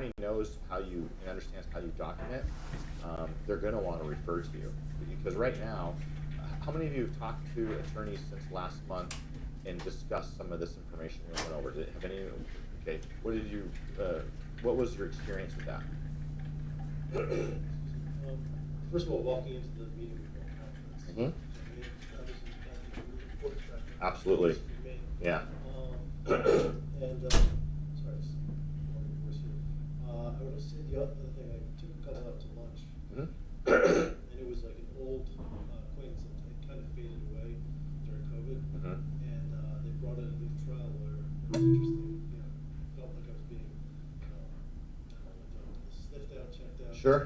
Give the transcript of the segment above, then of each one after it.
attorney knows how you and understands how you document, they're going to want to refer to you. Because right now, how many of you have talked to attorneys since last month and discussed some of this information we went over? Have any? Okay. What was your experience with that? First of all, walking into the meeting before conference. Mm-hmm. Important factor. Absolutely. Yeah. And sorry, morning voice here. I would say the other thing, I took a couple out to lunch, Mm-hmm. and it was like an old acquaintance that kind of faded away during COVID, Mm-hmm. and they brought in a new trial lawyer. It was interesting, you know, felt like I was being, sniffed out, checked out. Sure.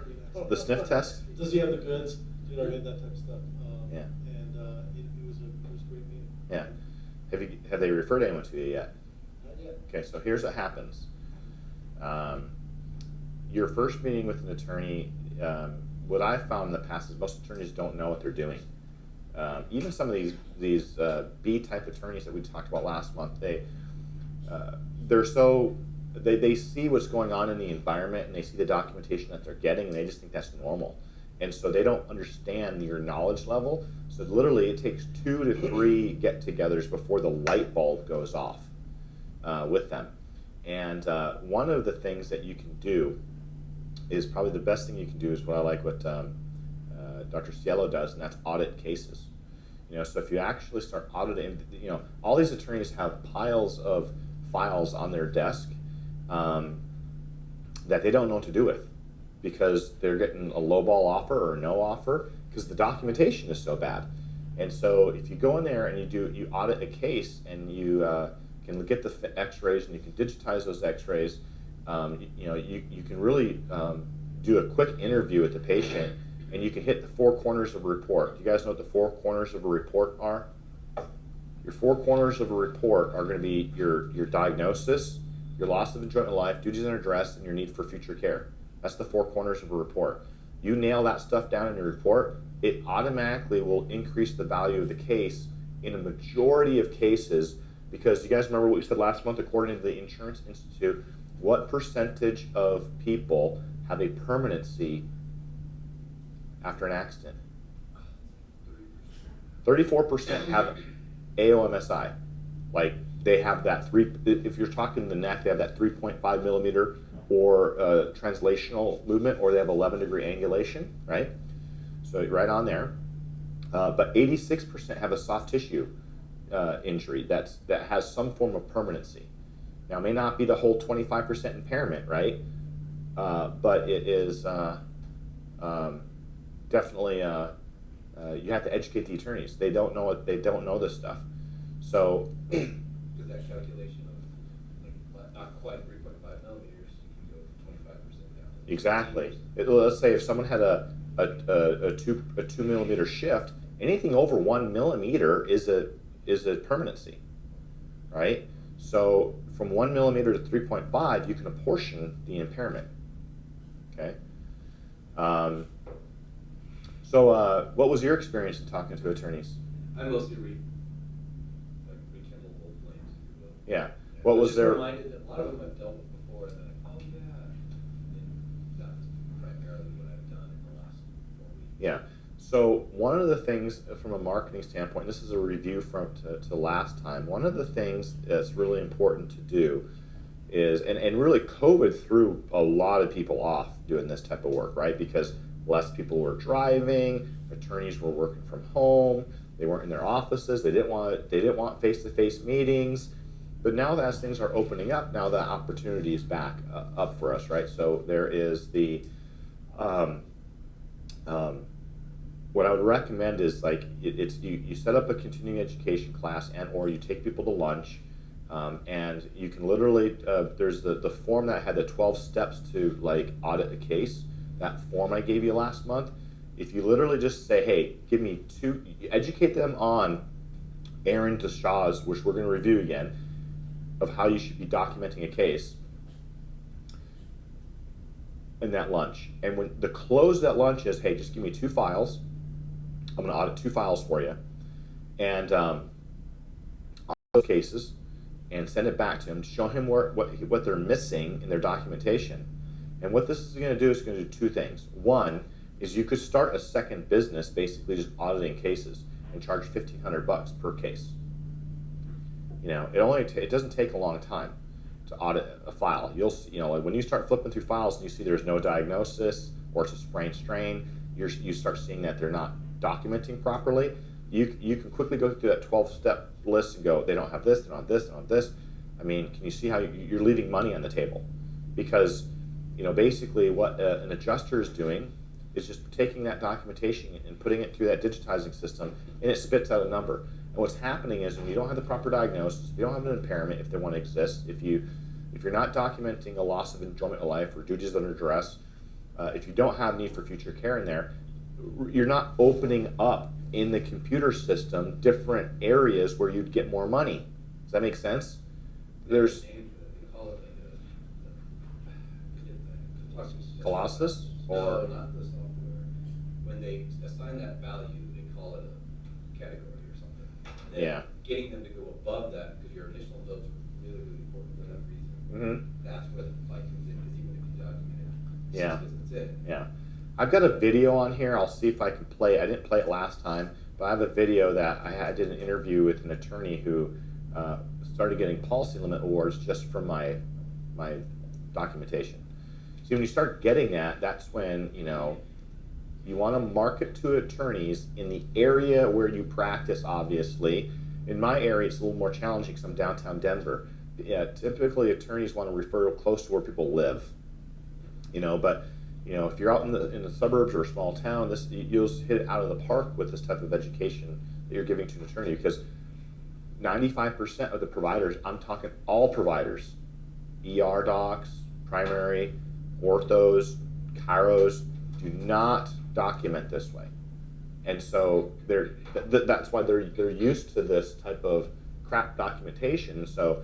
The sniff test. Does he have the goods? You know, that type of stuff. Yeah. And it was a great meeting. Yeah. Have they referred anyone to you yet? Not yet. Okay, so here's what happens. Your first meeting with an attorney, what I've found in the past is most attorneys don't know what they're doing. Even some of these B-type attorneys that we talked about last month, they see what's going on in the environment and they see the documentation that they're getting and they just think that's normal. And so they don't understand your knowledge level. So literally it takes 2 to 3 get-togethers before the light bulb goes off with them. And one of the things that you can do is probably the best thing you can do is what I like what Dr. Cielo does, and that's audit cases. You know, so if you actually start auditing, you know, all these attorneys have piles of files on their desk that they don't know what to do with because they're getting a lowball offer or no offer because the documentation is so bad. And so if you go in there and you audit a case and you can get the x-rays and you can digitize those x-rays, you know, you can really do a quick interview with the patient and you can hit the 4 corners of a report. Do you guys know what the 4 corners of a report are? Your 4 corners of a report are going to be your diagnosis, your loss of enjoyment of life, duties and address, and your need for future care. That's the 4 corners of a report. You nail that stuff down in your report, it automatically will increase the value of the case in a majority of cases because you guys remember what we said last month, according to the Insurance Institute, what percentage of people have a permanency after an accident? 34% have AOMSI. Like they have that if you're talking the neck, they have that 3.5 millimeter or translational movement, or they have 11-degree angulation, right? So right on there. But 86% have a soft tissue injury that has some form of permanency. Now, it may not be the whole 25% impairment, right? But it is definitely you have to educate the attorneys. They don't know this stuff. So with that calculation of like not quite 3.5 millimeters, you can go 25% down. Exactly. Let's say if someone had a 2 millimeter shift, anything over 1 millimeter is a permanency, right? So from 1 millimeter to 3.5, you can apportion the impairment. Okay. So what was your experience in talking to attorneys? I mostly rekindle old flames, if you will. Yeah. What was just their? reminded that a lot of them I've dealt with before, and they're like, oh yeah, and that's primarily what I've done in the last 4 weeks. Yeah. So one of the things from a marketing standpoint, this is a review from to last time. One of the things that's really important to do is, and really COVID threw a lot of people off doing this type of work, right? Because less people were driving, attorneys were working from home, they weren't in their offices, they didn't want face-to-face meetings. But now that as things are opening up, now the opportunity is back up for us, right? So there is the what I would recommend is like you set up a continuing education class and or you take people to lunch, and you can literally there's the form that had the 12 steps to like audit a case. That form I gave you last month. If you literally just say, hey, give me educate them on Aaron DeShaw's, which we're going to review again, of how you should be documenting a case in that lunch. And when the close of that lunch is, hey, just give me 2 files. I'm going to audit 2 files for you, and audit those cases, and send it back to him. Show him what they're missing in their documentation, And what this is going to do is going to do two things. One is you could start a second business basically just auditing cases and charge $1,500 per case. You know, it doesn't take a long time to audit a file. When you start flipping through files and you see there's no diagnosis or it's a sprain strain, you start seeing that they're not documenting properly. You can quickly go through that 12-step list and go, they don't have this, they don't have this, they don't have this. I mean, can you see how you're leaving money on the table? Because, you know, basically what an adjuster is doing is just taking that documentation and putting it through that digitizing system, and it spits out a number. And what's happening is when you don't have the proper diagnosis, if you don't have an impairment, if there one exists, if you're not documenting a loss of enjoyment of life or duties under duress, if you don't have need for future care in there, you're not opening up in the computer system different areas where you'd get more money. Does that make sense? There's They call it like a Colossus No, or not the software. When they assign that value, they call it a category or something. And then Yeah. getting them to go above that, because your initial notes were really, really important for that reason. Mhm. That's where the fight comes in, because even if you document it, Yeah. 6 visits in. Yeah. I've got a video on here. I'll see if I can play it. I didn't play it last time, but I have a video that I did an interview with an attorney who started getting policy limit awards just from my documentation. See, when you start getting that, that's when, you know, you want to market to attorneys in the area where you practice, obviously. In my area, it's a little more challenging because I'm downtown Denver. Yeah, typically attorneys want to refer close to where people live, you know, but you know, if you're out in the suburbs or a small town, you'll hit it out of the park with this type of education that you're giving to an attorney, because 95% of the providers, I'm talking all providers, ER docs, primary, orthos, chiros, do not document this way. And so that's why they're used to this type of crap documentation. So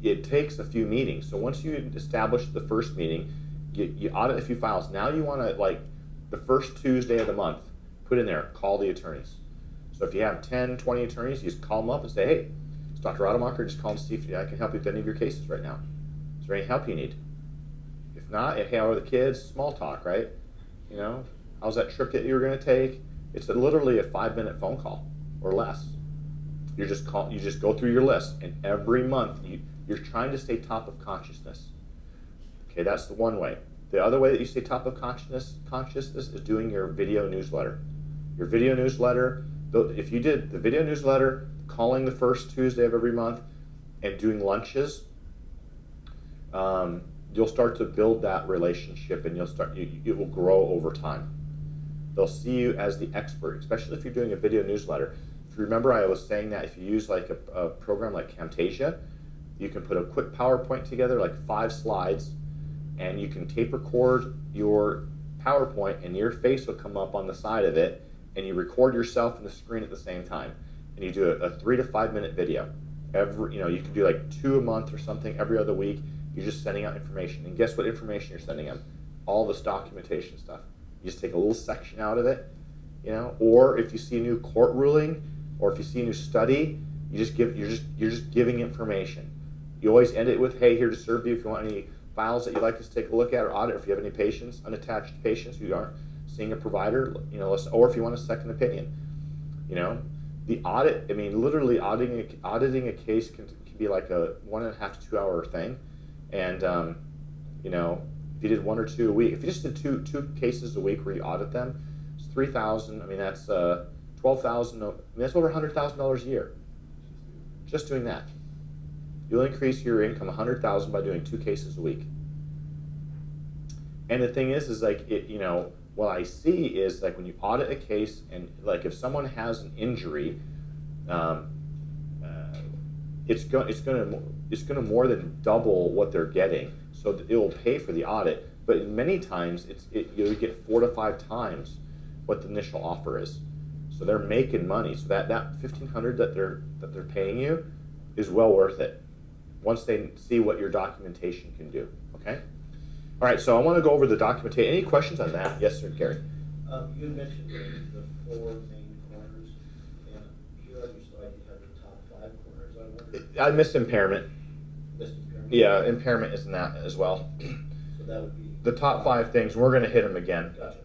it takes a few meetings. So once you establish the first meeting, you audit a few files. Now you want to, like, the first Tuesday of the month, put in there, call the attorneys. So if you have 10, 20 attorneys, you just call them up and say, hey, it's Dr. Rademacher, just call and see if I can help you with any of your cases right now. Is there any help you need? If not, hey, how are the kids? Small talk, right? You know, how's that trip that you were going to take? It's literally a 5-minute phone call or less. You just go through your list, and every month you're trying to stay top of consciousness. Okay, that's the one way. The other way that you stay top of consciousness is doing your video newsletter. Your video newsletter, if you did the video newsletter, calling the first Tuesday of every month, and doing lunches, you'll start to build that relationship, and it will grow over time. They'll see you as the expert, especially if you're doing a video newsletter. If you remember, I was saying that if you use like a program like Camtasia, you can put a quick PowerPoint together, like 5 slides, and you can tape record your PowerPoint, and your face will come up on the side of it, and you record yourself in the screen at the same time, and you do a 3 to 5 minute video. You can do like 2 a month or something every other week. You're just sending out information, and guess what information you're sending them? All this documentation stuff. You just take a little section out of it, you know. Or if you see a new court ruling, or if you see a new study, you're just giving information. You always end it with, hey, here to serve you if you want any files that you'd like us to take a look at or audit, or if you have any patients, unattached patients who aren't seeing a provider, you know, or if you want a second opinion. You know, the audit, I mean, literally auditing a case can be like a 1.5 to 2 hour thing. And, you know, if you did 1 or 2 a week, if you just did two cases a week where you audit them, it's 3,000. I mean, that's 12,000. I mean, that's over $100,000 a year. Just doing that. You'll increase your income $100,000 by doing 2 cases a week. And the thing is like, you know, what I see is like when you audit a case, and like if someone has an injury, it's going to more than double what they're getting. So it will pay for the audit, but many times you get 4 to 5 times what the initial offer is. So they're making money. So that $1,500 that they're paying you is well worth it once they see what your documentation can do. Okay. All right. So I want to go over the documentation. Any questions on that? Yes, sir, Gary. You had mentioned the 4 main corners, and here on your slide you have the top 5 corners. I wonder. I missed impairment. Missed impairment? Yeah, impairment is in that as well. So that would be. The top 5 things, we're going to hit them again. Gotcha.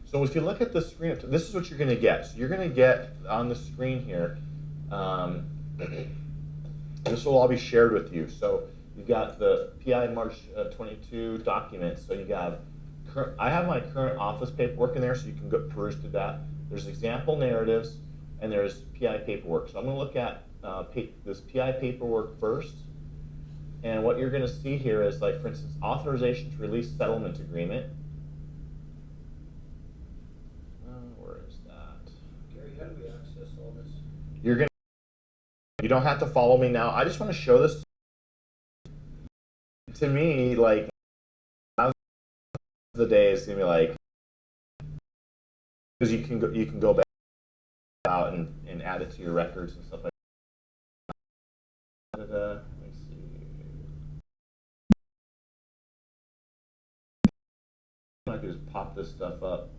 So if you look at the screen, this is what you're going to get. So you're going to get on the screen here, this will all be shared with you. So you've got the PI March 22 documents. So you got, I have my current office paperwork in there, so you can go peruse through that. There's example narratives, and there's PI paperwork. So I'm going to look at this PI paperwork first. And what you're going to see here is, like, for instance, authorization to release settlement agreement. Where is that? Gary, how do we access all this? You don't have to follow me now. I just want to show this. To me, like, the day is going to be like, because you can go back out and add it to your records and stuff like that. Let me see. I could just pop this stuff up.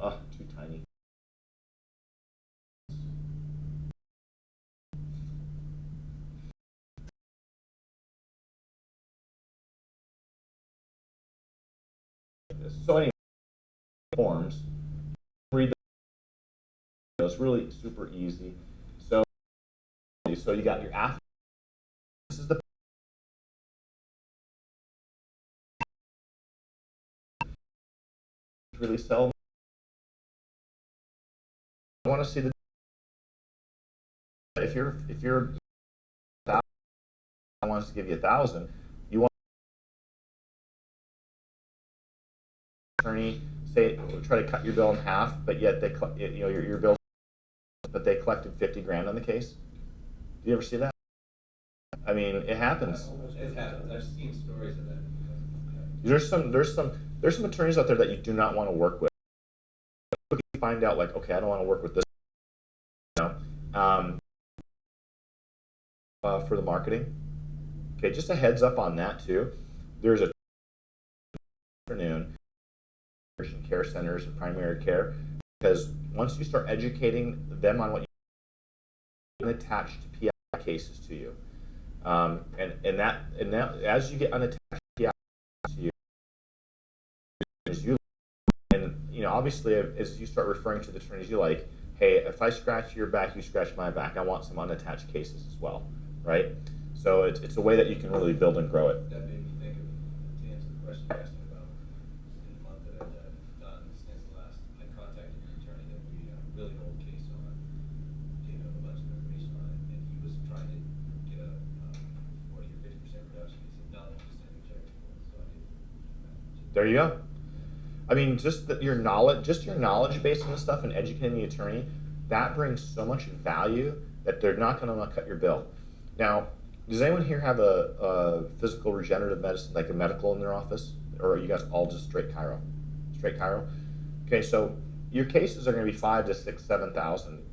Oh, too tiny. So anyway, forms. Read them. It's really super easy. So you got your after. This is the really sell. I want to see the if you're 1,000, I wants to give you 1,000. You want attorney say try to cut your bill in half, but yet they your bill, but they collected 50 grand on the case. Do you ever see that? I mean, it happens. It happens. I've seen stories of that. There's some attorneys out there that you do not want to work with. You find out, like, okay, I don't want to work with this. You know, for the marketing. Okay, just a heads up on that too. There's a afternoon care centers and primary care, because once you start educating them on what you unattached PI cases to you, and that as you get unattached PI to you, and obviously as you start referring to the attorneys you like, hey, if I scratch your back, you scratch my back. I want some unattached cases as well, right? So it's a way that you can really build and grow it. That made me think of, to answer the question you asked me about, in the month that I've done since last, I contacted an attorney that we had a really old case on, gave him a bunch of information on it, and he was trying to get a 40 or 50% reduction. He said, no, I'm just going to check it. So I did. There you go. I mean, just your knowledge based on this stuff and educating the attorney, that brings so much value that they're not going to cut your bill. Now, does anyone here have a physical regenerative medicine, like a medical in their office? Or are you guys all just straight chiro? Straight chiro? Okay, so your cases are going to be 5,000 to 6,000, 7,000,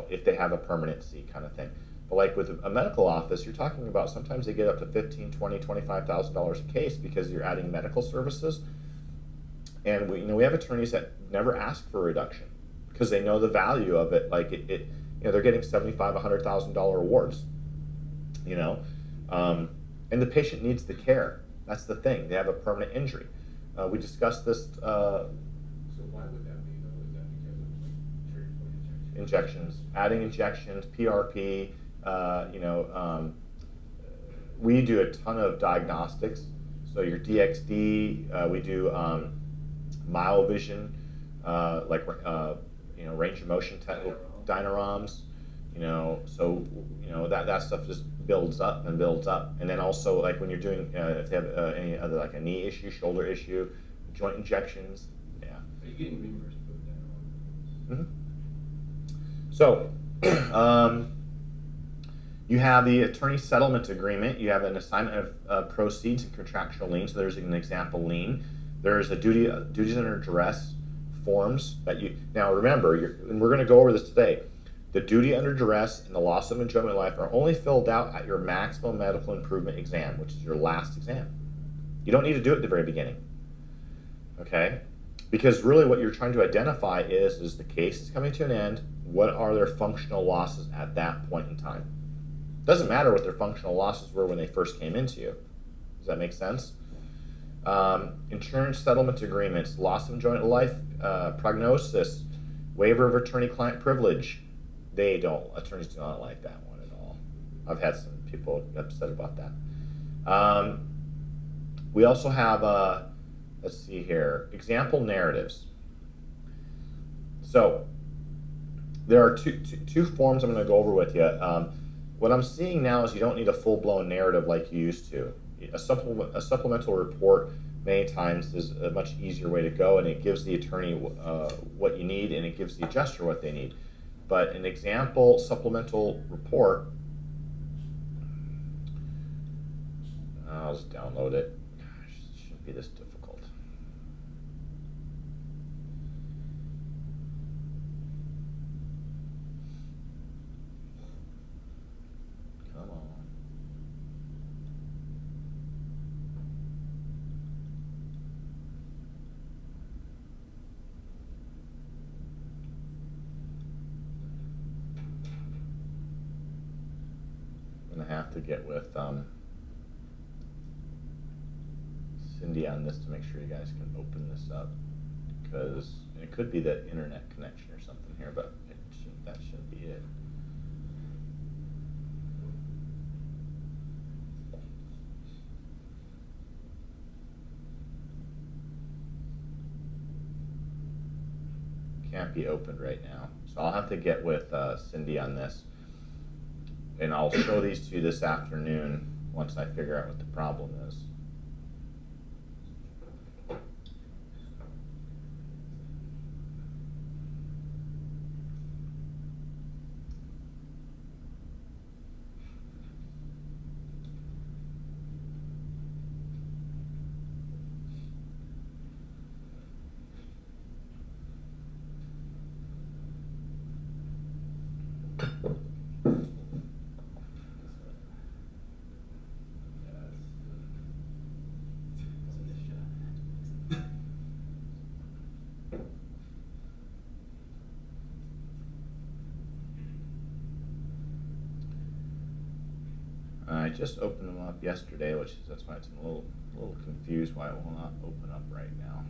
if they have a permanency kind of thing. But like with a medical office, you're talking about sometimes they get up to $15,000, $20,000, $25,000 a case because you're adding medical services. And we have attorneys that never ask for a reduction because they know the value of it. Like they're getting $75,000, $100,000 awards. And the patient needs the care. That's the thing. They have a permanent injury. We discussed this. So why would that be though? Is that because of treatment Injections, adding injections, PRP. We do a ton of diagnostics. So your DXD, we do myovision, range of motion dynarams. That stuff just builds up and builds up. And then also, like when you're doing, if you have any other, like a knee issue, shoulder issue, joint injections, yeah. Are you getting reimbursed for that? Mm-hmm. So, you have the attorney settlement agreement. You have an assignment of proceeds and contractual lien. So there's an example lien. There's a duties under duress forms that you. Now remember, and we're going to go over this today. The duty under duress and the loss of enjoyment of life are only filled out at your maximum medical improvement exam, which is your last exam. You don't need to do it at the very beginning. Okay? Because really what you're trying to identify is the case is coming to an end, what are their functional losses at that point in time? Doesn't matter what their functional losses were when they first came into you. Does that make sense? Insurance settlement agreements, loss of joint life prognosis, waiver of attorney-client privilege. Attorneys do not like that one at all. I've had some people upset about that. We also have, let's see here, example narratives. So there are two forms I'm going to go over with you. What I'm seeing now is you don't need a full-blown narrative like you used to. A supplemental report many times is a much easier way to go, and it gives the attorney what you need, and it gives the adjuster what they need. But an example supplemental report, I'll just download it. Gosh, it shouldn't be this difficult. Come on. I'm gonna have to get with Cindy on this to make sure you guys can open this up, because it could be that internet connection or something here, but that shouldn't be it. Can't be opened right now, so I'll have to get with Cindy on this, and I'll show these to you this afternoon once I figure out what the problem is. I just opened them up yesterday, that's why it's a little confused why it will not open up right now.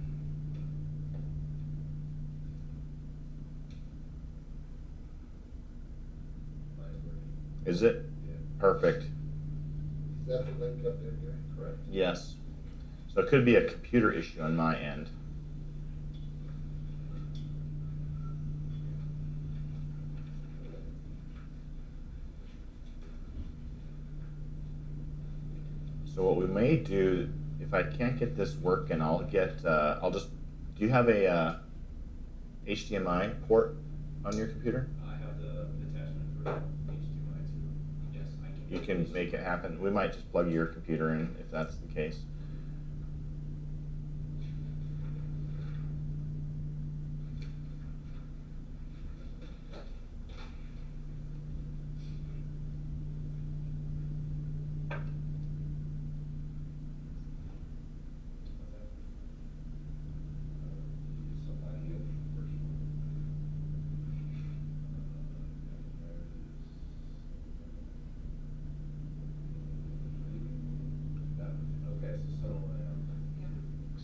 Is it? Yeah. Perfect. Is that the link up there, Gary? Correct. Yes. So it could be a computer issue on my end. So what we may do, if I can't get this working, I'll do you have a HDMI port on your computer? I have the attachment for HDMI to, yes, I can. You can make it happen. We might just plug your computer in if that's the case.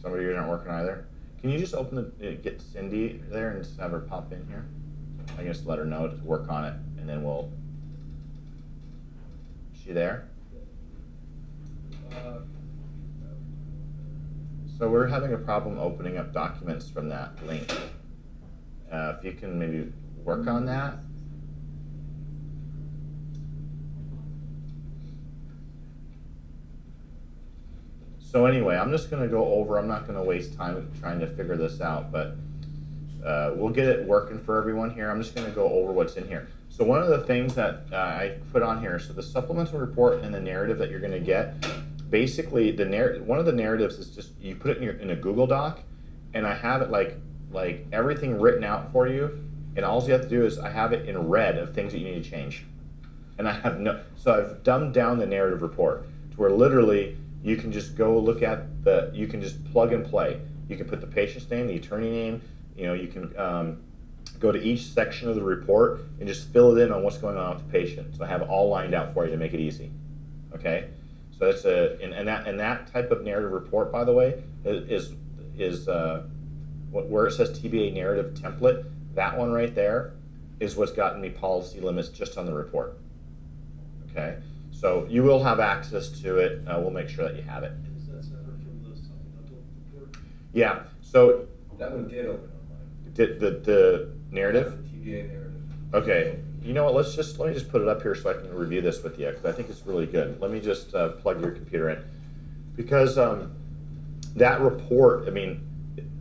Some of yours aren't working either. Can you just get Cindy there and just have her pop in here? I can just let her know to work on it, and then is she there? So we're having a problem opening up documents from that link. If you can maybe work on that. So anyway, I'm just gonna go over, I'm not gonna waste time trying to figure this out, but we'll get it working for everyone here. I'm just gonna go over what's in here. So one of the things that I put on here, so the supplemental report and the narrative that you're gonna get, basically one of the narratives is just, you put it in a Google Doc, and I have it like everything written out for you, and all you have to do is I have it in red of things that you need to change. And so I've dumbed down the narrative report to where literally you can just go look at you can just plug and play. You can put the patient's name, the attorney name, you can go to each section of the report and just fill it in on what's going on with the patient. So I have it all lined out for you to make it easy. Okay? So So it's and that type of narrative report, by the way, is where it says TBA narrative template. That one right there is what's gotten me policy limits just on the report. Okay, so you will have access to it. We'll make sure that you have it. Is that separate from the supplemental report? Yeah. So That one did open online. did the narrative? The TBA narrative. Okay. You know what? Let me just put it up here so I can review this with you because I think it's really good. Let me just plug your computer in because that report. I mean,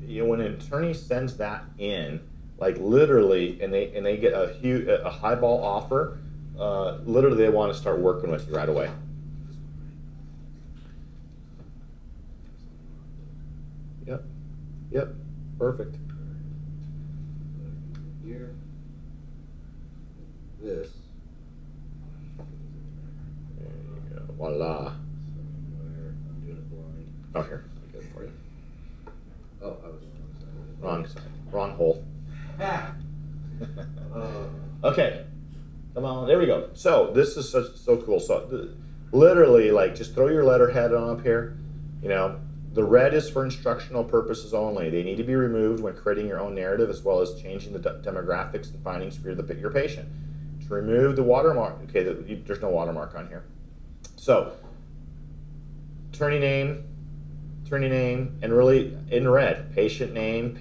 when an attorney sends that in, like literally, and they get a highball offer, literally they want to start working with you right away. Yep. Yep. Perfect. Here. This. There you go. Voila. Somewhere, I'm doing it blind. Oh, here. I got it for you. Oh, I was Wrong side. Wrong hole. Uh, Okay. Come on. There we go. So this is so cool. So literally, like, just throw your letterhead on up here. You know, the red is for instructional purposes only. They need to be removed when creating your own narrative, as well as changing the demographics and findings for your patient. To remove the watermark, okay, there's no watermark on here. So, attorney name, and really in red, patient name.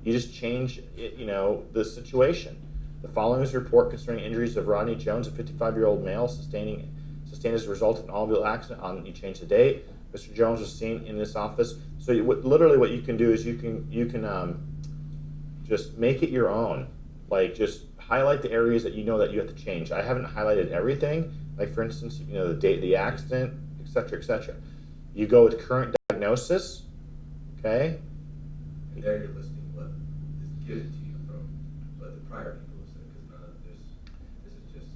You just change, you know, the situation. The following is a report concerning injuries of Rodney Jones, a 55-year-old male, sustained as a result of an automobile accident. You change the date. Mr. Jones was seen in this office. So literally, what you can do is you can just make it your own. Like, just highlight the areas that you know that you have to change. I haven't highlighted everything. Like, for instance, you know, the date of the accident, et cetera, et cetera. You go with current diagnosis, okay? And there you're listing what is given to you from what the prior people have said, because none of this is just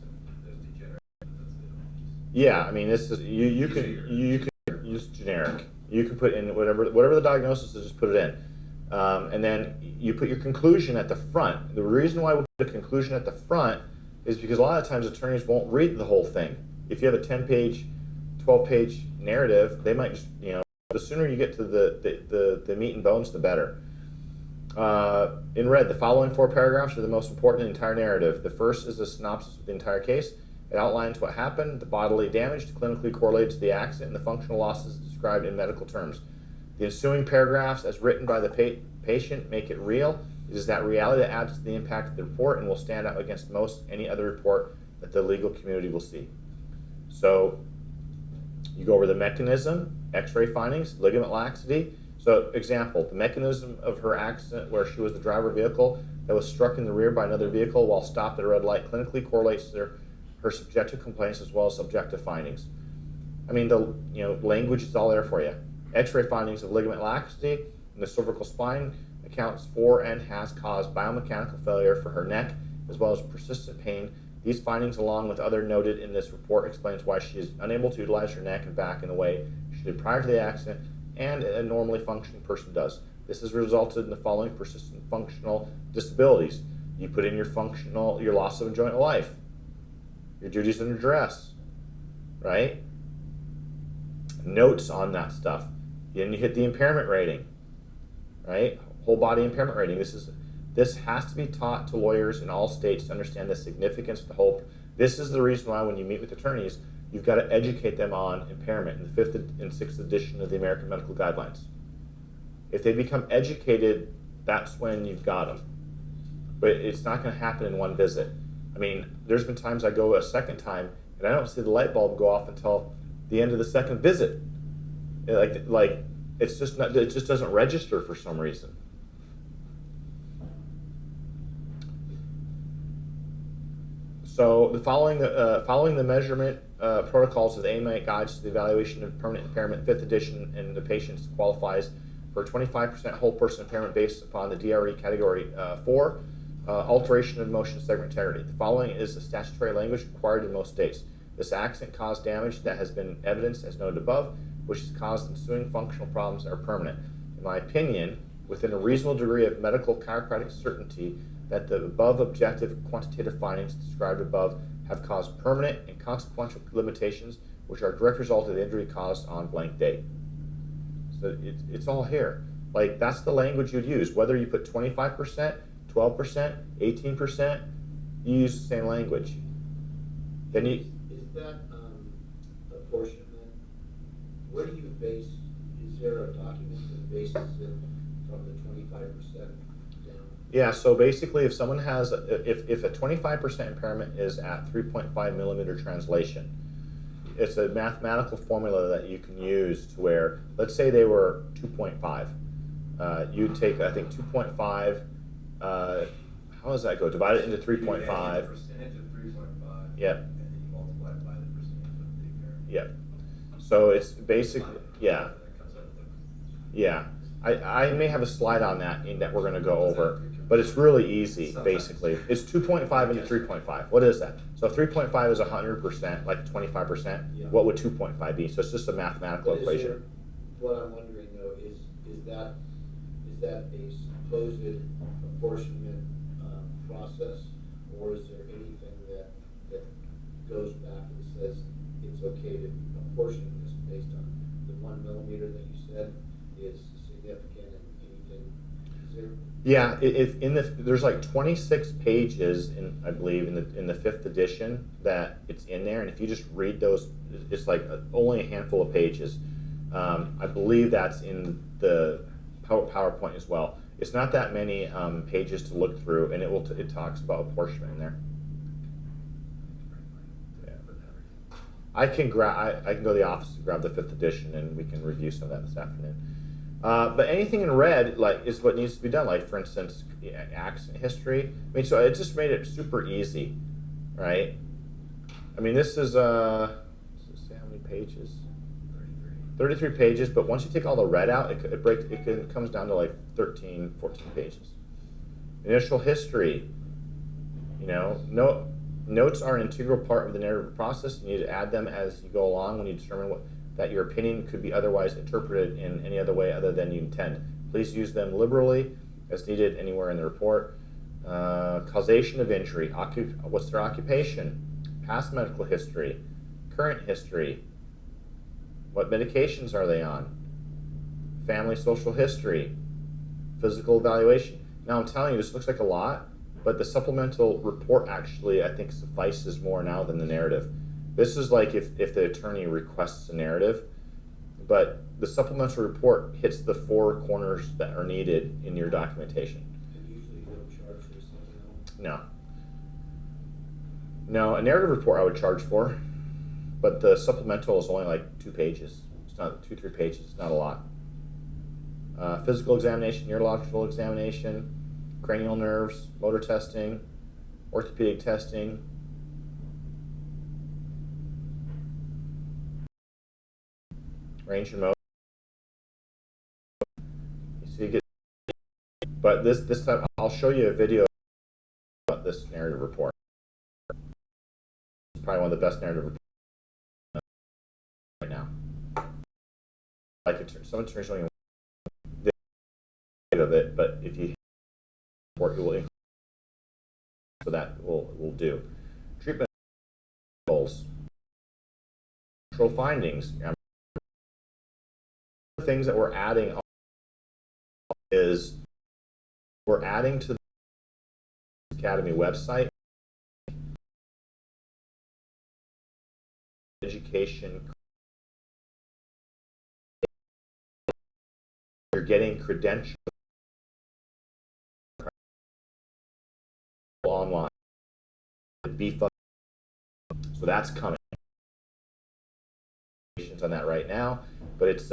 there's degenerate. That's it. Yeah, I mean, this is you can use generic. You can put in whatever the diagnosis is, just put it in, and then you put your conclusion at the front. The reason why we put a conclusion at the front is because a lot of times attorneys won't read the whole thing. If you have a 10-page, 12-page narrative, they might just, you know, the sooner you get to the meat and bones, the better. In red, the following 4 paragraphs are the most important in the entire narrative. The first is a synopsis of the entire case. It outlines what happened, the bodily damage clinically correlated to the accident, and the functional losses described in medical terms. The ensuing paragraphs, as written by the patient, make it real. It is that reality that adds to the impact of the report and will stand out against most any other report that the legal community will see. So you go over the mechanism, x-ray findings, ligament laxity. So example, the mechanism of her accident where she was the driver vehicle that was struck in the rear by another vehicle while stopped at a red light clinically correlates to her subjective complaints as well as subjective findings. I mean, the language is all there for you. X-ray findings of ligament laxity in the cervical spine accounts for and has caused biomechanical failure for her neck as well as persistent pain. These findings, along with other noted in this report, explains why she is unable to utilize her neck and back in the way she did prior to the accident and a normally functioning person does. This has resulted in the following persistent functional disabilities. You put in your loss of enjoyment of life, your duties under duress, right? Notes on that stuff. Then you hit the impairment rating, right? Whole body impairment rating. This has to be taught to lawyers in all states to understand the significance of the whole. This is the reason why when you meet with attorneys, you've got to educate them on impairment in the 5th and 6th edition of the American Medical Guidelines. If they become educated, that's when you've got them. But it's not going to happen in one visit. I mean, there's been times I go a second time and I don't see the light bulb go off until the end of the second visit. Like it's just not. It just doesn't register for some reason. So following the measurement protocols of the AMA guides to the evaluation of permanent impairment, 5th edition, and the patient qualifies for 25% whole person impairment based upon the DRE category 4, alteration of motion segment integrity. The following is the statutory language required in most states. This accident caused damage that has been evidenced as noted above, which has caused ensuing functional problems that are permanent. In my opinion, within a reasonable degree of medical chiropractic certainty, that the above objective quantitative findings described above have caused permanent and consequential limitations which are a direct result of the injury caused on blank date. So it's all here. Like, that's the language you'd use. Whether you put 25%, 12%, 18%, you use the same language. Then you, Is that apportionment? Where do you base, is there a document that bases it from the 25% down? yeah, so basically if someone has, if a 25% impairment is at 3.5 millimeter translation, it's a mathematical formula that you can use to where, let's say they were 2.5. You'd take, I think, 2.5, how does that go? Divide it into 3.5. Percentage of 3.5. Yep. And then you multiply it by the percentage of the impairment. Yep. So it's basically, yeah. That comes out of the. Yeah. I may have a slide on that that we're going to go over, but it's really easy, basically. It's 2.5 into 3.5. What is that? So if 3.5 is 100%, like 25%, Yeah. what would 2.5 be? So it's just a mathematical But is equation. there, what I'm wondering though, is that a supposed apportionment process, or is there anything that goes back and says it's okay to apportion this based on the 1 millimeter that you said is significant and anything? Is there? Yeah, there's like 26 pages in, I believe, in the 5th edition that it's in there, and if you just read those, it's like only a handful of pages. I believe that's in the PowerPoint as well. It's not that many pages to look through, and it talks about apportionment in there. Yeah. I can go to the office and grab the 5th edition, and we can review some of that this afternoon. But anything in red, like, is what needs to be done. Like, for instance, accident history. I mean, so it just made it super easy, right? I mean, this is let's see how many pages. 33 pages, but once you take all the red out, it comes down to like 13, 14 pages. Initial history, notes are an integral part of the narrative process. You need to add them as you go along when you determine that your opinion could be otherwise interpreted in any other way other than you intend. Please use them liberally as needed anywhere in the report. Causation of injury, what's their occupation, past medical history, current history, what medications are they on? Family social history, physical evaluation. Now I'm telling you, this looks like a lot, but the supplemental report actually, I think, suffices more now than the narrative. This is like if the attorney requests a narrative, but the supplemental report hits the 4 corners that are needed in your documentation. And usually you don't charge for something else? No, a narrative report I would charge for. But the supplemental is only like 2 pages. It's not 2-3 pages. It's not a lot. Physical examination, neurological examination, cranial nerves, motor testing, orthopedic testing. Range and motion. So you get, but this time I'll show you a video about this narrative report. It's probably one of the best narrative reports right now. Like some attorneys don't even of it, but if you report, it will increase. So that will do. Treatment goals, control findings. The things that we're adding is we're adding to the Academy website education. You're getting credentials online. Beef up. So that's coming. On that right now, but it's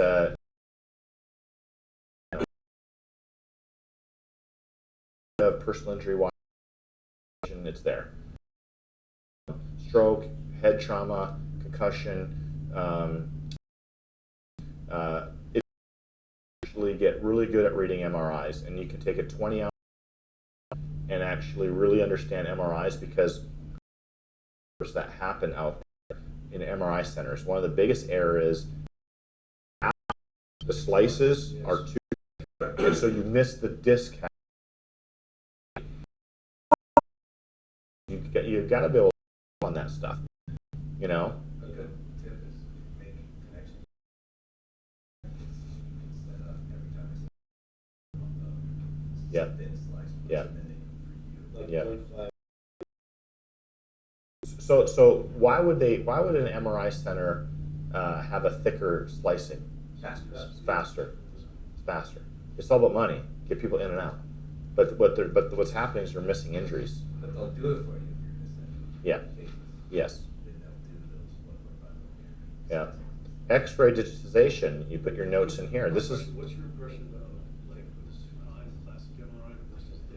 personal injury watch. It's there. Stroke, head trauma, concussion. It actually get really good at reading MRIs, and you can take a 20 hour and actually really understand MRIs because that happen out there in MRI centers. One of the biggest errors is the slices are too, and so you miss the disc. You've got to be able to on that stuff, A good tip is It's Yeah. a thin slice, what's Yeah. the minimum for you? Like Yeah. 0.5. So why would an MRI center have a thicker slicing? Faster. It's faster. It's faster. It's all about money. Get people in and out. But what's happening is they're missing injuries. But they'll do it for you if you're missing Yeah. cases. Yes. Then they'll do those 1.5 millimeter. Yeah. X-ray digitization. You put your notes in here. This is. What's your impression of, like, with the supine, classic MRI versus the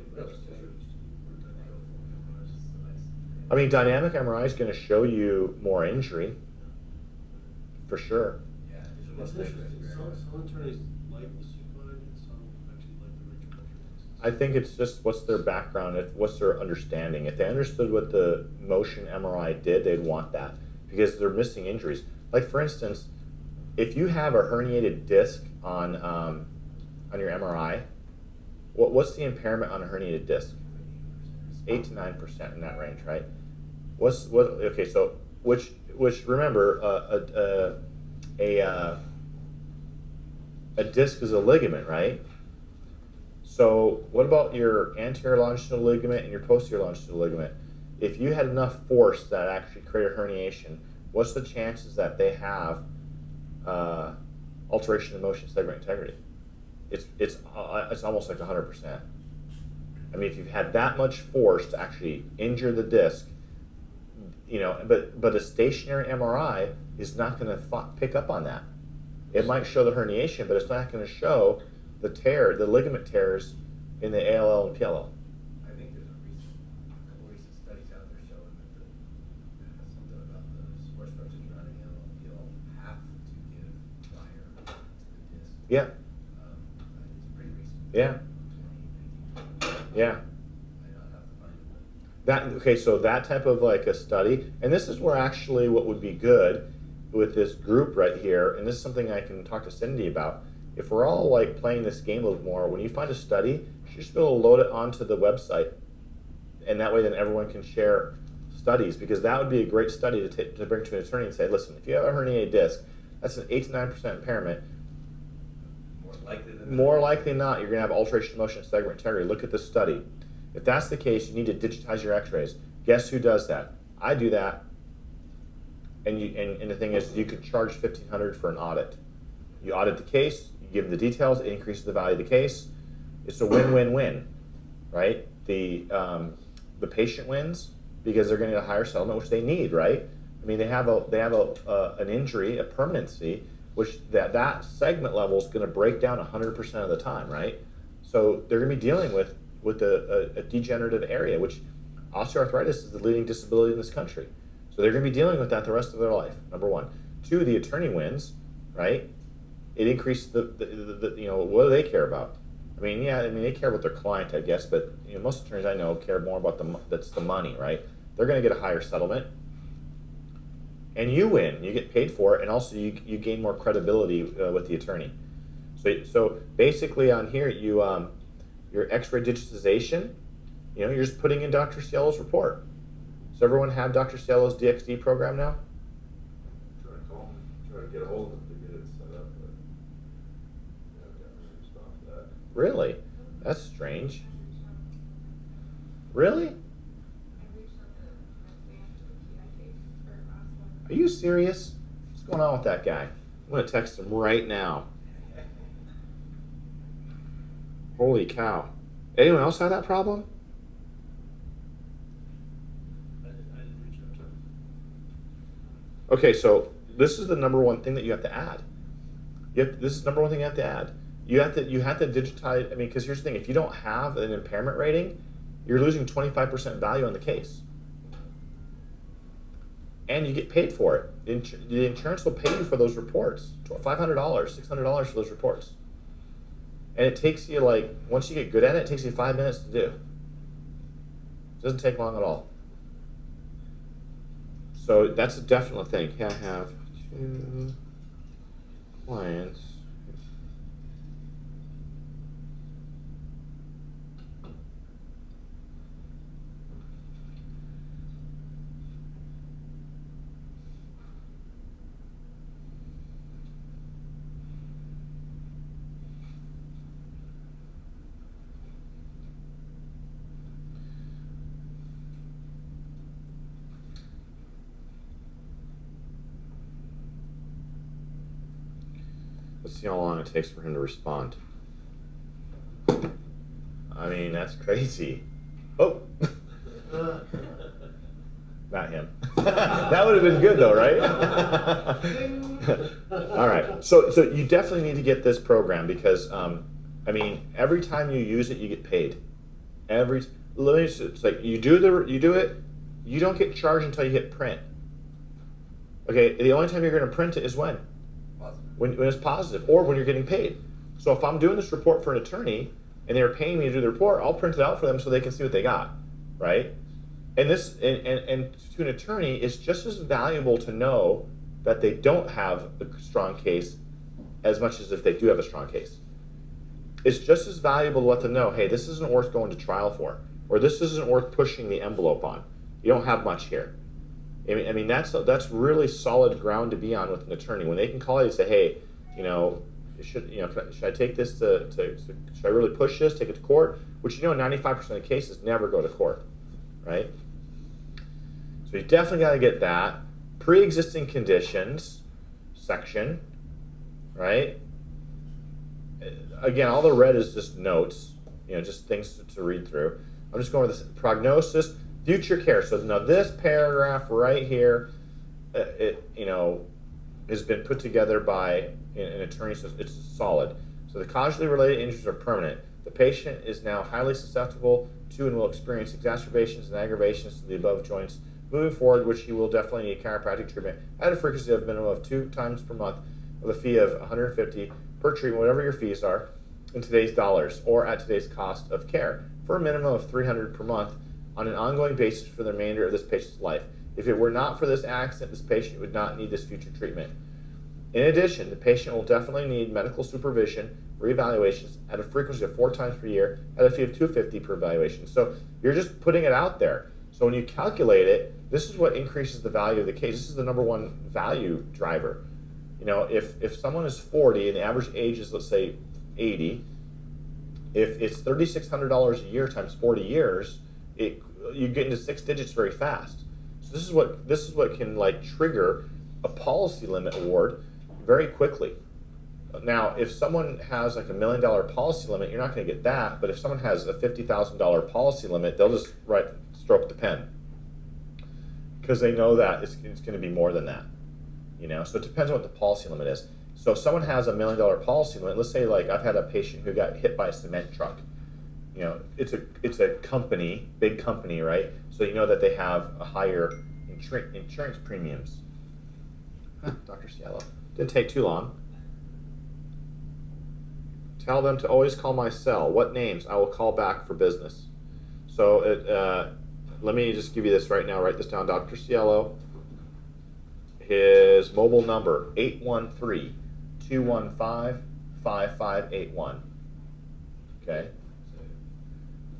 I mean, dynamic MRI is going to show you more injury, for sure. Yeah. It's interesting, some attorneys like the supine and some actually like the retrometric. I think it's just what's their background, what's their understanding. If they understood what the motion MRI did, they'd want that because they're missing injuries. Like for instance, if you have a herniated disc on your MRI, what's the impairment on a herniated disc? 8 to 9% in that range, right? Okay? So which remember a disc is a ligament, right? So what about your anterior longitudinal ligament and your posterior longitudinal ligament? If you had enough force that actually created herniation, what's the chances that they have alteration of motion segment integrity? It's almost like 100%. I mean, if you've had that much force to actually injure the disc, but a stationary MRI is not going to pick up on that. It might show the herniation, but it's not going to show the ligament tears in the ALL and PLL. I think there's a couple recent studies out there showing that something about the support structures around the ALL, you'll have to give fire to the disc. Yeah. It's pretty recent. Yeah. 2019. Yeah. I'll have to find it. So that type of like a study, and this is where actually what would be good with this group right here, and this is something I can talk to Cindy about. If we're all like playing this game a little more, when you find a study, you should just be able to load it onto the website, and that way then everyone can share studies, because that would be a great study to bring to an attorney and say, listen, if you have a herniated disc, that's an 8 to 9% impairment. More likely than not, you're going to have alteration of motion segment integrity. Look at this study. If that's the case, you need to digitize your x-rays. Guess who does that? I do that. And the thing is, you could charge $1,500 for an audit. You audit the case, you give them the details, it increases the value of the case. It's a win-win-win, right? The patient wins because they're going to get a higher settlement, which they need, right? I mean, they have an injury, a permanency, which that segment level is going to break down 100% of the time, right? So they're going to be dealing with a degenerative area, which osteoarthritis is the leading disability in this country. So they're going to be dealing with that the rest of their life, number one. Two, the attorney wins, right? It increases what do they care about? I mean, they care about their client, I guess, but most attorneys I know care more about the money, right? They're going to get a higher settlement. And you win, you get paid for it, and also you gain more credibility with the attorney. So basically on here, your X-ray digitization, you're just putting in Dr. Ciello's report. Does everyone have Dr. Ciello's DXD program now? Try to call him, try to get a hold of him to get it set up, but I've got no response to that. Really? That's strange. Really? Are you serious? What's going on with that guy? I'm going to text him right now. Holy cow. Anyone else have that problem? I didn't reach out to him. Okay, so this is the number one thing that you have to add. This is the number one thing you have to add. You have to digitize. I mean, because here's the thing: if you don't have an impairment rating, you're losing 25% value on the case, and you get paid for it. The insurance will pay you for those reports, $500, $600 for those reports, and it takes you once you get good at it, it takes you 5 minutes to do. It doesn't take long at all. So that's a definite thing. I have 2 clients. Let's see how long it takes for him to respond. I mean, that's crazy. Oh. Not him. That would have been good though, right? All right. So you definitely need to get this program because, I mean, every time you use it, you get paid. It's like you do it, you don't get charged until you hit print. Okay. The only time you're going to print it is when? Positive. When it's positive or when you're getting paid. So if I'm doing this report for an attorney and they're paying me to do the report, I'll print it out for them so they can see what they got, right? And this, and to an attorney, it's just as valuable to know that they don't have a strong case as much as if they do have a strong case. It's just as valuable to let them know, hey, this isn't worth going to trial for, or this isn't worth pushing the envelope on. You don't have much here. I mean that's really solid ground to be on with an attorney when they can call you and say, hey, should I take this should I really push this, take it to court? Which 95% of cases never go to court, right? So you definitely got to get that pre-existing conditions section, right? Again, all the red is just notes, just things to read through. I'm just going with this prognosis, future care. So now this paragraph right here, has been put together by an attorney, so it's solid. So the causally related injuries are permanent. The patient is now highly susceptible to and will experience exacerbations and aggravations to the above joints moving forward, which he will definitely need chiropractic treatment at a frequency of minimum of 2 times per month with a fee of $150 per treatment, whatever your fees are, in today's dollars or at today's cost of care, for a minimum of $300 per month on an ongoing basis for the remainder of this patient's life. If it were not for this accident, this patient would not need this future treatment. In addition, the patient will definitely need medical supervision, reevaluations at a frequency of 4 times per year at a fee of $250 per evaluation. So you're just putting it out there. So when you calculate it, this is what increases the value of the case. This is the number one value driver. If someone is 40 and the average age is, let's say, 80, if it's $3,600 a year times 40 years, you get into 6 digits very fast. So this is what can trigger a policy limit award very quickly. Now, if someone has a $1 million policy limit, you're not going to get that. But if someone has a $50,000 policy limit, they'll just stroke the pen because they know that it's going to be more than that. So it depends on what the policy limit is. So if someone has a $1 million policy limit, let's say I've had a patient who got hit by a cement truck. It's a company, big company, right? So you know that they have a higher insurance premiums. Dr. Cielo, didn't take too long. Tell them to always call my cell. What names? I will call back for business. So let me just give you this right now. Write this down. Dr. Cielo. His mobile number, 813-215-5581. Okay?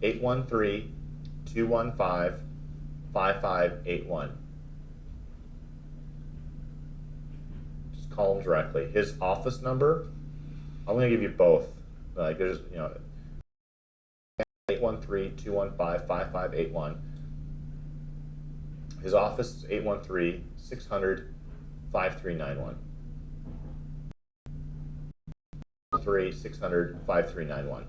813-215-5581. Just call him directly. His office number, I'm going to give you both. There's, 813-215-5581. His office is 813-600-5391. 600-5391.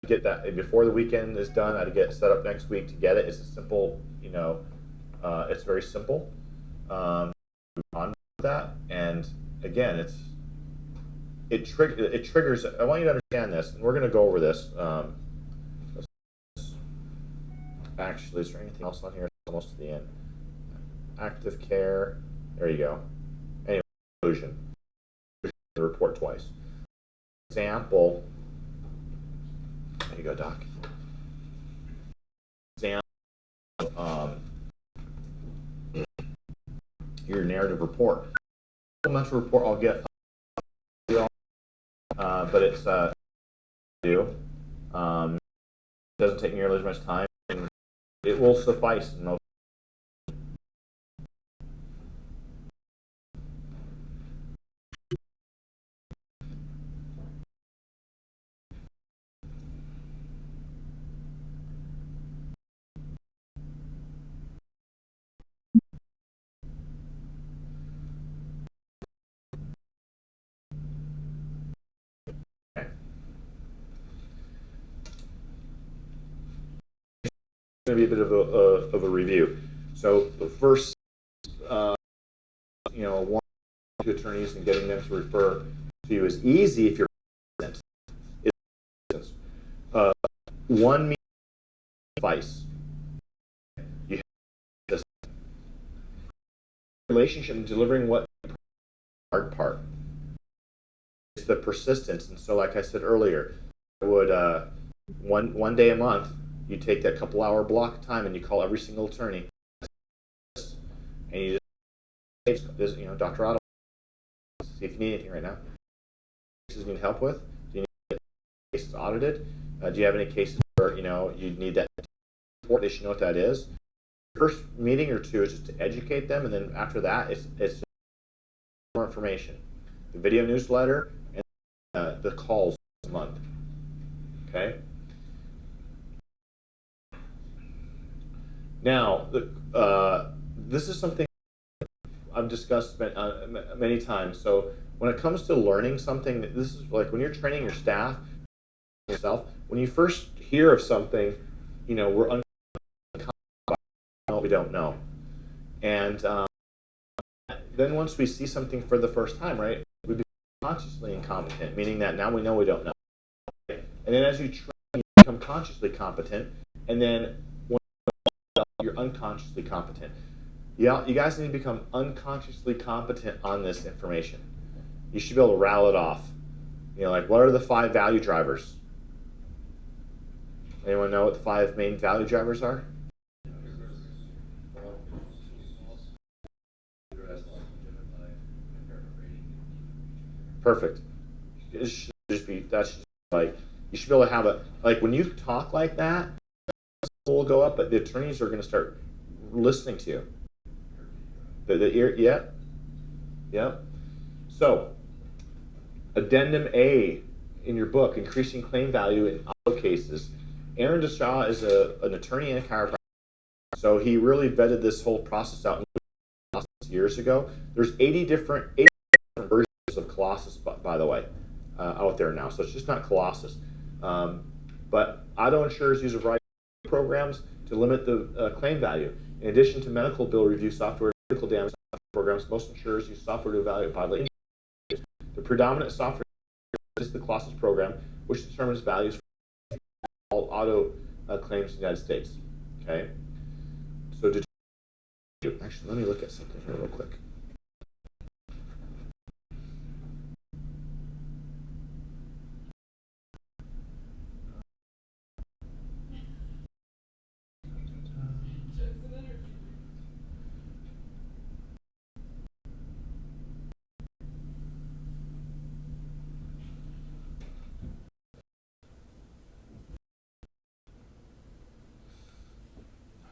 Get that before the weekend is done. I'd get set up next week to get it. It's a simple, it's very simple. On that, and again, it triggers. I want you to understand this, and we're going to go over this. Actually, is there anything else on here? It's almost to the end. Active care. There you go. Anyway, conclusion. The report twice. Example. There you go, Doc. Example. Your narrative report. Supplemental report I'll get. But it's doesn't take nearly as much time, and it will suffice in most. going to be a bit of a review. So the first, one or two attorneys and getting them to refer to you is easy if you're present. One means advice. You have this relationship and delivering what hard part. It's the persistence, and so like I said earlier, I would one day a month you take that couple hour block of time and you call every single attorney, and you just Dr. Otto, see if you need anything right now. Cases you need help with? Do you need cases audited? Do you have any cases where you need that report? They should know what that is. First meeting or two is just to educate them, and then after that, it's just more information. The video newsletter and the calls this month. Okay. Now, this is something I've discussed many times. So when it comes to learning something, this is like when you're training your staff, yourself. When you first hear of something, we're unconscious about what we don't know, and then once we see something for the first time, right, we become consciously incompetent, meaning that now we know we don't know. Right? And then as you train, you become consciously competent, and then when you're unconsciously competent. Yeah, you guys need to become unconsciously competent on this information. You should be able to rattle it off. Like what are the 5 value drivers? Anyone know what the 5 main value drivers are? Perfect. It should just be, that's just like, you should be able to have like when you talk like that, will go up, but the attorneys are going to start listening to you. The ear, yep. So, addendum A in your book, increasing claim value in auto cases. Aaron DeShaw is an attorney and a chiropractor, so he really vetted this whole process out years ago. There's 80 different versions of Colossus, by the way, out there now. So it's just not Colossus. But auto insurers use a variety of programs to limit the claim value. In addition to medical bill review software, medical damage programs, most insurers use software to evaluate bodily injury. The predominant software is the Colossus program, which determines values for all auto claims in the United States. Okay, so actually, let me look at something here real quick.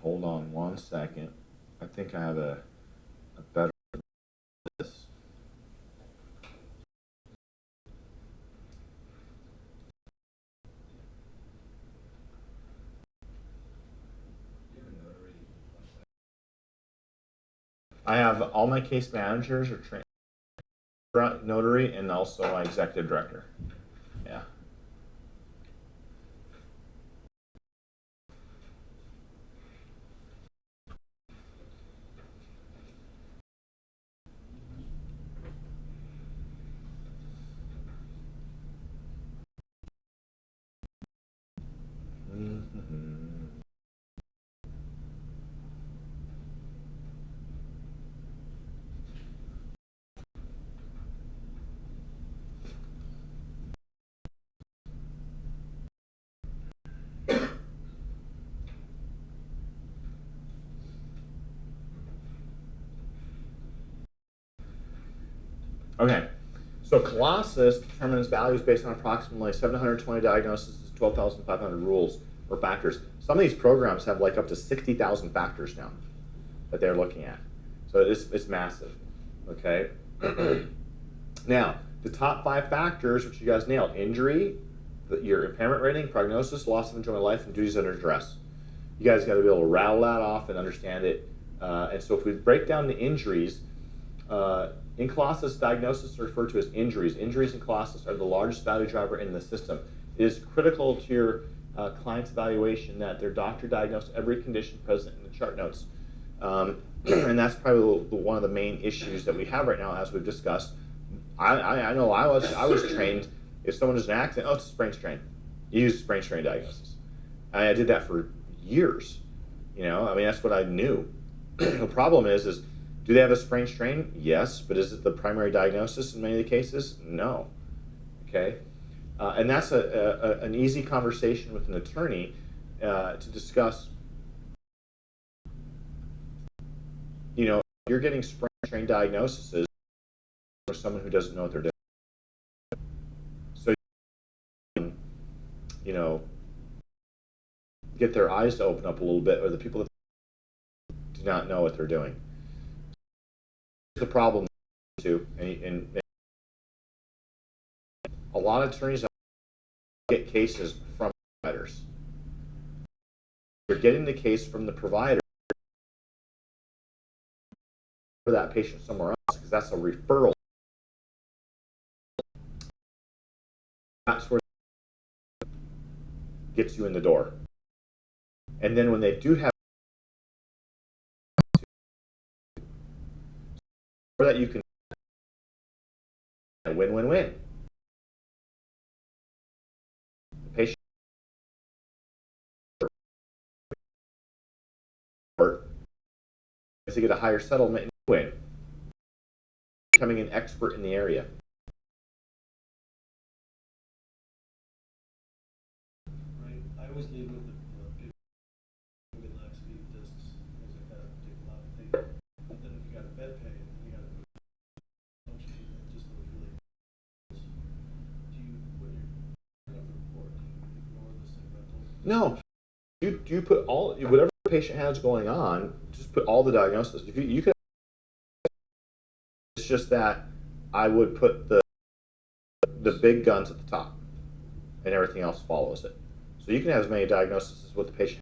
Hold on one second. I think I have a better this. I have all my case managers are trained notary and also my executive director. Yeah. Okay, so Colossus determines values based on approximately 720 diagnoses, 12,500 rules or factors. Some of these programs have like up to 60,000 factors now that they're looking at. So it's massive, okay? Now, the top 5 factors, which you guys nailed: injury, your impairment rating, prognosis, loss of enjoyment of life, and duties under duress. You guys got to be able to rattle that off and understand it. And so if we break down the injuries, in Colossus, diagnosis are referred to as injuries. Injuries in Colossus are the largest value driver in the system. It is critical to your client's evaluation that their doctor diagnosed every condition present in the chart notes. And that's probably one of the main issues that we have right now, as we've discussed. I know I was trained, if someone does an accident, oh, it's a sprain strain. You use sprain strain diagnosis. I did that for years. You know, I mean, that's what I knew. The problem is do they have a sprain strain? Yes, but is it the primary diagnosis in many of the cases? No. Okay, and that's an easy conversation with an attorney to discuss. You know, you're getting sprain strain diagnoses for someone who doesn't know what they're doing. So, you know, get their eyes to open up a little bit, or the people that do not know what they're doing. The problem too, and a lot of attorneys get cases from providers. You're getting the case from the provider for that patient somewhere else, because that's a referral. That's where it gets you in the door. And then when they do have that, you can win-win-win. The patient to get a higher settlement and win. Becoming an expert in the area. Right. I always lead with the big laxity discs, things like that, take a lot of things. But then if you got a bed pay, you got to function, it just looks really. Do you, when you're putting up the report, do you ignore the segmental? No. You put all, whatever the patient has going on, just put all the diagnosis. If you could, it's just that I would put the big guns at the top, and everything else follows it. So you can have as many diagnoses as what the patient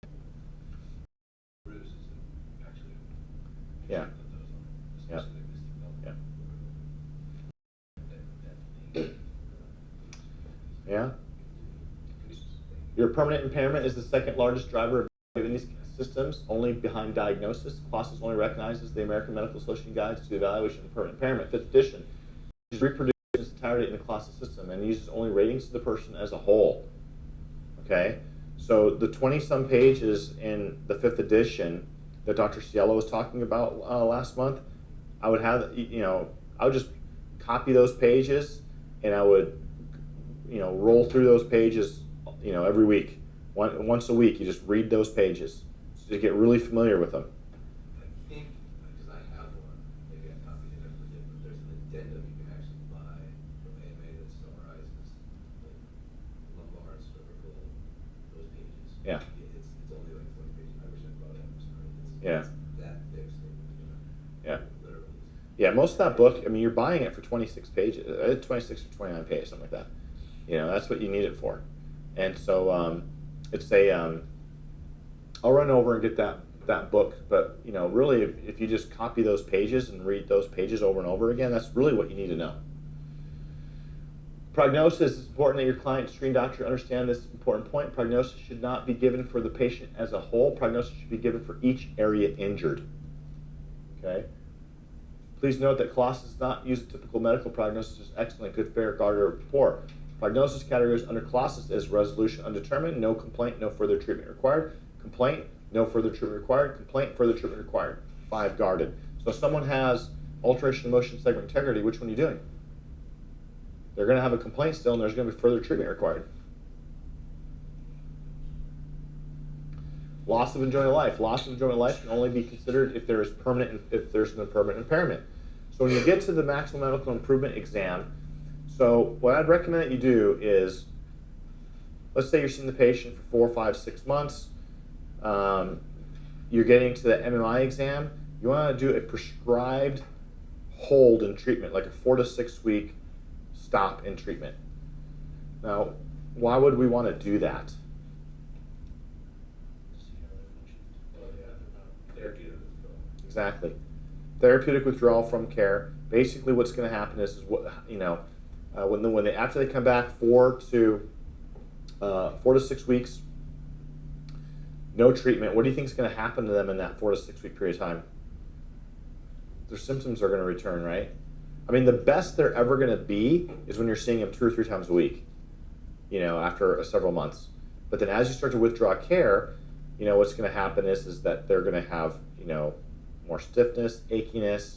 has. Bruises and actually. Yeah. Put those on, Yeah. especially the Yeah. Your permanent impairment is the second largest driver of in these systems, only behind diagnosis. CLOSS only recognizes the American Medical Association Guides to the Evaluation of Permanent Impairment, 5th edition, which is reproduced in its entirety in the CLOSS system and uses only ratings to the person as a whole. Okay, so the 20-some pages in the 5th edition that Dr. Cielo was talking about last month, I would have, I would just copy those pages, and I would, roll through those pages, every week. Once a week, you just read those pages to get really familiar with them. I think, because I have one, maybe I copied it, I forget, but there's an addendum you can actually buy from AMA that summarizes like lumbar, cervical, those pages. Yeah. It's only like 20 pages. I wish I brought it. I'm sorry. Yeah. It's that thick statement, Yeah. Literally. Yeah, most of that book, I mean, you're buying it for 26 pages, 26 or 29 pages, something like that. That's what you need it for. And so it's I'll run over and get that book, but really, if you just copy those pages and read those pages over and over again, that's really what you need to know. Prognosis is important that your client screen doctor understand this important point. Prognosis should not be given for the patient as a whole. Prognosis should be given for each area injured. Okay. Please note that CLOSS does not use a typical medical prognosis as excellent, good, fair, guarded, or poor. Prognosis categories under CLOSS is resolution undetermined, no complaint, no further treatment required. Complaint, no further treatment required. Complaint, further treatment required. 5 guarded. So if someone has alteration of motion segment integrity, which one are you doing? They're going to have a complaint still, and there's going to be further treatment required. Loss of enjoyment of life. Loss of enjoyment of life can only be considered if there's no permanent impairment. So when you get to the maximum medical improvement exam, so what I'd recommend that you do is, let's say you're seeing the patient for 4, 5, 6 months. You're getting to the MMI exam. You want to do a prescribed hold in treatment, like a 4 to 6 week stop in treatment. Now, why would we want to do that? Therapeutic withdrawal. Exactly. Therapeutic withdrawal from care. Basically, what's going to happen is what, when after they come back 4 to 4 to 6 weeks, no treatment. What do you think is going to happen to them in that 4 to 6 week period of time? Their symptoms are going to return, right? I mean, the best they're ever going to be is when you're seeing them 2 or 3 times a week, after several months. But then as you start to withdraw care, what's going to happen is that they're going to have, more stiffness, achiness.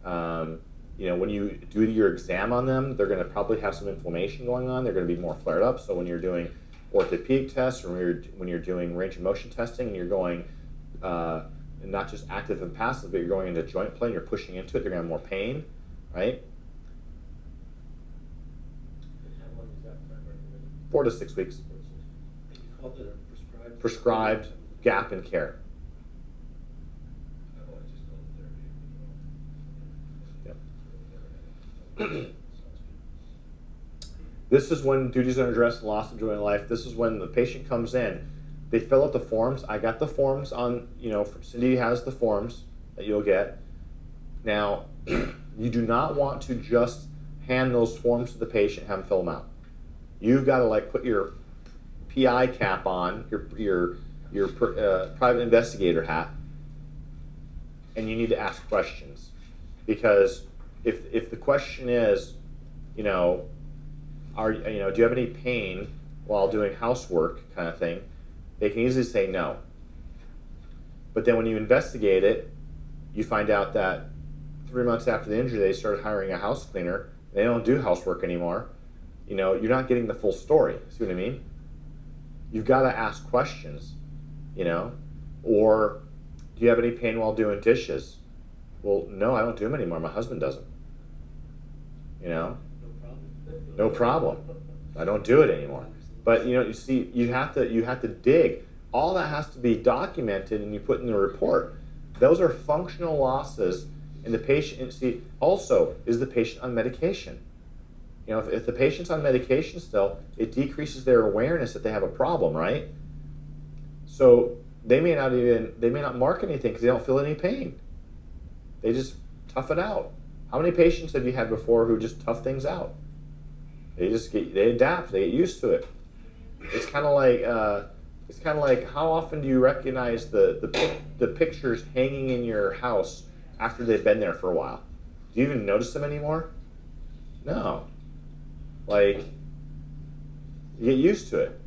When you do your exam on them, they're going to probably have some inflammation going on. They're going to be more flared up. So when you're doing orthopedic tests, or when you're doing range of motion testing, and you're going not just active and passive, but you're going into joint play and you're pushing into it, they're going to have more pain, right? How long is that primary? 4 to 6 weeks. You called it a Prescribed gap in care. I've always just called it therapy. Yep. This is when duties are addressed and loss of joy in life. This is when the patient comes in. They fill out the forms. I got the forms on, Cindy has the forms that you'll get. Now, you do not want to just hand those forms to the patient, have them fill them out. You've got to put your PI cap on, your private investigator hat, and you need to ask questions. Because if the question is, do you have any pain while doing housework kind of thing, they can easily say no. But then when you investigate it, you find out that 3 months after the injury, they started hiring a house cleaner. They don't do housework anymore. You're not getting the full story. See what I mean? You've got to ask questions, Or, do you have any pain while doing dishes? Well, no, I don't do them anymore. My husband does them. No problem. No problem. I don't do it anymore. But you see, you have to dig. All that has to be documented and you put in the report. Those are functional losses, and the patient. See, also, is the patient on medication? If the patient's on medication still, it decreases their awareness that they have a problem, right? So they may not mark anything because they don't feel any pain. They just tough it out. How many patients have you had before who just tough things out? They adapt, they get used to it. It's kind of like how often do you recognize the pictures hanging in your house after they've been there for a while? Do you even notice them anymore? No. You get used to it.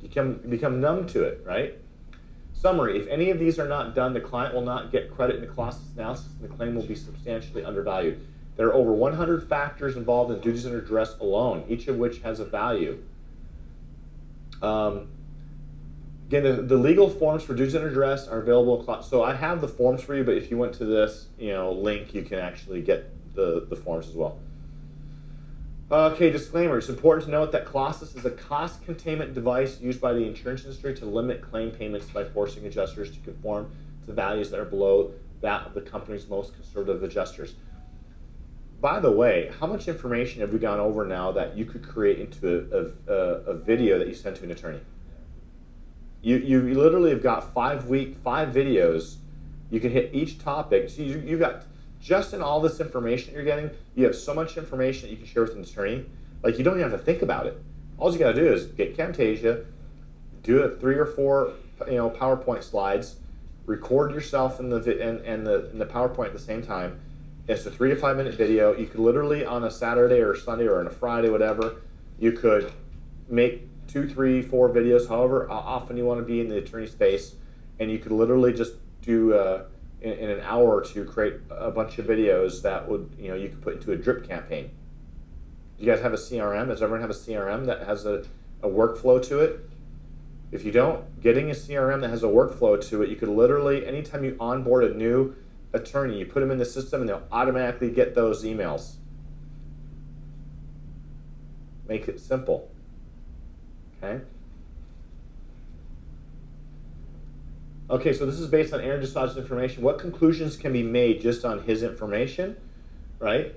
You become numb to it, right? Summary: if any of these are not done, the client will not get credit in the cost analysis, and the claim will be substantially undervalued. There are over 100 factors involved in duties under duress alone, each of which has a value. Again, the legal forms for duties under duress are available. So I have the forms for you, but if you went to this link, you can actually get the forms as well. Okay, disclaimer. It's important to note that Colossus is a cost containment device used by the insurance industry to limit claim payments by forcing adjusters to conform to values that are below that of the company's most conservative adjusters. By the way, how much information have we gone over now that you could create into a video that you send to an attorney? You literally have got 5 videos. You can hit each topic. So you've got, just in all this information you're getting, you have so much information that you can share with an attorney. You don't even have to think about it. All you got to do is get Camtasia, do 3 or 4 PowerPoint slides, record yourself in the PowerPoint at the same time. It's a 3 to 5 minute video. You could literally, on a Saturday or Sunday or on a Friday, whatever, you could make 2, 3, 4 videos, however often you want to be in the attorney's face, and you could literally just do in an hour or two create a bunch of videos that would you could put into a drip campaign. Do you guys have a CRM? Does everyone have a CRM that has a workflow to it? If you don't, getting a CRM that has a workflow to it, you could literally, anytime you onboard a new attorney, you put them in the system and they'll automatically get those emails. Make it simple. Okay? Okay, so this is based on Aaron Desaj's information. What conclusions can be made just on his information, right?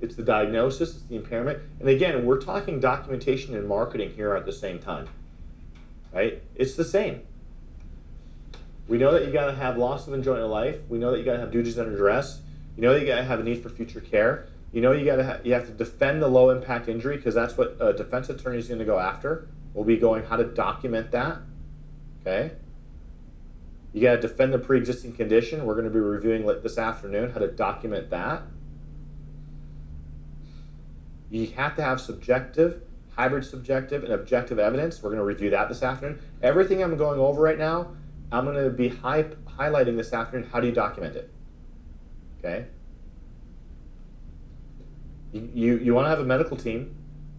It's the diagnosis, it's the impairment. And again, we're talking documentation and marketing here at the same time, right? It's the same. We know that you gotta have loss of enjoyment of life. We know that you gotta have duties under duress. You know that you gotta have a need for future care. You know you have to defend the low impact injury because that's what a defense attorney is gonna go after, we'll be going how to document that. Okay. You got to defend the pre-existing condition. We're going to be reviewing this afternoon how to document that. You have to have subjective, hybrid subjective, and objective evidence. We're going to review that this afternoon. Everything I'm going over right now, I'm going to be highlighting this afternoon. How do you document it? Okay. You want to have a medical team,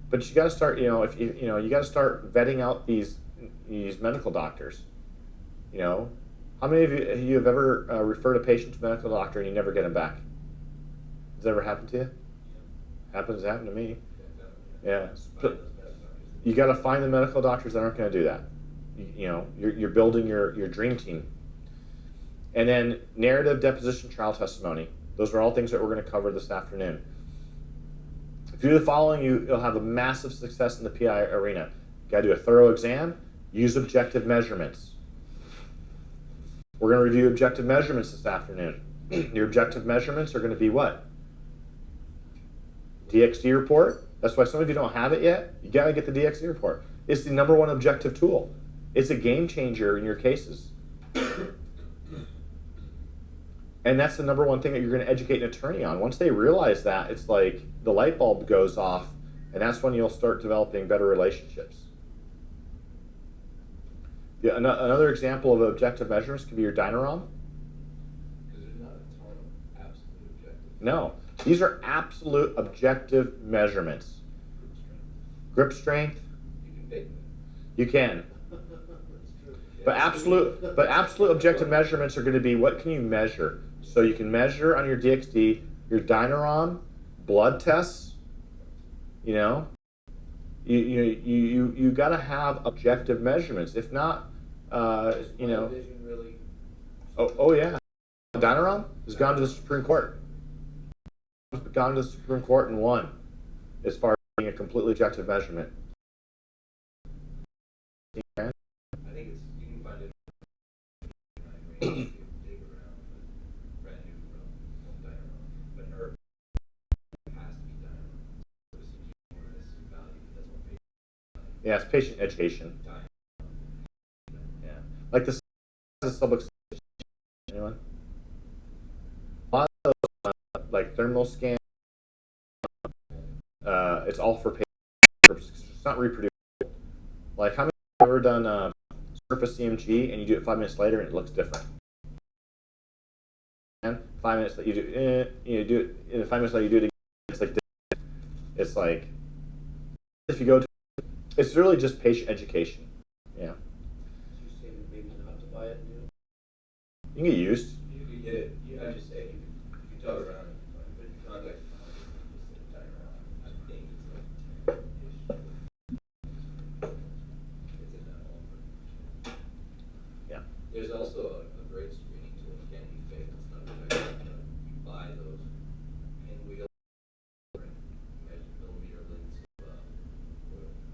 but you got to start. If you got to start vetting out these medical doctors. How many of you have ever referred a patient to a medical doctor and you never get them back? Has that ever happened to you? Happened to me. Yeah. You got to find the medical doctors that aren't going to do that. You're building your dream team. And then narrative, deposition, trial testimony. Those are all things that we're going to cover this afternoon. If you do the following, you'll have a massive success in the PI arena. You got to do a thorough exam, use objective measurements. We're going to review objective measurements this afternoon. Your objective measurements are going to be what? DXD report. That's why some of you don't have it yet. You got to get the DXD report. It's the #1 objective tool. It's a game changer in your cases. And that's the #1 thing that you're going to educate an attorney on. Once they realize that, it's like the light bulb goes off, and that's when you'll start developing better relationships. Another example of objective measurements could be your dynarom. Because there's not a ton of absolute objective. No, these are absolute objective measurements. Grip strength. You can fake them. You can. That's true. But absolute objective measurements are going to be what can you measure? So you can measure on your DXD, your dynarom, blood tests. You got to have objective measurements. If not, Vision really. Oh yeah, dynarom has gone to the Supreme Court. It's gone to the Supreme Court and won, as far as being a completely objective measurement. I think you can find it in dig around, but brand new from Dynaron. But herb has to be Dynaron. So it seems more or less value, but that's what patient. Yeah, it's patient education. Yeah, like this subluxation. Anyone? A lot of those, like thermal scan, it's all for patient purposes. It's not reproducible. Like how many have ever done surface CMG and you do it 5 minutes later and it looks different? And 5 minutes that you do it, in 5 minutes later you do it again, it's like different. It's like if you go to, it's really just patient education. Yeah. You say that maybe not to buy it new? You can get used. You could get it. I just say you can tug around it, but you contact the Dynaron. I think it's like 10-ish. It's in that ballpark. Yeah. There's also a great screening tool. It can be fake. It's not objective, but you buy those pinwheel measure millimeter lengths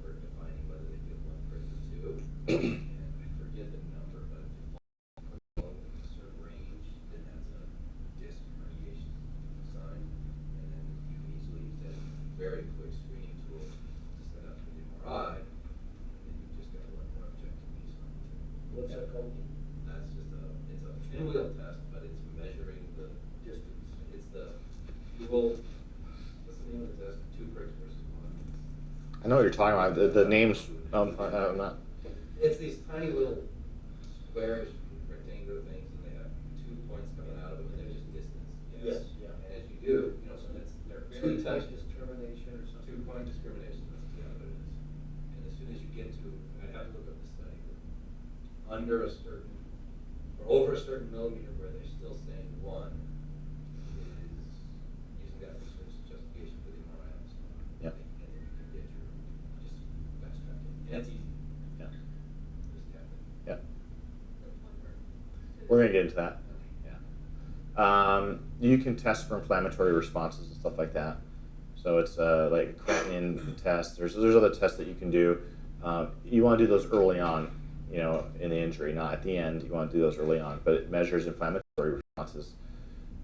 for defining whether they give 1 prick or 2. And I forget the number, but if you fall in a certain range, then that's a disc radiation sign. And then you can easily use that very quick screening tool to set up an MRI. And then you just got 1 more objective piece on it. What's that called? That's just it's a pinwheel test, but it's measuring the Distance. It's the what's the name of the test? 2 pricks versus 1. I know what you're talking about. The names. I'm not. It's these tiny little squarish rectangular things, and they have 2 points coming out of them, and they're just distance. Yes, yeah. And as you do, so they're fairly Two-point tight. discrimination or something. 2-point discrimination. That's what it is. And as soon as you get to, I'd have to look up the study, but under a certain or over a certain millimeter where they're still saying 1 is using that research justification for the MRI. Yep. And then you can get your just fast track it. And it's easy. Yeah. Just tap it. Yeah. We're gonna get into that. Yeah. You can test for inflammatory responses and stuff like that. So it's like a creatinine test. There's other tests that you can do. You want to do those early on, in the injury, not at the end. You want to do those early on, but it measures inflammatory responses.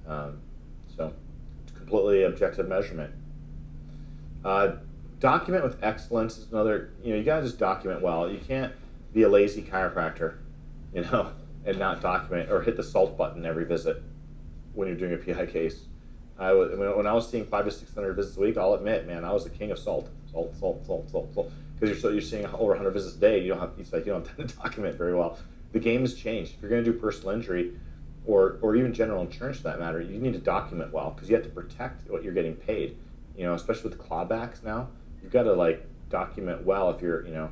So it's completely objective measurement. Document with excellence is another, you gotta just document well. You can't be a lazy chiropractor, and not document or hit the salt button every visit when you're doing a PI case. When I was seeing 500 to 600 visits a week, I'll admit, man, I was the king of salt. Because you're seeing over 100 visits a day, you don't have time to document very well. The game has changed. If you're going to do personal injury, or even general insurance for that matter, you need to document well because you have to protect what you're getting paid. Especially with clawbacks now, you've got to document well. If you're, and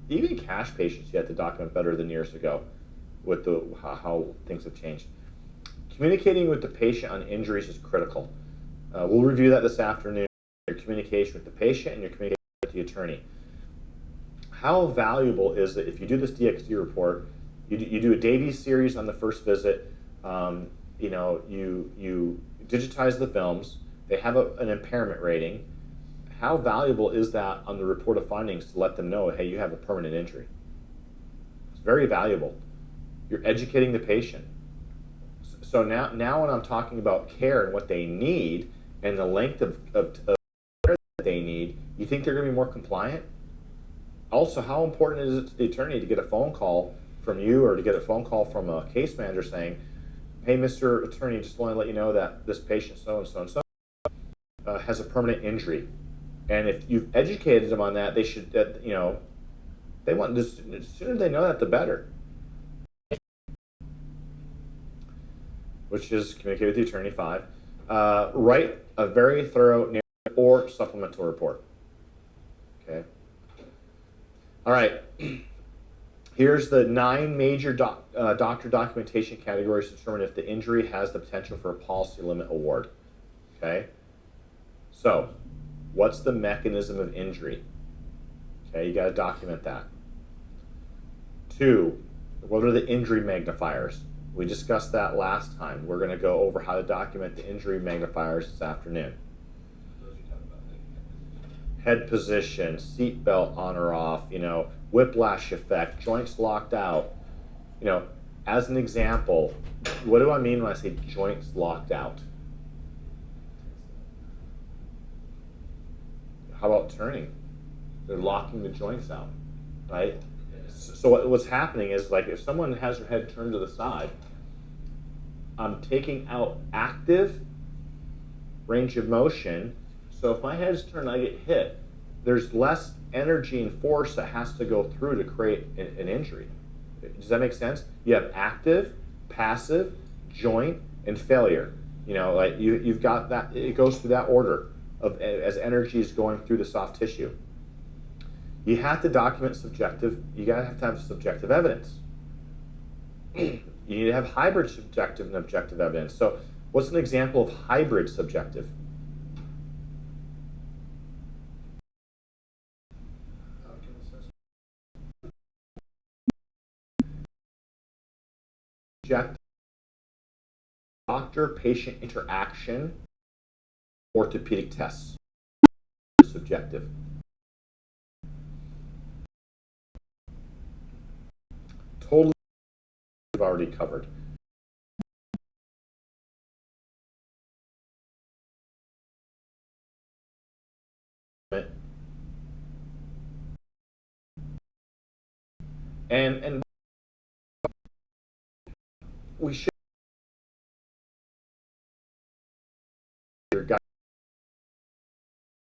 even cash patients, you have to document better than years ago, with how things have changed. Communicating with the patient on injuries is critical. We'll review that this afternoon. Your communication with the patient and your communication with the attorney. How valuable is it if you do this DXD report, you do a Davies series on the first visit, you digitize the films, they have an impairment rating. How valuable is that on the report of findings to let them know, hey, you have a permanent injury? It's very valuable. You're educating the patient. So now when I'm talking about care and what they need and the length of care that they need, you think they're going to be more compliant? Also, how important is it to the attorney to get a phone call from you or to get a phone call from a case manager saying, hey, Mr. Attorney, just want to let you know that this patient so-and-so has a permanent injury. And if you've educated them on that, they should, they want this, the sooner they know that, the better. Which is communicate with the attorney. 5. Write a very thorough narrative or supplemental report. Okay. All right. Here's the 9 major doctor documentation categories to determine if the injury has the potential for a policy limit award. Okay. So, what's the mechanism of injury? Okay, you got to document that. 2, what are the injury magnifiers? We discussed that last time. We're going to go over how to document the injury magnifiers this afternoon. Head position, seat belt on or off, whiplash effect, joints locked out. As an example, what do I mean when I say joints locked out? How about turning? They're locking the joints out, right? So what's happening is, if someone has their head turned to the side, I'm taking out active range of motion. So if my head is turned and I get hit, there's less energy and force that has to go through to create an injury. Does that make sense? You have active, passive, joint, and failure. You've got that. It goes through that order as energy is going through the soft tissue. You have to document subjective. You have to have subjective evidence. You need to have hybrid subjective and objective evidence. So, what's an example of hybrid subjective? Subjective, doctor-patient interaction, orthopedic tests. Subjective. Totally, we've already covered. And we should your guy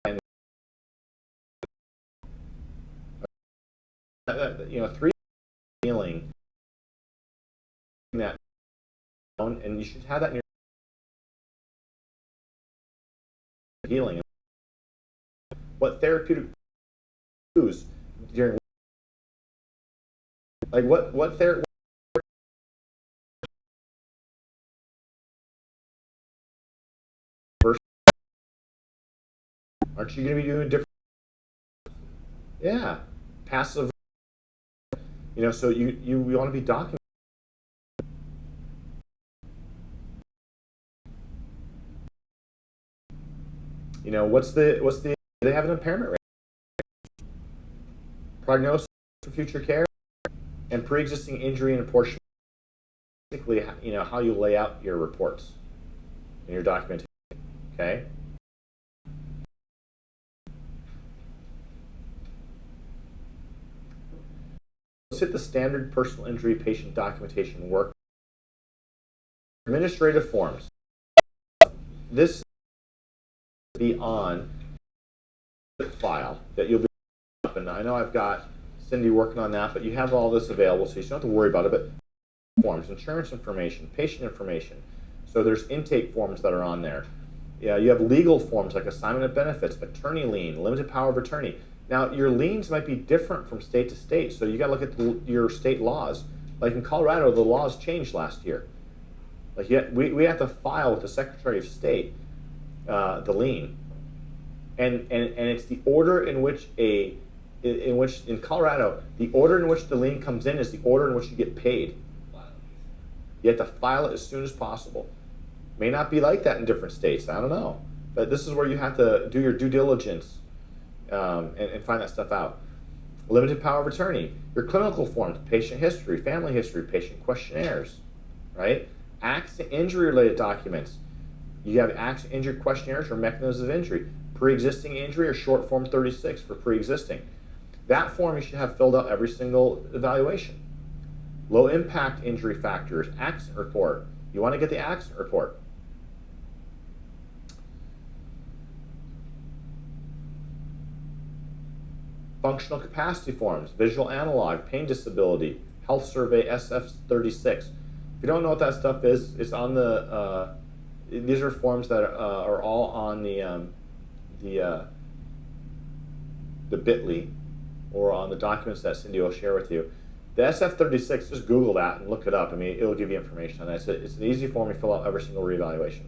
and 3 healing that, and you should have that in your healing. What therapeutic use during what therapy? Aren't you going to be doing different? Yeah, passive. So you want to be documenting. What's the they have an impairment rate, prognosis for future care, and pre-existing injury and apportionment. Basically, how you lay out your reports and your documentation. Okay. Let's hit the standard personal injury patient documentation work. Administrative forms. This will be on the file that you'll be up, and I know I've got Cindy working on that, but you have all this available, so you don't have to worry about it. But forms, insurance information, patient information. So there's intake forms that are on there. Yeah, you have legal forms like assignment of benefits, attorney lien, limited power of attorney. Now, your liens might be different from state to state, so you got to look at your state laws. Like in Colorado, the laws changed last year. Like we have to file with the Secretary of State the lien, and it's the order in which in Colorado, the order in which the lien comes in is the order in which you get paid. You have to file it as soon as possible. May not be like that in different states. I don't know, but this is where you have to do your due diligence and find that stuff out. Limited power of attorney, your clinical forms, patient history, family history, patient questionnaires, right? Accident injury related documents. You have accident injury questionnaires or mechanisms of injury. Pre-existing injury or short form 36 for pre-existing. That form you should have filled out every single evaluation. Low impact injury factors, accident report. You want to get the accident report. Functional capacity forms, visual analog, pain disability, health survey SF36. If you don't know what that stuff is, it's on the, these are forms that are all on the bit.ly or on the documents that Cindy will share with you. The SF36, just Google that and look it up. I mean, it'll give you information on that. It's an easy form you fill out every single reevaluation.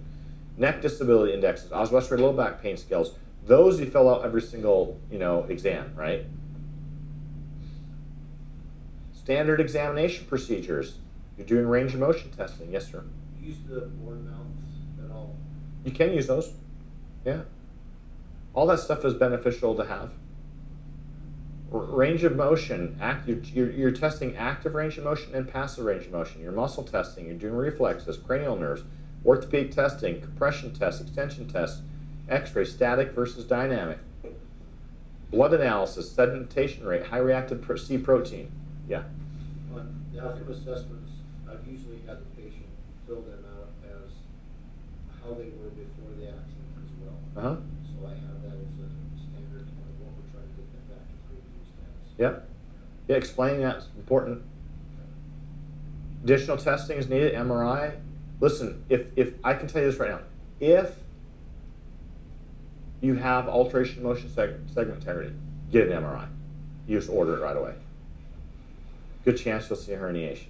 Neck disability indexes, Oswestry low back pain scales. Those you fill out every single, exam, right? Standard examination procedures. You're doing range of motion testing, yes, sir. Use the board mounts at all? You can use those, yeah. All that stuff is beneficial to have. Range of motion, you're testing active range of motion and passive range of motion. You're muscle testing, you're doing reflexes, cranial nerves, orthopedic testing, compression tests, extension tests, x-ray, static versus dynamic, blood analysis, sedimentation rate, high reactive C protein. Yeah. On the outcome assessments, I've usually had the patient fill them out as how they were before the accident as well. Uh-huh. So I have that as a standard of what we're trying to get them back to previous status. Yep. Yeah, explaining that's important. Additional testing is needed, MRI. Listen, if I can tell you this right now, if you have alteration of motion segment integrity, get an MRI. You just order it right away. Good chance you'll see a herniation.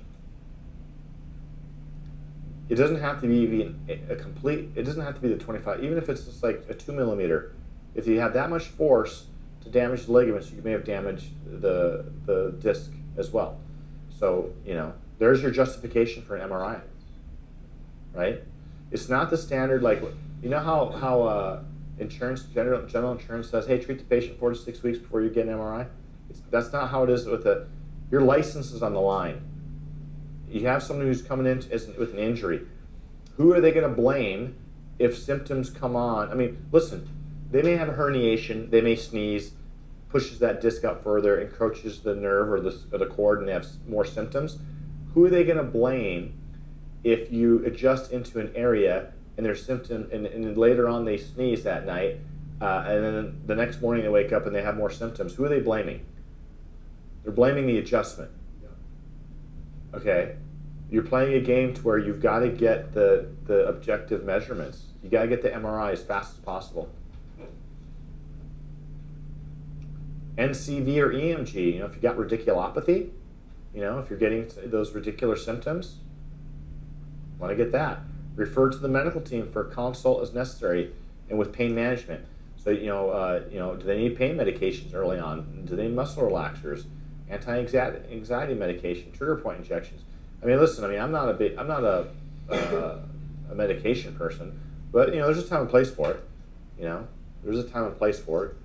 It doesn't have to be even a complete, it doesn't have to be the 25, even if it's just like a 2 millimeter. If you have that much force to damage the ligaments, you may have damaged the disc as well. So, there's your justification for an MRI, right? It's not the standard, like, how insurance, general insurance says, hey, treat the patient 4 to 6 weeks before you get an MRI. That's not how it is with your license is on the line. You have someone who's coming in with an injury. Who are they going to blame if symptoms come on? I mean, listen, they may have a herniation, they may sneeze, pushes that disc up further, encroaches the nerve or the cord, and they have more symptoms. Who are they going to blame if you adjust into an area and their symptom, and later on they sneeze that night, and then the next morning they wake up and they have more symptoms? Who are they blaming? They're blaming the adjustment. Yeah. Okay? You're playing a game to where you've got to get the objective measurements. You got to get the MRI as fast as possible. NCV or EMG, if you got radiculopathy, if you're getting those radicular symptoms, want to get that. Refer to the medical team for a consult as necessary and with pain management. So, do they need pain medications early on? Do they need muscle relaxers, anti-anxiety medication, trigger point injections? I mean, listen, I'm not a medication person, but, there's a time and place for it. There's a time and place for it.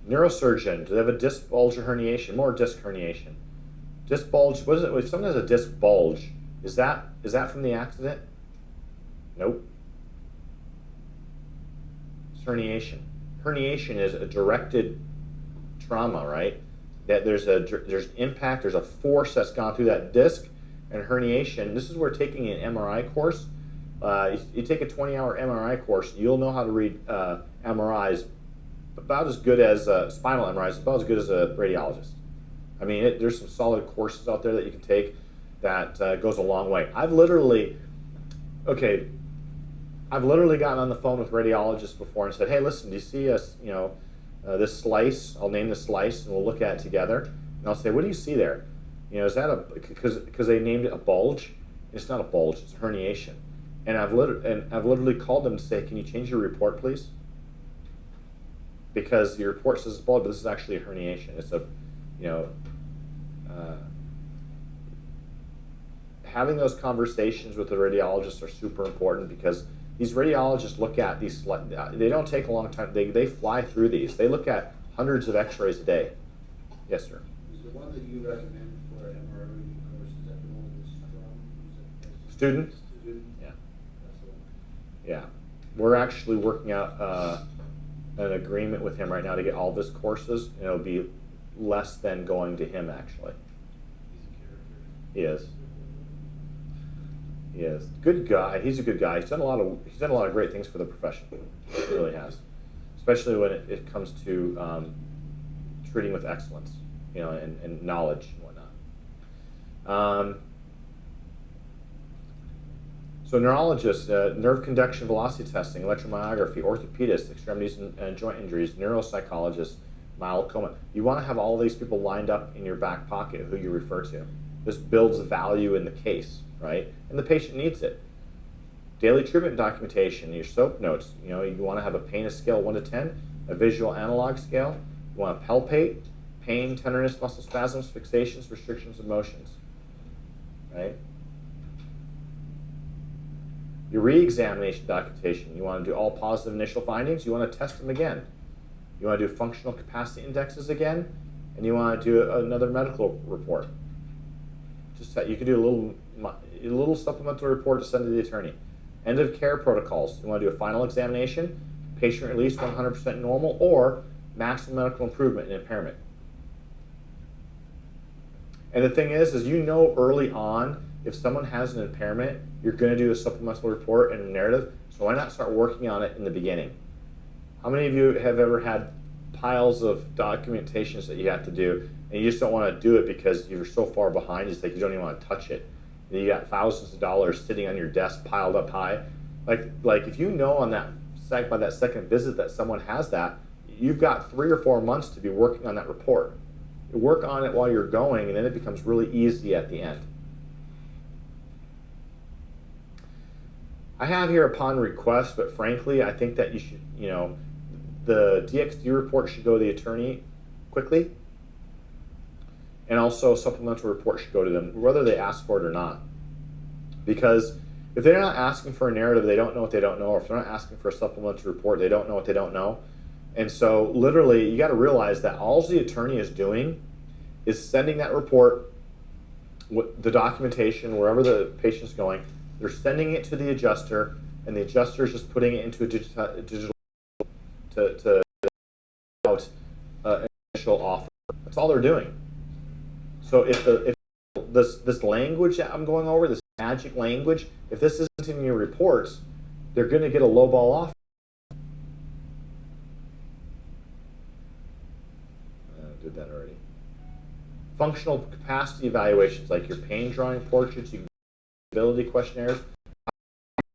Neurosurgeon, do they have a disc bulge or herniation? More disc herniation. Disc bulge, what is it? If someone has a disc bulge, is that from the accident? Nope. It's herniation. herniation is a directed trauma, right? That there's impact, there's a force that's gone through that disc, and herniation. This is where taking an MRI course. You take a 20-hour MRI course, you'll know how to read MRIs about as good as spinal MRIs, about as good as a radiologist. I mean, there's some solid courses out there that you can take that goes a long way. I've literally gotten on the phone with radiologists before and said, hey, listen, do you see us, this slice? I'll name the slice and we'll look at it together. And I'll say, what do you see there? Is that because they named it a bulge? It's not a bulge, it's a herniation. And I've literally called them to say, can you change your report, please? Because your report says it's a bulge, but this is actually a herniation. It's having those conversations with the radiologists are super important, because these radiologists look at these, they don't take a long time, they fly through these. They look at hundreds of x-rays a day. Yes, sir. Is the one that you recommend for an MRI reading course, is that the one with Strum? Student? Student? Yeah. That's the one. Yeah. We're actually working out an agreement with him right now to get all of his courses, and it'll be less than going to him, actually. He's a character. He is. He is. Good guy. He's a good guy. He's done a lot of great things for the profession. He really has. Especially when it comes to treating with excellence, and knowledge and whatnot. So neurologists, nerve conduction velocity testing, electromyography, orthopedists, extremities and joint injuries, neuropsychologists, mild coma. You want to have all these people lined up in your back pocket who you refer to. This builds value in the case, right? And the patient needs it. Daily treatment documentation, your SOAP notes. You want to have a pain scale 1 to 10, a visual analog scale. You want to palpate, pain, tenderness, muscle spasms, fixations, restrictions of motions, right? Your re-examination documentation. You want to do all positive initial findings. You want to test them again. You want to do functional capacity indexes again, and you want to do another medical report. You can do a little supplemental report to send to the attorney. End of care protocols. You want to do a final examination, patient release 100% normal, or maximum medical improvement and impairment. And the thing is early on, if someone has an impairment, you're going to do a supplemental report and a narrative. So why not start working on it in the beginning? How many of you have ever had piles of documentations that you have to do, and you just don't want to do it because you're so far behind, it's like you don't even want to touch it. And you got thousands of dollars sitting on your desk piled up high. Like if you know on by that second visit that someone has that, you've got 3 or 4 months to be working on that report. You work on it while you're going, and then it becomes really easy at the end. I have here upon request, but frankly, I think that you should, the DXD report should go to the attorney quickly, and also a supplemental report should go to them, whether they ask for it or not. Because if they're not asking for a narrative, they don't know what they don't know, or if they're not asking for a supplemental report, they don't know what they don't know. And so literally, you got to realize that all the attorney is doing is sending that report, the documentation, wherever the patient's going, they're sending it to the adjuster, and the adjuster is just putting it into a digital to out initial offer. That's all they're doing. So if this language that I'm going over, this magic language, if this isn't in your reports, they're going to get a lowball offer. I did that already. Functional capacity evaluations, like your pain drawing portraits, you can do disability questionnaires,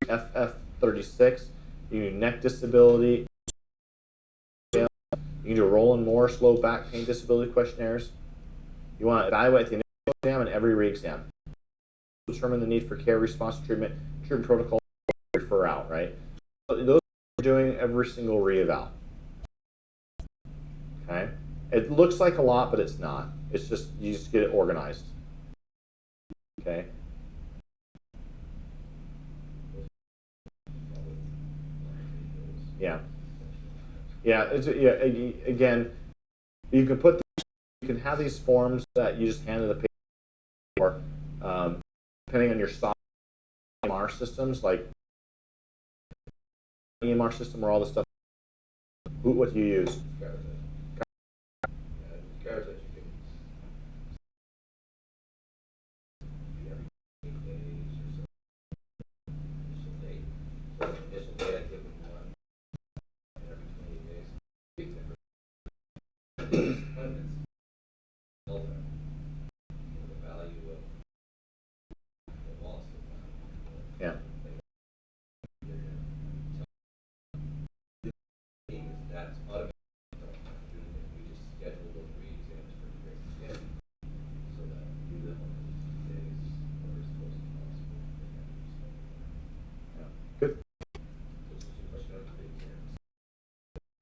FF36, you can do neck disability, you can do Roland Morris low back pain disability questionnaires. You want to evaluate the initial exam and every re-exam. Determine the need for care, response, treatment protocol, refer out, right? So those are doing every single re-eval. Okay? It looks like a lot, but it's not. It's just, you just get it organized. Okay? Yeah. Yeah, again, you can have these forms that you just hand to the patient, or depending on your software EMR systems, like EMR system where all this stuff, What do you use? Carotid. Yeah, carotid you can do every 8 days or so. Initial date. So initial date, I give them one every 28 days. Big difference. Appointments. Delta. The value of the loss of value. Yeah. That's automatic. We just schedule those re-exams for the exam so that we do them on the days or as close as possible. Yeah. Good. Which is a question of the exams.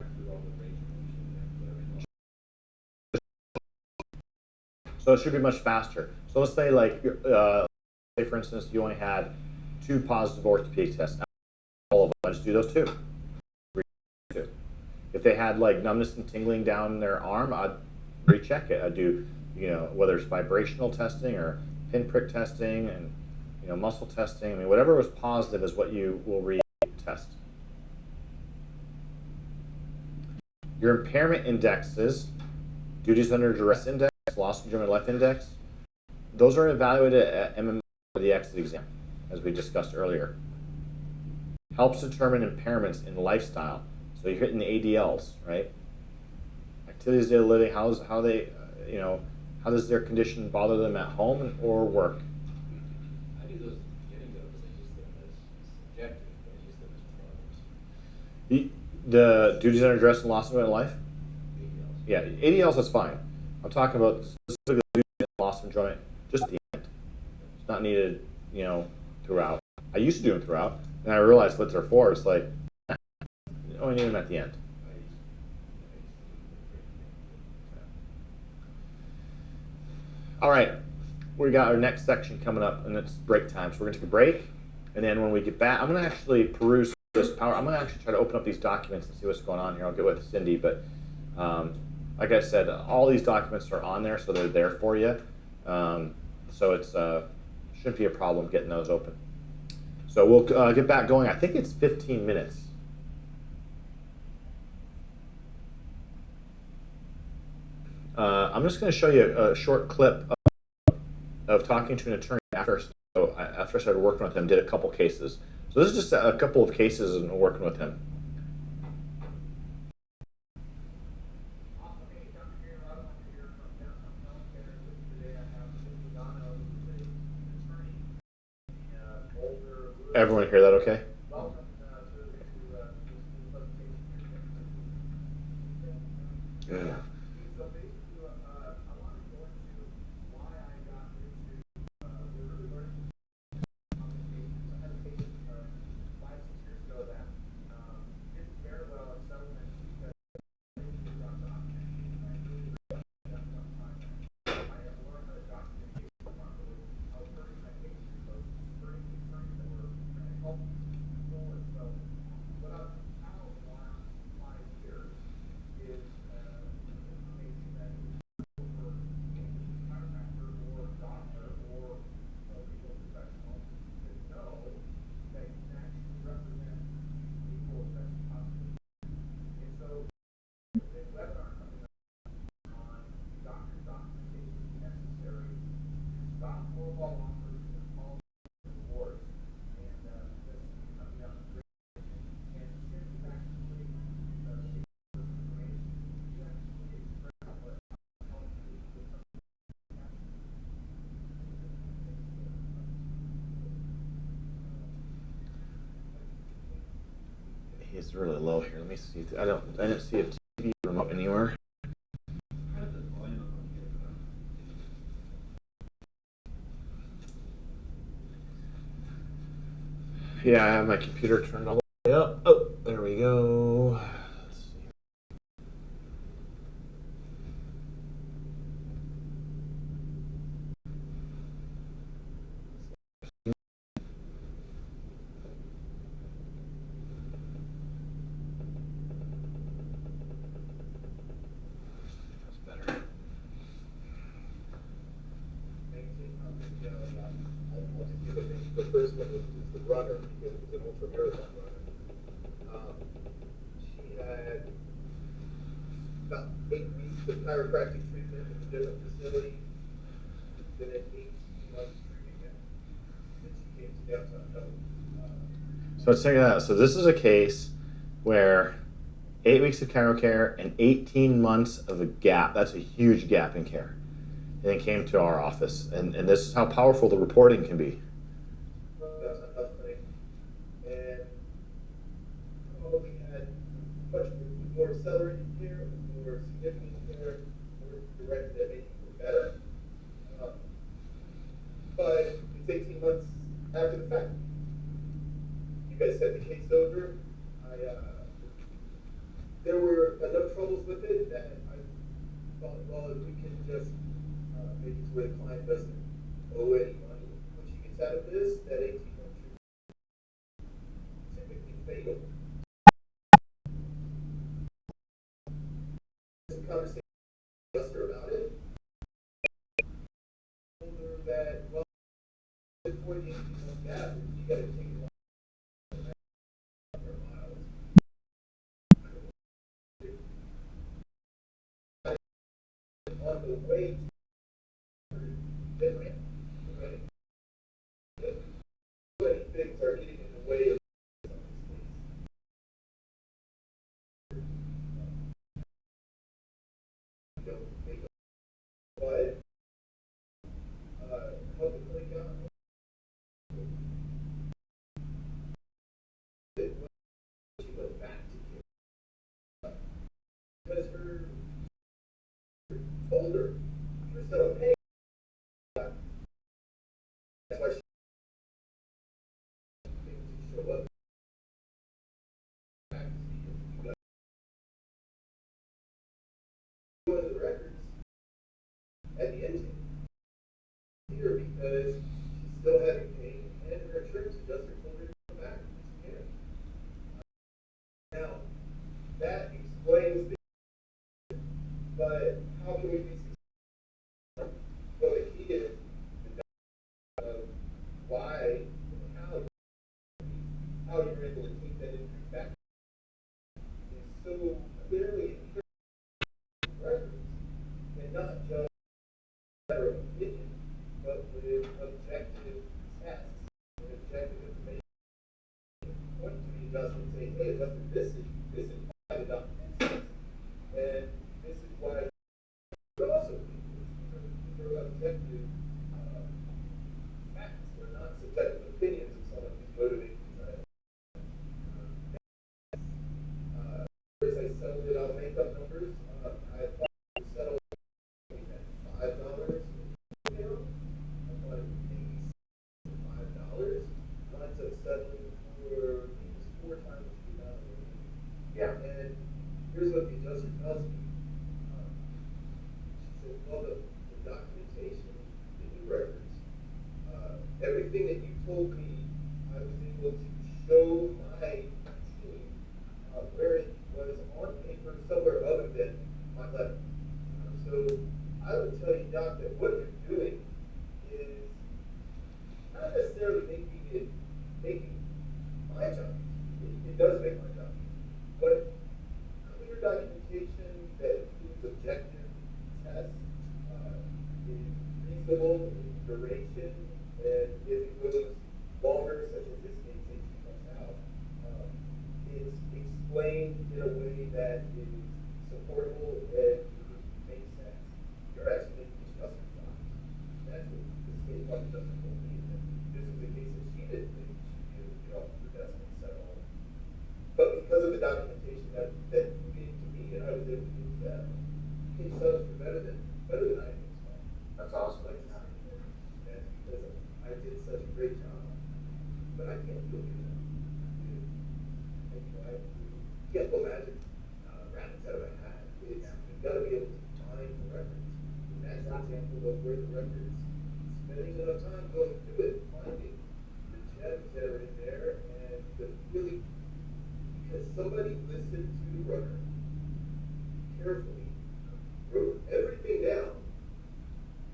Through all the range of motion and whatever. So it should be much faster. So let's say say for instance, you only had 2 positive orthopedic tests. All of them, I just do those 2. If they had like numbness and tingling down their arm, I'd recheck it. I'd do, whether it's vibrational testing or pinprick testing and, muscle testing. I mean, whatever was positive is what you will retest. Your impairment indexes, duties under duress index, loss of enjoyment life index, those are evaluated at MMA for the exit exam, as we discussed earlier. Helps determine impairments in lifestyle. So you're hitting the ADLs, right? Activities of daily living, how does their condition bother them at home or work? I do those getting those. I use them as subjective, but I use them as problems. The duties under duress and loss of enjoyment life? ADLs. Yeah, ADLs is fine. I'm talking about specifically duties and loss of enjoyment just at the end. It's not needed, throughout. I used to do them throughout, and I realized what they're for. It's like, you only need them at the end. All right, we got our next section coming up, and it's break time. So we're gonna take a break, and then when we get back, I'm gonna actually peruse this power. I'm gonna actually try to open up these documents and see what's going on here. I'll get with Cindy, but like I said, all these documents are on there, so they're there for you. So it's shouldn't be a problem getting those open. So we'll get back going. I think it's 15 minutes. I'm just going to show you a short clip of talking to an attorney after I started working with him, did a couple cases. So this is just a couple of cases and working with him. Everyone hear that okay? Yeah. He's really low here. Let me see. I didn't see a TV remote anywhere. Yeah, I have my computer turned all the way up. Oh, there we go. Let's see. That's better. The first one is the runner, because it was an ultra marathon runner. She had about 8 weeks of chiropractic treatment in a different facility, then an 18-month treatment gap. Then she came to downtown health. So let's check it out. So this is a case where 8 weeks of chiro care and 18 months of a gap. That's a huge gap in care. And it came to our office. And this is how powerful the reporting can be. Downtown health clinic. And probably had much more accelerated care, more significant care, more directed that made people better. But it's 18 months after the fact. You guys sent the case over. There were enough troubles with it that I thought, well, if we can just make it to where the client doesn't owe any money when she gets out of this, that 18-month treatment typically fatal. Some conversation with her about it. Told her that, well, before the 18-month gap, you got to take it miles. On the way to the ramp, okay? So many things are getting in the way of but help the clinic out. She went back to care because her older, you're still paying. That's why she didn't show up. Back to see you guys. One of the records at the end here because she's still having pain and her insurance adjuster told her to come back to care. Now, that explains the, but how can we be successful? Well, the key is the why and how you were able to take that injury back is so clearly in records and not just a matter of opinion, but with objective tests and objective information. Point to the adjuster and say, hey, adjuster, this is why the doctor says, and this is why. But also, these are objective facts. They're not subjective opinions of someone who's motivated to try to. As I settled it, I'll make up numbers. I thought we settled at $5. I'm like maybe $5. Winds up settling for four times the amount of money. Yeah. And here's what the adjuster tells me. She said, well, the documentation, the new records, everything that you told me, I was able to show my team where it was on paper somewhere other than my letter. So I would tell you, Doc, that what you're doing is not necessarily making my job. It does make my job, but clear documentation that includes objective tests is reasonable in duration, and if it goes longer, such as this case, 18 months out, it's explained in a way that is supportable and makes sense. You're actually making the adjuster job. That's what the state public doesn't told me. This is a case that she didn't think she could get off the desk and settle. But because of the documentation that you gave to me, and I was able to give to them, case settles for better than I think so. That's awesome. Like to see it. That's because I did such a great job. But I can't do it now. And I can't pull magic rabbits out of a hat. You've got to be able to find the records. And that's an example of where the records, spending enough time going through it, finding the gems that are in there, and the really, because somebody listened to the record carefully, wrote everything down,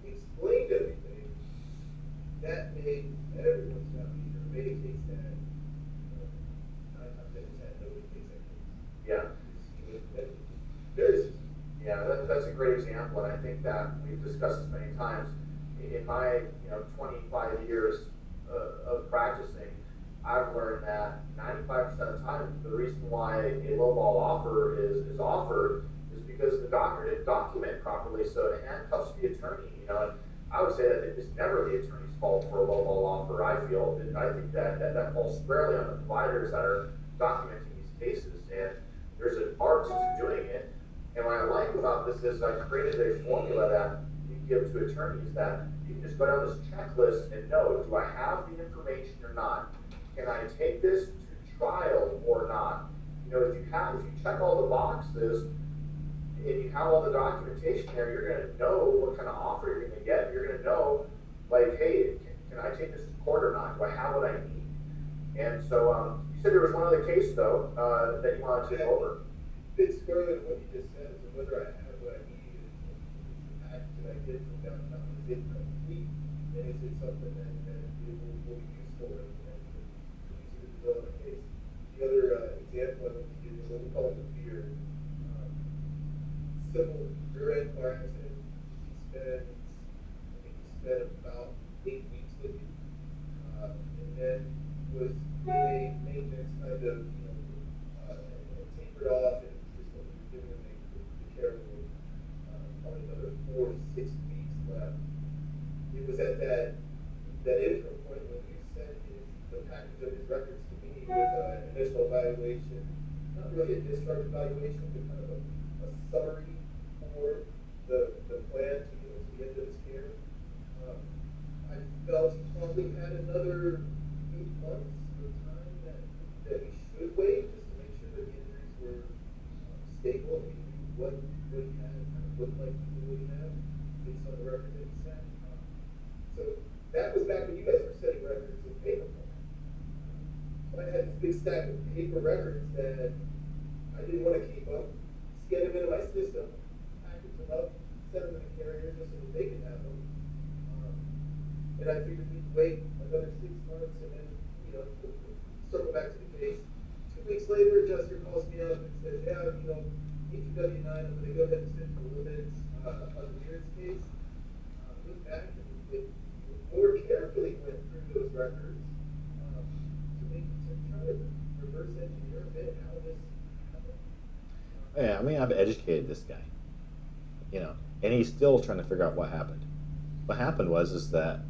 explained everything, that made everyone's job easier. Made a case that 9 times out of 10 nobody takes that case. Yeah. Very successful. great example, and I think that we've discussed this many times. In my 25 years of practicing, I've learned that 95% of the time, the reason why a lowball offer is offered is because the doctor didn't document properly, so it handcuffs the attorney. And I would say that it's never the attorney's fault for a lowball offer. I feel, I think that falls squarely on the providers that are documenting these cases, and there's an art to doing it. And what I like about this is I created a formula that you give to attorneys that you can just go down this checklist and know, do I have the information or not? Can I take this to trial or not? If you check all the boxes and you have all the documentation there, you're going to know what kind of offer you're going to get. You're going to know, like, hey, can I take this to court or not? Do I have what I need? And so you said there was one other case, though, that you wanted to go over. Fits squarely with what you just said, is whether I have what I need, and the package that I get from downtown, is it complete, and is it something that it will be useful and easy to develop a case. The other example I want to give is what we call the fear. Simple rear-end car accident, I think he spent about 8 weeks with you, and then was in a maintenance kind of, tapered off, and just giving him the care for probably another 4 to 6 weeks left. It was at that interim point when you sent the package of his records to me with an initial evaluation, not really a discharge evaluation, but kind of a summary for the plan to get to the end of his care. I felt he probably had another 8 months of time that he should wait, just to make sure that the injuries were stable, and he knew what he had and kind of looked like he would have based on the record that he sent. So that was back when you guys were setting records in paper form. So I had this big stack of paper records that I didn't want to keep up, scan them into my system, package them up, send them to the carrier just so that they could have them. And I figured we'd wait another 6 months and then, circle back to the case. 2 weeks later, adjuster calls me up and says, yeah, H2W9, I'm going to go ahead and send you a limit on the Weirds case. Look back and more carefully went through those records to try to reverse engineer a bit how this happened. Yeah, I mean, I've educated this guy, and he's still trying to figure out what happened. What happened is that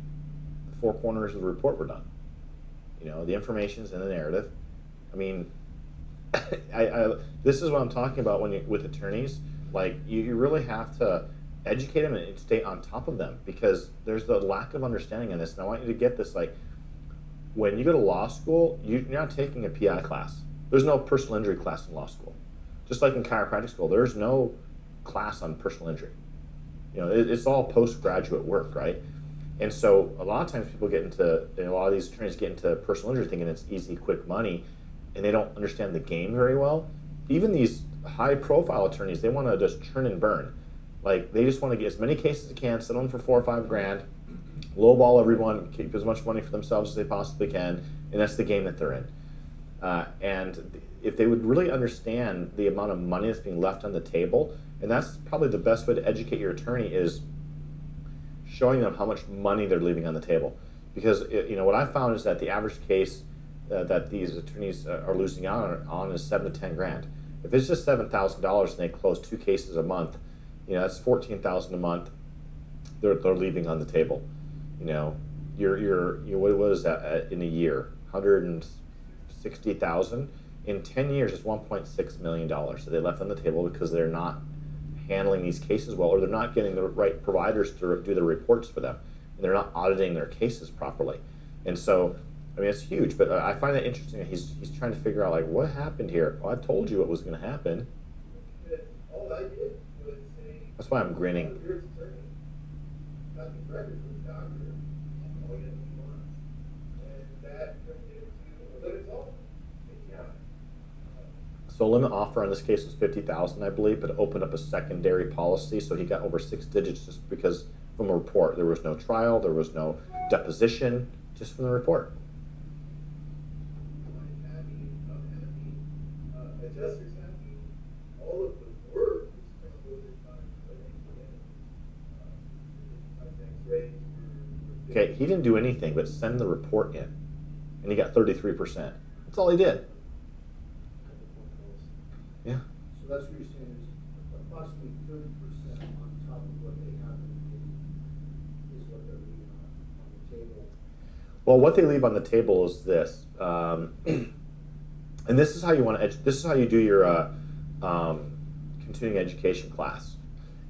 the 4 corners of the report were done. The information's in the narrative. I mean, this is what I'm talking about with attorneys. Like, you really have to educate them and stay on top of them, because there's the lack of understanding in this. And I want you to get this, like, when you go to law school, you're not taking a PI class. There's no personal injury class in law school. Just like in chiropractic school, there's no class on personal injury. It's all postgraduate work, right? And so a lot of times people a lot of these attorneys get into personal injury thinking it's easy, quick money, and they don't understand the game very well. Even these high-profile attorneys, they want to just churn and burn. Like, they just want to get as many cases as they can, settle them for 4 or 5 grand, lowball everyone, keep as much money for themselves as they possibly can, and that's the game that they're in. And if they would really understand the amount of money that's being left on the table, and that's probably the best way to educate your attorney, is showing them how much money they're leaving on the table. Because what I found is that the average case that these attorneys are losing out on is 7 to 10 grand. If it's just $7,000 and they close 2 cases a month, that's $14,000 a month. They're leaving on the table. What was that in a year? 160,000. In 10 years, it's $1.6 million that they left on the table because they're not handling these cases well, or they're not getting the right providers to do the reports for them, and they're not auditing their cases properly. And so, I mean, it's huge. But I find that interesting. He's trying to figure out, like, what happened here. Well, I told you what was going to happen. All I did was say, That's why I'm grinning. Your attorney got the records from the doctor all you want, and that turned into a limit offer. So limit offer on this case was $50,000, I believe, but it opened up a secondary policy, so he got over 6 digits just because from a report. There was no trial, there was no deposition, just from the report. I'm happy, adjuster's happy, all of the work was from within 5 minutes. he didn't do anything but send the report in, and he got 33%. That's all he did. Yeah. So that's what you're saying is approximately 30% on top of what they have is what they're leaving on the table. Well, what they leave on the table is this, and this is how you want to. This is how you do your continuing education class.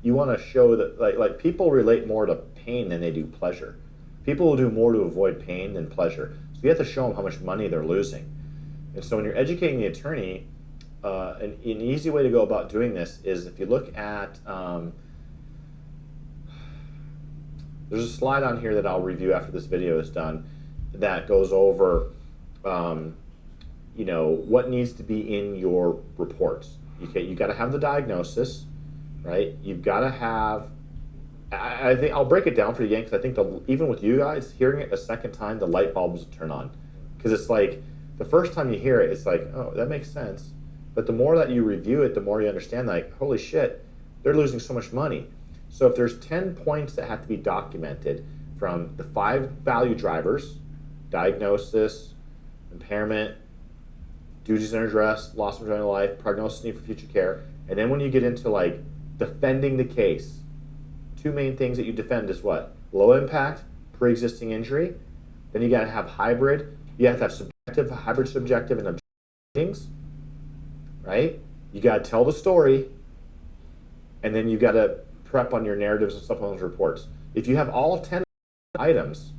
You want to show that like people relate more to pain than they do pleasure. People will do more to avoid pain than pleasure. So you have to show them how much money they're losing. And so when you're educating the attorney, an easy way to go about doing this is if you look at, there's a slide on here that I'll review after this video is done that goes over, you know, what needs to be in your reports. You got to have the diagnosis, right? You've got to have, I think I'll break it down for you again because I think even with you guys, hearing it a second time, the light bulbs turn on. Because it's like, the first time you hear it, it's like, oh, that makes sense. But the more that you review it, the more you understand, like, holy shit, they're losing so much money. So if there's 10 points that have to be documented from the 5 value drivers, diagnosis, impairment, duties and address, loss of enjoyment of life, prognosis need for future care, and then when you get into like defending the case, 2 main things that you defend is what? Low impact, pre-existing injury. Then you got to have hybrid. You have to have subjective, hybrid, subjective, and objective things, right? You got to tell the story, and then you got to prep on your narratives and supplemental reports. If you have all 10 items,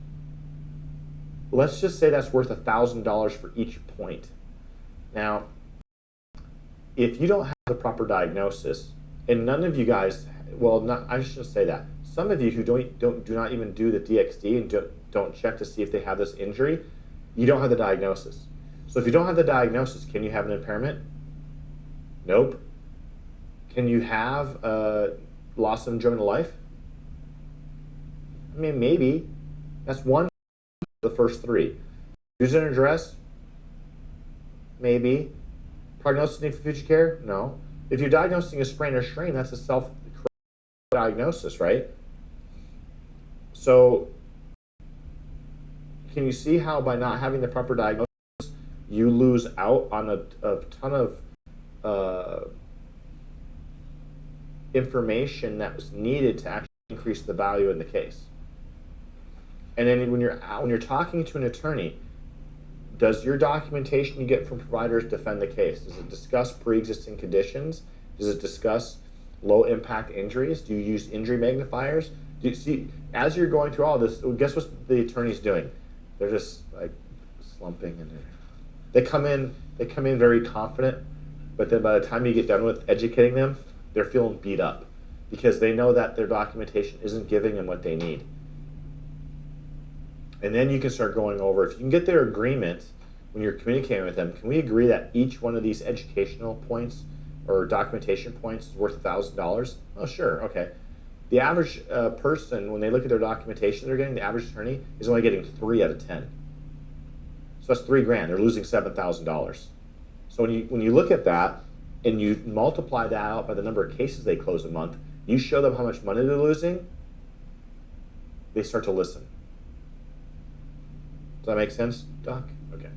let's just say that's worth $1,000 for each point. Now, if you don't have the proper diagnosis, and none of you guys, well, I shouldn't say that. Some of you who do not even do the DXD and don't check to see if they have this injury, you don't have the diagnosis. So if you don't have the diagnosis, can you have an impairment? Nope. Can you have loss of enjoyment of life? I mean, maybe. That's one of the first 3. Duties and address? Maybe. Prognosis need for future care? No. If you're diagnosing a sprain or strain, that's a self-diagnosis, right? So, can you see how by not having the proper diagnosis, you lose out on a ton of information that was needed to actually increase the value in the case? And then when you're talking to an attorney, does your documentation you get from providers defend the case? Does it discuss pre-existing conditions? Does it discuss low impact injuries? Do you use injury magnifiers? Do you see, as you're going through all this, guess what the attorney's doing? They're just like slumping and they come in very confident, but then by the time you get done with educating them, they're feeling beat up because they know that their documentation isn't giving them what they need. And then you can start going over, if you can get their agreement when you're communicating with them, can we agree that each one of these educational points or documentation points is worth $1,000? Oh, sure, okay. The average person, when they look at their documentation they're getting, the average attorney is only getting 3 out of 10. So that's $3,000. They're losing $7,000. So when you look at that and you multiply that out by the number of cases they close a month, you show them how much money they're losing, they start to listen. Does that make sense, Doc? Okay.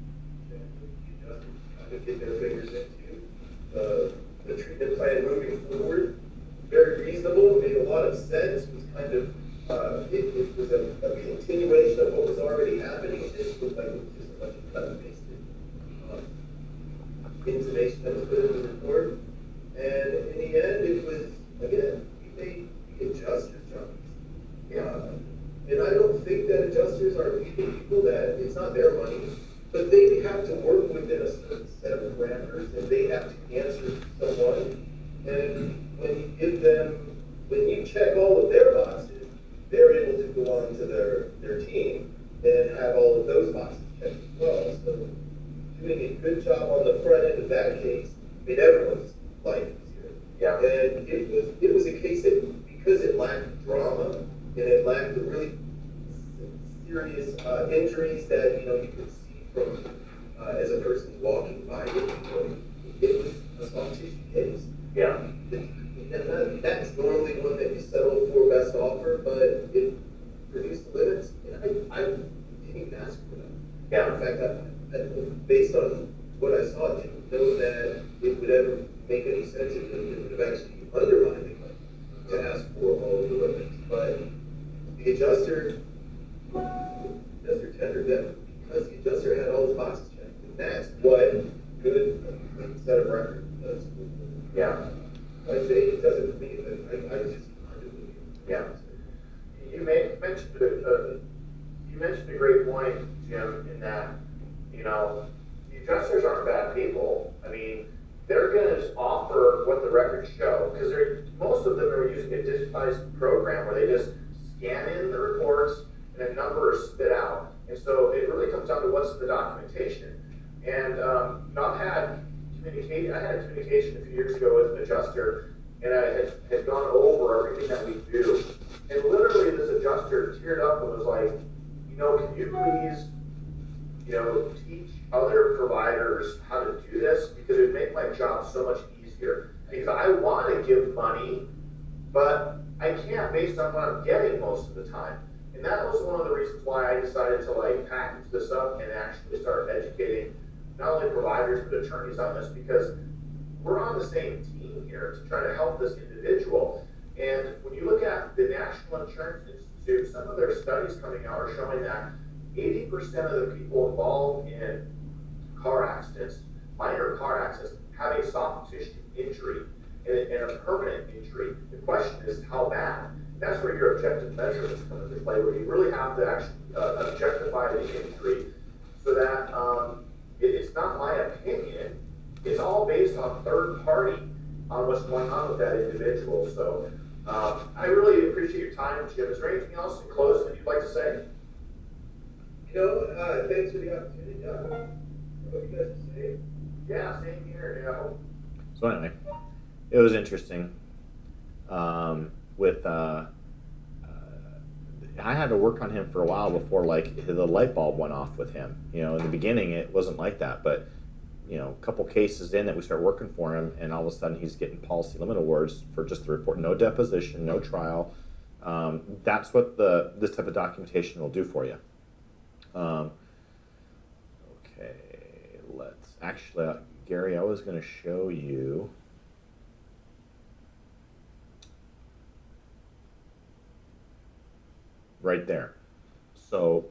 To get their fingers into the treatment plan moving forward. Very reasonable, made a lot of sense, was kind of, it was a continuation of what was already happening. It just looked like it was just a bunch of cut and pasted information that was put in the report. And in the end, it was, again, we made the adjusters jobs. And I don't think that adjusters are leaving people that it's not their money, but they have to work within a certain set of parameters, and they have to answer to someone. And when you give them, when you check all of their boxes, they're able to go on to their team and have all of those boxes checked as well. So doing a good job on the front end of that case made everyone's life easier. Yeah. And it was a case that, because it lacked drama and it lacked the really serious injuries that you could see from as a person walking by it. It was a soft tissue case. Yeah. And that's normally one that you settle for best offer, but it produced limits. And I what I saw, didn't know that it would ever make any sense if it would have actually undermined the claim to ask for all of the limits. But the adjuster tendered them because the adjuster had all his boxes checked. And that's what good, clean set of record does. Yeah. I say it doesn't for me, but I was just reminded of you. Yeah. You mentioned a great point, Jim, in that, you know, the adjusters aren't bad people. I mean, they're going to offer what the records show, because most of them are using a digitized program where they just scan in the reports and a number is spit out. And so it really comes down to what's in the documentation. And I had communication a few years ago with an adjuster, and I had gone over everything that we do. And literally this adjuster teared up and was like, you know, can you please, you know, teach other providers how to do this? Because it would make my job so much easier. Because I want to give money, but I can't based on what I'm getting most of the time. And that was one of the reasons why I decided to like package this up and actually start educating not only providers but attorneys on this, because we're on the same team here to try to help this individual. And when you look at the National Insurance Institute, some of their studies coming out are showing that 80% of the people involved in car accidents, minor car accidents, have a soft tissue injury and a permanent injury. The question is how bad. That's where your objective measurements come into play, where you really have to actually objectify the injury so that it's not my opinion. It's all based on third party on what's going on with that individual. So I really appreciate your time, Jim. Is there anything else in closing that you'd like to say? You know, thanks for the opportunity, Doug. What you guys have to say? Yeah, same here. You know. So anyway, it was interesting. I had to work on him for a while before like the light bulb went off with him. You know, in the beginning it wasn't like that, but you know, a couple cases in that we started working for him, and all of a sudden he's getting policy limit awards for just the report, no deposition, no trial. That's what this type of documentation will do for you. Okay, let's actually, Gary, I was going to show you. Right there. So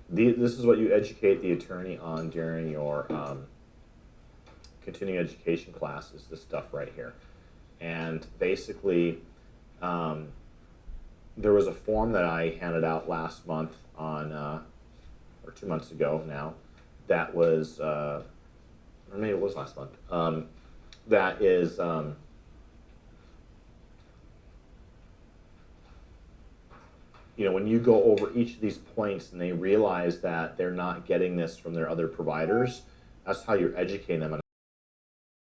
this is what you educate the attorney on during your continuing education class, is this stuff right here. And basically, there was a form that I handed out last month on, or 2 months ago now, that was, or maybe it was last month, that is, you know, when you go over each of these points and they realize that they're not getting this from their other providers, that's how you're educating them on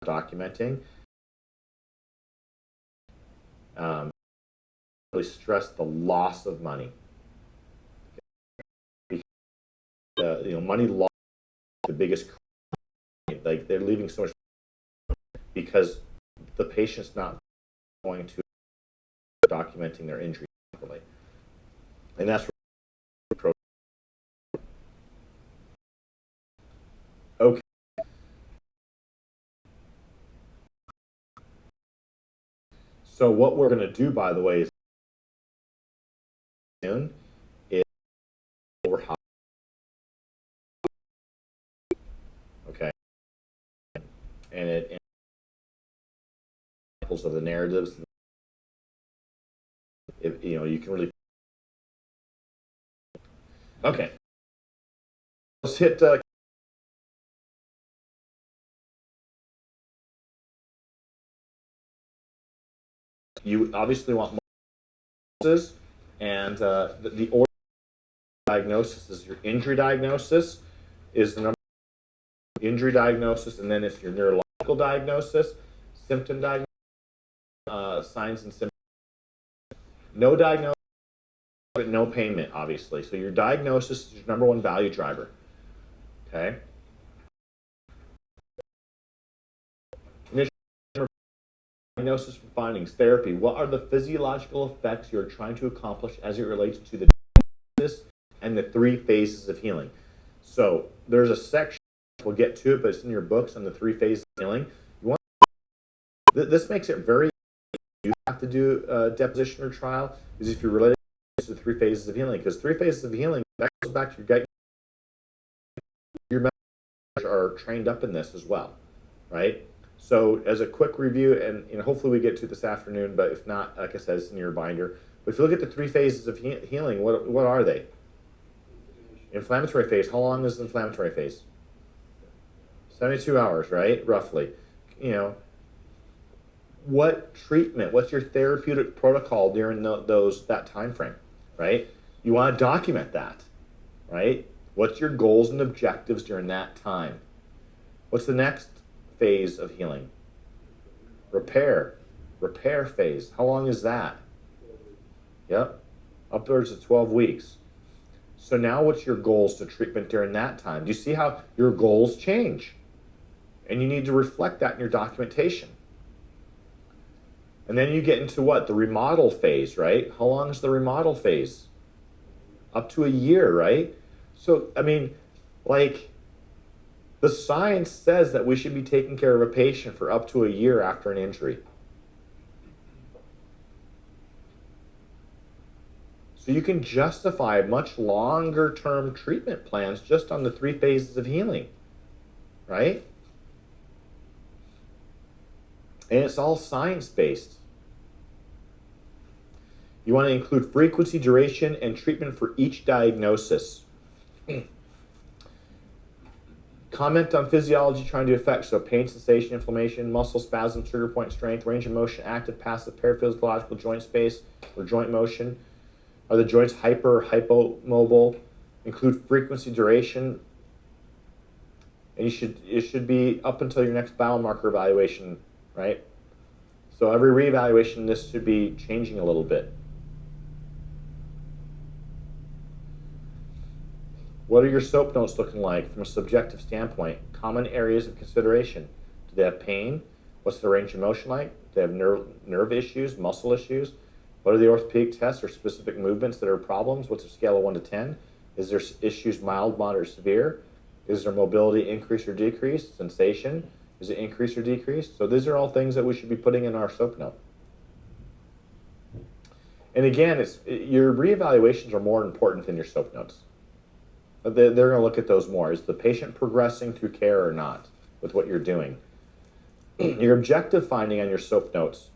documenting. Really stress the loss of money. Because, you know, money loss is the biggest crime. Like, they're leaving so much because the patient's not going to documenting their injury properly. And that's okay. So what we're going to do, by the way, is over how, okay, and it examples of the narratives. If, you know, you can really. Okay. Let's hit. You obviously want more diagnosis, and the order of diagnosis is your injury diagnosis, is the number injury diagnosis, and then it's your neurological diagnosis, symptom diagnosis, signs and symptoms. No diagnosis, but no payment, obviously. So your diagnosis is your number one value driver. Okay. diagnosis and findings, therapy. What are the physiological effects you're trying to accomplish as it relates to the diagnosis and the 3 phases of healing? So there's a section, we'll get to it, but it's in your books on the 3 phases of healing. This makes it very you have to do a deposition or trial is if you're related to the 3 phases of healing, because 3 phases of healing, that goes back to your gut. Your members are trained up in this as well, right? So as a quick review, and hopefully we get to this afternoon, but if not, like I said, it's in your binder. But if you look at the 3 phases of healing, what are they? Inflammatory phase. How long is the inflammatory phase? 72 hours, right? Roughly. What treatment? What's your therapeutic protocol during that time frame, right? You want to document that, right? What's your goals and objectives during that time? What's the next phase of healing? Repair phase. How long is that? Yep, upwards of 12 weeks. So now what's your goals to treatment during that time? Do you see how your goals change? And you need to reflect that in your documentation. And then you get into what? The remodel phase, right? How long is the remodel phase? Up to a year, right? So, I mean, like, the science says that we should be taking care of a patient for up to a year after an injury. So you can justify much longer term treatment plans just on the 3 phases of healing, right? And it's all science-based. You want to include frequency, duration, and treatment for each diagnosis. Comment on physiology trying to affect, so pain, sensation, inflammation, muscle spasm, trigger point strength, range of motion, active, passive, paraphysiological joint space or joint motion. Are the joints hyper or hypomobile? Include frequency, duration, and it should be up until your next biomarker evaluation, right? So every reevaluation, this should be changing a little bit. What are your SOAP notes looking like from a subjective standpoint? Common areas of consideration. Do they have pain? What's the range of motion like? Do they have nerve issues, muscle issues? What are the orthopedic tests or specific movements that are problems? What's a scale of 1 to 10? Is there issues mild, moderate, severe? Is there mobility increase or decrease? Sensation? Is it increase or decrease? So these are all things that we should be putting in our SOAP note. And again, your reevaluations are more important than your SOAP notes. They're going to look at those more. Is the patient progressing through care or not with what you're doing? Your objective finding on your SOAP notes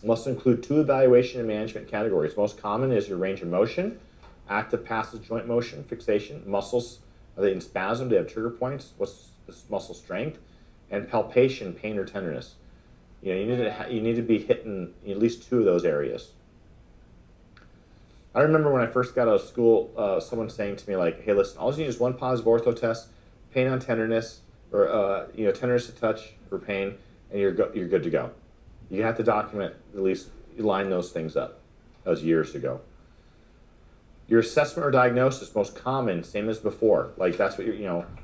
must include 2 evaluation and management categories. Most common is your range of motion, active, passive joint motion, fixation, muscles, are they in spasm, do they have trigger points, what's the muscle strength, and palpation, pain or tenderness. You need to be hitting at least 2 of those areas. I remember when I first got out of school, someone saying to me like, "Hey, listen, all you need is 1 positive ortho test, pain on tenderness, or tenderness to touch for pain, and you're good to go." You have to document, at least line those things up. That was years ago. Your assessment or diagnosis, most common, same as before. Like that's what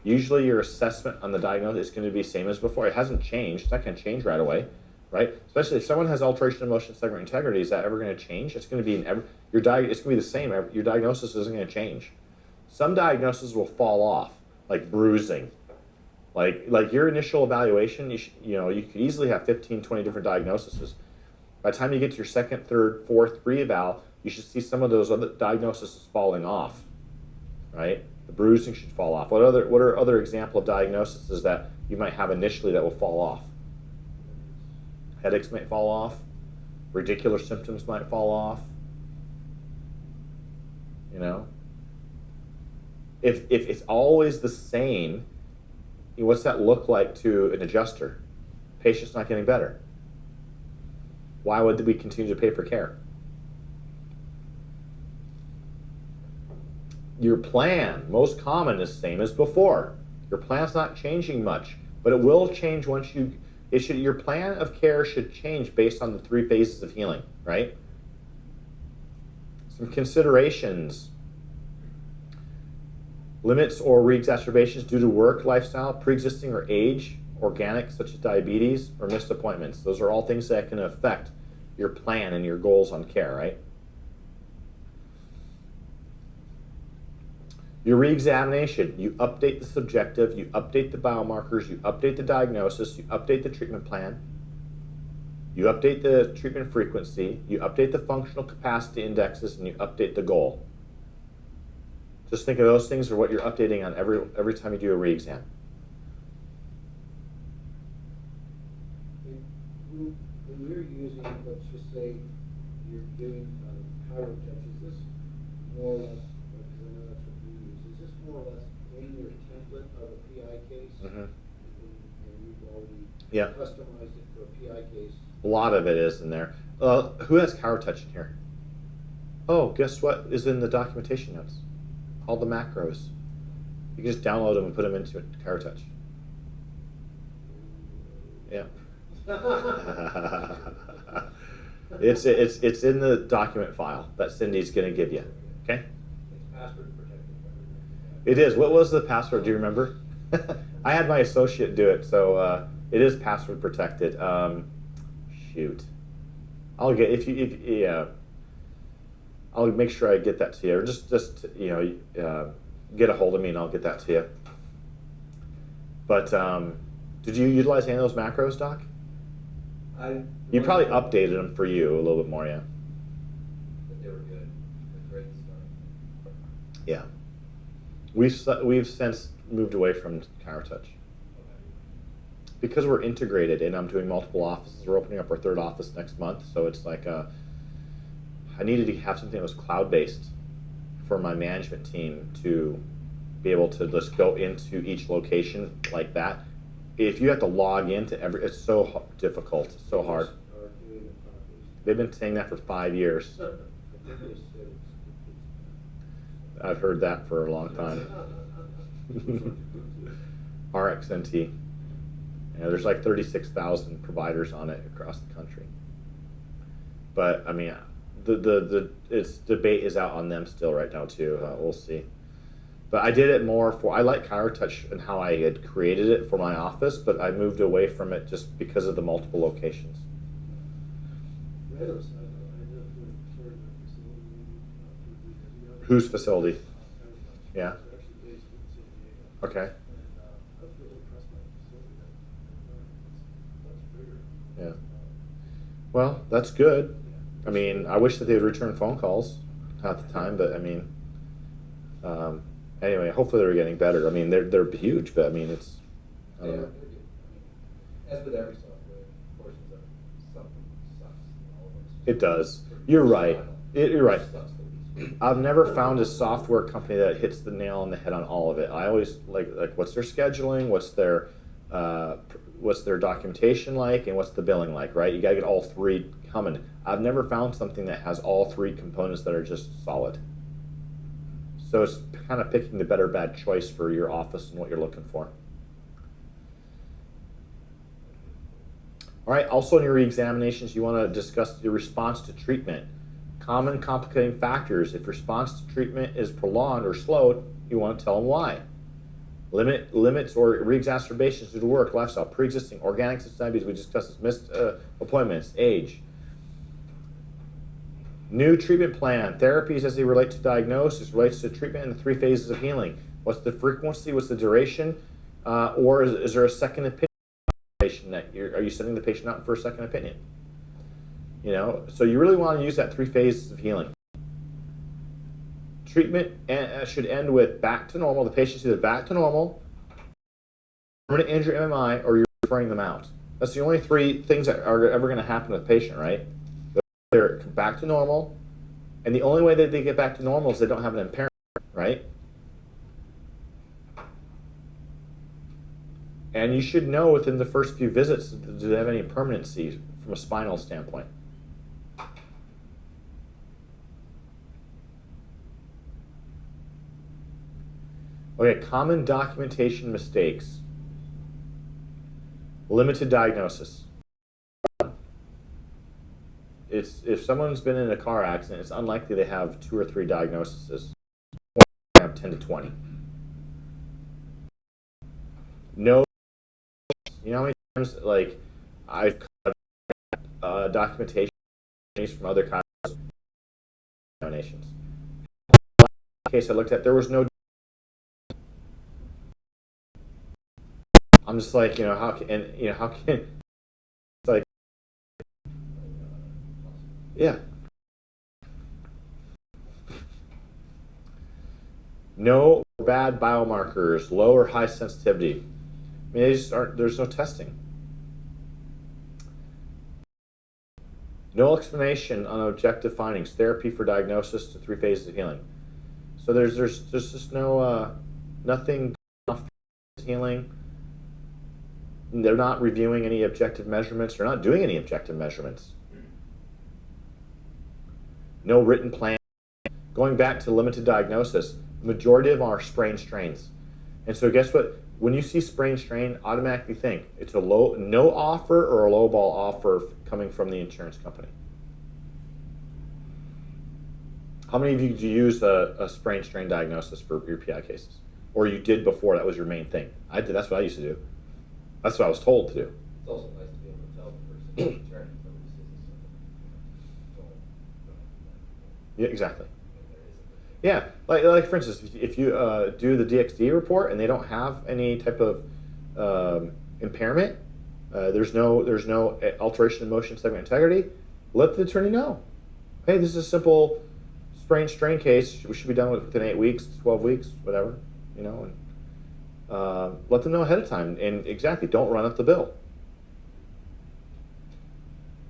usually your assessment on the diagnosis is going to be same as before. It hasn't changed. It's not going to change right away, right? Especially if someone has alteration of motion, segment integrity, is that ever going to change? It's going to be it's going to be the same. Your diagnosis isn't going to change. Some diagnoses will fall off, like bruising. Like your initial evaluation, you could easily have 15, 20 different diagnoses. By the time you get to your 2nd, 3rd, 4th re-eval, you should see some of those other diagnoses falling off, right? The bruising should fall off. What are other example of diagnoses that you might have initially that will fall off? Headaches might fall off. Radicular symptoms might fall off. If it's always the same, what's that look like to an adjuster? Patient's not getting better. Why would we continue to pay for care? Your plan, most common, is same as before. Your plan's not changing much, but it will change once your plan of care should change based on the 3 phases of healing, right? Some considerations. Limits or re-exacerbations due to work, lifestyle, pre-existing or age, organic, such as diabetes, or missed appointments. Those are all things that can affect your plan and your goals on care, right? Your re-examination, you update the subjective, you update the biomarkers, you update the diagnosis, you update the treatment plan, you update the treatment frequency, you update the functional capacity indexes, and you update the goal. Just think of those things are what you're updating on every time you do a re-exam. When you're using, let's just say, you're doing chiropractic, is this more or less, because I know that's what we use, is this more or less in your template of a PI case? Mm-hmm. And you've already Yeah. customized it for a PI case? A lot of it is in there. Who has ChiraTouch in here? Oh, guess what is in the documentation notes? All the macros. You can just download them and put them into ChiraTouch. Yeah. It's in the document file that Cindy's going to give you. Okay. It's password protected. It is. What was the password? Do you remember? I had my associate do it, so it is password protected. Shoot, I'll get yeah. I'll make sure I get that to you, or just get a hold of me and I'll get that to you. But did you utilize any of those macros, Doc? You probably updated them for you a little bit more, yeah. But they were good. They're great stuff. Yeah. We've since moved away from ChiraTouch because we're integrated, and I'm doing multiple offices. We're opening up our third office next month, so it's like I needed to have something that was cloud-based for my management team to be able to just go into each location like that. If you have to log into it's so difficult, it's so hard. They've been saying that for 5 years. I've heard that for a long time. RxNT. Yeah, there's like 36,000 providers on it across the country. But I mean, its debate is out on them still right now too. We'll see. But I did it more for, I like ChiraTouch and how I had created it for my office, but I moved away from it just because of the multiple locations. Whose facility? Yeah. Okay. Yeah. Well, that's good. I mean, I wish that they would return phone calls at the time, but I mean, anyway, hopefully they're getting better. I mean, they're huge, but I mean, it's. I don't know. As with every software, portions of something sucks. All of them. It does. You're right. You're right. I've never found a software company that hits the nail on the head on all of it. I always like what's their scheduling, what's their documentation like, and what's the billing like, right? You gotta get all three coming. I've never found something that has all three components that are just solid. So it's kind of picking the better bad choice for your office and what you're looking for. All right, also in your re-examinations, you want to discuss your response to treatment. Common complicating factors. If response to treatment is prolonged or slowed, you want to tell them why. Limits or re-exacerbations due to work, lifestyle, pre-existing organic diabetes, we discussed this, missed appointments, age. New treatment plan, therapies as they relate to diagnosis, relates to treatment in the 3 phases of healing. What's the frequency, what's the duration, or is there a second opinion? Are you sending the patient out for a second opinion? You know, so you really want to use that 3 phases of healing. Treatment should end with back to normal. The patient's either back to normal, permanent injury MMI, or you're referring them out. That's the only 3 things that are ever going to happen with a patient, right? They're back to normal, and the only way that they get back to normal is they don't have an impairment, right? And you should know within the first few visits, do they have any permanency from a spinal standpoint? Okay, common documentation mistakes. Limited diagnosis. If someone's been in a car accident, it's unlikely they have 2 or 3 diagnoses. They have 10 to 20. No You know how many times, like, I've cut documentation from other kinds of donations. Case I looked at, there was no. I'm just like, how can, and how can, it's like, yeah. No bad biomarkers, low or high sensitivity. I mean, they just aren't, there's no testing. No explanation on objective findings, therapy for diagnosis to 3 phases of healing. So there's just no, nothing healing. They're not reviewing any objective measurements. They're not doing any objective measurements. No written plan. Going back to limited diagnosis, the majority of them are sprain strains. And so guess what? When you see sprain strain, automatically think it's a no offer or a low ball offer coming from the insurance company. How many of you do you use a sprain strain diagnosis for your PI cases? Or you did before, that was your main thing? I did, that's what I used to do. That's what I was told to do. It's also nice to be able to tell the person attorney from this isn't something. Yeah, exactly. Yeah, like for instance, if you do the DXD report and they don't have any type of impairment, there's no alteration in motion segment integrity, let the attorney know. Hey, this is a simple sprain strain case. We should be done within 8 weeks, 12 weeks, whatever, and let them know ahead of time. And exactly, don't run up the bill.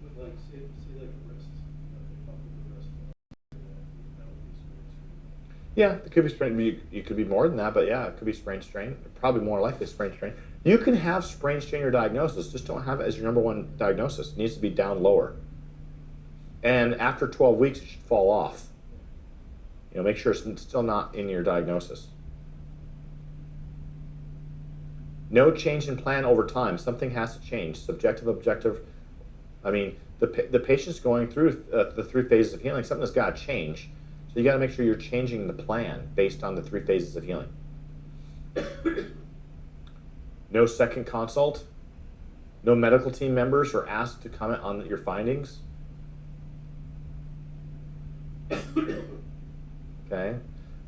With like, say like the wrist, they pop with the wrist, that would be sprain. Yeah, it could be sprain. You could be more than that, but yeah, it could be sprain strain. Probably more likely sprain strain. You can have sprain strain your diagnosis, just don't have it as your number one diagnosis. It needs to be down lower. And after 12 weeks, it should fall off. Make sure it's still not in your diagnosis. No change in plan over time. Something has to change. Subjective, objective. I mean, the patient's going through the 3 phases of healing. Something's got to change. So you got to make sure you're changing the plan based on the 3 phases of healing. No second consult. No medical team members are asked to comment on your findings. Okay.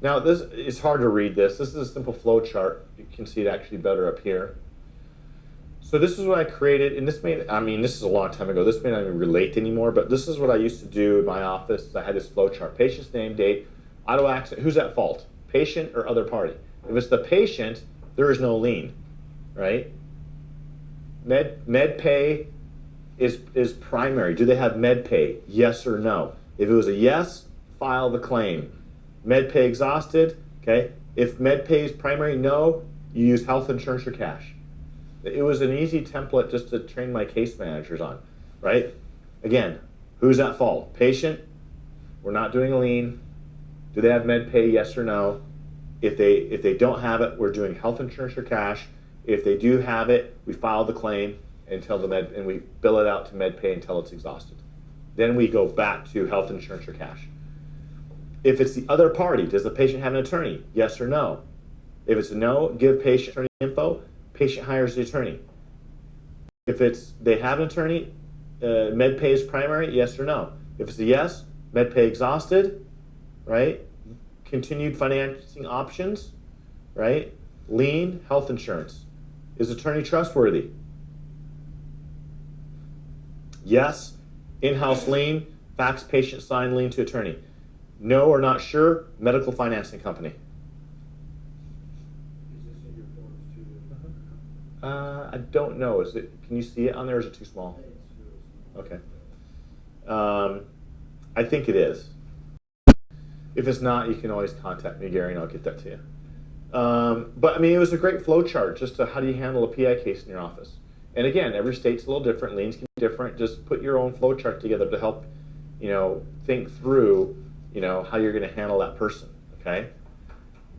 Now this is hard to read. This is a simple flow chart. You can see it actually better up here. So this is what I created, and this is a long time ago. This may not even relate anymore, but this is what I used to do in my office. I had this flow chart: patient's name, date, auto accident. Who's at fault? Patient or other party? If it's the patient, there is no lien, right? Med pay is primary. Do they have med pay? Yes or no? If it was a yes, file the claim. Med pay exhausted, okay? If med pay is primary, no, you use health insurance or cash. It was an easy template just to train my case managers on, right? Again, who's at fault? Patient, we're not doing a lien. Do they have med pay? Yes or no? If they don't have it, we're doing health insurance or cash. If they do have it, we file the claim and we bill it out to med pay until it's exhausted. Then we go back to health insurance or cash. If it's the other party, does the patient have an attorney? Yes or no? If it's a no, give patient attorney info. Patient hires the attorney. If they have an attorney, med pay is primary, yes or no? If it's a yes, med pay exhausted, right? Continued financing options, right? Lien, health insurance. Is attorney trustworthy? Yes. In-house lien, fax patient signed lien to attorney. No or not sure, medical financing company. Is this in your forms too? I don't know. Can you see it on there, or is it too small? Okay. I think it is. If it's not, you can always contact me, Gary, and I'll get that to you. But I mean, it was a great flow chart just to how do you handle a PI case in your office. And again, every state's a little different. Liens can be different. Just put your own flow chart together to help, think through, how you're going to handle that person. Okay.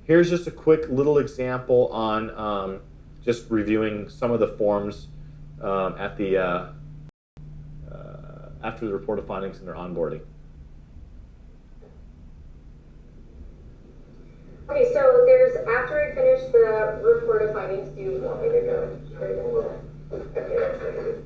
Here's just a quick little example on just reviewing some of the forms at the after the report of findings and their onboarding. Okay, so after we finish the report of findings, do you want me to go straight into that? Okay, that's negative.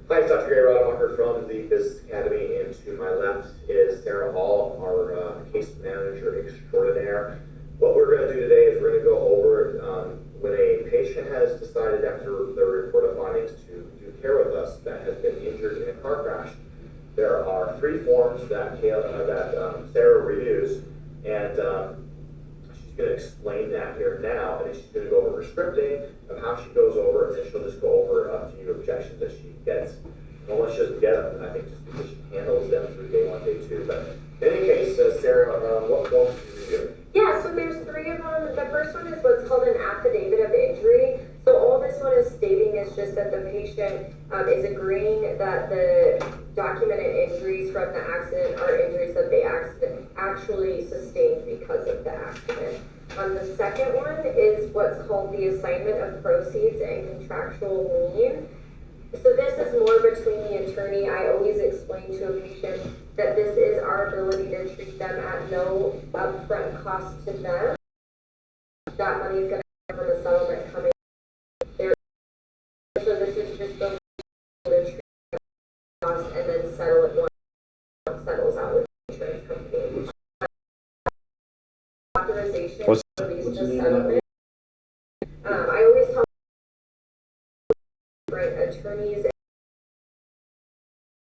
Hi, it's Dr. Gary Rademacher from the Business Academy, and to my left is Sarah Hall, our case manager extraordinaire. What we're going to do today is we're going to go over when a patient has decided after their report of findings to do care with us that has been injured in a car crash. There are 3 forms that Sarah reviews, and she's going to explain that here now, and then she's going to go over her scripting of how she goes over, and then she'll just go over a few objections that she gets. And once she doesn't get them, I think just because she handles them through day 1, day 2. But in any case, Sarah, what forms do you review? Yeah, so there's 3 of them. The first one is what's called an affidavit of injury. So all this one is stating is just that the patient is agreeing that the documented injuries from the accident are injuries that they actually sustained because of the accident. The second one is what's called the assignment of proceeds and contractual lien. So this is more between the attorney. I always explain to a patient that this is our ability to treat them at no upfront cost to them. That money is going to come from a settlement coming there. So this is just the to treat cost and then settle it once it settles out with the insurance company. Authorization to release the settlement. I always tell attorneys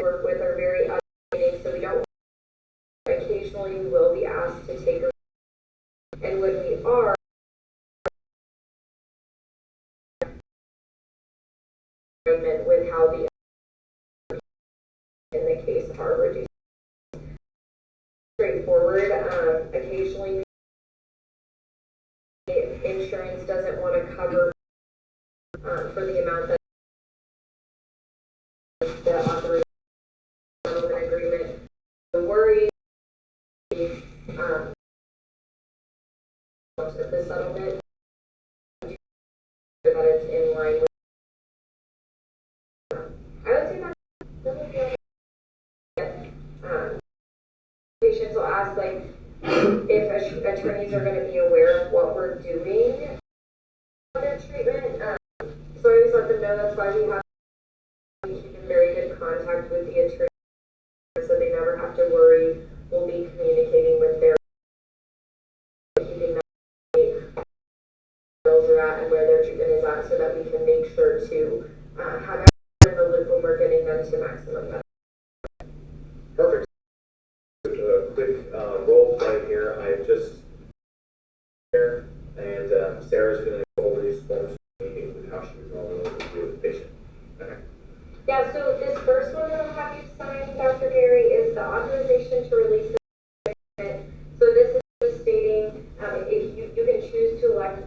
work with are very updating, so we don't occasionally we will be asked to take a and when we are with how the in the case are reduced straightforward. Occasionally insurance doesn't want to cover for the amount that the authorization agreement. The worry of the settlement that it's in line with. I would say that patients will ask like if attorneys are going to be aware of what we're doing on their treatment. So I always let them know that's why we keep in very good contact with the attorney so they never have to worry. We'll be communicating with their keeping them bills are at and where their treatment is at so that we can make sure to have everyone in the loop when we're getting them to maximum benefit. Perfect. Quick role play here. I just here, and Sarah's going to go over these forms with how she was normally with the patient. Okay. Yeah, so this first one that I'll have you sign, Dr. Gary, is the authorization to release the patient. So this is just stating if you can choose to elect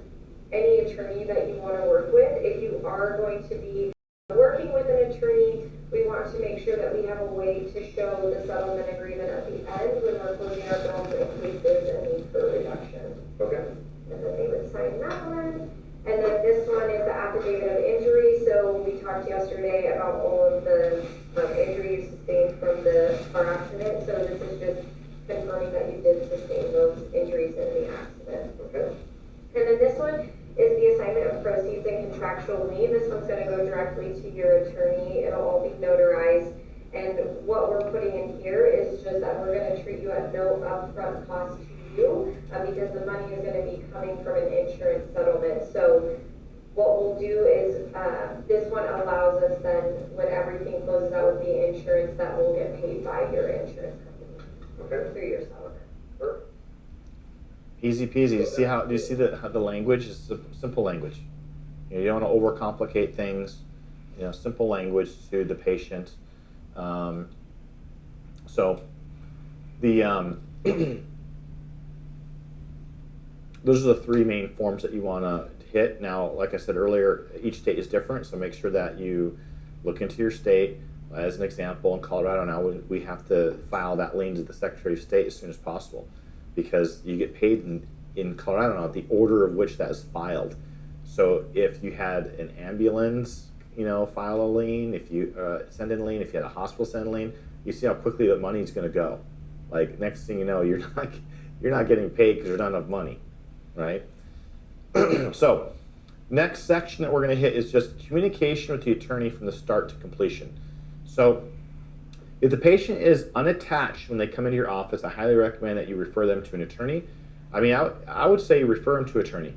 any attorney that you want to work with. If you are going to be working with an attorney, we want to make sure that we have a way to show the settlement agreement at the end when we're closing our bills in cases and need for reduction. Okay. And then they would sign that one. And then this one is the affidavit of injury. So we talked yesterday about all of the injuries sustained from the car accident. So this is just confirming that you did sustain those injuries in the accident. Okay. And then this one is the assignment of proceeds and contractual lien. This one's going to go directly to your attorney. It'll all be notarized. And what we're putting in here is just that we're going to treat you at no upfront cost to you because the money is going to be coming from an insurance settlement. So what we'll do is this one allows us then when everything closes out with the insurance that will get paid by your insurance company. Okay. Through your settlement. Perfect. Easy peasy. Do you see how the language is simple language? You don't want to overcomplicate things. Simple language to the patient. So the those are the 3 main forms that you want to hit. Now, like I said earlier, each state is different, so make sure that you look into your state. As an example, in Colorado now, we have to file that lien to the Secretary of State as soon as possible because you get paid in Colorado now the order of which that is filed. So if you had an ambulance, file a lien, if you send in a lien, if you had a hospital send a lien, you see how quickly the money is going to go. Like next thing you know, you're not getting paid because there's not enough money, right? So Next section that we're going to hit is just communication with the attorney from the start to completion. So if the patient is unattached when they come into your office, I highly recommend that you refer them to an attorney. I mean, I would say refer them to attorney.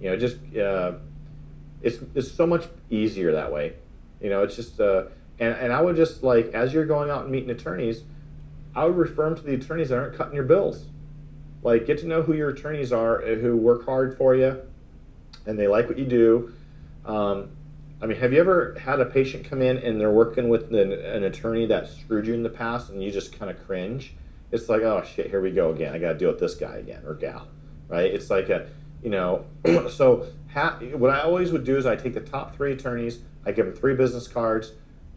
You know, just it's so much easier that way. You know, it's just and I would just, like, as you're going out and meeting attorneys, I would refer them to the attorneys that aren't cutting your bills. Like, get to know who your attorneys are, who work hard for you, and they like what you do. I mean, have you ever had a patient come in and they're working with an attorney that screwed you in the past, and you just kind of cringe? It's like, oh shit, here we go again. I got to deal with this guy again, or gal, right? It's like so what I always would do is I take the top 3 attorneys, I give them 3 business cards,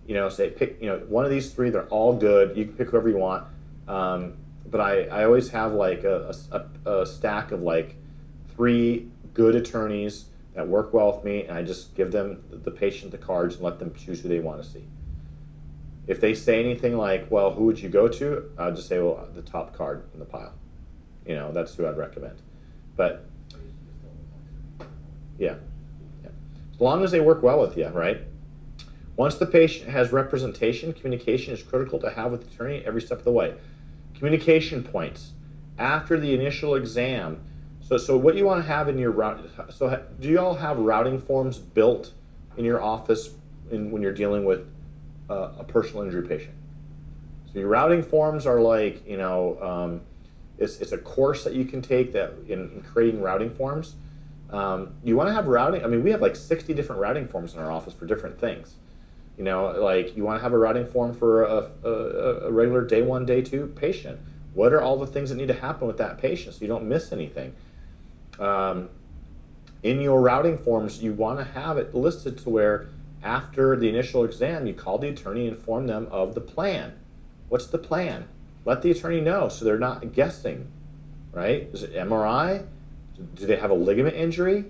say pick, one of these 3, they're all good. You can pick whoever you want. But I always have like a stack of like 3 good attorneys that work well with me, and I just give them the patient the cards and let them choose who they want to see. If they say anything like, well, who would you go to? I'll just say, well, the top card in the pile. That's who I'd recommend. But yeah. As long as they work well with you, right? Once the patient has representation, communication is critical to have with the attorney every step of the way. Communication points. After the initial exam, so what you want to have in your do you all have routing forms built in your office when you're dealing with a personal injury patient? So your routing forms are like, it's a course that you can take that in creating routing forms. You want to have routing. I mean, we have like 60 different routing forms in our office for different things. Like you want to have a routing form for a regular day 1, day 2 patient. What are all the things that need to happen with that patient so you don't miss anything? In your routing forms, you want to have it listed to where after the initial exam, you call the attorney and inform them of the plan. What's the plan? Let the attorney know so they're not guessing, right? Is it MRI? Do they have a ligament injury?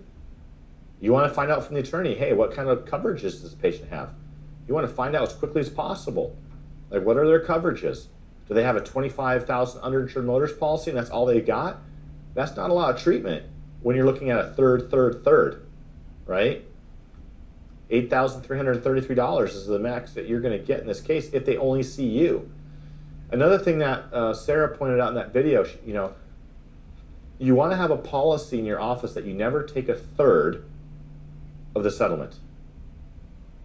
You want to find out from the attorney, hey, what kind of coverages does the patient have? You want to find out as quickly as possible. Like, what are their coverages? Do they have a $25,000 underinsured motorist policy and that's all they got? That's not a lot of treatment when you're looking at a third, right? $8,333 is the max that you're going to get in this case if they only see you. Another thing that Sarah pointed out in that video, you want to have a policy in your office that you never take a third of the settlement.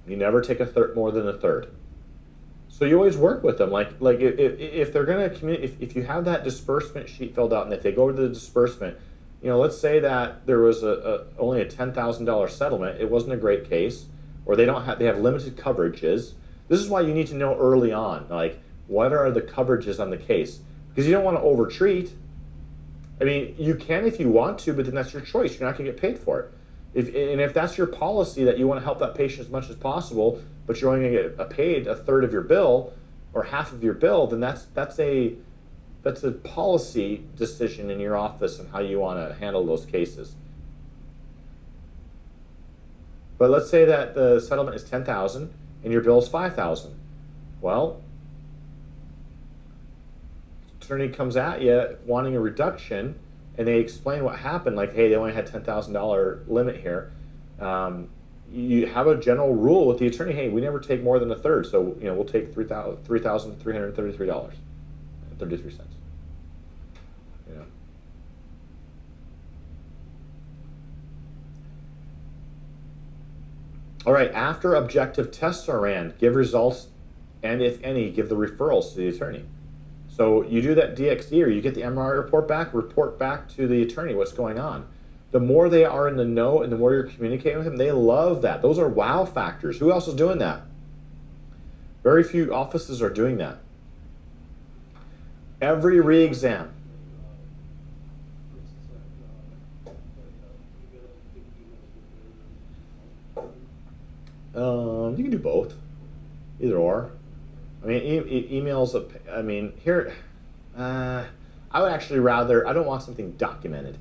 You never take more than a third. So you always work with them. Like if they're going to if you have that disbursement sheet filled out, and if they go to the disbursement, let's say that there was only a $10,000 settlement. It wasn't a great case, or they have limited coverages. This is why you need to know early on, like, what are the coverages on the case? Because you don't want to overtreat. I mean, you can if you want to, but then that's your choice. You're not going to get paid for it. If that's your policy, that you want to help that patient as much as possible, but you're only going to get paid a third of your bill or half of your bill, then that's a policy decision in your office and how you want to handle those cases. But let's say that the settlement is $10,000 and your bill is $5,000. Well, attorney comes at you wanting a reduction, and they explain what happened, like, hey, they only had $10,000 limit here. You have a general rule with the attorney, hey, we never take more than a third, so we'll take $3,333.33. All right, after objective tests are ran, give results, and if any, give the referrals to the attorney. So you do that DXD, or you get the MRI report back to the attorney what's going on. The more they are in the know and the more you're communicating with them, they love that. Those are wow factors. Who else is doing that? Very few offices are doing that. Every re-exam. You can do both, either or. I mean, emails. I mean, here, I would actually rather. I don't want something documented.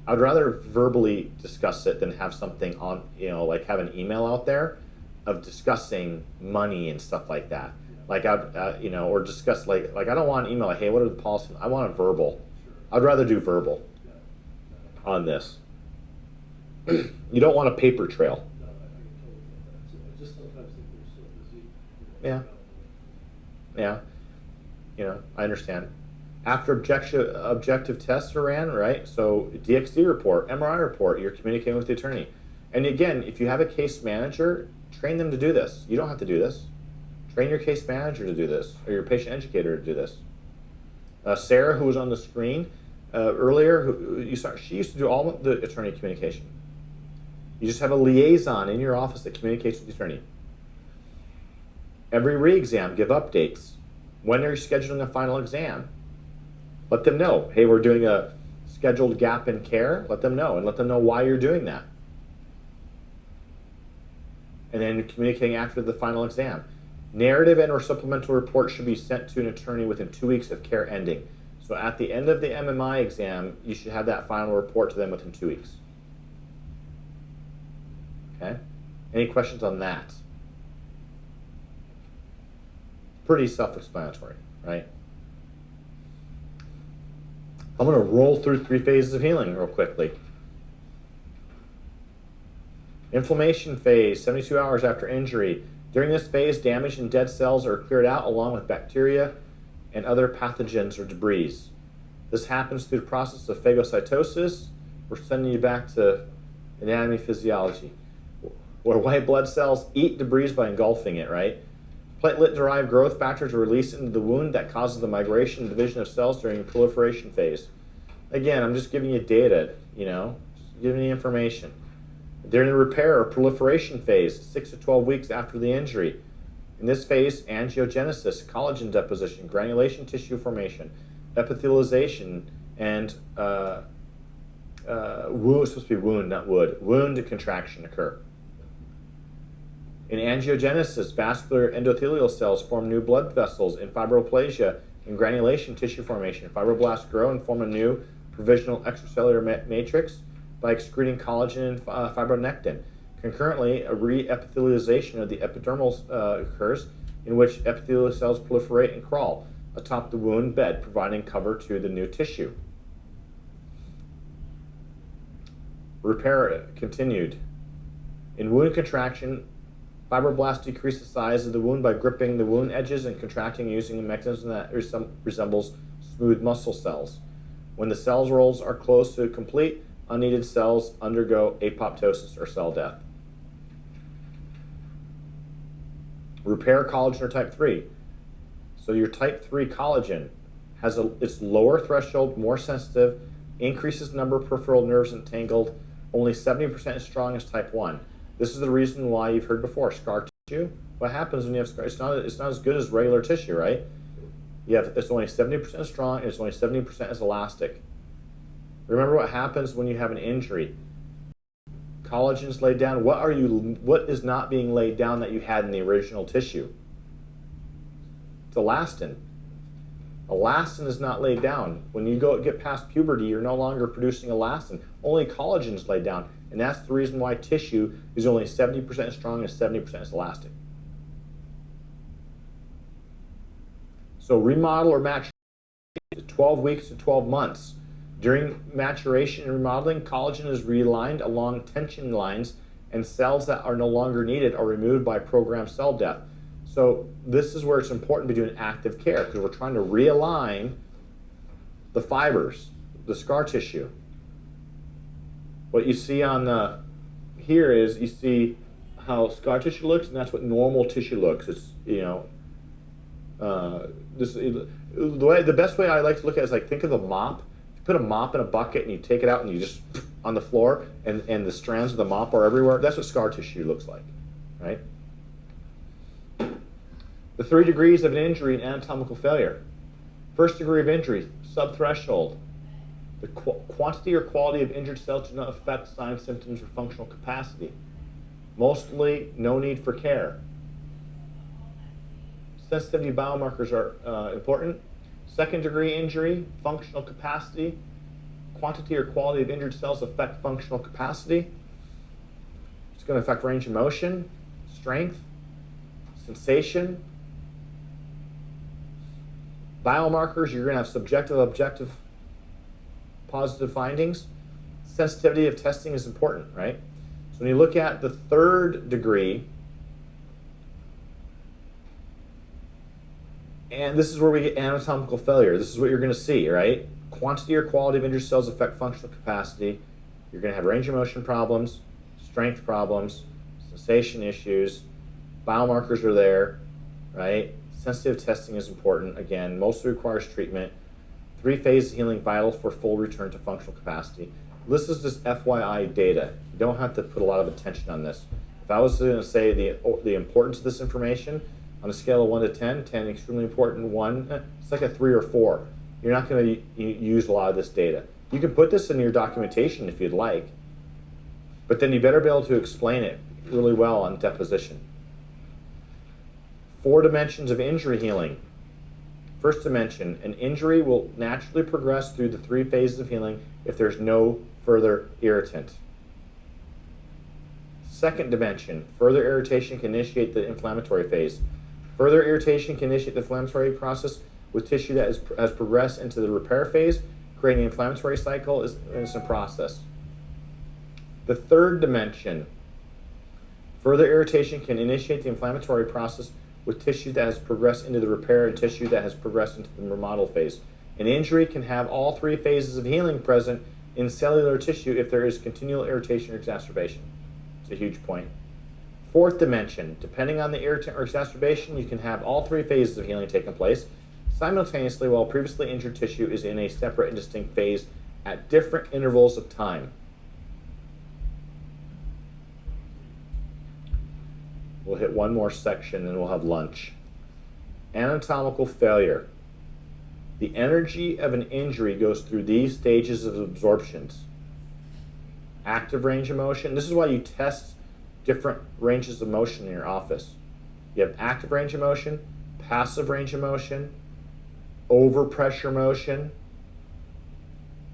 I would rather verbally discuss it than have something on, like have an email out there of discussing money and stuff like that. Like or discuss like I don't want an email like, hey, what are the policies? I want a verbal. I'd rather do verbal on this. You don't want a paper trail. No, I totally get that. So I just sometimes think they're so busy. Yeah. Yeah, you know, I understand. After objective tests are ran, right? So DXD report, MRI report, you're communicating with the attorney. And again, if you have a case manager, train them to do this. You don't have to do this. Train your case manager to do this, or your patient educator to do this. Sarah, who was on the screen earlier, she used to do all the attorney communication. You just have a liaison in your office that communicates with the attorney. Every re-exam, give updates. When are you scheduling a final exam? Let them know, hey, we're doing a scheduled gap in care. Let them know, and let them know why you're doing that. And then communicating after the final exam. Narrative and or supplemental report should be sent to an attorney within 2 weeks of care ending. So at the end of the MMI exam, you should have that final report to them within 2 weeks. Okay? Any questions on that? Pretty self-explanatory, right? I'm going to roll through 3 phases of healing real quickly. Inflammation phase, 72 hours after injury. During this phase, damaged and dead cells are cleared out along with bacteria and other pathogens or debris. This happens through the process of phagocytosis. We're sending you back to anatomy physiology, where white blood cells eat debris by engulfing it, right? Platelet-derived growth factors are released into the wound that causes the migration and division of cells during the proliferation phase. Again, I'm just giving you data, you know, just giving you information. During the repair or proliferation phase, 6 to 12 weeks after the injury. In this phase, angiogenesis, collagen deposition, granulation tissue formation, epithelialization, and wound, supposed to be wound, not wood, wound contraction occur. In angiogenesis, vascular endothelial cells form new blood vessels. In fibroplasia, in granulation tissue formation, fibroblasts grow and form a new provisional extracellular matrix by excreting collagen and fibronectin. Concurrently, a re-epithelialization of the epidermal occurs, in which epithelial cells proliferate and crawl atop the wound bed, providing cover to the new tissue. Repair continued. In wound contraction, fibroblasts decrease the size of the wound by gripping the wound edges and contracting using a mechanism that resembles smooth muscle cells. When the cell rolls are close to complete, unneeded cells undergo apoptosis or cell death. Repair collagen or type 3. So your type 3 collagen has its lower threshold, more sensitive, increases the number of peripheral nerves entangled, only 70% as strong as type 1. This is the reason why you've heard before, scar tissue. What happens when you have scar? It's not as good as regular tissue, right? It's only 70% strong and it's only 70% as elastic. Remember what happens when you have an injury. Collagen is laid down. What is not being laid down that you had in the original tissue? It's elastin. Elastin is not laid down. When you get past puberty, you're no longer producing elastin. Only collagen is laid down. And that's the reason why tissue is only 70% as strong as 70% as elastic. So remodel or maturation, 12 weeks to 12 months. During maturation and remodeling, collagen is realigned along tension lines, and cells that are no longer needed are removed by programmed cell death. So this is where it's important to be doing active care, because we're trying to realign the fibers, the scar tissue. What you see on here is you see how scar tissue looks, and that's what normal tissue looks. It's, you know, the best way I like to look at it is like, think of a mop. You put a mop in a bucket and you take it out and you just on the floor, and the strands of the mop are everywhere. That's what scar tissue looks like, right? The 3 degrees of an injury and anatomical failure. First degree of injury, subthreshold. The quantity or quality of injured cells do not affect signs, symptoms, or functional capacity. Mostly no need for care. Sensitivity biomarkers are important. Second degree injury, functional capacity. Quantity or quality of injured cells affect functional capacity. It's going to affect range of motion, strength, sensation. Biomarkers, you're going to have subjective, objective, positive findings. sensitivity of testing is important, right? So when you look at the third degree, and this is where we get anatomical failure. This is what you're going to see, right? Quantity or quality of injured cells affect functional capacity. You're going to have range of motion problems, strength problems, sensation issues, biomarkers are there, right? Sensitive testing is important. Again, mostly requires treatment. 3 phases of healing vital for full return to functional capacity. This is just FYI data. You don't have to put a lot of attention on this. If I was going to say the importance of this information, on a scale of 1 to 10, 10 extremely important, 1, it's like a 3 or 4. You're not going to use a lot of this data. You can put this in your documentation if you'd like, but then you better be able to explain it really well on deposition. 4 dimensions of injury healing. First dimension, an injury will naturally progress through the 3 phases of healing if there's no further irritant. Second dimension, further irritation can initiate the inflammatory phase. Further irritation can initiate the inflammatory process with tissue that has progressed into the repair phase, creating an inflammatory cycle is a process. The third dimension, further irritation can initiate the inflammatory process with tissue that has progressed into the repair and tissue that has progressed into the remodel phase. An injury can have all 3 phases of healing present in cellular tissue if there is continual irritation or exacerbation. It's a huge point. Fourth dimension, depending on the irritant or exacerbation, you can have all 3 phases of healing taking place simultaneously while previously injured tissue is in a separate and distinct phase at different intervals of time. We'll hit one more section and we'll have lunch. Anatomical failure. The energy of an injury goes through these stages of absorptions. Active range of motion. This is why you test different ranges of motion in your office. You have active range of motion, passive range of motion, overpressure motion,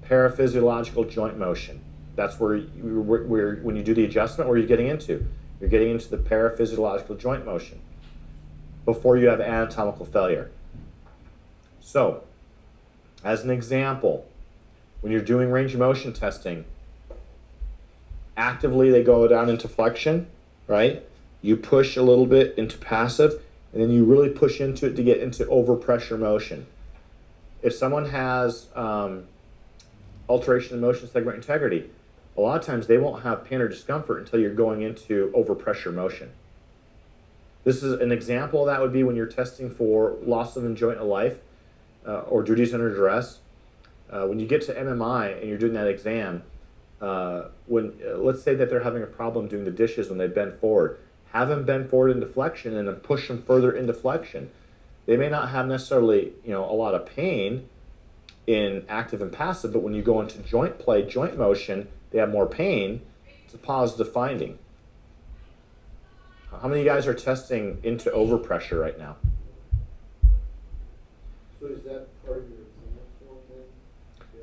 paraphysiological joint motion. That's where when you do the adjustment, where you're getting into. You're getting into the paraphysiological joint motion before you have anatomical failure. So, as an example, when you're doing range of motion testing, actively they go down into flexion, right? You push a little bit into passive, and then you really push into it to get into overpressure motion. If someone has alteration in motion segment integrity, a lot of times they won't have pain or discomfort until you're going into overpressure motion. This is an example of that would be when you're testing for loss of enjoyment of life or duties under duress. When you get to MMI and you're doing that exam, let's say that they're having a problem doing the dishes when they bend forward, have them bend forward into flexion and then push them further into flexion. They may not have necessarily, a lot of pain in active and passive, but when you go into joint play, joint motion, they have more pain. It's a positive finding. How many of you guys are testing into overpressure right now? So is that part of your exam form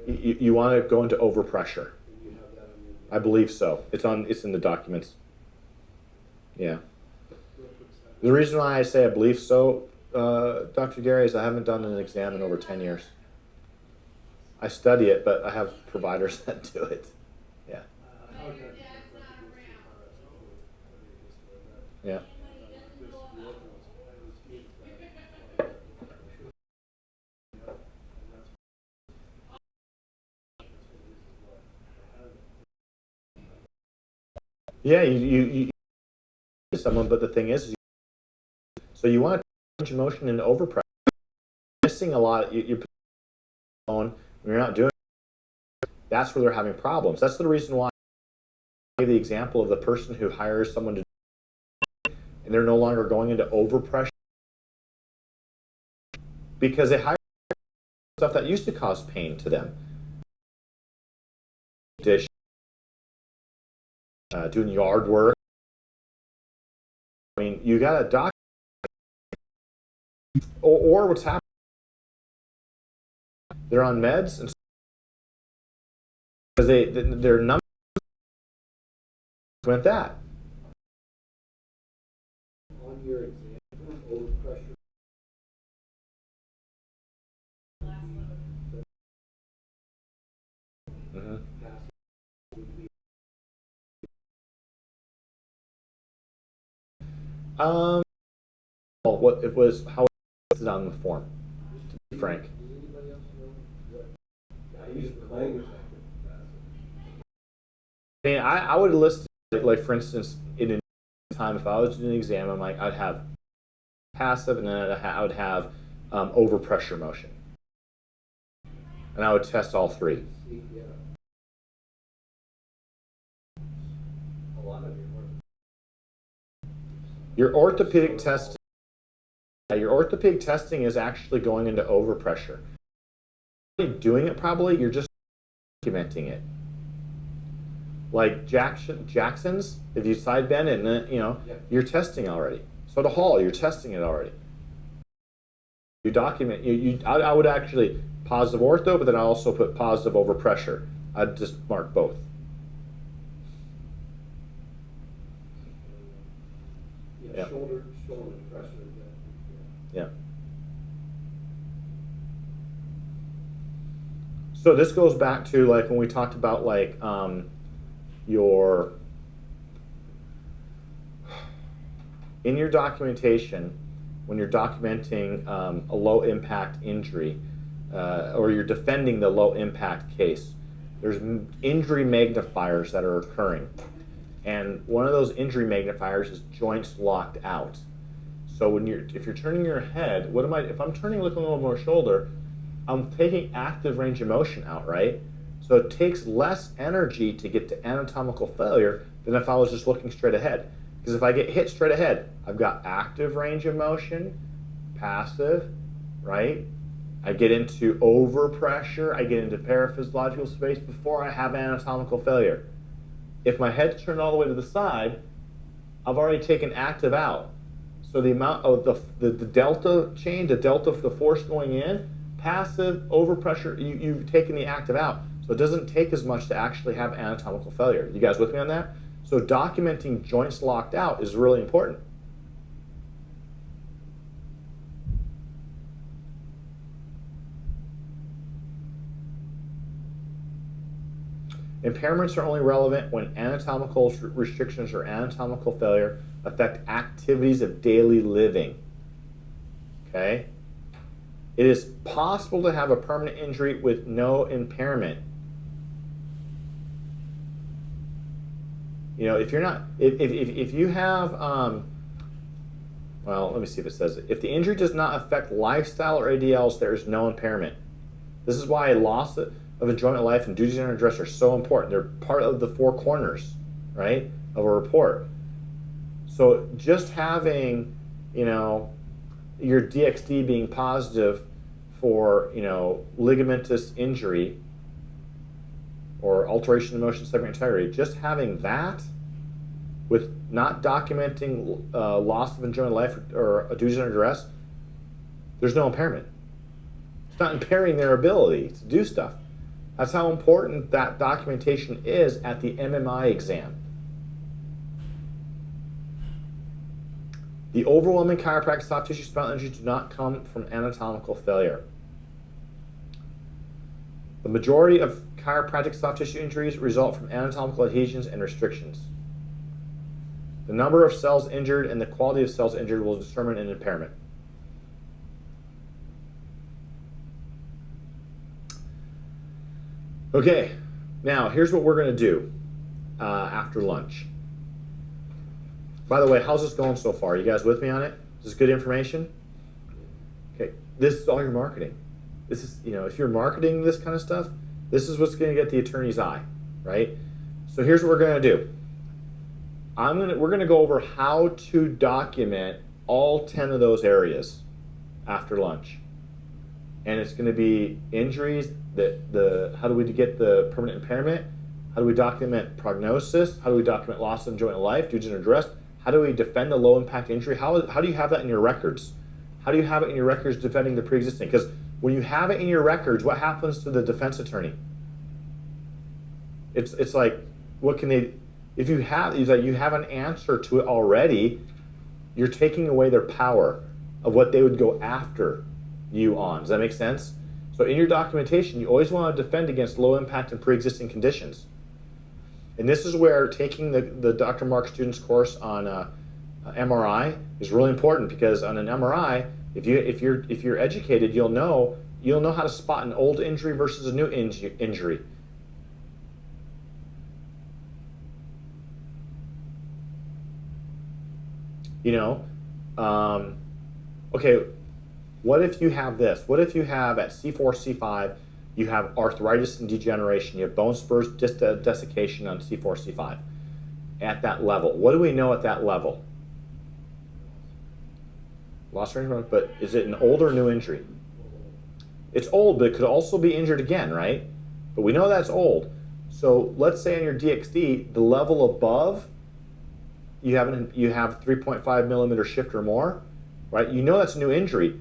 then? You want to go into overpressure. Do you have that on your? I believe so. It's in the documents. Yeah. The reason why I say I believe so, Dr. Gary, is I haven't done an exam in over 10 years. I study it, but I have providers that do it. Yeah. Yeah. Yeah, you someone, but the thing is so you want to change motion into overpressure. You're missing a lot. You're when you're not doing it, that's where they're having problems. That's the reason why I gave the example of the person who hires someone to do it, and they're no longer going into overpressure because they hire stuff that used to cause pain to them. Dish, doing yard work. I mean, you got a doc, or what's happening? They're on meds, and because their numbers went that. On your exam form, overpressure. Mm-hmm. Well, what it was, how it's listed on the form, to be frank. Does anybody else know what? I use the language. I mean, I would list it, like, for instance, in a time, if I was doing an exam, I'm like, I'd have passive, and then I would have overpressure motion. And I would test all three. Yeah. A lot of Your orthopedic testing, your orthopedic testing is actually going into overpressure. You're not doing it probably, you're just documenting it. Like Jackson's, if you side bend it, and then, you're testing already. So to Hall, you're testing it already. You document. I would actually positive ortho, but then I also put positive overpressure. I'd just mark both. Yeah. Shoulder pressure. Yeah. So this goes back to, like, when we talked about, like, in your documentation, when you're documenting a low impact injury, or you're defending the low impact case, there's injury magnifiers that are occurring. And one of those injury magnifiers is joints locked out. So if you're turning your head, if I'm turning looking over my shoulder, I'm taking active range of motion out, right? So it takes less energy to get to anatomical failure than if I was just looking straight ahead. Because if I get hit straight ahead, I've got active range of motion, passive, right? I get into overpressure, I get into paraphysiological space before I have anatomical failure. If my head's turned all the way to the side, I've already taken active out. So the amount of the delta change, the delta of the force going in, passive, overpressure, you've taken the active out. So it doesn't take as much to actually have anatomical failure. You guys with me on that? So documenting joints locked out is really important. Impairments are only relevant when anatomical restrictions or anatomical failure affect activities of daily living. Okay? It is possible to have a permanent injury with no impairment. If you're not, if you have, well, let me see if it says it. If the injury does not affect lifestyle or ADLs, there is no impairment. This is why loss of enjoyment of life and duties under duress are so important. They're part of the four corners, right, of a report. So just having, your DXD being positive for, ligamentous injury or alteration of motion segment integrity, just having that with not documenting loss of enjoyment of life or duties under duress, there's no impairment. It's not impairing their ability to do stuff. That's how important that documentation is at the MMI exam. The overwhelming chiropractic soft tissue spinal injuries do not come from anatomical failure. The majority of chiropractic soft tissue injuries result from anatomical adhesions and restrictions. The number of cells injured and the quality of cells injured will determine an impairment. Okay, now here's what we're going to do after lunch. By the way, how's this going so far? You guys with me on it? Is this good information? Okay, this is all your marketing. This is, if you're marketing this kind of stuff, this is what's going to get the attorney's eye, right? So here's what we're going to do. We're going to go over how to document all 10 of those areas after lunch. And it's going to be injuries, how do we get the permanent impairment? How do we document prognosis? How do we document loss of enjoyment of life, duties under duress? How do we defend the low impact injury? How do you have that in your records? How do you have it in your records defending the pre-existing? Because when you have it in your records, what happens to the defense attorney? It's like, what can they, if you have, you have an answer to it already, you're taking away their power of what they would go after you on. Does that make sense? So in your documentation, you always want to defend against low impact and pre-existing conditions. And this is where taking the Dr. Mark student's course on MRI is really important, because on an MRI, if you're educated, you'll know how to spot an old injury versus a new injury. You know, okay, what if you have this? What if you have at C4, C5, you have arthritis and degeneration, you have bone spurs, desiccation on C4, C5 at that level? What do we know at that level? Lost range of motion, but is it an old or new injury? It's old, but it could also be injured again, right? But we know that's old. So let's say on your DXD, the level above, you have 3.5 millimeter shift or more, right? You know that's a new injury.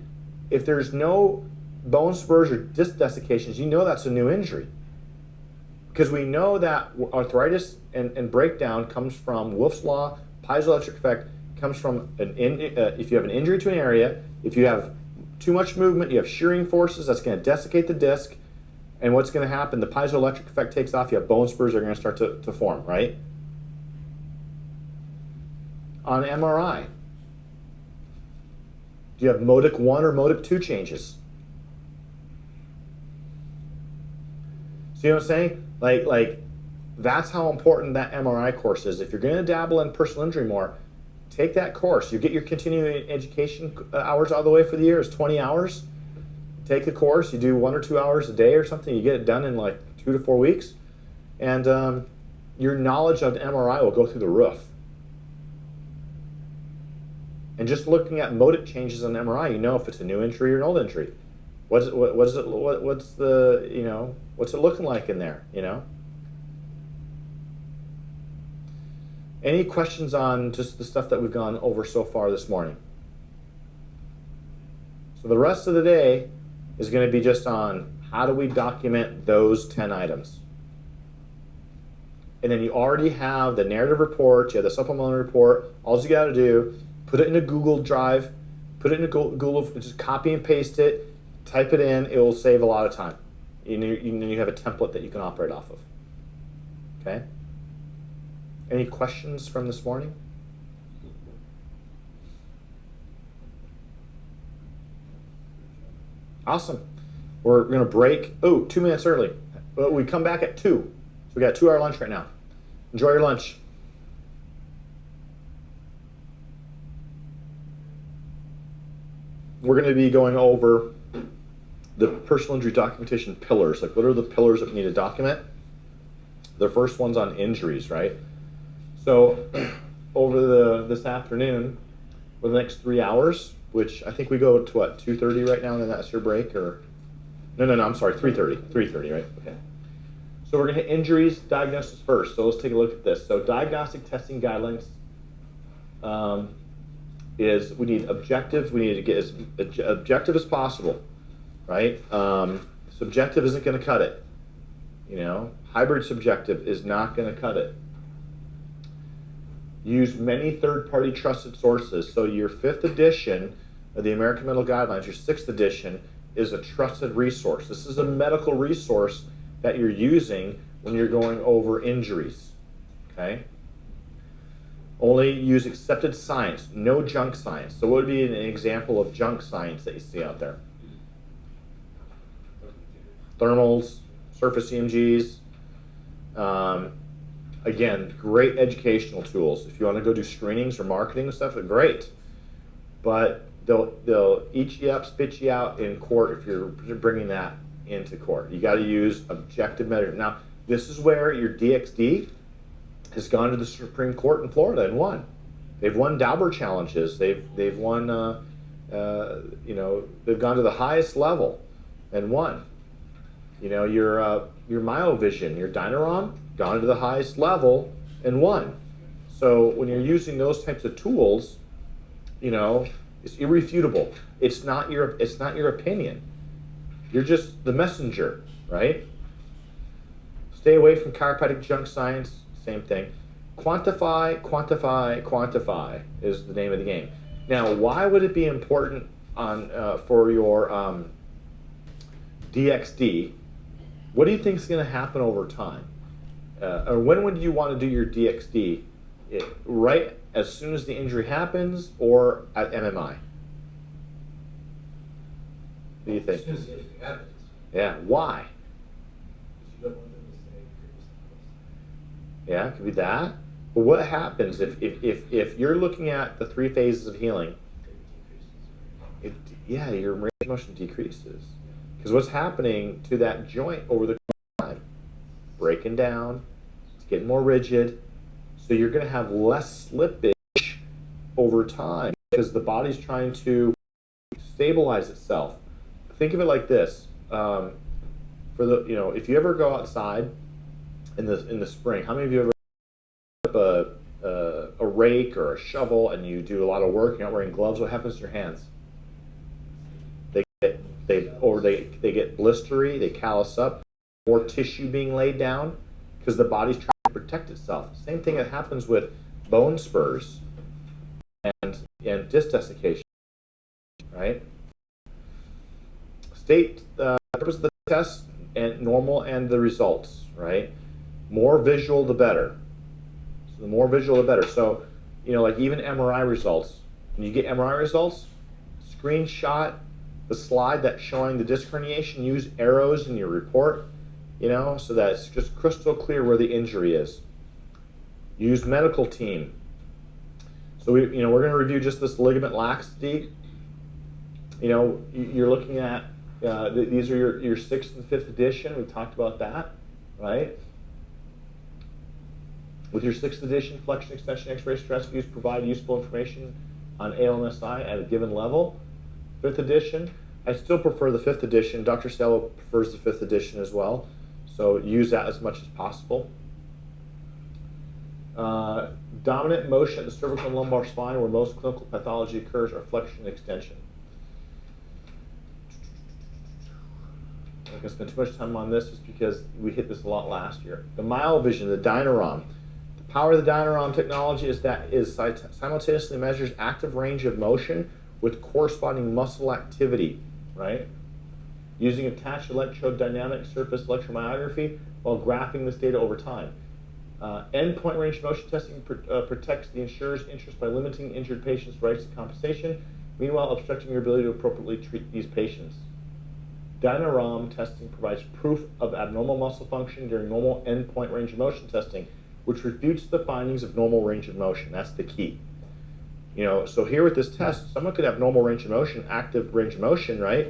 If there's no bone spurs or disc desiccations, you know that's a new injury. Because we know that arthritis and breakdown comes from Wolff's Law, piezoelectric effect comes from if you have an injury to an area, if you have too much movement, you have shearing forces, that's going to desiccate the disc, and what's going to happen? The piezoelectric effect takes off, you have bone spurs that are going to start to form, right? On MRI, do you have modic 1 or modic 2 changes? See what I'm saying? Like that's how important that MRI course is. If you're going to dabble in personal injury more, take that course. You get your continuing education hours out of the way for the year. It's 20 hours. Take the course. You do 1 or 2 hours a day or something. You get it done in like 2 to 4 weeks. And your knowledge of MRI will go through the roof. And just looking at modic changes on MRI, you know if it's a new injury or an old injury. What's it looking like in there, you know? Any questions on just the stuff that we've gone over so far this morning? So the rest of the day is going to be just on how do we document those 10 items. And then you already have the narrative report, you have the supplemental report. All you got to do, put it in a Google Drive, put it in a Google, just copy and paste it, type it in, it will save a lot of time. You have a template that you can operate off of. Okay? Any questions from this morning? Awesome. We're going to break, 2 minutes early. But we come back at 2. So we got a 2-hour lunch right now. Enjoy your lunch. We're going to be going over the personal injury documentation pillars. Like, what are the pillars that we need to document? The first one's on injuries, right? So over this afternoon, for the next 3 hours, which I think we go to what, 2:30 right now, and then that's your break, or no, I'm sorry, 3:30, right? Okay. So we're going to hit injuries, diagnosis first. So let's take a look at this. So diagnostic testing guidelines is we need objective. We need to get as objective as possible, right? Subjective isn't going to cut it. You know, hybrid subjective is not going to cut it. Use many third-party trusted sources. So your 5th edition of the American Medical Guidelines, your 6th edition, is a trusted resource. This is a medical resource that you're using when you're going over injuries, okay? Only use accepted science, no junk science. So what would be an example of junk science that you see out there? Thermals, surface EMGs. Again, great educational tools. If you want to go do screenings or marketing and stuff, great. But they'll eat you up, spit you out in court if you're bringing that into court. You got to use objective measures. Now, this is where your DXD has gone to the Supreme Court in Florida and won. They've won Dauber challenges. They've won. They've gone to the highest level and won. You know, your MyoVision, your Dynarom, gone to the highest level and won. So when you're using those types of tools, you know, it's irrefutable. It's not your opinion. You're just the messenger, right? Stay away from chiropractic junk science. Same thing. Quantify, quantify, quantify is the name of the game. Now, why would it be important for your DXD? What do you think is going to happen over time? Or when would you want to do your DXD? Right as soon as the injury happens or at MMI? What do you think? As soon as anything happens, Yeah, why? because you don't want them to say previous. Yeah, it could be that. But what happens if you're looking at the 3 phases of healing? It, yeah, your range of motion decreases. Because what's happening to that joint over the time? Breaking down, it's getting more rigid. So you're going to have less slippage over time because the body's trying to stabilize itself. Think of it like this. For the, if you ever go outside in the spring, how many of you ever pick up a rake or a shovel and you do a lot of work, you're not wearing gloves? What happens to your hands? They get blistery, they callus up, more tissue being laid down because the body's trying to protect itself. Same thing that happens with bone spurs and disc desiccation, right? State the purpose of the test and normal and the results, right? More visual, the better. So the more visual, the better. So, like even MRI results, when you get MRI results, screenshot the slide that's showing the disc herniation, use arrows in your report, so that it's just crystal clear where the injury is. Use medical team. So we're going to review just this ligament laxity. You're looking at these are your 6th and 5th edition. We talked about that, right? With your 6th edition, flexion, extension, X-ray, stress views provide useful information on ALMSI at a given level. 5th edition, I still prefer the 5th edition. Dr. Stella prefers the 5th edition as well, so use that as much as possible. Dominant motion at the cervical and lumbar spine where most clinical pathology occurs are flexion and extension. I'm not going to spend too much time on this just because we hit this a lot last year. The myovision, the Dynarom. The power of the Dynarom technology is that it simultaneously measures active range of motion with corresponding muscle activity, right? Using attached electrodynamic surface electromyography while graphing this data over time. Endpoint range of motion testing protects the insurer's interest by limiting injured patients' rights to compensation, meanwhile obstructing your ability to appropriately treat these patients. Dynarom testing provides proof of abnormal muscle function during normal endpoint range of motion testing, which refutes the findings of normal range of motion. That's the key. So here with this test, someone could have normal range of motion, active range of motion, right?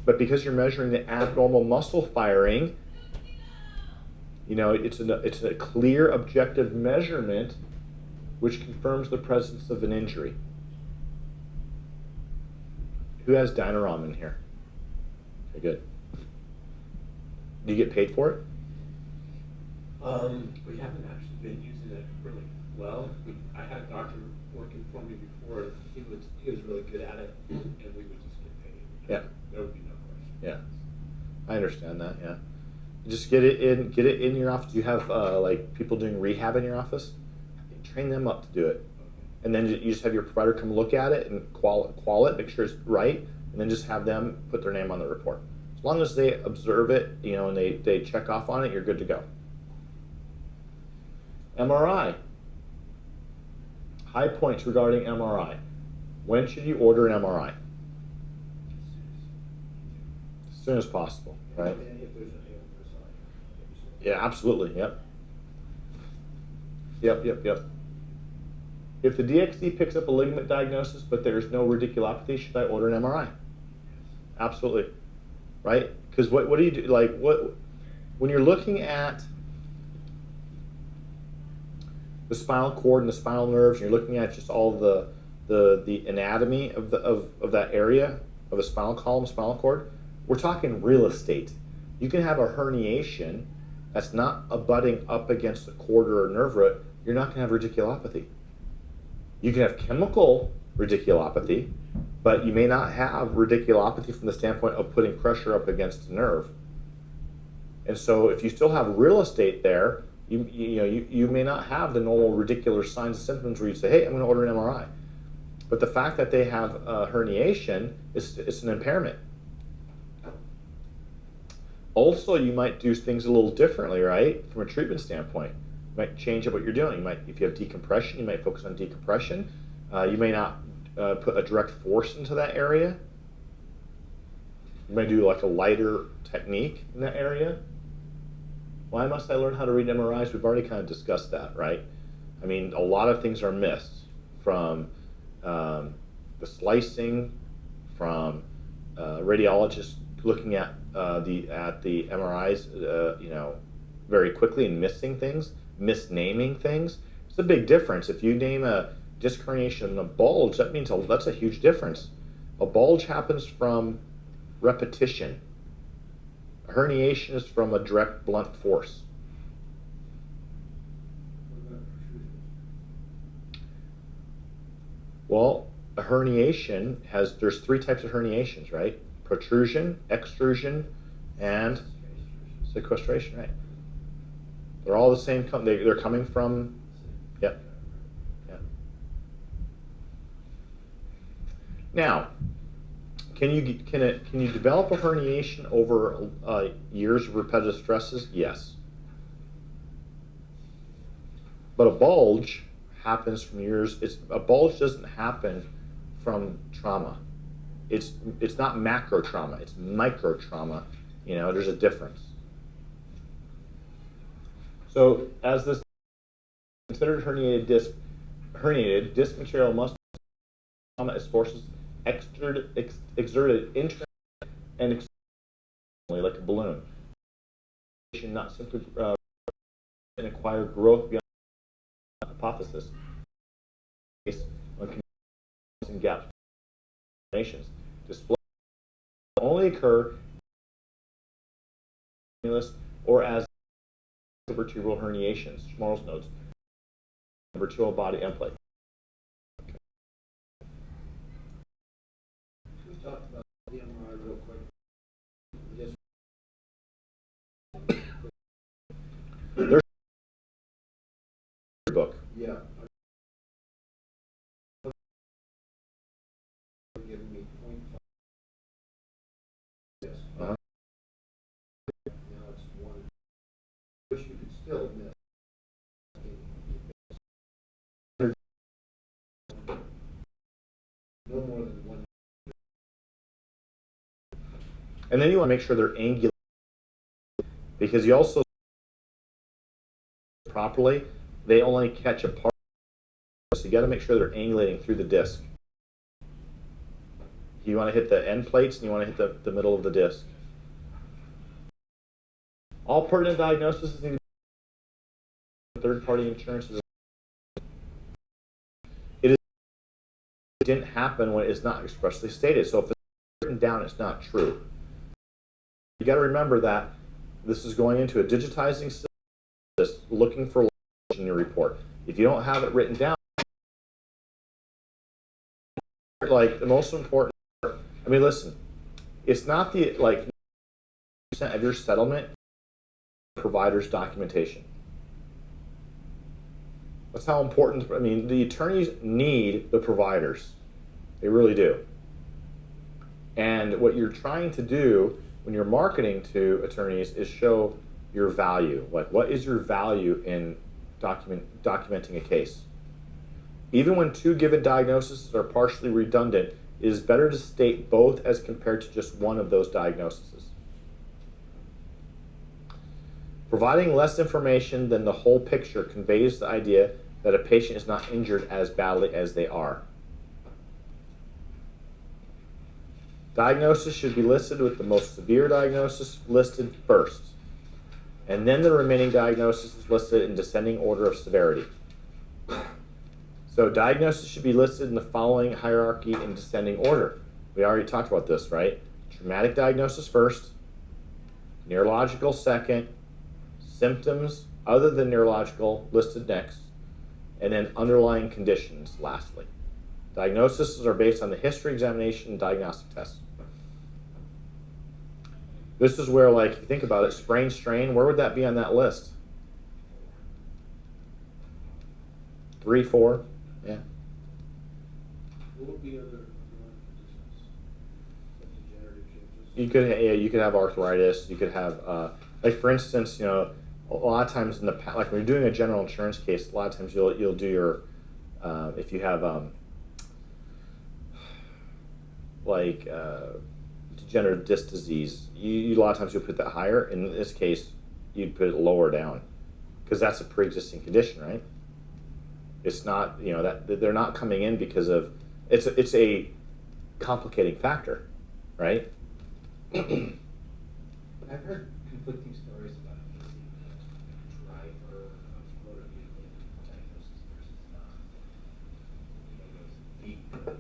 But because you're measuring the abnormal muscle firing, it's a clear objective measurement which confirms the presence of an injury. Who has Dynarom in here? Okay, good. Do you get paid for it? We haven't actually been using it really well. I had a doctor working for me before. He was really good at it, and we would just get paid. Yeah. There would be no question. Yeah, I understand that. Yeah, just get it in your office. Do you have like people doing rehab in your office? Train them up to do it, and then you just have your provider come look at it and qual it, make sure it's right, and then just have them put their name on the report. As long as they observe it, and they check off on it, you're good to go. MRI. High points regarding MRI. When should you order an MRI? As soon as possible, right? And if there's an ALMSI. Yeah, absolutely. Yep. If the DXD picks up a ligament diagnosis, but there's no radiculopathy, should I order an MRI? Absolutely. Right? Because what do you do? Like when you're looking at the spinal cord and the spinal nerves, and you're looking at just all the anatomy of that area of a spinal column, spinal cord, we're talking real estate. You can have a herniation that's not abutting up against the cord or a nerve root. You're not going to have radiculopathy. You can have chemical radiculopathy, but you may not have radiculopathy from the standpoint of putting pressure up against the nerve. And so if you still have real estate there, you may not have the normal radicular signs and symptoms where you say, hey, I'm going to order an MRI. But the fact that they have a herniation it's an impairment. Also, you might do things a little differently, right, from a treatment standpoint. You might change up what you're doing. You might, if you have decompression, you might focus on decompression. You may not put a direct force into that area. You might do like a lighter technique in that area. Why must I learn how to read MRIs? We've already kind of discussed that, right? I mean, a lot of things are missed from the slicing, from radiologists looking at the MRIs, you know, very quickly and missing things, misnaming things. It's a big difference. If you name a disc herniation and a bulge, that means that's a huge difference. A bulge happens from repetition. A herniation is from a direct blunt force. What about protrusion? Well, a herniation there's 3 types of herniations, right? Protrusion, extrusion, and sequestration, right? They're all the same, they're coming from, yeah. Now, can you develop a herniation over years of repetitive stresses? Yes. But a bulge happens from years. A bulge doesn't happen from trauma. It's not macro trauma. It's micro trauma. You know, there's a difference. So, as this considered herniated disc material must trauma as forces exerted internally and externally, like a balloon. Not simply an acquired growth beyond hypothesis. When gaps display only occur or as vertebral herniations, Schmarl's notes, vertebral body end plate. We talked about the MRI real quick. There's a book. Yeah. Giving me 0.5. Yes. Uh-huh. Now it's 1. Wish you could still miss. No more than 1. And then you want to make sure they're angular, because you also properly, they only catch a part, so you got to make sure they're angulating through the disc. You want to hit the end plates and you want to hit the middle of the disc. All pertinent diagnoses need third-party insurance. It didn't happen when it's not expressly stated. So if it's written down, it's not true. You got to remember that this is going into a digitizing system, looking for language in your report. If you don't have it written down, like the most important part, I mean, listen, it's not the like % of your settlement provider's documentation. That's how important. I mean, the attorneys need the providers. They really do. And what you're trying to do when you're marketing to attorneys is show your value. Like, what is your value in documenting a case? Even when 2 given diagnoses are partially redundant, it is better to state both as compared to just one of those diagnoses. Providing less information than the whole picture conveys the idea that a patient is not injured as badly as they are. Diagnosis should be listed with the most severe diagnosis listed first, and then the remaining diagnosis is listed in descending order of severity. So diagnosis should be listed in the following hierarchy in descending order. We already talked about this, right? Traumatic diagnosis first, neurological second, symptoms other than neurological listed next, and then underlying conditions lastly. Diagnoses are based on the history, examination, and diagnostic tests. This is where, like, if you think about it, sprain, strain, where would that be on that list? 3, 4, yeah. What would be other underlying conditions? Degenerative changes? You could have arthritis. You could have, like for instance, you know, a lot of times in the past, like when you're doing a general insurance case, a lot of times you'll do your, if you have like degenerative disc disease, a lot of times you'll put that higher. In this case, you'd put it lower down because that's a pre-existing condition, right? It's not, you know, that they're not coming in because of it's a complicating factor, right? I've heard conflicting stories about using the driver of motor vehicle diagnosis versus those V codes.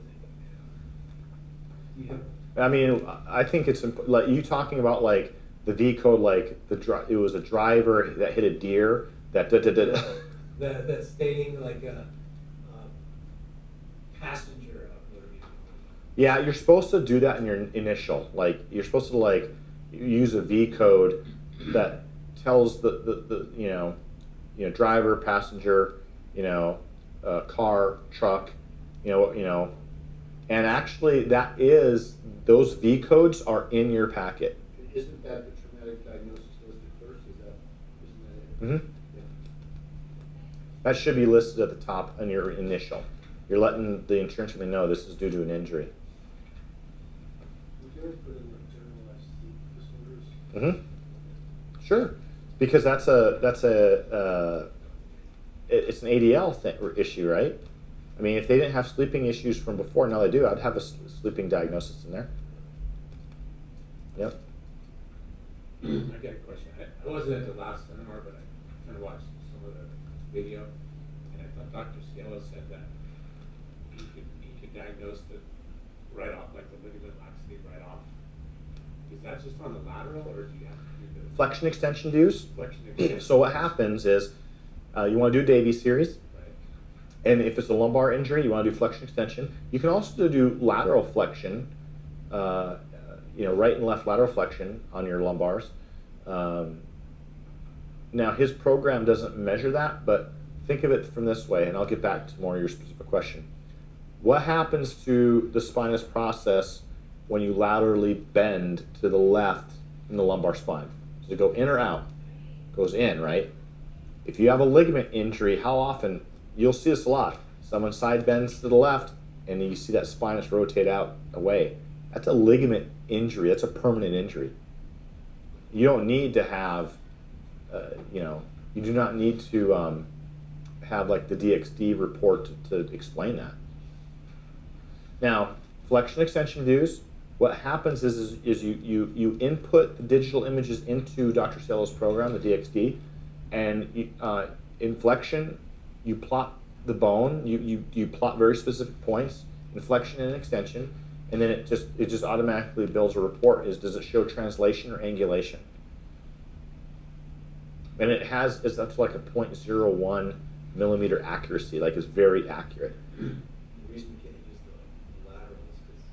Do you have? I mean, I think it's like you talking about like the V code, like it was a driver that hit a deer that That's stating like a passenger of motor vehicle. Yeah, you're supposed to do that in your initial. Like you're supposed to like use a V code that tells the you know driver, passenger, car, truck, and actually that is those V codes are in your packet. Isn't that the traumatic diagnosis listed first? Isn't that it? Mm-hmm. That should be listed at the top on your initial. You're letting the insurance company know this is due to an injury. Would you ever put in like generalized sleep disorders? Mm-hmm. Sure, because it's an ADL issue, right? I mean, if they didn't have sleeping issues from before, now they do. I'd have a sleeping diagnosis in there. Yep. I got a question. I wasn't at the last seminar, but I kind of watched some of the video, and I thought Dr. Sciello said that he could diagnose the right off, like the ligament laxity right off. Is that just on the lateral, or do you have to do the Flexion extension dues. flexion extension? So what happens is you want to do Davy series, Right. and if it's a lumbar injury, you want to do flexion extension. You can also do lateral flexion, right and left lateral flexion on your lumbars. Now his program doesn't measure that, but think of it from this way, and I'll get back to more of your specific question. What happens to the spinous process when you laterally bend to the left in the lumbar spine? Does it go in or out? It goes in, right? If you have a ligament injury, how often, you'll see this a lot. Someone side bends to the left and you see that spinous rotate out away. That's a ligament injury. That's a permanent injury. You don't need to have, you do not need to have like the DXD report to explain that. Now, flexion extension views, what happens is you input the digital images into Dr. Sciello's program, the DXD, and in flexion, you plot the bone, you plot very specific points, in flexion and extension, and then it just automatically builds a report. Does it show translation or angulation? And it's up to like a 0.01 millimeter accuracy, like it's very accurate. The reason we can't use the lateral is because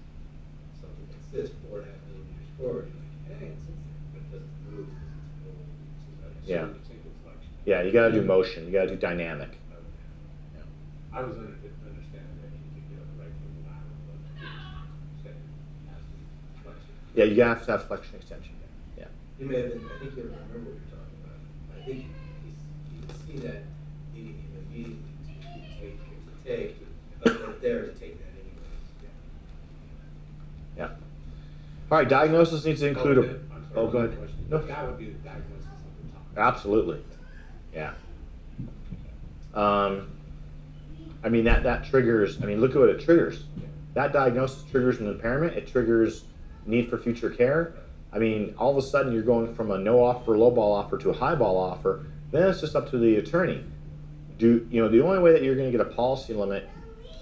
something that sits 4.5 millimeters forward, you're like, hey, it sits there, but it doesn't move because it's old. Yeah. So it's in flexion. Yeah, you gotta do motion, you gotta do dynamic. Okay. I was understanding that you could get it right from the lateral, but say it has to be flexion. Yeah, you have to have flexion extension. Yeah. You may have been, I think you remember what you're talking about. I think you can see that needing him immediately to take, but right there to take that anyways. Yeah. All right, diagnosis needs to include I'm sorry, go ahead. question. No. That would be the diagnosis of the top. Absolutely. Yeah. I mean, that triggers, look at what it triggers. That diagnosis triggers an impairment, it triggers need for future care. I mean, all of a sudden you're going from a no offer, low ball offer to a high ball offer, then it's just up to the attorney. The only way that you're going to get a policy limit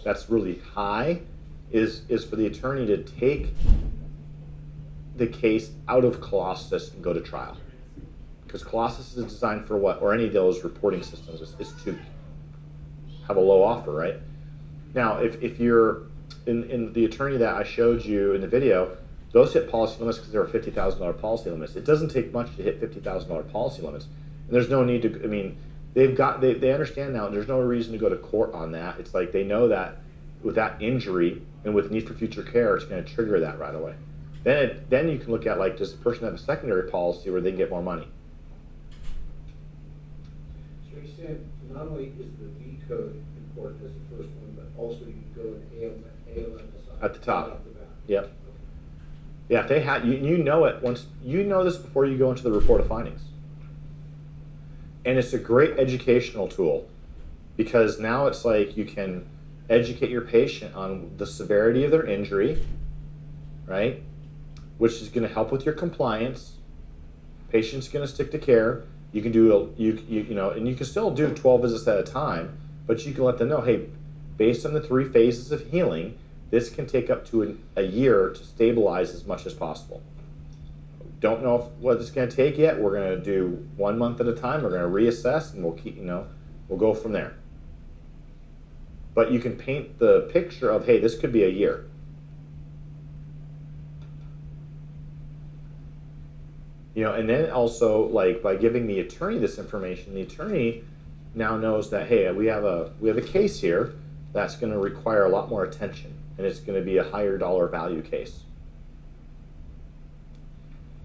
that's really high is for the attorney to take the case out of Colossus and go to trial. Because Colossus is designed for what? Or any of those reporting systems is to have a low offer, right? Now, if you're in the attorney that I showed you in the video, those hit policy limits because there are $50,000 policy limits. It doesn't take much to hit $50,000 policy limits. And there's no need to, they understand now there's no reason to go to court on that. It's like they know that with that injury and with need for future care, it's going to trigger that right away. Then you can look at, like, does the person have a secondary policy where they can get more money? not only is the V code important as the first one, but also you can go in ALMSI. At the top. right off the bat. Yep. Okay. Yeah, if they had, you know it once, you know this before you go into the report of findings. And it's a great educational tool because now it's like you can educate your patient on the severity of their injury, right? Which is going to help with your compliance. Patient's going to stick to care. You can do, you know, and you can still do 12 visits at a time, but you can let them know, hey, based on the 3 phases of healing, this can take up to a year to stabilize as much as possible. Don't know what it's going to take yet. We're going to do 1 month at a time. We're going to reassess, and we'll keep, you know, we'll go from there. But you can paint the picture of, hey, this could be a year. You know, and then also, like, by giving the attorney this information, the attorney now knows that, hey, we have a case here that's going to require a lot more attention, and it's going to be a higher dollar value case.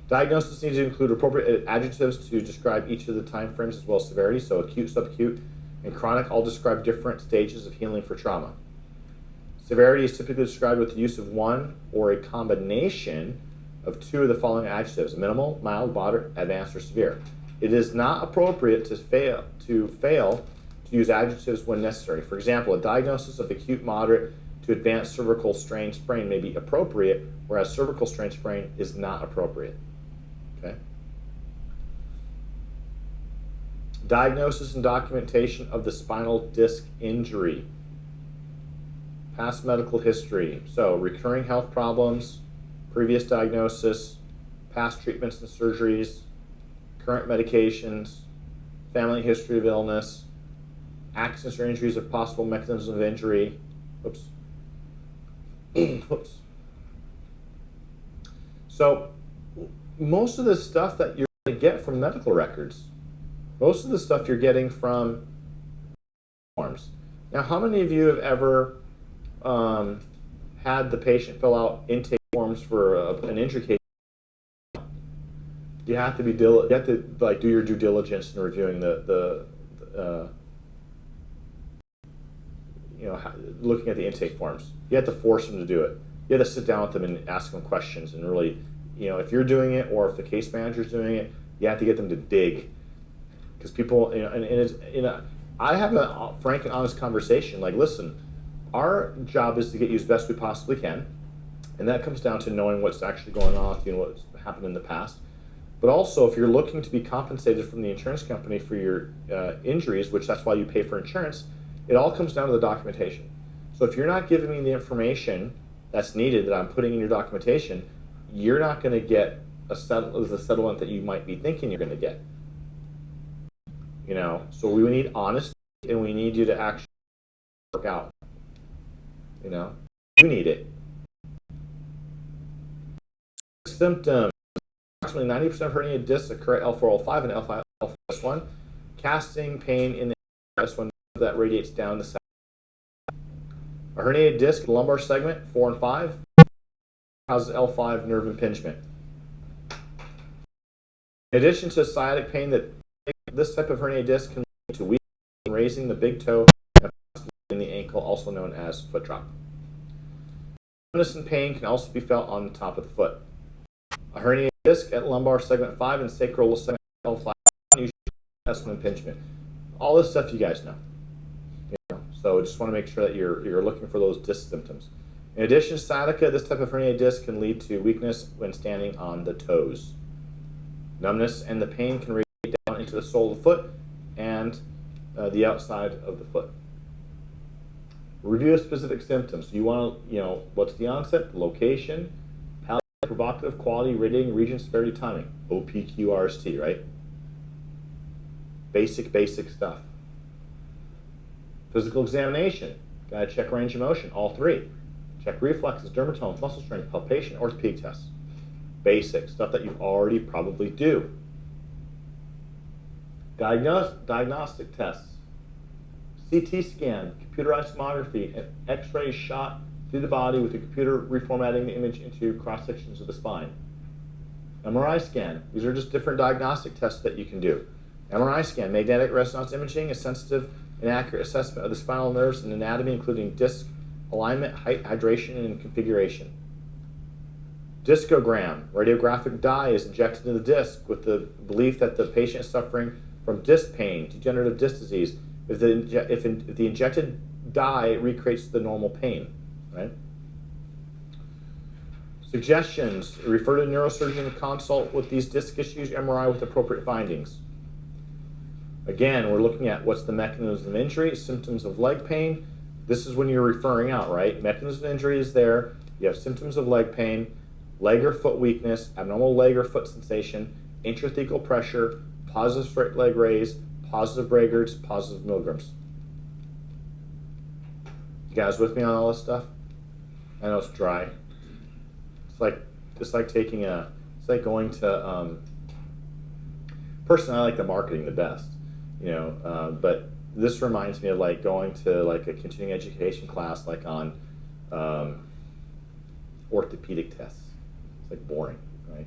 Diagnosis needs to include appropriate adjectives to describe each of the time frames as well as severity. So acute, subacute, and chronic all describe different stages of healing for trauma. Severity is typically described with the use of one or a combination of 2 of the following adjectives: minimal, mild, moderate, advanced, or severe. It is not appropriate to fail to use adjectives when necessary. For example, a diagnosis of acute, moderate to advanced cervical strain sprain may be appropriate, whereas cervical strain sprain is not appropriate. Okay. Diagnosis and documentation of the spinal disc injury. Past medical history. So recurring health problems, previous diagnosis, past treatments and surgeries, current medications, family history of illness, accidents or injuries of possible mechanisms of injury. Oops. Oops. So most of the stuff that you're going to get from medical records, most of the stuff you're getting from forms. Now, how many of you have ever had the patient fill out intake forms for an injury case? You have to be you have to like do your due diligence in reviewing the you know, looking at the intake forms. You have to force them to do it. You have to sit down with them and ask them questions and really, you know, if you're doing it or if the case manager's doing it, you have to get them to dig. Because people, you know, and it's, you know, I have a frank and honest conversation. Like, listen, our job is to get you as best we possibly can, and that comes down to knowing what's actually going on with you and what's happened in the past. But also, if you're looking to be compensated from the insurance company for your injuries, which that's why you pay for insurance, it all comes down to the documentation. So if you're not giving me the information that's needed that I'm putting in your documentation, you're not going to get the settlement that you might be thinking you're going to get. You know, so we need honesty, and we need you to actually work out. You know, you need it. Symptoms. Approximately 90% of herniated discs occur at L4, L5, and L5, L1. Casting pain in the S1 that radiates down the side. A herniated disc in the lumbar segment, 4 and 5, causes L5 nerve impingement. In addition to sciatic pain, this type of herniated disc can lead to weakness in raising the big toe and in the ankle, also known as foot drop. Numbness and pain can also be felt on the top of the foot. A herniated disc at lumbar segment 5 and sacral segment L5 usually has some impingement. All this stuff you guys know. So just want to make sure that you're looking for those disc symptoms. In addition to sciatica, this type of herniated disc can lead to weakness when standing on the toes. Numbness and the pain can radiate down into the sole of the foot and the outside of the foot. Review of specific symptoms. You want to, you know, what's the onset, the location, palliative, provocative, quality, radiating, region, severity, timing. OPQRST, right? Basic stuff. Physical examination. Got to check range of motion, all 3. Check reflexes, dermatomes, muscle strength, palpation, orthopedic tests. Basic stuff that you already probably do. Diagnostic tests. CT scan, computerized tomography, and X-ray shot through the body with the computer reformatting the image into cross-sections of the spine. MRI scan. These are just different diagnostic tests that you can do. MRI scan, magnetic resonance imaging, is sensitive and accurate assessment of the spinal nerves and anatomy, including disc alignment, height, hydration, and configuration. Discogram, radiographic dye is injected into the disc with the belief that the patient is suffering from disc pain, degenerative disc disease, if the injected dye recreates the normal pain, right? Suggestions, refer to a neurosurgeon to consult with these disc issues, MRI with appropriate findings. Again, we're looking at what's the mechanism of injury, symptoms of leg pain. This is when you're referring out, right? Mechanism of injury is there. You have symptoms of leg pain, leg or foot weakness, abnormal leg or foot sensation, intrathecal pressure, positive straight leg raise, positive Braegards, positive Milgrams. You guys with me on all this stuff? I know it's dry. It's like going to, personally I like the marketing the best, you know, but this reminds me of like going to like a continuing education class like on orthopedic tests. It's like boring, right?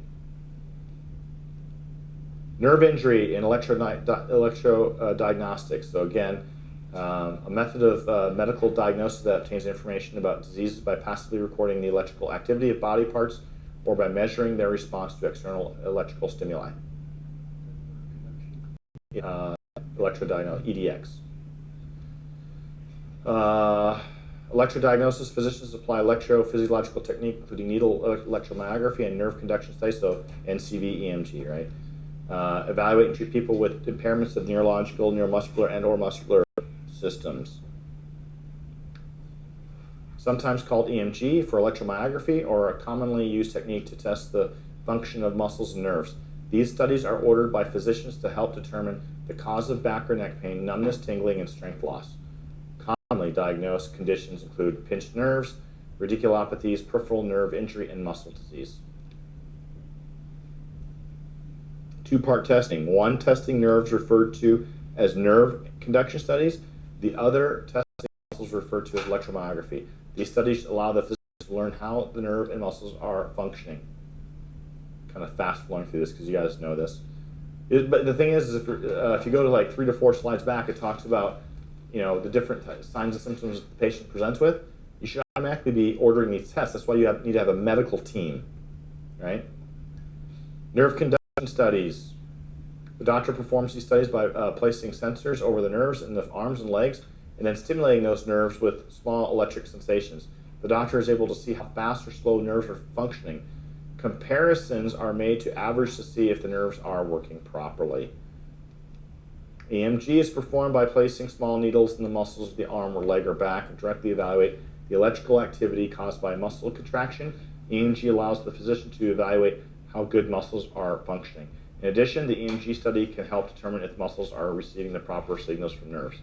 Nerve injury and electrodiagnostics. So again, a method of medical diagnosis that obtains information about diseases by passively recording the electrical activity of body parts or by measuring their response to external electrical stimuli. Electrodiagnosis, EDX. Electrodiagnosis, physicians apply electrophysiological technique, including needle electromyography and nerve conduction studies, so NCV, EMG, right? Evaluate and treat people with impairments of neurological, neuromuscular, and/or muscular systems. Sometimes called EMG for electromyography, or a commonly used technique to test the function of muscles and nerves. These studies are ordered by physicians to help determine the cause of back or neck pain, numbness, tingling, and strength loss. Commonly diagnosed conditions include pinched nerves, radiculopathies, peripheral nerve injury, and muscle disease. Two-part testing. One, testing nerves referred to as nerve conduction studies. The other, testing muscles referred to as electromyography. These studies allow the physician to learn how the nerve and muscles are functioning. Kind of fast flowing through this because you guys know this. But the thing is if you go to like 3 to 4 slides back, it talks about, you know, the different signs and symptoms the patient presents with. You should automatically be ordering these tests. That's why you need to have a medical team, right? Nerve conduction studies. The doctor performs these studies by placing sensors over the nerves in the arms and legs and then stimulating those nerves with small electric sensations. The doctor is able to see how fast or slow nerves are functioning. Comparisons are made to average to see if the nerves are working properly. EMG is performed by placing small needles in the muscles of the arm or leg or back and directly evaluate the electrical activity caused by muscle contraction. EMG allows the physician to evaluate how good muscles are functioning. In addition, the EMG study can help determine if muscles are receiving the proper signals from nerves.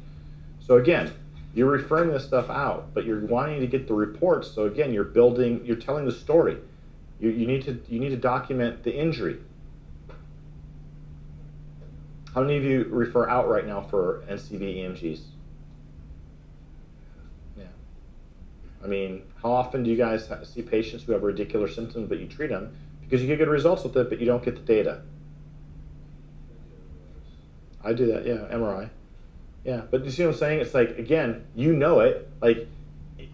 So again, you're referring this stuff out, but you're wanting to get the reports. So again, you're telling the story. You need to document the injury. How many of you refer out right now for NCV EMGs? Yeah. I mean, how often do you guys see patients who have radicular symptoms, but you treat them because you get good results with it, but you don't get the data? I do that, yeah, MRI. Yeah, but you see what I'm saying? It's like, again, you know it. Like,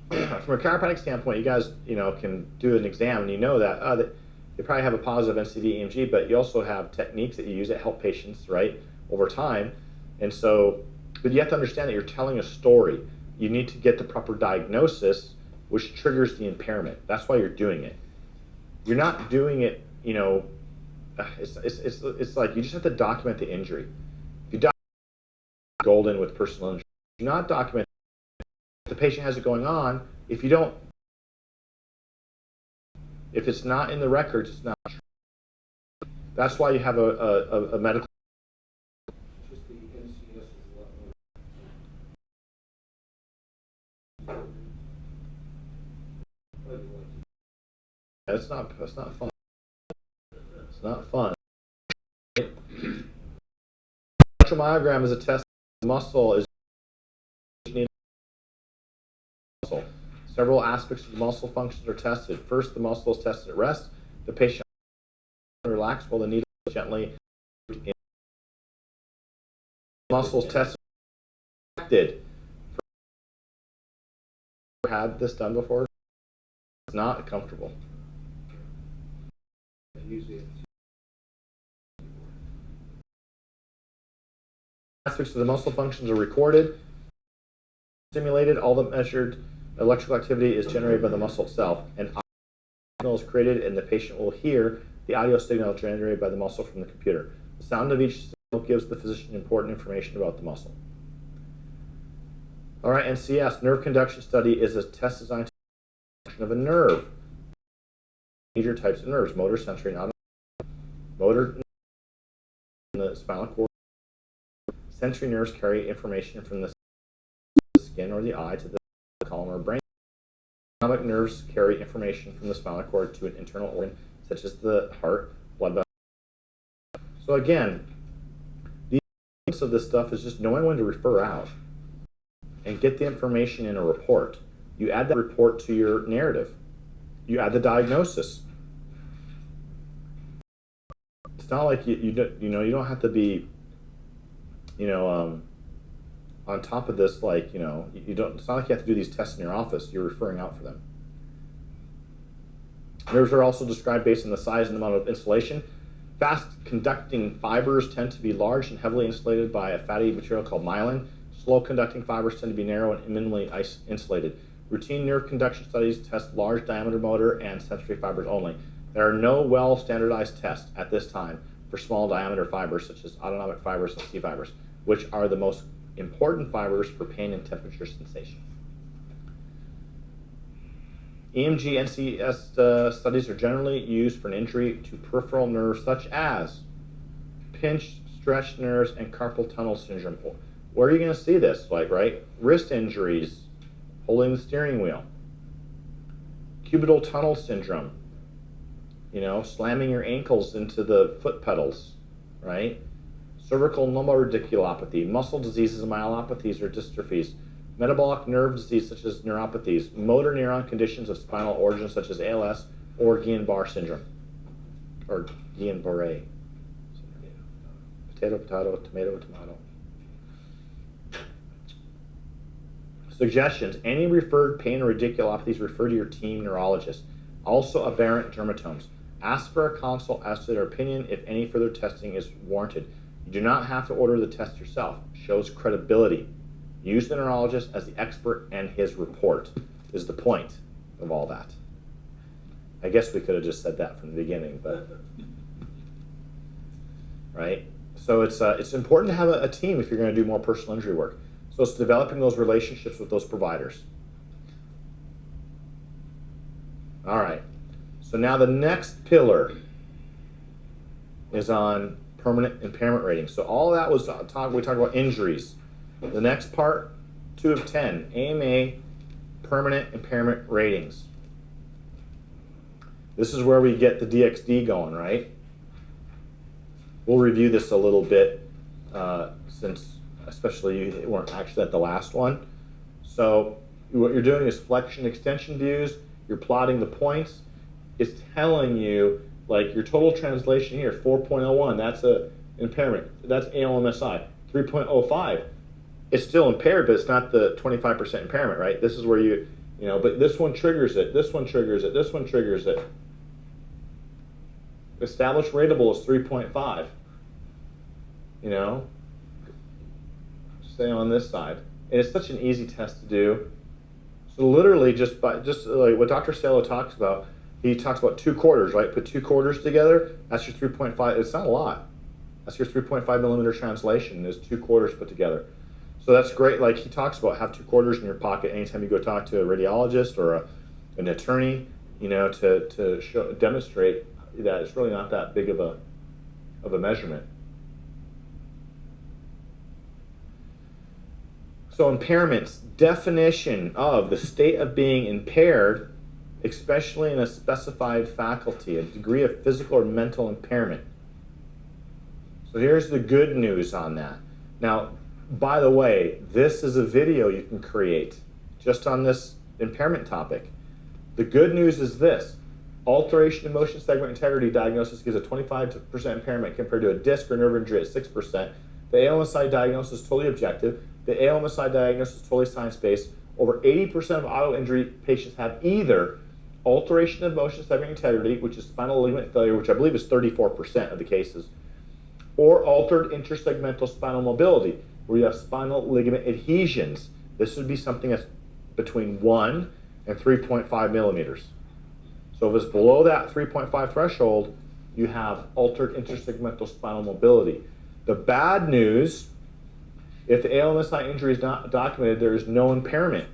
from a chiropractic standpoint, you guys, you know, can do an exam and you know that they probably have a positive NCV EMG, but you also have techniques that you use that help patients, right, over time. And so, but you have to understand that you're telling a story. You need to get the proper diagnosis, which triggers the impairment. That's why you're doing it. You're not doing it, you know, it's like you just have to document the injury. If you document golden with personal injury, do not document if the patient has it going on. If you don't, if it's not in the records, it's not true. That's why you have a medical. Just the NCS is a lot more. It's not fun. It's not fun. Electromyogram is a test. The muscle is muscle. Several aspects of the muscle functions are tested. First, the muscle is tested at rest. The patient relaxes while the needle is gently muscles tested. Had this done before? It's not comfortable. Usually Aspects of the muscle functions are recorded, stimulated. All the measured electrical activity is generated by the muscle itself, and audio signal is created, and the patient will hear the audio signal generated by the muscle from the computer. The sound of each signal gives the physician important information about the muscle. All right, NCS, nerve conduction study, is a test designed to function of a nerve. Major types of nerves: motor, sensory, and autonomic. Motor in the spinal cord. Sensory nerves carry information from the skin or the eye to the column or brain. Autonomic nerves carry information from the spinal cord to an internal organ, such as the heart, blood vessels. So again, the importance of this stuff is just knowing when to refer out and get the information in a report. You add that report to your narrative. You add the diagnosis. It's not like you don't have to be, on top of this, like, you don't. It's not like you have to do these tests in your office. You're referring out for them. Nerves are also described based on the size and amount of insulation. Fast conducting fibers tend to be large and heavily insulated by a fatty material called myelin. Slow conducting fibers tend to be narrow and minimally insulated. Routine nerve conduction studies test large diameter motor and sensory fibers only. There are no well standardized tests at this time for small diameter fibers such as autonomic fibers and C fibers, which are the most important fibers for pain and temperature sensation. EMG NCS studies are generally used for an injury to peripheral nerves such as pinched, stretched nerves, and carpal tunnel syndrome. Where are you going to see this? Like, right? Wrist injuries, holding the steering wheel. Cubital tunnel syndrome, slamming your ankles into the foot pedals, right? Cervical lumbar radiculopathy, muscle diseases and myelopathies or dystrophies, metabolic nerve disease such as neuropathies, motor neuron conditions of spinal origin such as ALS or Guillain-Barré syndrome, or Guillain-Barré. Potato, potato, tomato, tomato. Suggestions: any referred pain or radiculopathies, refer to your team neurologist. Also aberrant dermatomes. Ask for a consult as to their opinion if any further testing is warranted. You do not have to order the test yourself. Shows credibility. Use the neurologist as the expert, and his report is the point of all that. I guess we could have just said that from the beginning, but right? So it's important to have a team if you're going to do more personal injury work. So it's developing those relationships with those providers. All right. So now the next pillar is on permanent impairment rating. So all that was we talked about injuries. The next part, 2 of 10, AMA permanent impairment ratings. This is where we get the DXD going, right? We'll review this a little bit since especially you weren't actually at the last one. So what you're doing is flexion extension views. You're plotting the points. It's telling you, like, your total translation here, 4.01, that's a impairment. That's ALMSI. 3.05, it's still impaired, but it's not the 25% impairment, right? This is where but this one triggers it, this one triggers it, this one triggers it. Established rateable is 3.5, Stay on this side. And it's such an easy test to do. So literally just like what Dr. Salo talks about, he talks about 2 quarters, right? Put 2 quarters together, that's your 3.5, it's not a lot. That's your 3.5 millimeter translation, is 2 quarters put together. So that's great. Like he talks about, have 2 quarters in your pocket anytime you go talk to a radiologist or an attorney, to demonstrate that it's really not that big of a measurement. So impairments, definition of the state of being impaired, especially in a specified faculty, a degree of physical or mental impairment. So here's the good news on that. Now, by the way, this is a video you can create just on this impairment topic. The good news is this: alteration in motion segment integrity diagnosis gives a 25% impairment compared to a disc or nerve injury at 6%. The ALMSI diagnosis is totally objective. The ALMSI diagnosis is totally science-based. Over 80% of auto injury patients have either alteration of motion segment integrity, which is spinal ligament failure, which I believe is 34% of the cases, or altered intersegmental spinal mobility, where you have spinal ligament adhesions. This would be something that's between 1 and 3.5 millimeters. So if it's below that 3.5 threshold, you have altered intersegmental spinal mobility. The bad news, if the ALMSI injury is not documented, there is no impairment.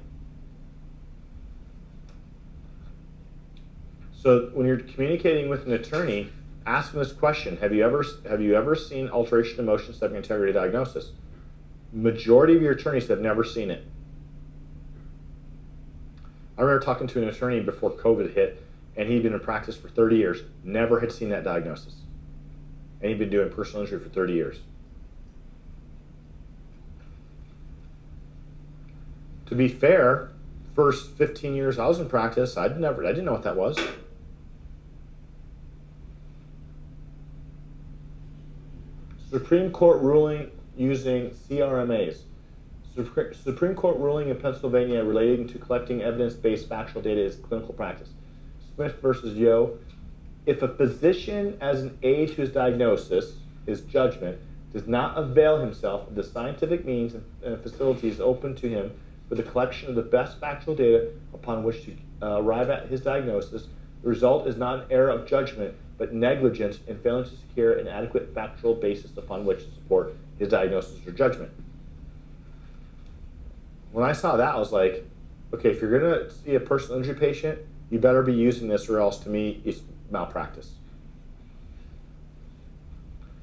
So when you're communicating with an attorney, ask them this question: Have you ever seen alteration of motion segment integrity diagnosis? Majority of your attorneys have never seen it. I remember talking to an attorney before COVID hit, and he'd been in practice for 30 years, never had seen that diagnosis. And he'd been doing personal injury for 30 years. To be fair, first 15 years I was in practice, I didn't know what that was. Supreme Court ruling using CRMAs. Supreme Court ruling in Pennsylvania relating to collecting evidence-based factual data is clinical practice. Smith versus Yo. If a physician, as an aid to his diagnosis, his judgment, does not avail himself of the scientific means and facilities open to him for the collection of the best factual data upon which to arrive at his diagnosis, the result is not an error of judgment, but negligence in failing to secure an adequate factual basis upon which to support his diagnosis or judgment. When I saw that, I was like, okay, if you're going to see a personal injury patient, you better be using this, or else to me, it's malpractice.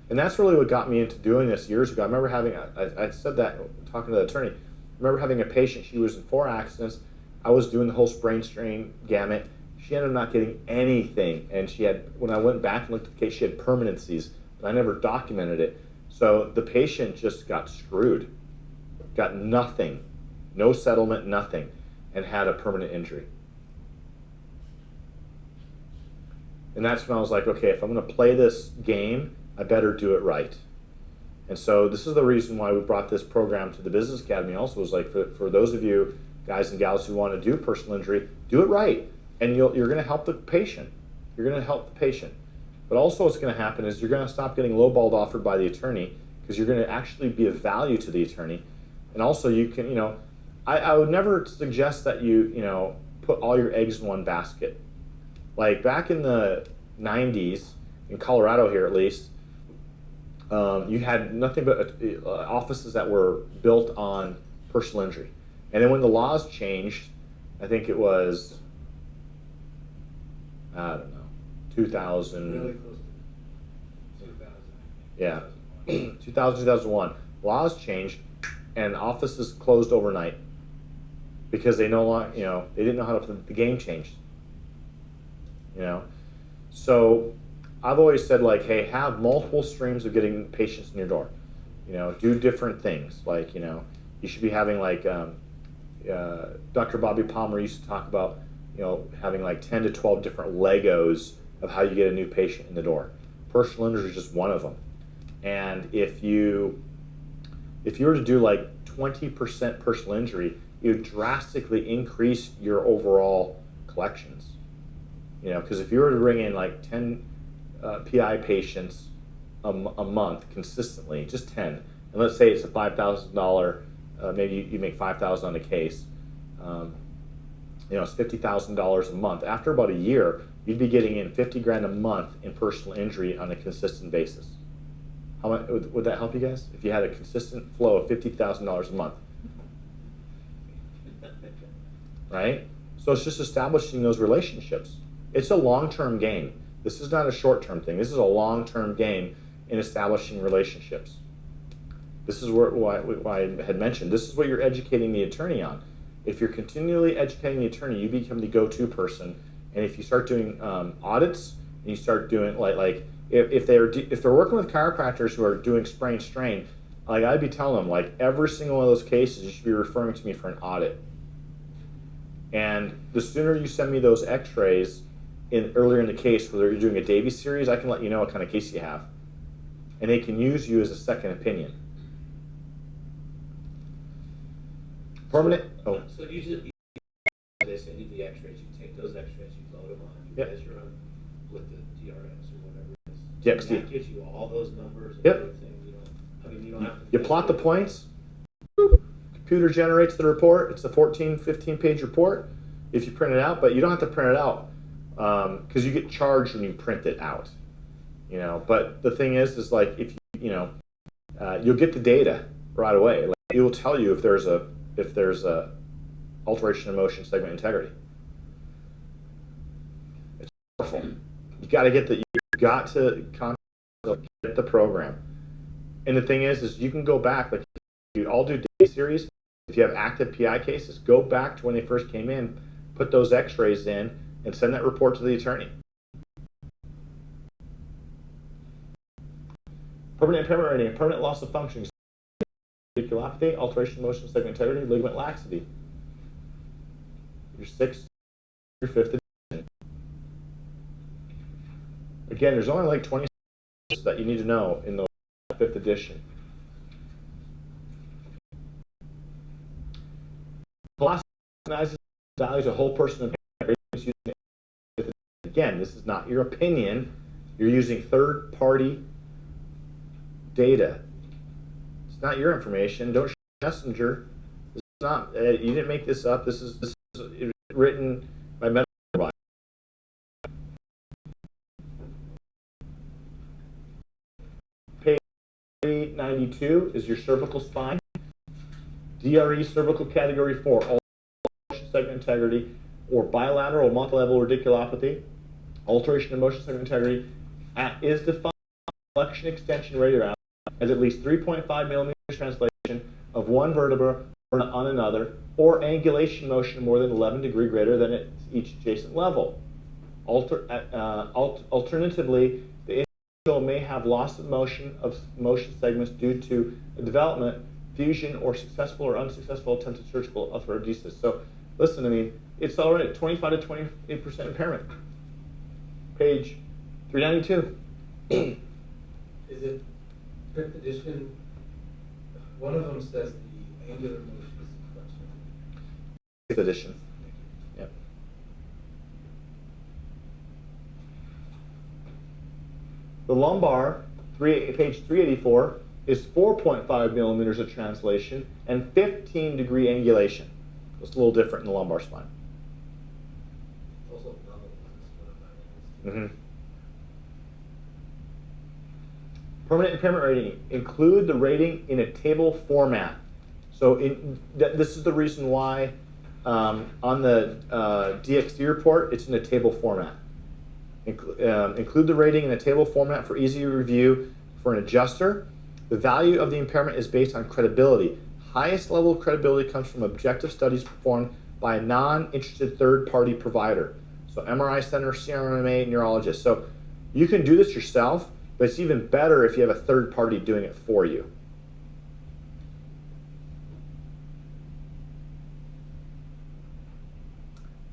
And that's really what got me into doing this years ago. I remember having, I said that talking to the attorney, I remember having a patient, she was in 4 accidents. I was doing the whole sprain strain gamut. She ended up not getting anything. And she had, when I went back and looked at the case, she had permanencies, but I never documented it. So the patient just got screwed, got nothing, no settlement, nothing, and had a permanent injury. And that's when I was like, okay, if I'm going to play this game, I better do it right. And so this is the reason why we brought this program to the Business Academy also, was like for those of you guys and gals who want to do personal injury, do it right. And you're going to help the patient. You're going to help the patient. But also what's going to happen is you're going to stop getting lowballed offered by the attorney, because you're going to actually be of value to the attorney. And also you can, I would never suggest that you put all your eggs in one basket. Like back in the 90s, in Colorado here at least, you had nothing but offices that were built on personal injury. And then when the laws changed, I think it was, I don't know, 2000. Really close to 2000. Yeah, 2000, 2001. Laws changed, and offices closed overnight because they no longer, they didn't know how to play. The game changed. So I've always said, like, hey, have multiple streams of getting patients in your door. Do different things. Like, you should be having, like, Dr. Bobby Palmer used to talk about, having like 10 to 12 different Legos of how you get a new patient in the door. Personal injury is just one of them. And if you were to do like 20% personal injury, you would drastically increase your overall collections. Because if you were to bring in like 10 PI patients a month consistently, just 10, and let's say it's a $5,000, maybe you make $5,000 on a case, it's $50,000 a month. After about a year, you'd be getting in 50 grand a month in personal injury on a consistent basis. How much would that help you guys? If you had a consistent flow of $50,000 a month, right? So it's just establishing those relationships. It's a long-term game. This is not a short-term thing. This is a long-term game in establishing relationships. This is why I had mentioned, this is what you're educating the attorney on. If you're continually educating the attorney, you become the go-to person. And if you start doing audits, and you start doing like if they're working with chiropractors who are doing sprain strain, like I'd be telling them, like, every single one of those cases, you should be referring to me for an audit. And the sooner you send me those X-rays earlier in the case, whether you're doing a Davy series, I can let you know what kind of case you have, and they can use you as a second opinion. Permanent. Oh, So you just, they send you the x-rays, you take those x-rays, you load them on, you Yep. measure them with the DRS or whatever it is. DXT. And that gives you all those numbers and Yep. everything, you don't, I mean, you don't have to. you plot the points. Boop. Computer generates the report. It's a 14, 15-page report if you print it out, but you don't have to print it out because you get charged when you print it out. You know, but the thing is like if you'll get the data right away. Like, it will tell you if there's a alteration of motion segment integrity. It's powerful. You got to get the program. And the thing is you can go back, like you all do data series. If you have active PI cases, go back to when they first came in, put those x-rays in, and send that report to the attorney. Permanent impairment rating, permanent loss of function, radiculopathy, alteration of motion segment integrity, ligament laxity. Your 6th, your 5th edition. Again, there's only like 20 that you need to know in the 5th edition. Philosophy recognizes the value to whole person impairment. Again, this is not your opinion. You're using third-party data. It's not your information. Don't show messenger. This is not. You didn't make this up. This is written by medical providers. Page 92 is your cervical spine. DRE cervical category 4, all segment integrity, or bilateral multilevel radiculopathy, alteration of motion segment integrity, is defined flexion extension radiograph as at least 3.5 millimeters translation of one vertebra on another, or angulation motion more than 11 degree greater than at each adjacent level. Alternatively, the individual may have loss of motion segments due to development, fusion, or successful or unsuccessful attempted surgical arthrodesis. So, listen, I mean, it's already 25 to 28% impairment. Page 392. Is it 5th edition? One of them says the angular motion is flexion. 5th edition. Yep. The lumbar, page 384, is 4.5 millimeters of translation and 15 degree angulation. It's a little different in the lumbar spine. Also double. That's what I'm Permanent impairment rating. Include the rating in a table format. So this is the reason why on the DXT report, it's in a table format. Include the rating in a table format for easy review for an adjuster. The value of the impairment is based on credibility. Highest level of credibility comes from objective studies performed by a non-interested third-party provider. So MRI center, CRMA, neurologist. So you can do this yourself, but it's even better if you have a third party doing it for you.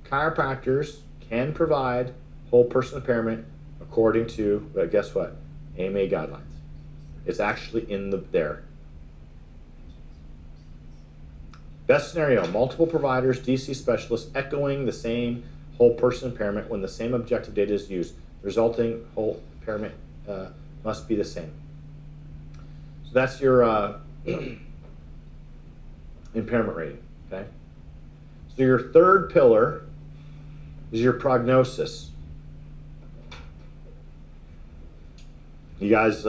Chiropractors can provide whole person impairment according to, guess what? AMA guidelines. It's actually in there. Best scenario, multiple providers, DC specialists echoing the same whole person impairment when the same objective data is used. Resulting whole impairment must be the same. So that's your impairment rating, okay? So your third pillar is your prognosis. You guys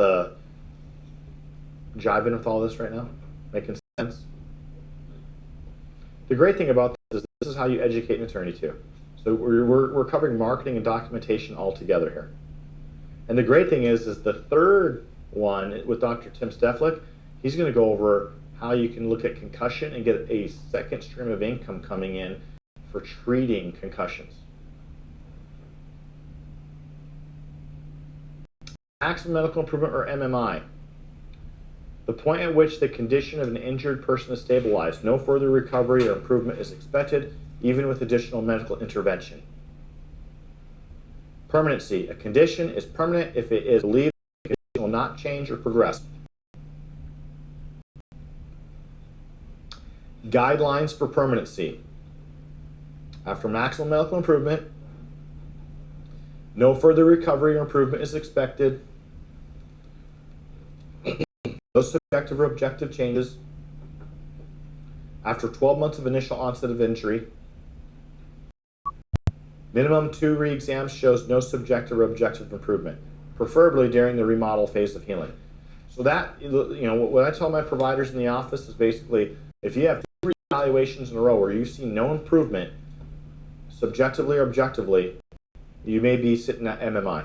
jiving with all this right now? Making sense? The great thing about this is how you educate an attorney too. So we're covering marketing and documentation all together here. And the great thing is the third one with Dr. Tim Steflik, he's going to go over how you can look at concussion and get a second stream of income coming in for treating concussions. Maximum medical improvement, or MMI. The point at which the condition of an injured person is stabilized. No further recovery or improvement is expected, even with additional medical intervention. Permanency. A condition is permanent if it is believed the condition will not change or progress. Guidelines for permanency. After maximum medical improvement, no further recovery or improvement is expected. No subjective or objective changes. After 12 months of initial onset of injury, minimum 2 re-exams shows no subjective or objective improvement, preferably during the remodel phase of healing. So that, you know, what I tell my providers in the office is basically, if you have 3 evaluations in a row where you see no improvement, subjectively or objectively, you may be sitting at MMI.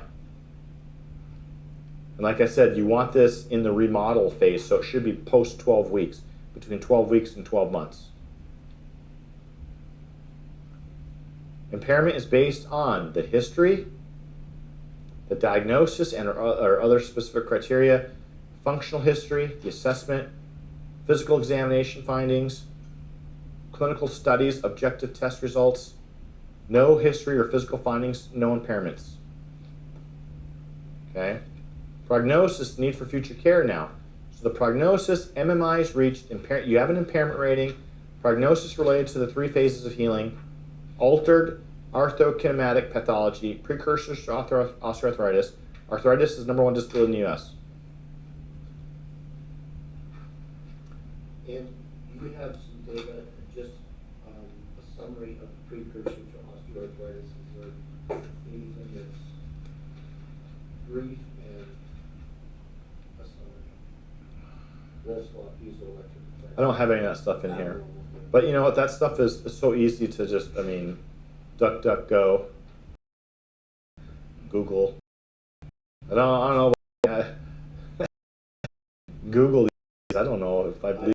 And like I said, you want this in the remodel phase, so it should be post 12 weeks, between 12 weeks and 12 months. Impairment is based on the history, the diagnosis and or other specific criteria, functional history, the assessment, physical examination findings, clinical studies, objective test results, no history or physical findings, no impairments. Okay? Prognosis, need for future care now. So the prognosis, MMI is reached, you have an impairment rating, prognosis related to the 3 phases of healing, altered arthrokinematic pathology, precursors to osteoarthritis. Arthritis is #1 disability in the U.S. And you have some data, just a summary of precursors to osteoarthritis. Is there anything that's brief and a summary? Wolfslot, piezoelectric. I don't have any of that stuff in here. But you know what, that stuff is so easy to just, I mean, DuckDuckGo, Google. I don't know. Google. I don't know if I believe.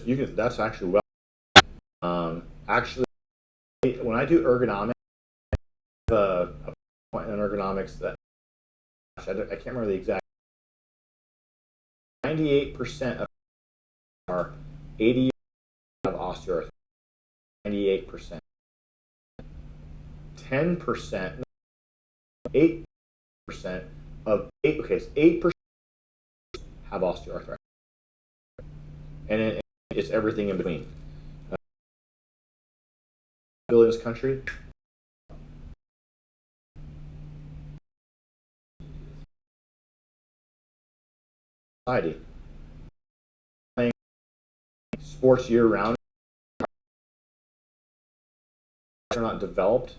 You can. That's actually well. Actually, when I do ergonomics, I have a point in ergonomics that I can't remember the exact. 98% of are 80 years of osteoarthritis. 98%. 10%, 8% of 8. Okay, it's 8% have osteoarthritis, and it's everything in between. In this country. Society. Playing sports year round are not developed.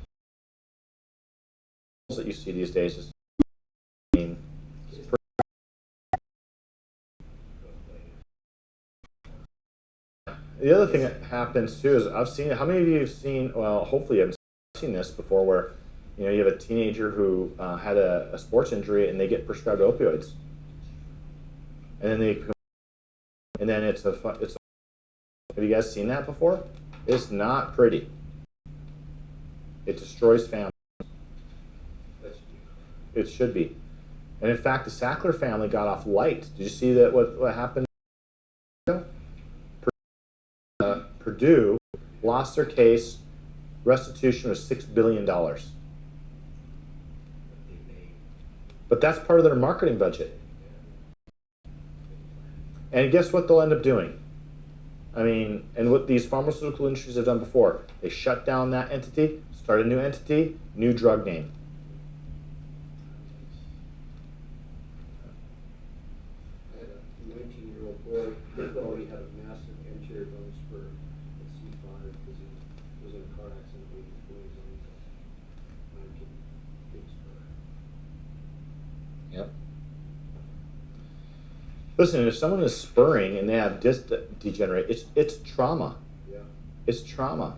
That you see these days is, I mean, the other thing that happens too is I've seen. How many of you have seen? Well, hopefully you've seen this before, where you know you have a teenager who had a sports injury and they get prescribed opioids, and then it's. Have you guys seen that before? It's not pretty. It destroys families. It should be. And in fact, the Sackler family got off light. Did you see that? What happened? Purdue lost their case. Restitution was $6 billion. But that's part of their marketing budget. And guess what they'll end up doing? I mean, and what these pharmaceutical industries have done before, they shut down that entity, start a new entity, new drug name. I had a 19-year-old boy who already had a massive anterior bone spur at C5 because he was in a car accident with his boys on the big spur. Yep. Listen, if someone is spurring and they have disc degenerate, it's trauma. Yeah. It's trauma,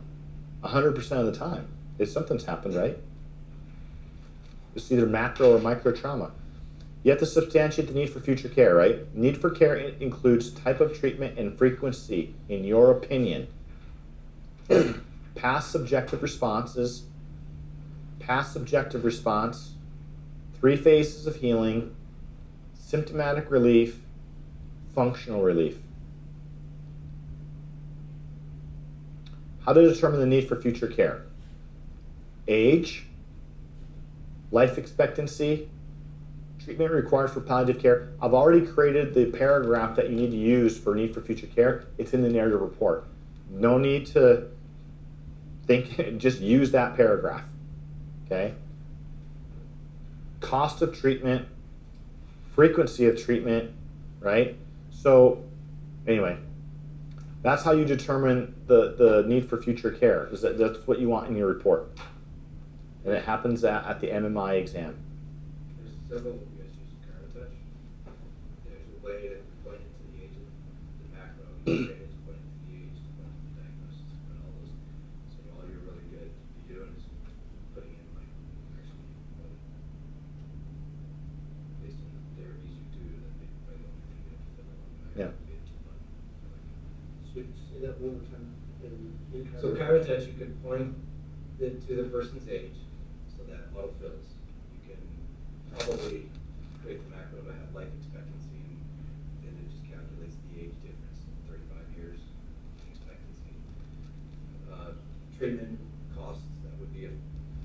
100% of the time. Something's happened, right? It's either macro or micro trauma. You have to substantiate the need for future care, right? Need for care includes type of treatment and frequency, in your opinion. Past subjective response, 3 phases of healing, symptomatic relief, functional relief. How to determine the need for future care? Age, life expectancy, treatment required for palliative care. I've already created the paragraph that you need to use for need for future care. It's in the narrative report. No need to think, just use that paragraph, okay? Cost of treatment, frequency of treatment, right? So anyway, that's how you determine the need for future care. That's what you want in your report. And it happens at the MMI exam. There's several of you guys use Touch. There's a way to point it to the age of the macro. You create it to point it to the age, to point it to the diagnosis, to point all those. So all you're really good to be doing is putting in like actually based on the therapies you do, that they probably the only thing you have to fill in on the macro. Yeah. Say that one more time. So Touch, you could point it to the person's age, so that autofills. You can probably create the macro to have life expectancy, and then it just calculates the age difference, 35 years expectancy. Treatment costs, that would be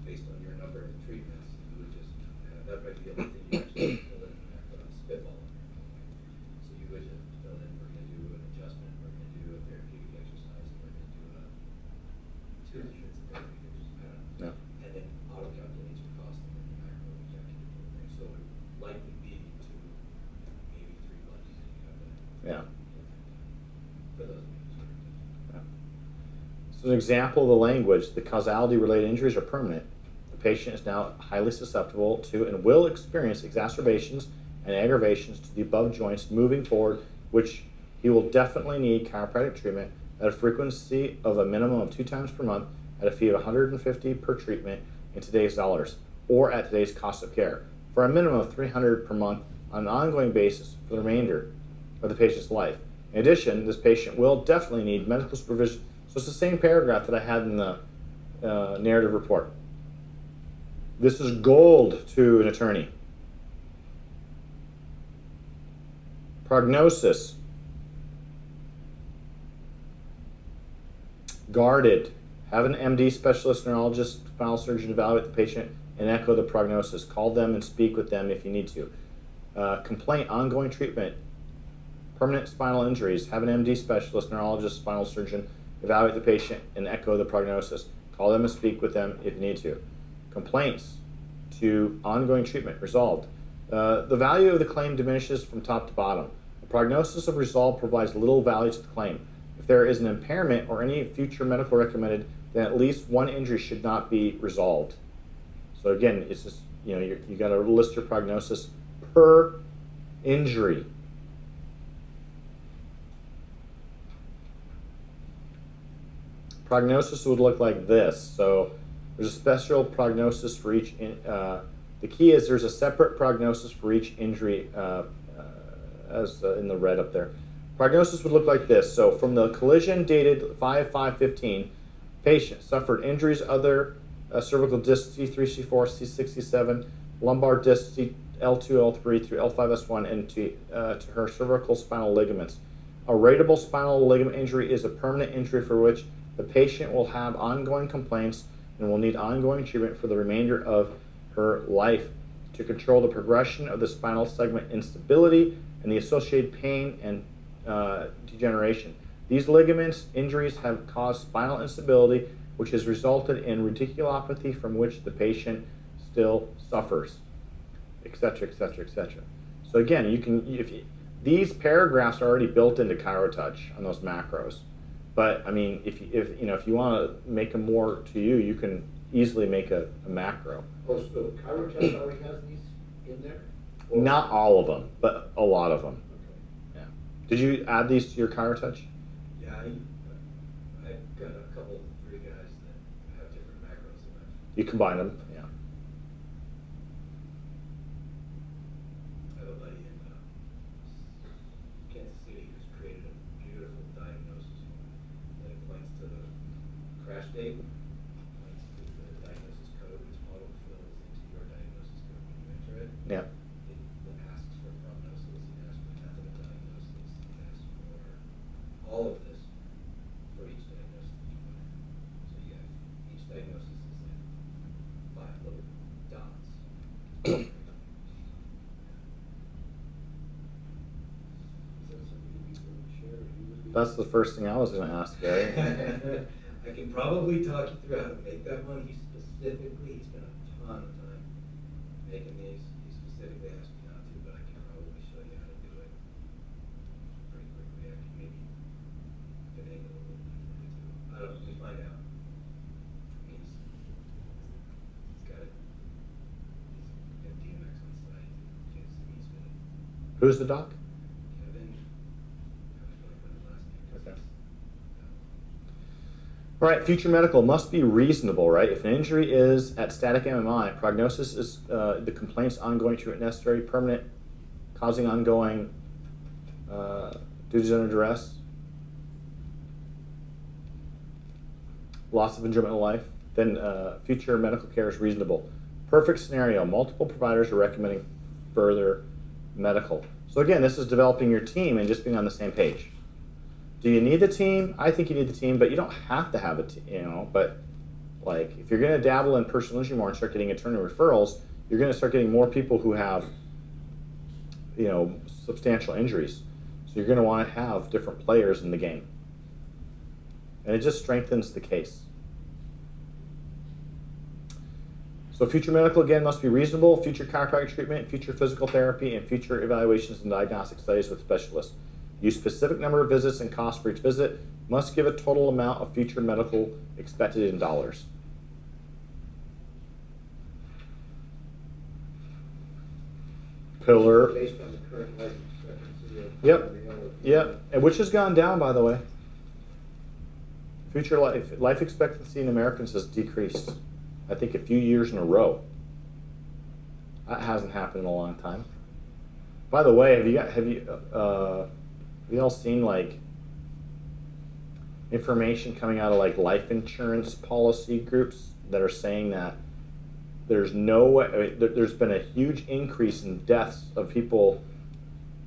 based on your number of treatments. You would just, that might be the only thing you actually fill in the macro, spitball. So you would just fill in, we're going to do an adjustment, we're going to do a therapeutic exercise, and we're going to do a 2 treatments of therapeutic exercise. Yeah. And then auto calculates your cost, and then the macro would calculate the whole thing. So it would likely be maybe $3 that you have to. Yeah. For those meetings. Yeah. So an example of the language, the causality related injuries are permanent. The patient is now highly susceptible to and will experience exacerbations and aggravations to the above joints moving forward, which he will definitely need chiropractic treatment at a frequency of a minimum of 2 times per month at a fee of $150 per treatment in today's dollars, or at today's cost of care, for a minimum of $300 per month on an ongoing basis for the remainder of the patient's life. In addition, this patient will definitely need medical supervision. So it's the same paragraph that I had in the narrative report. This is gold to an attorney. Prognosis. Guarded. Have an MD, specialist neurologist, spinal surgeon evaluate the patient and echo the prognosis. Call them and speak with them if you need to. Complaint, ongoing treatment, permanent spinal injuries. Have an MD, specialist neurologist, spinal surgeon evaluate the patient and echo the prognosis. Call them and speak with them if you need to. Complaints to ongoing treatment, resolved. The value of the claim diminishes from top to bottom. A prognosis of resolve provides little value to the claim. If there is an impairment or any future medical recommended, then at least one injury should not be resolved. So again, it's just, you got to list your prognosis per injury. Prognosis would look like this. So there's a special prognosis for each. The key is there's a separate prognosis for each injury, as in the red up there. Prognosis would look like this. So from the collision dated 5/5/15, patient suffered injuries other cervical disc C3, C4, C6, C7, lumbar disc L2, L3 through L5S1, and to her cervical spinal ligaments. A rateable spinal ligament injury is a permanent injury for which the patient will have ongoing complaints and will need ongoing treatment for the remainder of her life to control the progression of the spinal segment instability and the associated pain and degeneration. These ligaments injuries have caused spinal instability, which has resulted in radiculopathy from which the patient still suffers, etc., etc., etc. So again, these paragraphs are already built into ChiroTouch on those macros. But I mean, if you want to make them more to you, you can easily make a macro. Oh, so ChiroTouch already has these in there? Or- Not all of them, but a lot of them. Okay. Yeah. Did you add these to your ChiroTouch? Yeah, I've got a couple, 3 guys that have different macros in that. You combine them, yeah. I have a buddy in Kansas City who's created a beautiful diagnosis that points to the crash date, points to the diagnosis code, which auto-fills into your diagnosis code when you enter it. Yeah. It asks for prognosis, it asks for method of diagnosis, it asks for all of this for each diagnosis that you put in. So you have each diagnosis is like That's the first thing I was going to ask, Gary. I can probably talk you through how to make that one. He spent a ton of time making these. He specifically asked me not to, but I can probably show you how to do it pretty quickly. I can maybe finagle a little bit for you too. I don't know, let me find out. He's got DMX on site. He's been Who's the doc? Kevin. I was going for his last name. Okay. All right, future medical must be reasonable, right? If an injury is at static MMI, prognosis is the complaints ongoing, treatment necessary, permanent, causing ongoing duties under duress, loss of enjoyment of life, then future medical care is reasonable. Perfect scenario, multiple providers are recommending further medical. So again, this is developing your team and just being on the same page. Do you need the team? I think you need the team, but you don't have to have a team, you know, but like if you're going to dabble in personal injury more and start getting attorney referrals, you're going to start getting more people who have, you know, substantial injuries. So you're going to want to have different players in the game. And it just strengthens the case. So future medical, again, must be reasonable. Future chiropractic treatment, future physical therapy, and future evaluations and diagnostic studies with specialists. Use specific number of visits and cost for each visit. Must give a total amount of future medical expected in dollars. Pillar. Based on the current life expectancy of. Yep. the other- Yep. And which has gone down, by the way. Future life expectancy in Americans has decreased, I think, a few years in a row. That hasn't happened in a long time. By the way, have you all seen like information coming out of like life insurance policy groups that are saying that there's no way, I mean, there's been a huge increase in deaths of people.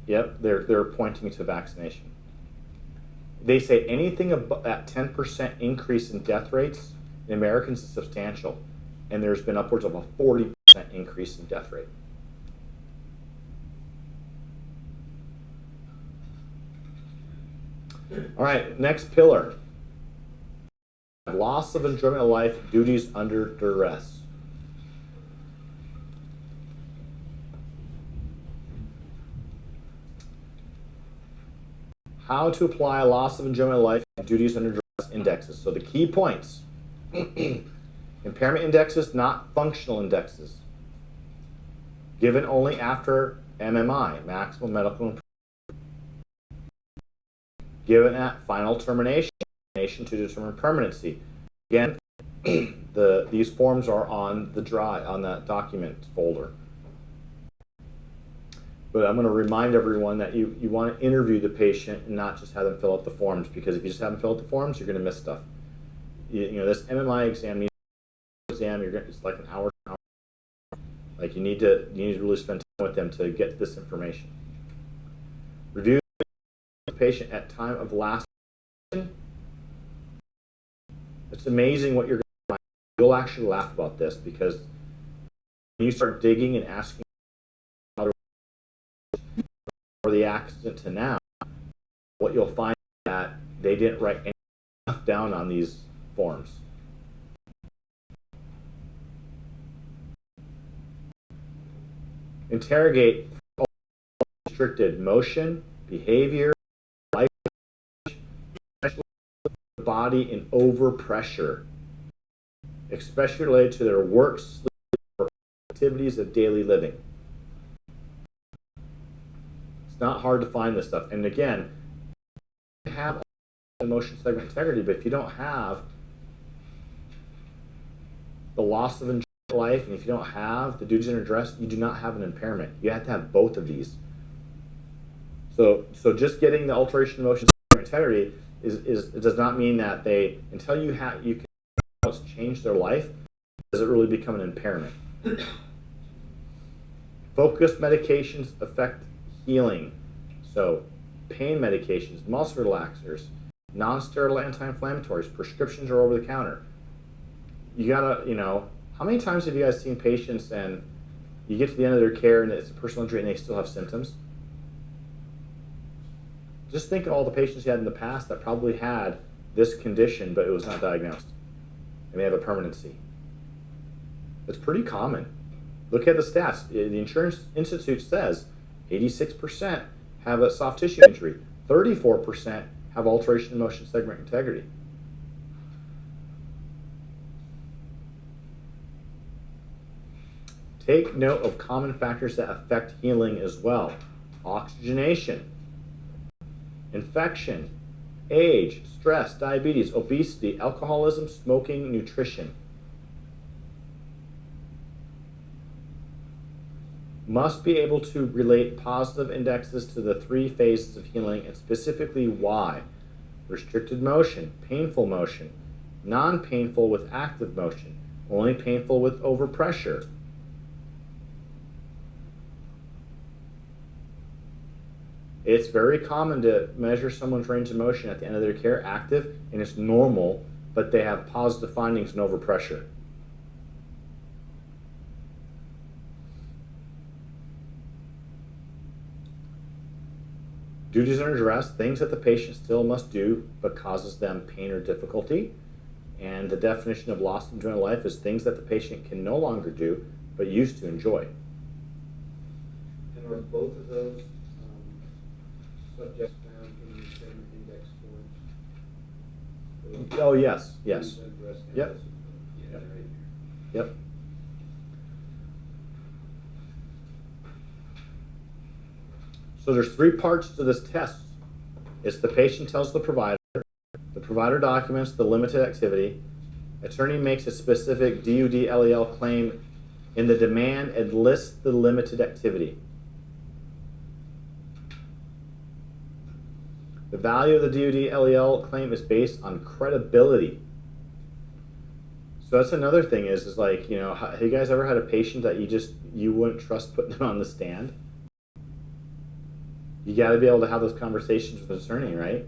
Yep, they're pointing to vaccination. They say anything above that 10% increase in death rates in Americans is substantial, and there's been upwards of a 40% increase in death rate. All right, next pillar. Loss of enjoyment of life, duties under duress. How to apply loss of enjoyment of life and duties under duress indexes. So the key points. Impairment indexes, not functional indexes. Given only after MMI, maximum medical improvement. Given at final termination to determine permanency. Again, these forms are on that document folder. But I'm going to remind everyone that you want to interview the patient and not just have them fill out the forms, because if you just have them fill out the forms, you're going to miss stuff. You know, this MMI exam, it's like an hour. Like you need to really spend time with them to get this information. Review the patient at time of last. It's amazing what you're going to find. You'll actually laugh about this, because when you start digging and asking for the accident to now, what you'll find is that they didn't write anything down on these forms. Interrogate restricted motion, behavior, life, especially the body in overpressure, especially related to their work, sleep, or activities of daily living. It's not hard to find this stuff. And again, you have emotion segment integrity, but if you don't have the loss of enjoyment of life, and if you don't have the duties under duress, you do not have an impairment. You have to have both of these. So just getting the alteration of emotion segment integrity it does not mean that they, until you can change their life, does it really become an impairment. Focused medications affect healing. So pain medications, muscle relaxers, non-steroidal anti-inflammatories, prescriptions are over the counter. You gotta, how many times have you guys seen patients and you get to the end of their care and it's a personal injury and they still have symptoms? Just think of all the patients you had in the past that probably had this condition, but it was not diagnosed, and they have a permanency. It's pretty common. Look at the stats. The Insurance Institute says 86% have a soft tissue injury, 34% have alteration in motion segment integrity. Take note of common factors that affect healing as well. Oxygenation, infection, age, stress, diabetes, obesity, alcoholism, smoking, nutrition. Must be able to relate positive indexes to the 3 phases of healing and specifically why. Restricted motion, painful motion, non-painful with active motion, only painful with overpressure. It's very common to measure someone's range of motion at the end of their care, active, and it's normal, but they have positive findings in overpressure. Duties under duress, things that the patient still must do, but causes them pain or difficulty. And the definition of lost enjoyment of life is things that the patient can no longer do, but used to enjoy. And are both of those subjects found in the same index forms? Oh, yes, yes. Yep. Yeah, right here. Yep. So there's 3 parts to this test. It's the patient tells the provider documents the limited activity, attorney makes a specific DUD-LEL claim in the demand and lists the limited activity. The value of the DUD-LEL claim is based on credibility. So that's another thing is like, you know, have you guys ever had a patient that you wouldn't trust putting them on the stand? You got to be able to have those conversations with the attorney, right?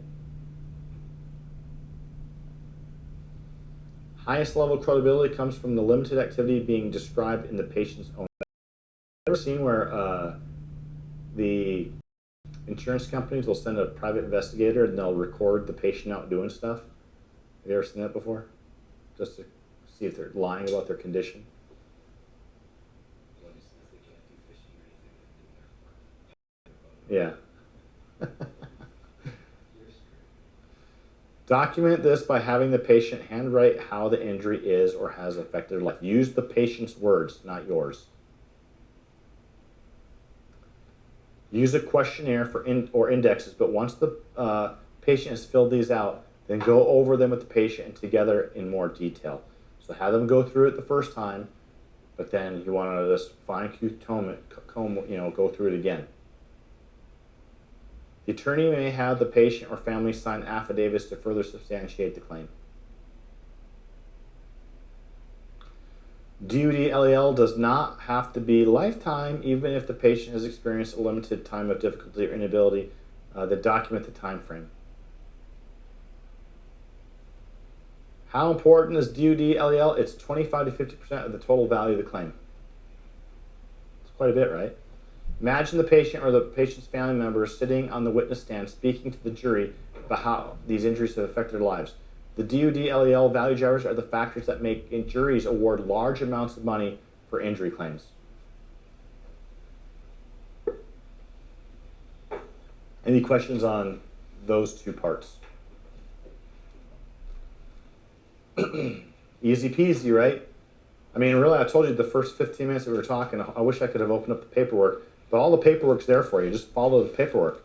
Highest level of credibility comes from the limited activity being described in the patient's own. Ever seen where the insurance companies will send a private investigator and they'll record the patient out doing stuff? Have you ever seen that before? Just to see if they're lying about their condition. Well, since they can't do fishing or anything, Yeah. Document this by having the patient handwrite how the injury is or has affected their life. Use the patient's words, not yours. Use a questionnaire or indexes, but once the patient has filled these out, then go over them with the patient and together in more detail. So have them go through it the first time, but then you want to just fine-tooth comb, go through it again. The attorney may have the patient or family sign affidavits to further substantiate the claim. DUD-LEL does not have to be lifetime, even if the patient has experienced a limited time of difficulty or inability that document the time frame. How important is DUD-LEL? It's 25 to 50% of the total value of the claim. It's quite a bit, right? Imagine the patient or the patient's family members sitting on the witness stand speaking to the jury about how these injuries have affected their lives. The DUD-LEL value drivers are the factors that make juries award large amounts of money for injury claims. Any questions on those 2 parts? Easy peasy, right? I mean, really, I told you the first 15 minutes that we were talking, I wish I could have opened up the paperwork, but all the paperwork's there for you. Just follow the paperwork.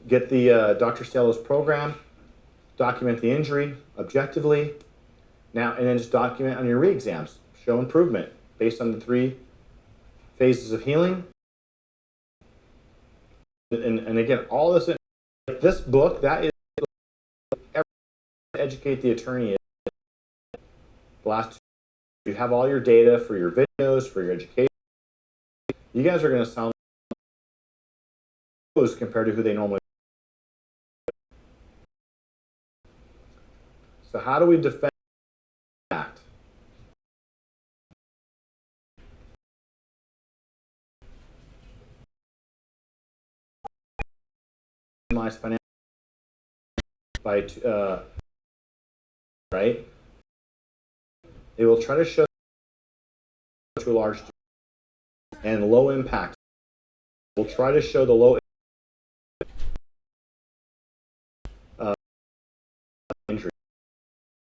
Get the Dr. Stielo's program, document the injury objectively, now, and then just document on your re-exams. Show improvement based on the 3 phases of healing. And again, all this book, that is educate the attorney. The last 2, you have all your data for your videos, for your education. You guys are going to sound compared to who they normally are. So how do we defend that? Financial by right, they will try to show to a large and low impact. We'll try to show the low injury.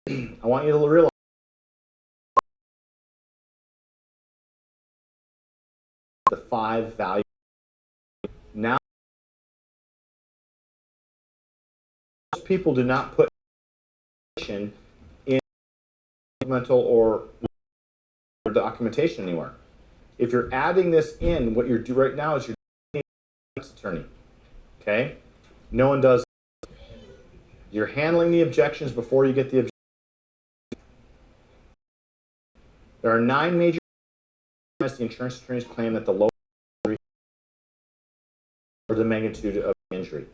I want you to realize the 5 values. Now, most people do not put in mental or documentation anywhere. If you're adding this in, what you're doing right now is you're doing attorney. Okay? No one does. You're handling the objections before you get the objection. There are 9 major the insurance attorneys claim that the low injury or the magnitude of the injury.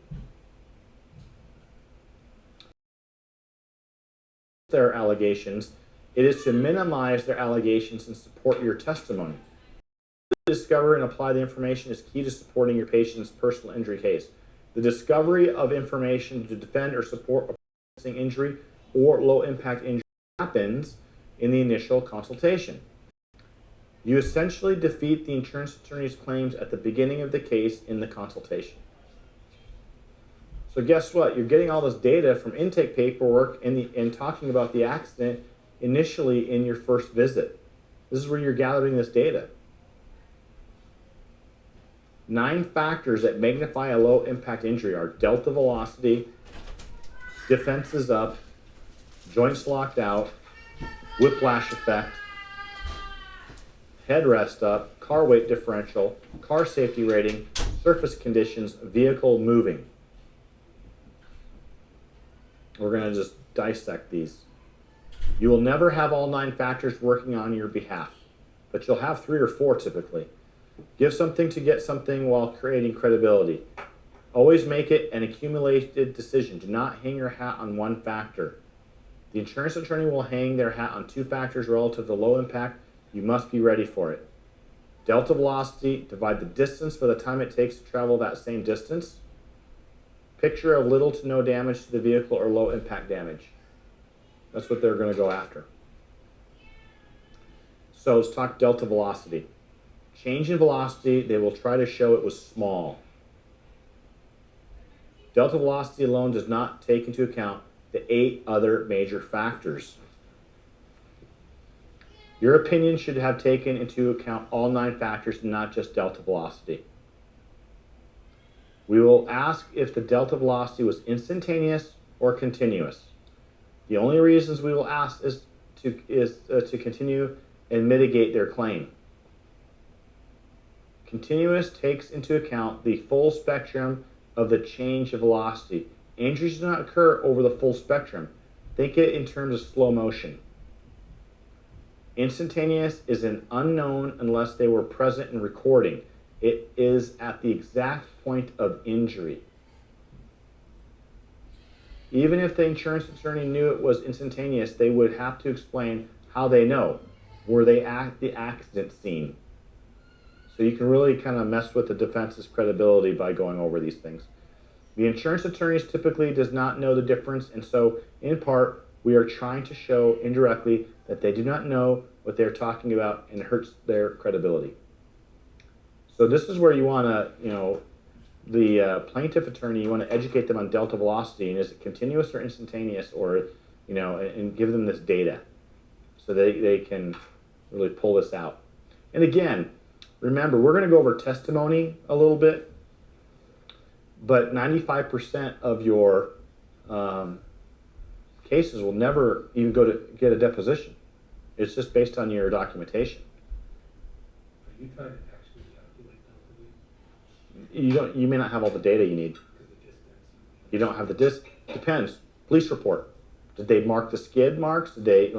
Their allegations, it is to minimize their allegations and support your testimony. Discover and apply the information is key to supporting your patient's personal injury case. The discovery of information to defend or support a pre-existing injury or low impact injury happens in the initial consultation. You essentially defeat the insurance attorney's claims at the beginning of the case in the consultation. So guess what? You're getting all this data from intake paperwork and talking about the accident initially in your first visit. This is where you're gathering this data. 9 factors that magnify a low impact injury are delta velocity, defenses up, joints locked out, whiplash effect, headrest up, car weight differential, car safety rating, surface conditions, vehicle moving. We're going to just dissect these. You will never have all 9 factors working on your behalf, but you'll have 3 or 4 typically. Give something to get something while creating credibility. Always make it an accumulated decision. Do not hang your hat on one factor. The insurance attorney will hang their hat on 2 factors relative to low impact. You must be ready for it. Delta velocity, divide the distance by the time it takes to travel that same distance. Picture of little to no damage to the vehicle or low impact damage. That's what they're going to go after. So let's talk delta velocity. Change in velocity, they will try to show it was small. Delta velocity alone does not take into account the 8 other major factors. Your opinion should have taken into account all 9 factors and not just delta velocity. We will ask if the delta velocity was instantaneous or continuous. The only reasons we will ask is to continue and mitigate their claim. Continuous takes into account the full spectrum of the change of velocity. Injuries do not occur over the full spectrum. Think it in terms of slow motion. Instantaneous is an unknown unless they were present in recording. It is at the exact point of injury. Even if the insurance attorney knew it was instantaneous, they would have to explain how they know. Were they at the accident scene? So you can really kind of mess with the defense's credibility by going over these things. The insurance attorneys typically does not know the difference, and so in part, we are trying to show indirectly that they do not know what they're talking about and it hurts their credibility. So this is where you want to, the plaintiff attorney, you want to educate them on delta velocity and is it continuous or instantaneous, or, and give them this data so they can really pull this out. And again, remember, we're going to go over testimony a little bit, but 95% of your cases will never even go to get a deposition. It's just based on your documentation. Are you trying to actually calculate delta V? You may not have all the data you need. Because the distance. You don't have the disc. Depends. Police report. Did they mark the skid marks? Did they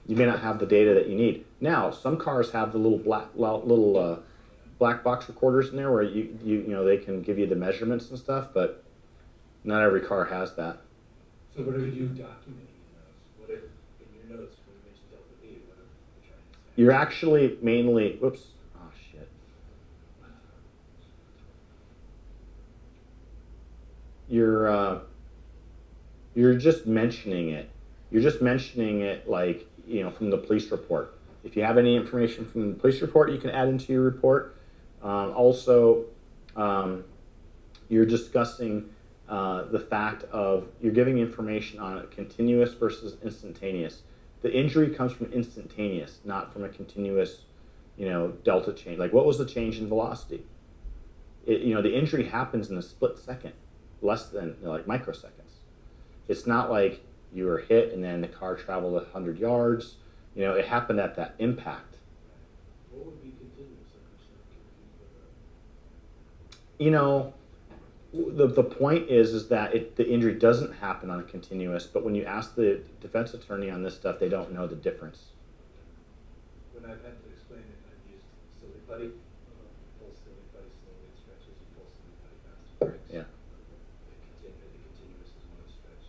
you may not have the data that you need. Now, some cars have the little black box recorders in there where they can give you the measurements and stuff, but not every car has that. So what are you documenting in those? What if, in your notes, when you mention delta V, what are you trying to say? You're actually mainly, whoops, oh shit. You're you're just mentioning it. You're just mentioning it like, from the police report. If you have any information from the police report, you can add into your report. Also, you're discussing the fact of you're giving information on a continuous versus instantaneous. The injury comes from instantaneous, not from a continuous, delta change. Like, what was the change in velocity? The injury happens in a split second, less than like microseconds. It's not like you were hit and then the car traveled 100 yards. It happened at that impact. What would be continuous? The point is that the injury doesn't happen on a continuous, but when you ask the defense attorney on this stuff, they don't know the difference. When I've had to explain it, I've used silly putty. Pull silly putty slowly, it stretches, and pull silly putty faster, breaks. Yeah. The continuous is one stretch.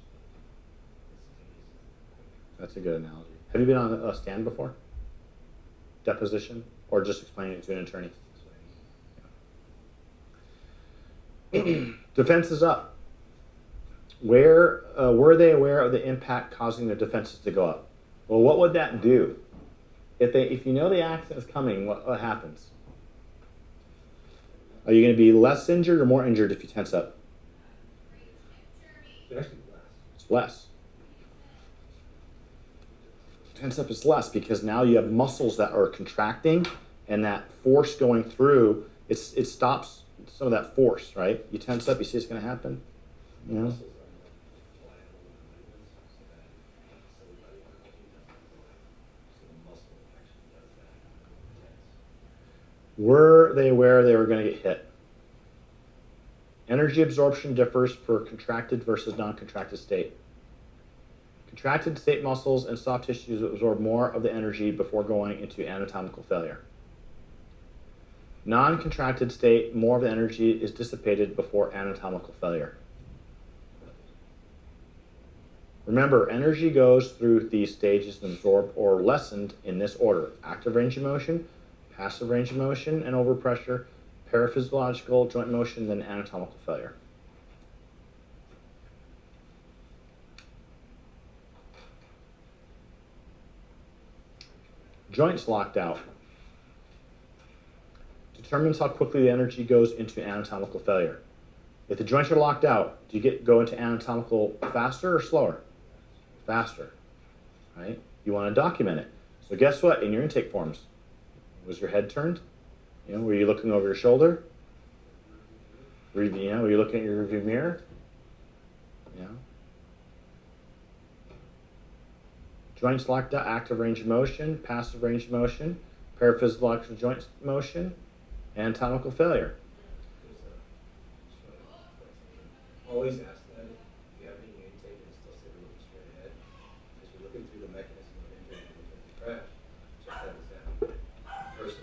Instantaneous. That's a good analogy. Have you been on a stand before? Deposition? Or just explaining it to an attorney? Defense is up. Were they aware of the impact causing their defenses to go up? Well, what would that do? If you know the accident is coming, what happens? Are you going to be less injured or more injured if you tense up? It's actually less. It's less. Tense up is less because now you have muscles that are contracting, and that force going through, it stops some of that force, right? You tense up, you see it's going to happen. Muscles are more pliable than ligaments, so that silly putty doesn't. So the muscle actually does that. Tense. Were they aware they were going to get hit? Energy absorption differs for contracted versus non-contracted state. Contracted state muscles and soft tissues absorb more of the energy before going into anatomical failure. Non-contracted state, more of the energy is dissipated before anatomical failure. Remember, energy goes through these stages and absorbed or lessened in this order: active range of motion, passive range of motion and overpressure, paraphysiological joint motion, then anatomical failure. Joints locked out determines how quickly the energy goes into anatomical failure. If the joints are locked out, do you go into anatomical faster or slower? Faster, right? You want to document it. So guess what? In your intake forms, was your head turned? Were you looking over your shoulder? Were you looking at your rearview mirror? Joints locked out, active range of motion, passive range of motion, paraphysiological joint motion, anatomical failure. Always ask that if you have any intake and still say you're looking straight ahead, because you're looking through the mechanism of injury and the crash. Just that example. The person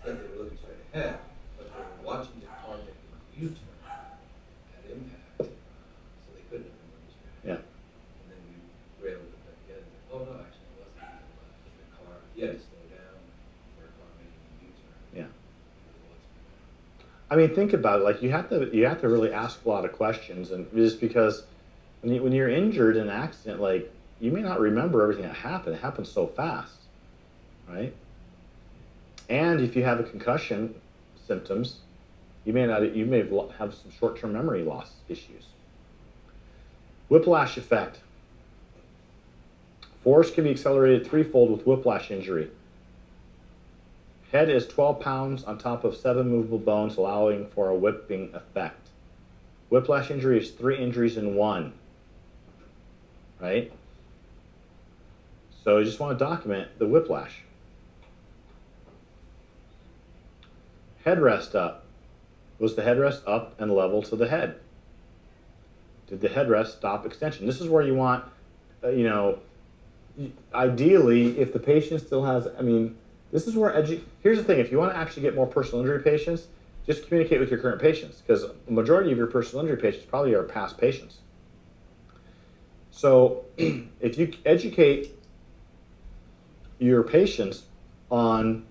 said they were looking straight ahead, but they were watching the car make a U-turn at impact, so they couldn't have been looking straight ahead. Yeah. And then we were able to put that together. Oh no, actually it wasn't even left. The car, you had to slow down for a car making a U-turn. Yeah. I mean, think about it. Like, you have to really ask a lot of questions, and just because when you're injured in an accident, like, you may not remember everything that happened. It happens so fast, right? And if you have a concussion symptoms, you may have some short-term memory loss issues. Whiplash effect. Force can be accelerated threefold with whiplash injury. Head is 12 pounds on top of 7 movable bones, allowing for a whipping effect. Whiplash injury is 3 injuries in 1, right? So you just want to document the whiplash. Headrest up. Was the headrest up and level to the head? Did the headrest stop extension? This is where you want, ideally, if the patient still has, this is where here's the thing: if you want to actually get more personal injury patients, just communicate with your current patients, because the majority of your personal injury patients probably are past patients. So if you educate your patients on,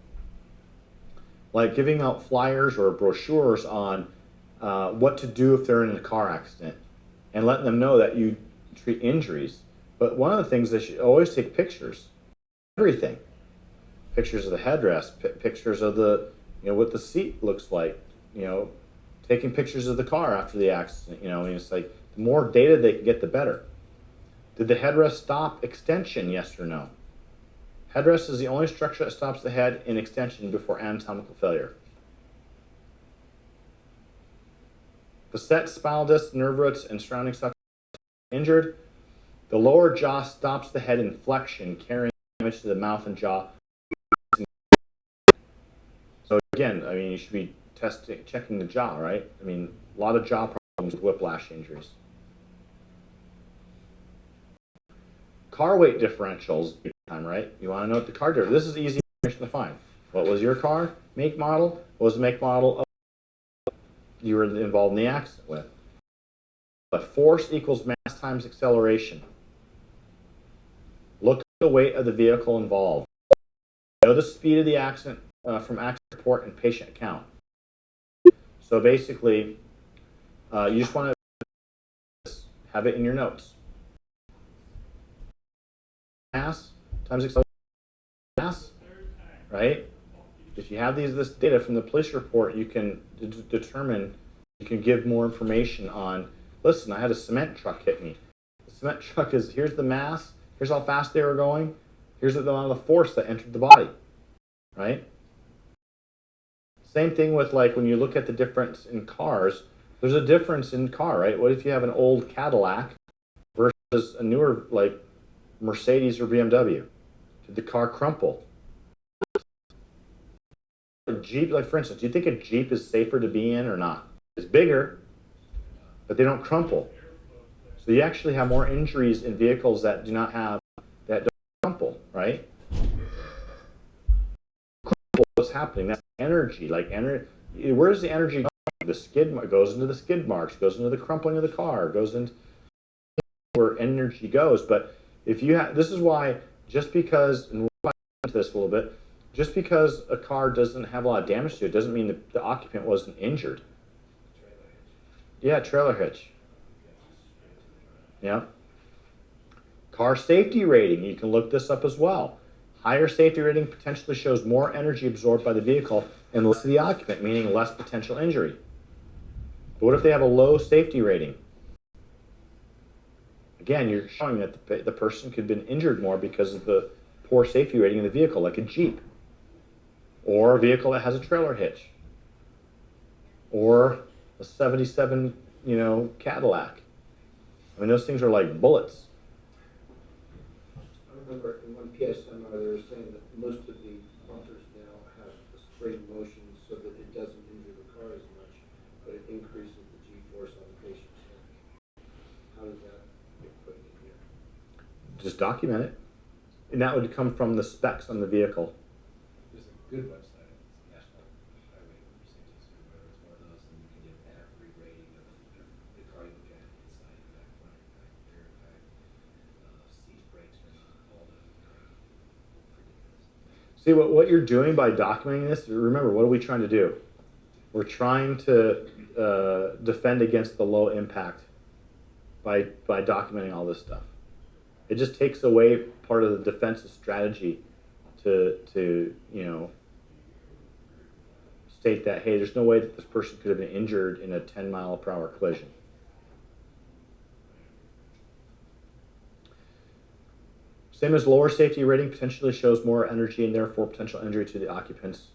like, giving out flyers or brochures on what to do if they're in a car accident, and letting them know that treat injuries. But one of the things they should always take pictures, everything, pictures of the headrest, pictures of the, what the seat looks like, taking pictures of the car after the accident, and it's like the more data they can get, the better. Did the headrest stop extension? Yes or no? Headrest is the only structure that stops the head in extension before anatomical failure. Facet, spinal disc, nerve roots, and surrounding structure injured. The lower jaw stops the head in flexion, carrying damage to the mouth and jaw. So again, you should be checking the jaw, right? A lot of jaw problems with whiplash injuries. Car weight differentials, right? You want to know what the car differential. This is easy information to find. What was your car? Make, model? What was the make, model of you were involved in the accident with? But force equals mass times acceleration. Look at the weight of the vehicle involved. Know the speed of the accident from accident report and patient account. So basically, you just want to have it in your notes. Mass times acceleration, mass, right? If you have this data from the police report, you can determine, you can give more information on, listen, I had a cement truck hit me. The cement truck is, here's the mass, here's how fast they were going, here's the amount of force that entered the body, right? Same thing with when you look at the difference in cars, there's a difference in car, right? What if you have an old Cadillac versus a newer Mercedes or BMW? Did the car crumple? A Jeep, for instance, do you think a Jeep is safer to be in or not? It's bigger, but they don't crumple. So you actually have more injuries in vehicles that don't crumple, right? What's happening? That's energy. Where does the energy go? The skid goes into the skid marks, goes into the crumpling of the car, goes into where energy goes. But if you have, this is why, just because, and we'll talk into this a little bit, just because a car doesn't have a lot of damage to it doesn't mean that the occupant wasn't injured. Yeah, trailer hitch. Yeah. Car safety rating, you can look this up as well. Higher safety rating potentially shows more energy absorbed by the vehicle and less to the occupant, meaning less potential injury. But what if they have a low safety rating? Again, you're showing that the person could have been injured more because of the poor safety rating of the vehicle, like a Jeep, or a vehicle that has a trailer hitch, or a 77, Cadillac. Those things are like bullets. I remember in one PS seminar they were saying that most of the bumpers now have a spring motion so that it doesn't injure the car as much, but it increases the G-force on the patient's neck. How does that get put in here? Just document it. And that would come from the specs on the vehicle. There's a good website, it's National Highway Safety Center, whatever, it's one of those, and you can get every rating of the car you look at, inside, back, front, back, rear, back, seat, brakes, all the See, what you're doing by documenting this, remember, what are we trying to do? We're trying to defend against the low impact by documenting all this stuff. It just takes away part of the defensive strategy to state that, hey, there's no way that this person could have been injured in a 10-mile-per-hour collision. Same as lower safety rating potentially shows more energy and therefore potential injury to the occupants.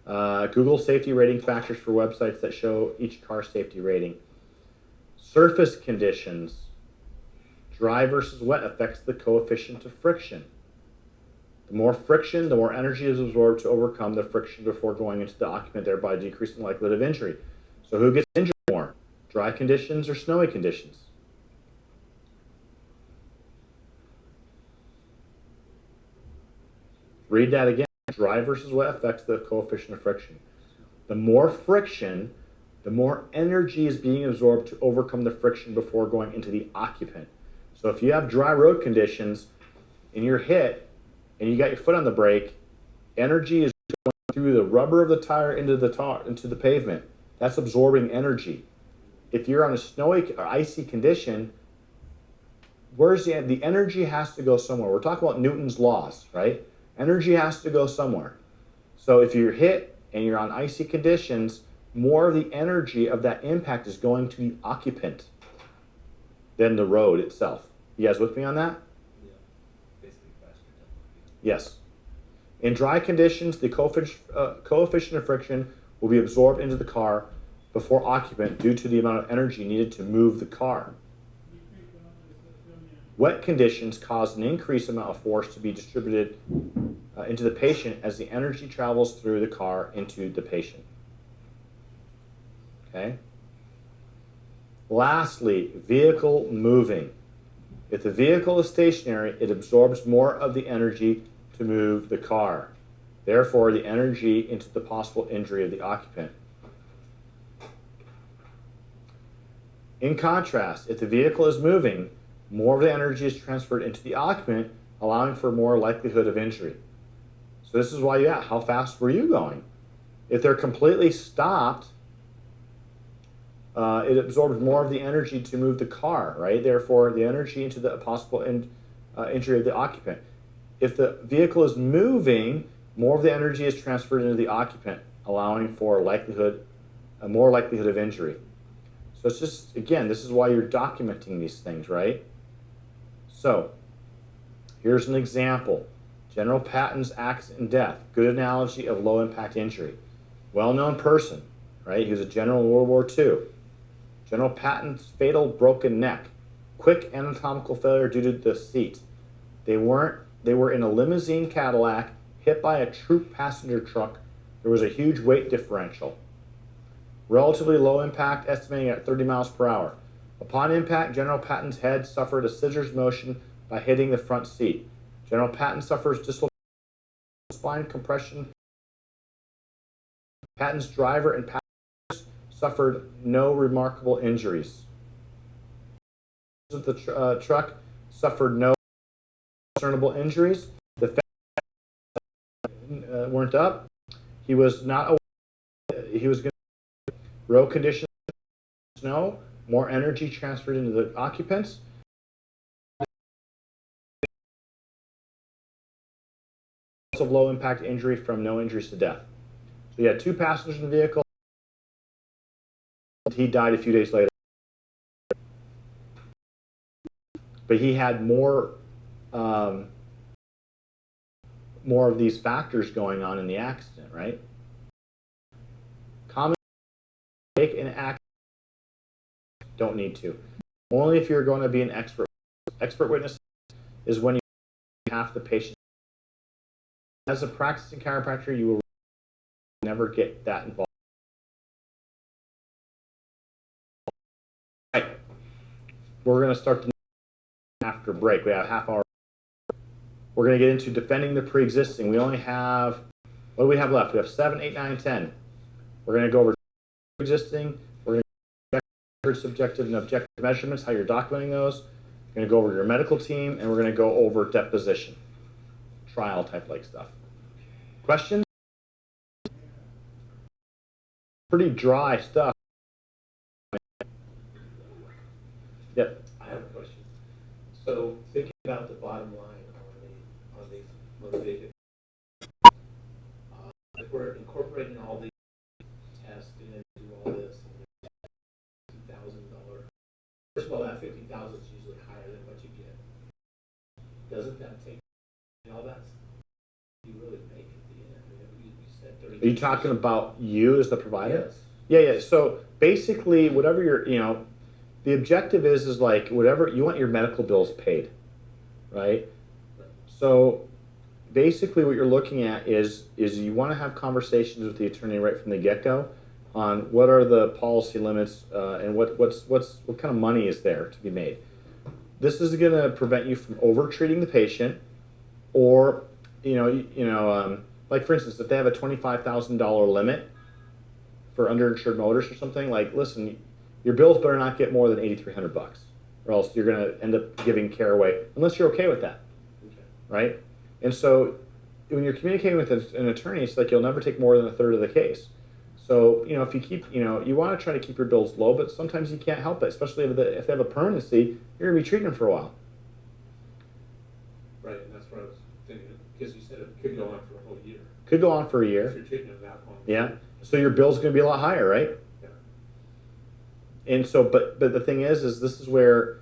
Google safety rating factors for websites that show each car safety rating. Surface conditions. Dry versus wet affects the coefficient of friction. The more friction, the more energy is absorbed to overcome the friction before going into the occupant, thereby decreasing the likelihood of injury. So who gets injured more? Dry conditions or snowy conditions? Read that again. Dry versus wet affects the coefficient of friction. The more friction, the more energy is being absorbed to overcome the friction before going into the occupant. So if you have dry road conditions and you're hit and you got your foot on the brake, energy is going through the rubber of the tire into the pavement. That's absorbing energy. If you're on a snowy or icy condition, where's the energy has to go somewhere. We're talking about Newton's laws, right? Energy has to go somewhere. So if you're hit and you're on icy conditions, more of the energy of that impact is going to the occupant than the road itself. You guys with me on that? Yeah, basically faster tempo. Yes. In dry conditions, the coefficient of friction will be absorbed into the car before occupant due to the amount of energy needed to move the car. Wet conditions cause an increased amount of force to be distributed into the patient as the energy travels through the car into the patient. Okay? Lastly, vehicle moving. If the vehicle is stationary, it absorbs more of the energy to move the car. Therefore, the energy into the possible injury of the occupant. In contrast, if the vehicle is moving, more of the energy is transferred into the occupant, allowing for more likelihood of injury. So this is why you ask, how fast were you going? If they're completely stopped, it absorbs more of the energy to move the car, right? Therefore, the energy into the possible injury of the occupant. If the vehicle is moving, more of the energy is transferred into the occupant, allowing for more likelihood of injury. So it's just, again, this is why you're documenting these things, right? So here's an example. General Patton's accident and death. Good analogy of low impact injury. Well-known person, right? He was a general in World War II. General Patton's fatal broken neck. Quick anatomical failure due to the seat. They were in a limousine Cadillac hit by a troop passenger truck. There was a huge weight differential. Relatively low impact, estimating at 30 miles per hour. Upon impact, General Patton's head suffered a scissors motion by hitting the front seat. General Patton suffers dislocation, spine compression. Patton's driver and passengers suffered no remarkable injuries. The truck suffered no discernible injuries. The facts weren't up. He was not aware. He was going to road conditions, snow, more energy transferred into the occupants. Of low impact injury from no injuries to death. So you had 2 passengers in the vehicle. He died a few days later. But he had more of these factors going on in the accident, right? Common make an accident, don't need to. Only if you're going to be an expert. Expert witness is when you have the patient. As a practicing chiropractor, you will never get that involved. All right. We're going to start the after break. We have half hour. We're going to get into defending the pre-existing. We only have, what do we have left? We have 7, 8, 9, 10. We're going to go over pre-existing. We're going to go subjective and objective measurements, how you're documenting those. We're going to go over your medical team, and we're going to go over deposition, trial type like stuff. Questions? Pretty dry stuff. Yep. I have a question. So thinking about the bottom line on these motivated, if we're incorporating all these tests and do all this, and $50,000. First of all, that $50,000 is usually higher than what you get. Doesn't that take all that? You really make at the end. I mean, we said 30. Are you talking about you as the provider? Yes. Yeah. So basically, whatever the objective is like whatever you want your medical bills paid, right? So basically, what you're looking at is you want to have conversations with the attorney right from the get-go on what are the policy limits and what kind of money is there to be made. This is going to prevent you from over-treating the patient, or like for instance, if they have a $25,000 limit for underinsured motorists or something, like listen, your bills better not get more than $8,300, or else you're going to end up giving care away, unless you're okay with that, right? And so when you're communicating with an attorney, it's like you'll never take more than a third of the case. So if you keep, you want to try to keep your bills low, but sometimes you can't help it, especially if they have a permanency, you're going to be treating them for a while. Could go on for a whole year. Could go on for a If year. you're treating them that long. Yeah. So your bill's going to be a lot higher, right? Yeah. And so, but the thing is this is where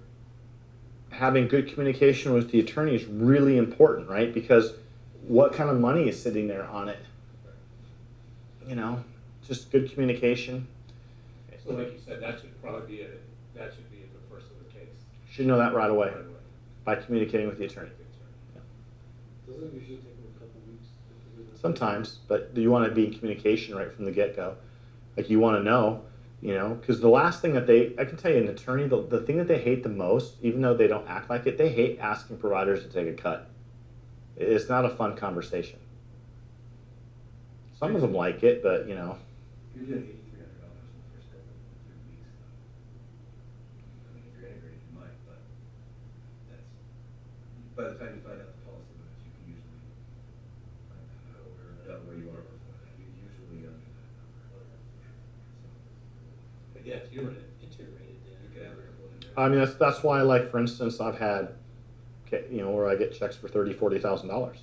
having good communication with the attorney is really important, right? Because what kind of money is sitting there on it? You know, just good communication. So like you said, that should probably be that should be the first of the case. Should know that right away Right away. by communicating with the attorney. Doesn't it usually take them a couple weeks to figure this out? Sometimes, but you want to be in communication right from the get-go. Like you want to know, you know, because the last thing that I can tell you, an attorney, the thing that they hate the most, even though they don't act like it, they hate asking providers to take a cut. It's not a fun conversation. Some of them like it, but you know. You're doing $8,300 in the first couple of 3 weeks. I mean, if you're integrated, you might, but that's, by the time you find out the policy limits, you can usually find out where you are before that. You're usually under that number. But yeah, if you were integrated, then You could have a couple in there. I mean, that's why, like for instance, I've had, you know, where I get checks for $30,000-$40,000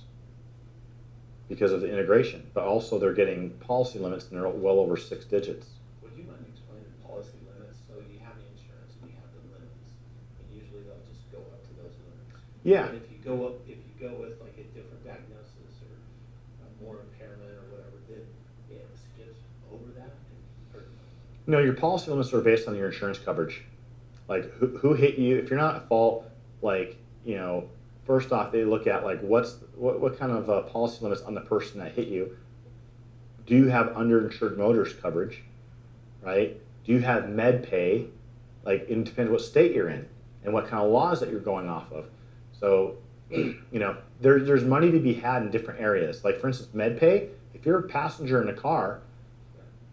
because of the integration, but also they're getting policy limits and they're well over 6 digits. Would you mind explaining the policy limits? So you have the insurance and you have the limits, and usually they'll just go up to those limits. Yeah. And if you go with like a different diagnosis or more impairment or whatever, then it skips over that. No, your policy limits are based on your insurance coverage. Like who hit you? If you're not at fault, like, you know, first off, they look at like what kind of policy limits on the person that hit you. Do you have underinsured motorist coverage, right? Do you have med pay? Like it depends what state you're in and what kind of laws that you're going off of. So, you know, there's money to be had in different areas. Like for instance, med pay. If you're a passenger in a car,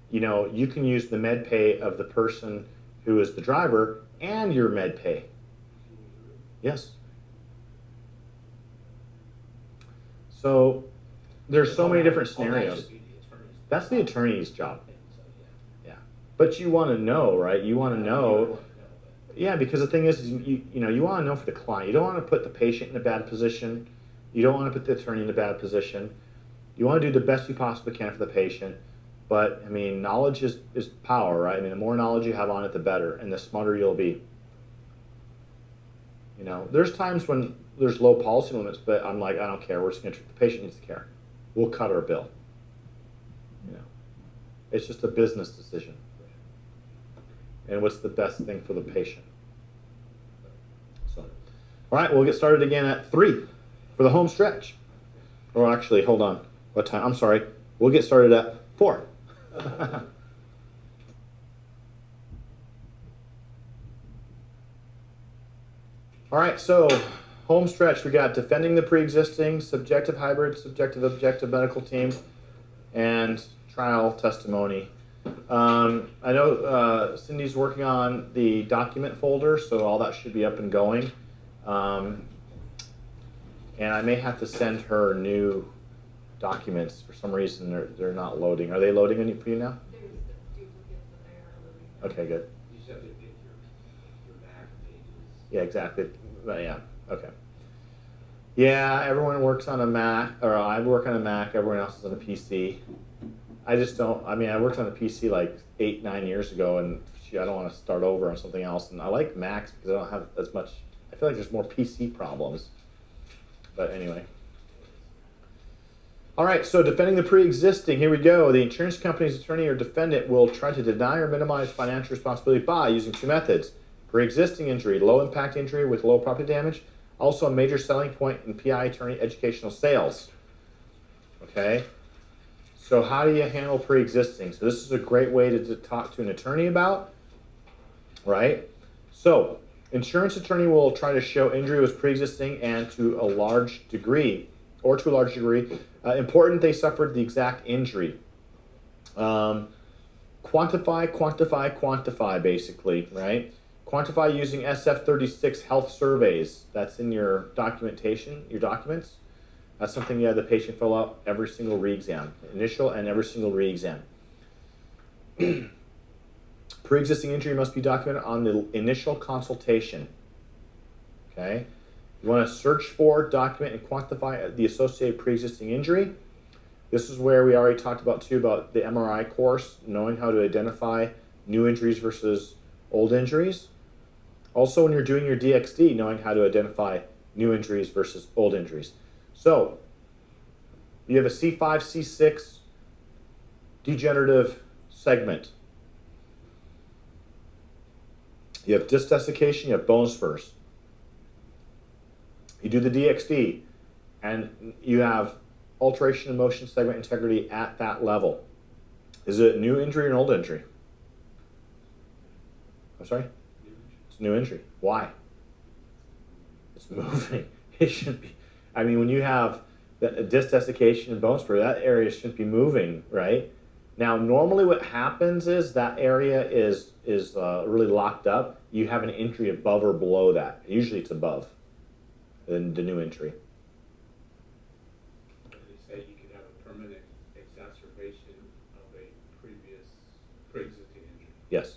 you know, you can use the med pay of the person who is the driver and your med pay. Yes. So there's so many different scenarios. That's the attorney's job. Yeah. But you want to know, right? You want to know. Yeah, because the thing is you know, you want to know for the client. You don't want to put the patient in a bad position. You don't want to put the attorney in a bad position. You want to do the best you possibly can for the patient. But I mean, knowledge is power, right? I mean, the more knowledge you have on it, the better, and the smarter you'll be. You know, there's times when there's low policy limits, but I'm like, I don't care. We're just going to treat the patient needs care. We'll cut our bill. You know, it's just a business decision. And what's the best thing for the patient? So, all right, we'll get started again at 3 for the home stretch. Or actually, hold on. What time? I'm sorry. We'll get started at 4. All right, so home stretch, we got defending the pre-existing, subjective hybrid, subjective objective medical team, and trial testimony. I know Cindy's working on the document folder, so all that should be up and going. And I may have to send her new documents. For some reason, they're not loading. Are they loading any for you now? There's duplicates in there. Okay, good. You just have to pick your back pages. Yeah, exactly. Yeah, okay. Yeah, everyone works on a Mac, or I work on a Mac, everyone else is on a PC. I just don't, I mean, I worked on a PC like 8-9 years ago, and I don't want to start over on something else. And I like Macs because I don't have as much, I feel like there's more PC problems. But anyway. All right, so defending the pre-existing, here we go. The insurance company's attorney or defendant will try to deny or minimize financial responsibility by using 2 methods. Pre-existing injury, low-impact injury with low property damage, also a major selling point in PI attorney educational sales. Okay, so how do you handle pre-existing? So this is a great way to talk to an attorney about, right? So insurance attorney will try to show injury was pre-existing and to a large degree, important they suffered the exact injury. Quantify, basically, right? Quantify using SF-36 health surveys. That's in your documentation, your documents. That's something you have the patient fill out every single re-exam, initial and every single re-exam. Pre-existing injury must be documented on the initial consultation. Okay? You want to search for, document, and quantify the associated pre-existing injury. This is where we already talked about too, about the MRI course, knowing how to identify new injuries versus old injuries. Also, when you're doing your DXD, knowing how to identify new injuries versus old injuries. So, you have a C5, C6 degenerative segment. You have disc desiccation, you have bone spurs. You do the DXD, and you have alteration in motion segment integrity at that level. Is it a new injury or an old injury? I'm sorry? It's a new injury. Why? It's moving. It shouldn't be. I mean, when you have a disc desiccation and bone spur, that area shouldn't be moving, right? Now, normally what happens is that area is really locked up. You have an injury above or below that. Usually it's above the new injury. They say you can have a permanent exacerbation of a previous pre-existing injury. Yes.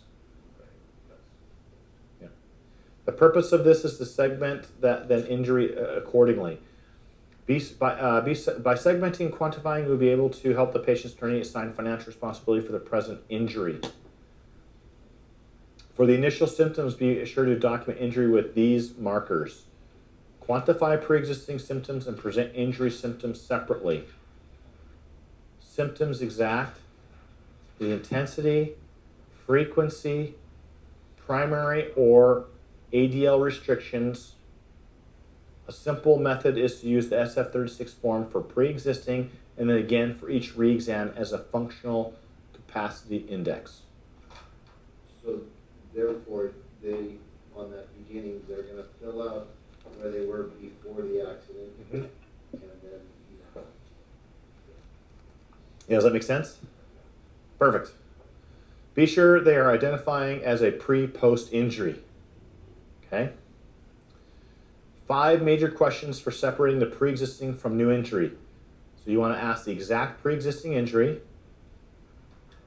Okay. Yeah. The purpose of this is to segment that injury accordingly. By segmenting and quantifying, we'll be able to help the patient's attorney assign financial responsibility for the present injury. For the initial symptoms, be sure to document injury with these markers. Quantify pre-existing symptoms and present injury symptoms separately. Symptoms exact, the intensity, frequency, primary or ADL restrictions. A simple method is to use the SF36 form for pre-existing and then again for each re-exam as a functional capacity index. So therefore, they, on that beginning, they're gonna fill out where they were before the accident, Mm-hmm. and then, Yeah, does that make sense? Perfect. Be sure they are identifying as a pre-post injury. Okay? 5 major questions for separating the pre-existing from new injury. So you want to ask the exact pre-existing injury,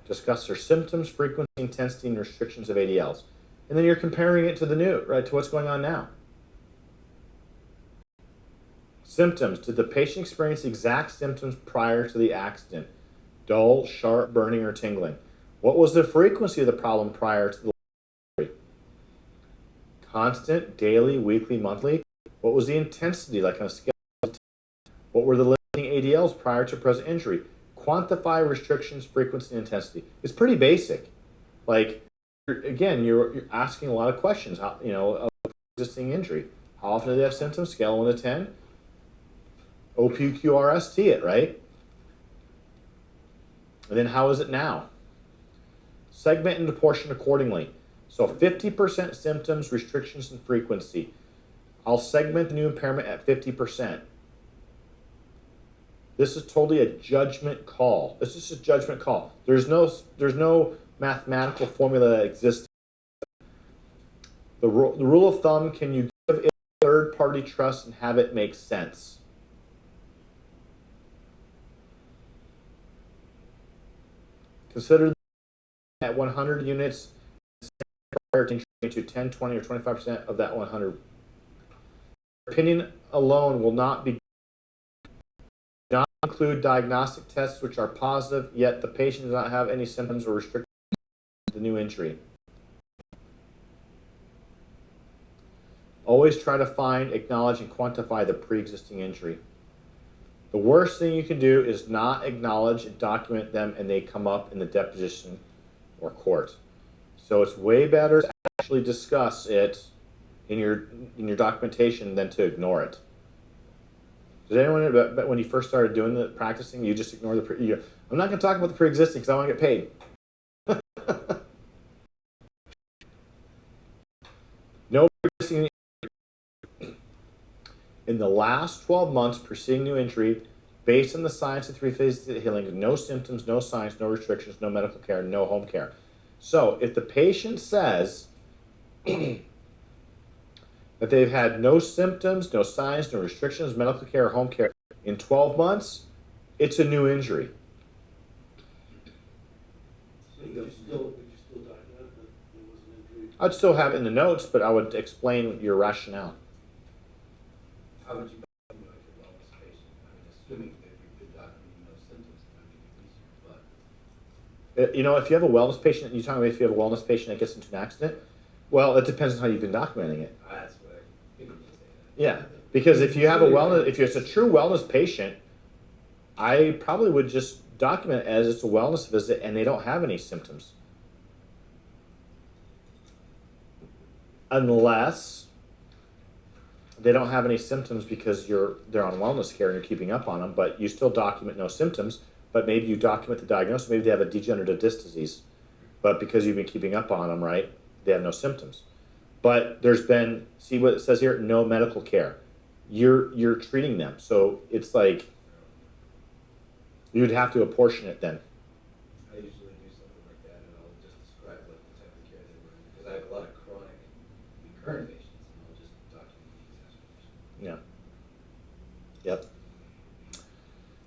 discuss their symptoms, frequency, intensity, and restrictions of ADLs. And then you're comparing it to the new, right, to what's going on now. Symptoms. Did the patient experience the exact symptoms prior to the accident? Dull, sharp, burning, or tingling? What was the frequency of the problem prior to the injury? Constant, daily, weekly, monthly? What was the intensity, like on a scale of 10? What were the limiting ADLs prior to present injury? Quantify restrictions, frequency, and intensity. It's pretty basic. Like, again, you're asking a lot of questions. How, of existing injury. How often do they have symptoms? Scale 1 to 10. OPQRST it, right? And then how is it now? Segment into portion accordingly. So 50% symptoms, restrictions, and frequency. I'll segment the new impairment at 50%. This is totally a judgment call. This is a judgment call. There's no mathematical formula that exists. The rule of thumb, can you give it third-party trust and have it make sense? Consider at 100 units prior to 10, 20, or 25% of that 100. Opinion alone will not include diagnostic tests which are positive, yet the patient does not have any symptoms or restrictions to the new injury. Always try to find, acknowledge, and quantify the pre-existing injury. The worst thing you can do is not acknowledge and document them and they come up in the deposition or court. So it's way better to actually discuss it in your documentation than to ignore it. Does anyone, when you first started doing the practicing, you just ignore I'm not going to talk about the pre-existing because I want to get paid. No pre-existing. In the last 12 months preceding new injury, based on the science of 3 phases of healing, no symptoms, no signs, no restrictions, no medical care, no home care. So if the patient says that they've had no symptoms, no signs, no restrictions, medical care, or home care in 12 months, it's a new injury. So would you still document that there was an injury? I'd still have it in the notes, but I would explain your rationale. How would you evaluate a wellness patient? I mean, assuming that you're good documenting no symptoms, it might be easier, but. You know, if you have a wellness patient, you're talking about if you have a wellness patient that gets into an accident, well, it depends on how you've been documenting it. That's what I figured you'd say that. Yeah, because if you have a wellness, if it's a true wellness patient, I probably would just document it as it's a wellness visit and they don't have any symptoms. Unless they don't have any symptoms because they're on wellness care and you're keeping up on them, but you still document no symptoms, but maybe you document the diagnosis, maybe they have a degenerative disc disease, but because you've been keeping up on them, right, they have no symptoms. But there's been, see what it says here, no medical care. You're treating them, so it's like you'd have to apportion it then. I usually do something like that, and I'll just describe what the type of care they were in, because I have a lot of chronic recurrent patients, and I'll just document the exacerbation. Yeah. Yep.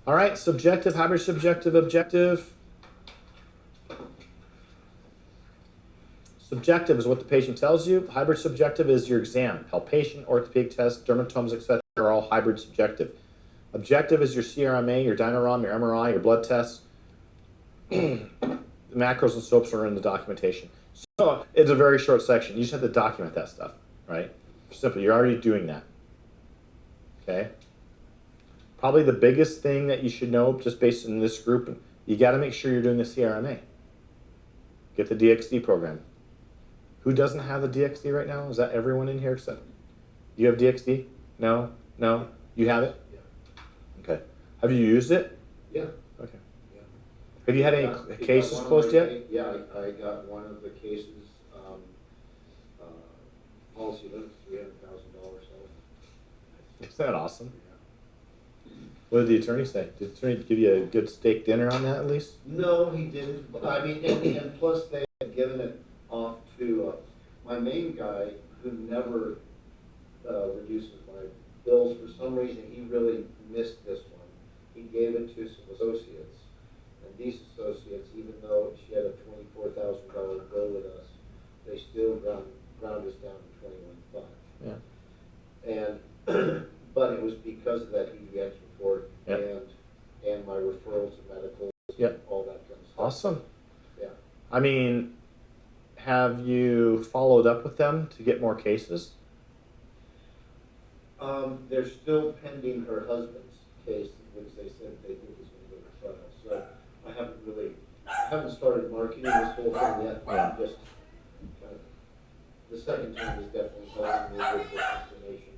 All right, subjective, hybrid subjective, objective. Subjective is what the patient tells you. Hybrid subjective is your exam. Palpation, orthopedic tests, dermatomes, etc. are all hybrid subjective. Objective is your CRMA, your Dynarom, your MRI, your blood tests. The macros and SOAPs are in the documentation. So it's a very short section. You just have to document that stuff, right? Simple. You're already doing that. Okay. Probably the biggest thing that you should know, just based on this group, you got to make sure you're doing the CRMA. Get the DXD program. Who doesn't have the DXD right now? Is that everyone in here except? Do you have DXD? No? No? You have it? Yeah. Okay. Have you used it? Yeah. Okay. Yeah. Have you had any cases closed yet? Yeah, I got one of the cases, policy limit $300,000. Isn't that awesome? Yeah. What did the attorney say? Did the attorney give you a good steak dinner on that at least? No, he didn't. But I mean, and plus they had given it off to my main guy who never reduces my bills. For some reason, he really missed this one. He gave it to some associates. And these associates, even though she had a $24,000 bill with us, they still ground us down to $21,500. Yeah. And but it was because of that EDX report Yep. and my referrals to medicals, Yep. all that kind of stuff. Awesome. Yeah. I mean, have you followed up with them to get more cases? They're still pending her husband's case, which they said they think is going to go to trial. So I haven't started marketing this whole thing yet. Yeah. Just kind of, the second time is definitely helping me with this information,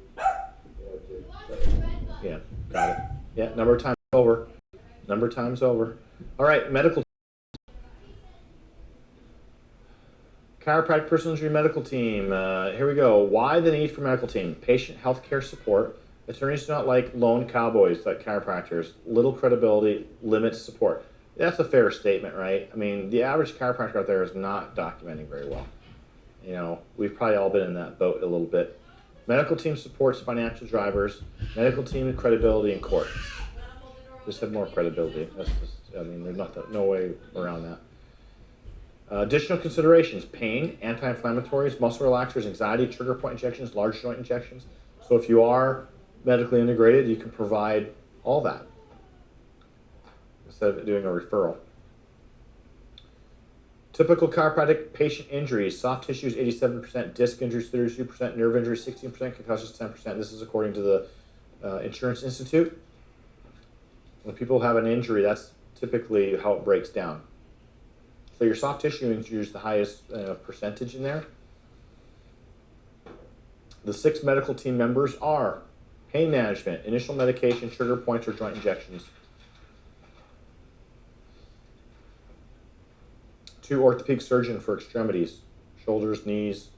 Yeah, got it. Yeah, number of times over. Number of times over. All right, medical. Chiropractic personal injury medical team. Here we go. Why the need for medical team? Patient healthcare support. Attorneys do not like lone cowboys like chiropractors. Little credibility, limits support. That's a fair statement, right? I mean, the average chiropractor out there is not documenting very well. You know, we've probably all been in that boat a little bit. Medical team supports financial drivers. Medical team credibility in court. Just have more credibility. That's just, I mean, there's no way around that. Additional considerations: pain, anti-inflammatories, muscle relaxers, anxiety, trigger point injections, large joint injections. So if you are medically integrated, you can provide all that instead of doing a referral. Typical chiropractic patient injuries: soft tissues 87%, disc injuries 32%, nerve injuries 16%, concussions 10%. This is according to the Insurance Institute. When people have an injury, that's typically how it breaks down. So your soft tissue injury is the highest percentage in there. The 6 medical team members are pain management, initial medication, trigger points, or joint injections. 2 orthopedic surgeon for extremities, shoulders, knees,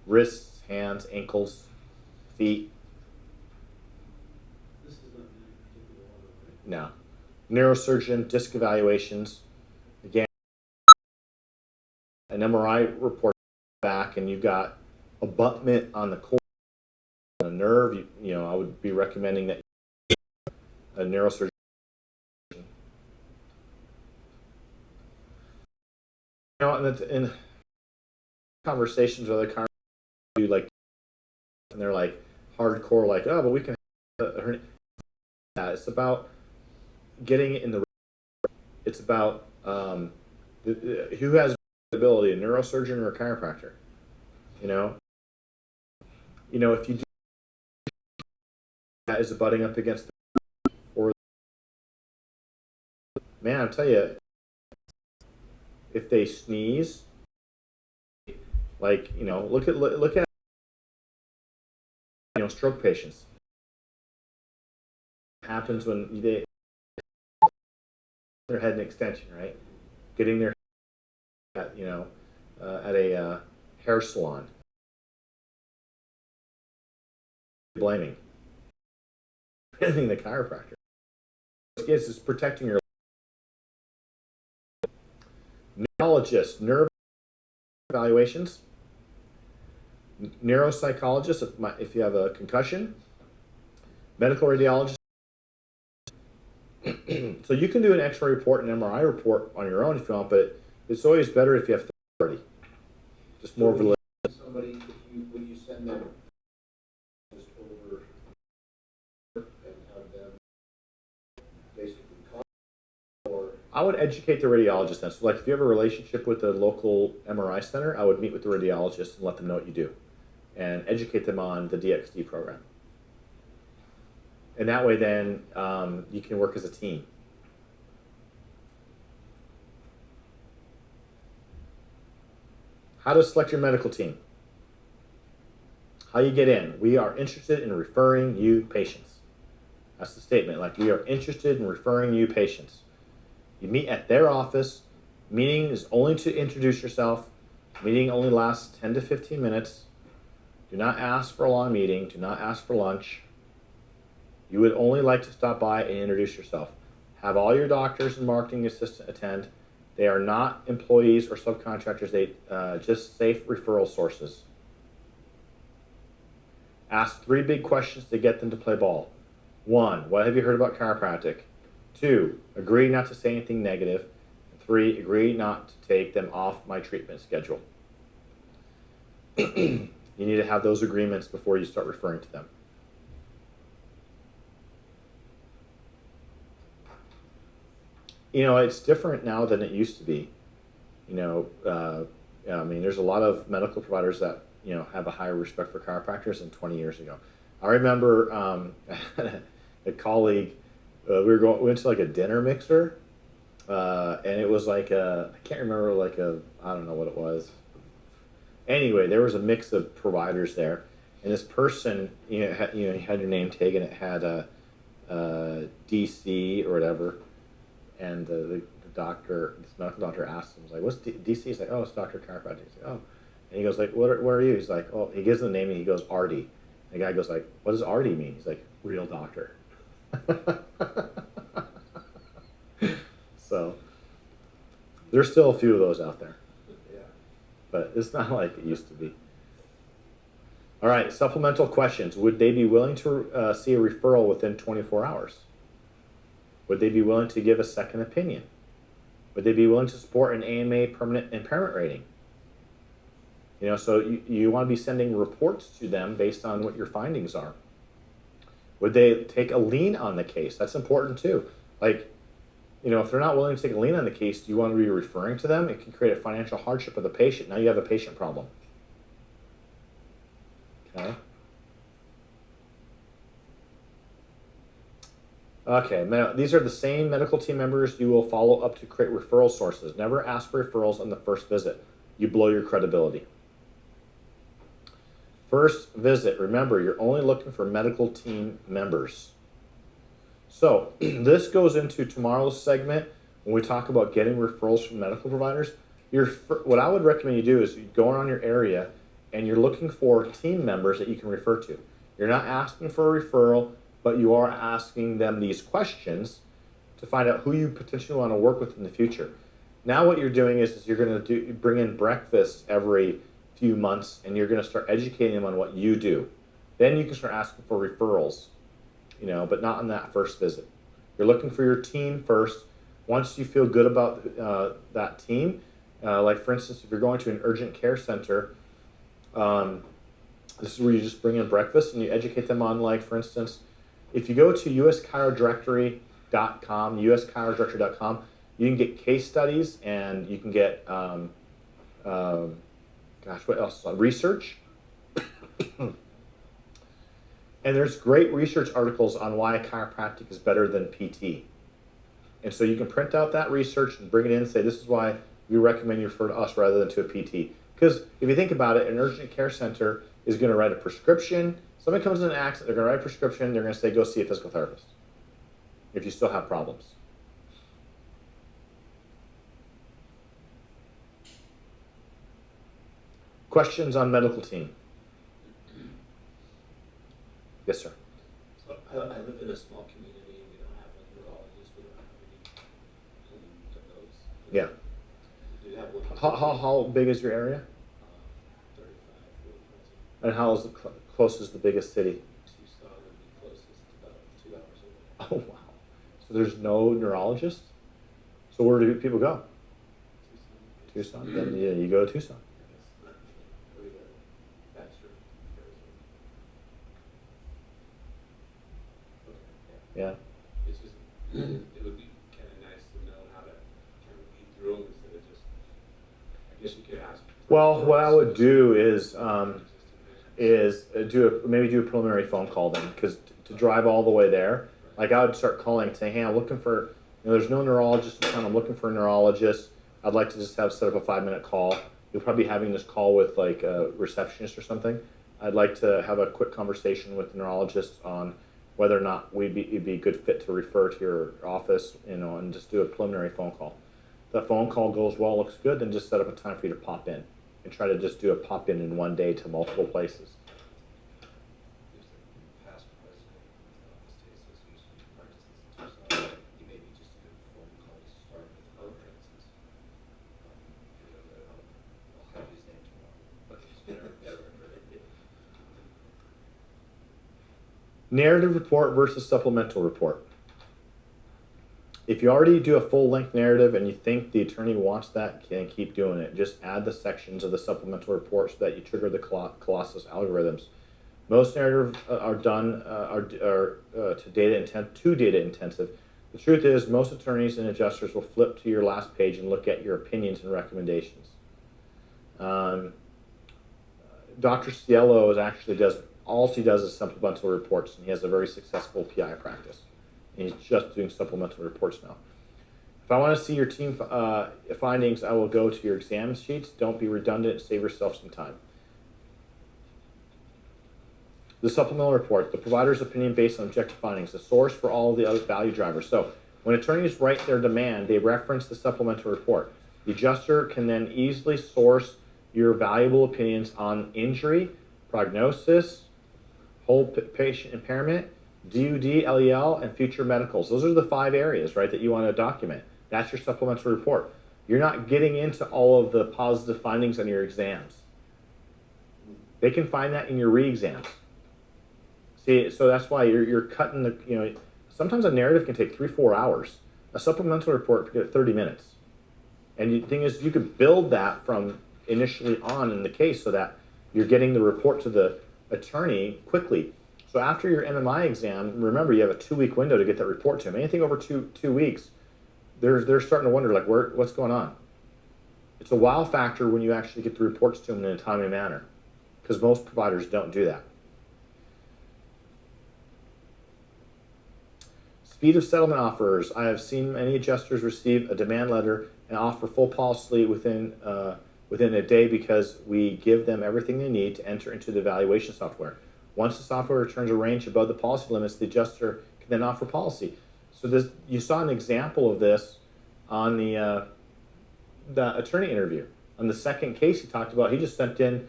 wrists, hands, ankles, feet. This is not any particular one, right? No. Neurosurgeon, disc evaluations. Again, an MRI report back and you've got abutment on the core, on a nerve, you know, I would be recommending that a neurosurgeon. You know, and in conversations with other chiropractors, like, and they're like, hardcore like, oh, but we can it's about getting it in the, it's about who has ability, a neurosurgeon or a chiropractor. You know, if you do that, is it butting up against the, or man, I'll tell you, if they sneeze, like, look at stroke patients. It happens when they their head an extension, right? Getting their at at a hair salon. Blaming anything the chiropractor. It's protecting your neurologist, nerve evaluations, neuropsychologist if you have a concussion, medical radiologist. So you can do an X-ray report and MRI report on your own if you want, but it's always better if you have authority. Just more validity. Somebody, would you send them just over and have them basically call, or? I would educate the radiologist then. So like if you have a relationship with the local MRI center, I would meet with the radiologist and let them know what you do and educate them on the DXD program. And that way then you can work as a team. How to select your medical team. How you get in. We are interested in referring you patients. That's the statement. Like, we are interested in referring you patients. You meet at their office. Meeting is only to introduce yourself. Meeting only lasts 10 to 15 minutes. Do not ask for a long meeting. Do not ask for lunch. You would only like to stop by and introduce yourself. Have all your doctors and marketing assistant attend. They are not employees or subcontractors. They just safe referral sources. Ask 3 big questions to get them to play ball. 1, what have you heard about chiropractic? 2, agree not to say anything negative. 3, agree not to take them off my treatment schedule. You need to have those agreements before you start referring to them. It's different now than it used to be. I mean, there's a lot of medical providers that, have a higher respect for chiropractors than 20 years ago. I remember a colleague, we went to like a dinner mixer, and it was like I can't remember, I don't know what it was. Anyway, there was a mix of providers there, and this person, you had your name tag, and it had a DC or whatever. And the doctor, this medical doctor asked him, like, what's DC? He's like, oh, it's Dr. Chiropractic. He's like, oh. And he goes, like, where are you? He's like, oh, he gives him the name, and he goes, Artie. And the guy goes, like, what does Artie mean? He's like, real doctor. So, there's still a few of those out there. Yeah. But it's not like it used to be. All right, supplemental questions. Would they be willing to see a referral within 24 hours? Would they be willing to give a second opinion? Would they be willing to support an AMA permanent impairment rating? So you want to be sending reports to them based on what your findings are. Would they take a lien on the case? That's important too. Like, if they're not willing to take a lien on the case, do you want to be referring to them? It can create a financial hardship of the patient. Now you have a patient problem. Okay. Okay, these are the same medical team members you will follow up to create referral sources. Never ask for referrals on the first visit. You blow your credibility. First visit, remember, you're only looking for medical team members. So this goes into tomorrow's segment when we talk about getting referrals from medical providers. What I would recommend you do is you go around your area and you're looking for team members that you can refer to. You're not asking for a referral, but you are asking them these questions to find out who you potentially want to work with in the future. Now what you're doing is you're going to bring in breakfast every few months, and you're going to start educating them on what you do. Then you can start asking for referrals, but not on that first visit. You're looking for your team first. Once you feel good about that team, like for instance, if you're going to an urgent care center, This is where you just bring in breakfast and you educate them on, like, for instance, if you go to uschirodirectory.com, you can get case studies and you can get, gosh, what else? Research. And there's great research articles on why chiropractic is better than PT. And so you can print out that research and bring it in and say, this is why we recommend you refer to us rather than to a PT. Because if you think about it, an urgent care center is going to write a prescription. Somebody comes in an accident, they're going to write a prescription, they're going to say, go see a physical therapist if you still have problems. Questions on medical team? Yes, sir. So I live in a small community, we don't have a neurologist, we don't have any of those. Yeah. Do you have one? How big is your area? 35, 40,000. And how is it close is the biggest city? Tucson would be closest, about 2 hours away. Oh, wow. So there's no neurologist? So where do people go? Tucson. Tucson? Then yeah, you go to Tucson. We got Baxter, Arizona. Yeah. It's just, it would be kind of nice to know how to kind of weed through them instead of just, I guess you could ask. Well, what I would do is maybe do a preliminary phone call then, because to drive all the way there, like I would start calling and say, hey, I'm looking for, there's no neurologist in town, I'm looking for a neurologist. I'd like to just set up a 5-minute call. You'll probably be having this call with like a receptionist or something. I'd like to have a quick conversation with the neurologist on whether or not it'd be a good fit to refer to your office, and just do a preliminary phone call. If that phone call goes well, looks good, then just set up a time for you to pop in and try to just do a pop in one day to multiple places. There's a past president of the state association who practices in Tucson. He may be just a good phone call to start with her, for instance. I'll have his name tomorrow. Narrative report versus supplemental report. If you already do a full-length narrative and you think the attorney wants that, can keep doing it. Just add the sections of the supplemental report so that you trigger the Colossus algorithms. Most narratives are done too data intensive. The truth is, most attorneys and adjusters will flip to your last page and look at your opinions and recommendations. Dr. Cielo all he does is supplemental reports, and he has a very successful PI practice. And he's just doing supplemental reports now. If I want to see your team findings, I will go to your exam sheets. Don't be redundant. Save yourself some time. The supplemental report, the provider's opinion based on objective findings, the source for all of the other value drivers. So when attorneys write their demand, they reference the supplemental report. The adjuster can then easily source your valuable opinions on injury, prognosis, whole patient impairment, DUD, LEL, and future medicals. Those are the 5 areas, right, that you want to document. That's your supplemental report. You're not getting into all of the positive findings on your exams. They can find that in your re-exams. See, so that's why you're cutting the, sometimes a narrative can take 3-4 hours. A supplemental report can get 30 minutes. And the thing is, you could build that from initially on in the case so that you're getting the report to the attorney quickly. So after your MMI exam, remember you have a 2-week window to get that report to them. Anything over two weeks, they're starting to wonder, like, what's going on? It's a wow factor when you actually get the reports to them in a timely manner, because most providers don't do that. Speed of settlement offers. I have seen many adjusters receive a demand letter and offer full policy within a day because we give them everything they need to enter into the evaluation software. Once the software returns a range above the policy limits, the adjuster can then offer policy. So you saw an example of this on the attorney interview. On the second case he talked about, he just sent in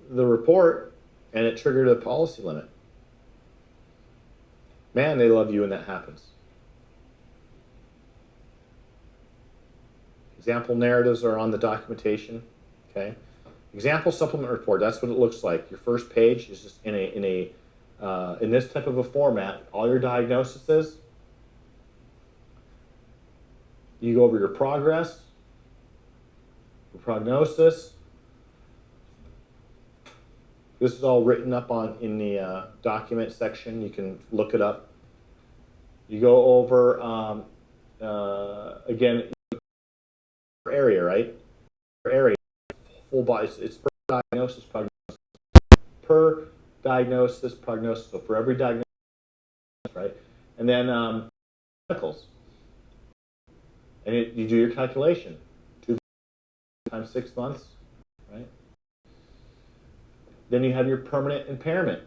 the report and it triggered a policy limit. Man, they love you when that happens. Example narratives are on the documentation. Okay. Example supplement report. That's what it looks like. Your first page is just in this type of a format. All your diagnoses. You go over your progress, your prognosis, This is all written up in the document section. You can look it up. You go over again area, right? Per area, full body. It's per diagnosis, prognosis. Per diagnosis, prognosis. So for every diagnosis, right? And then medicals. And you do your calculation. 2 times 6 months, right? Then you have your permanent impairment.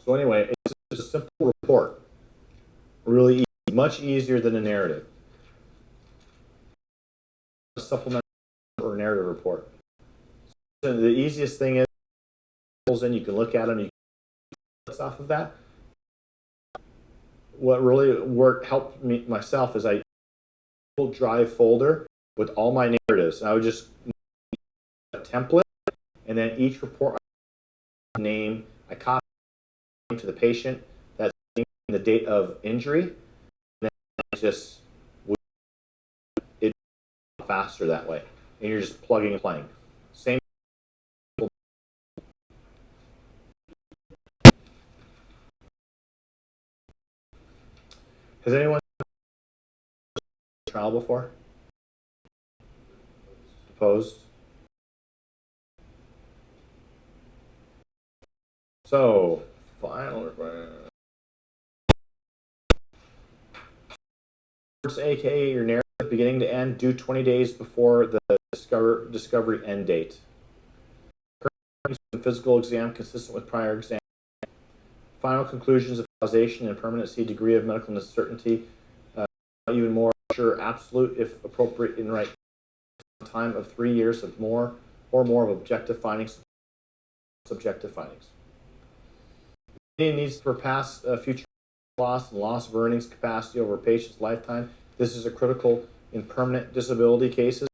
So anyway, it's just a simple report. Really easy, much easier than a narrative. A supplemental or narrative report. So the easiest thing is, then you can look at them, you can off of that. What really helped me myself is I drive folder with all my narratives. And I would just a template, and then each report name I copy to the patient, that's the date of injury, and then just it faster that way, and you're just plugging and playing. Same. Has anyone trial before? Opposed? So, final aka your narrative beginning to end, due 20 days before the discovery end date. Physical exam consistent with prior exam. Final conclusions of causation and permanency, degree of medical uncertainty, even more sure, absolute if appropriate in right time of 3 years of more or more of objective findings, subjective findings. It needs to surpass future loss and loss of earnings capacity over a patient's lifetime. This is a critical in permanent disability cases.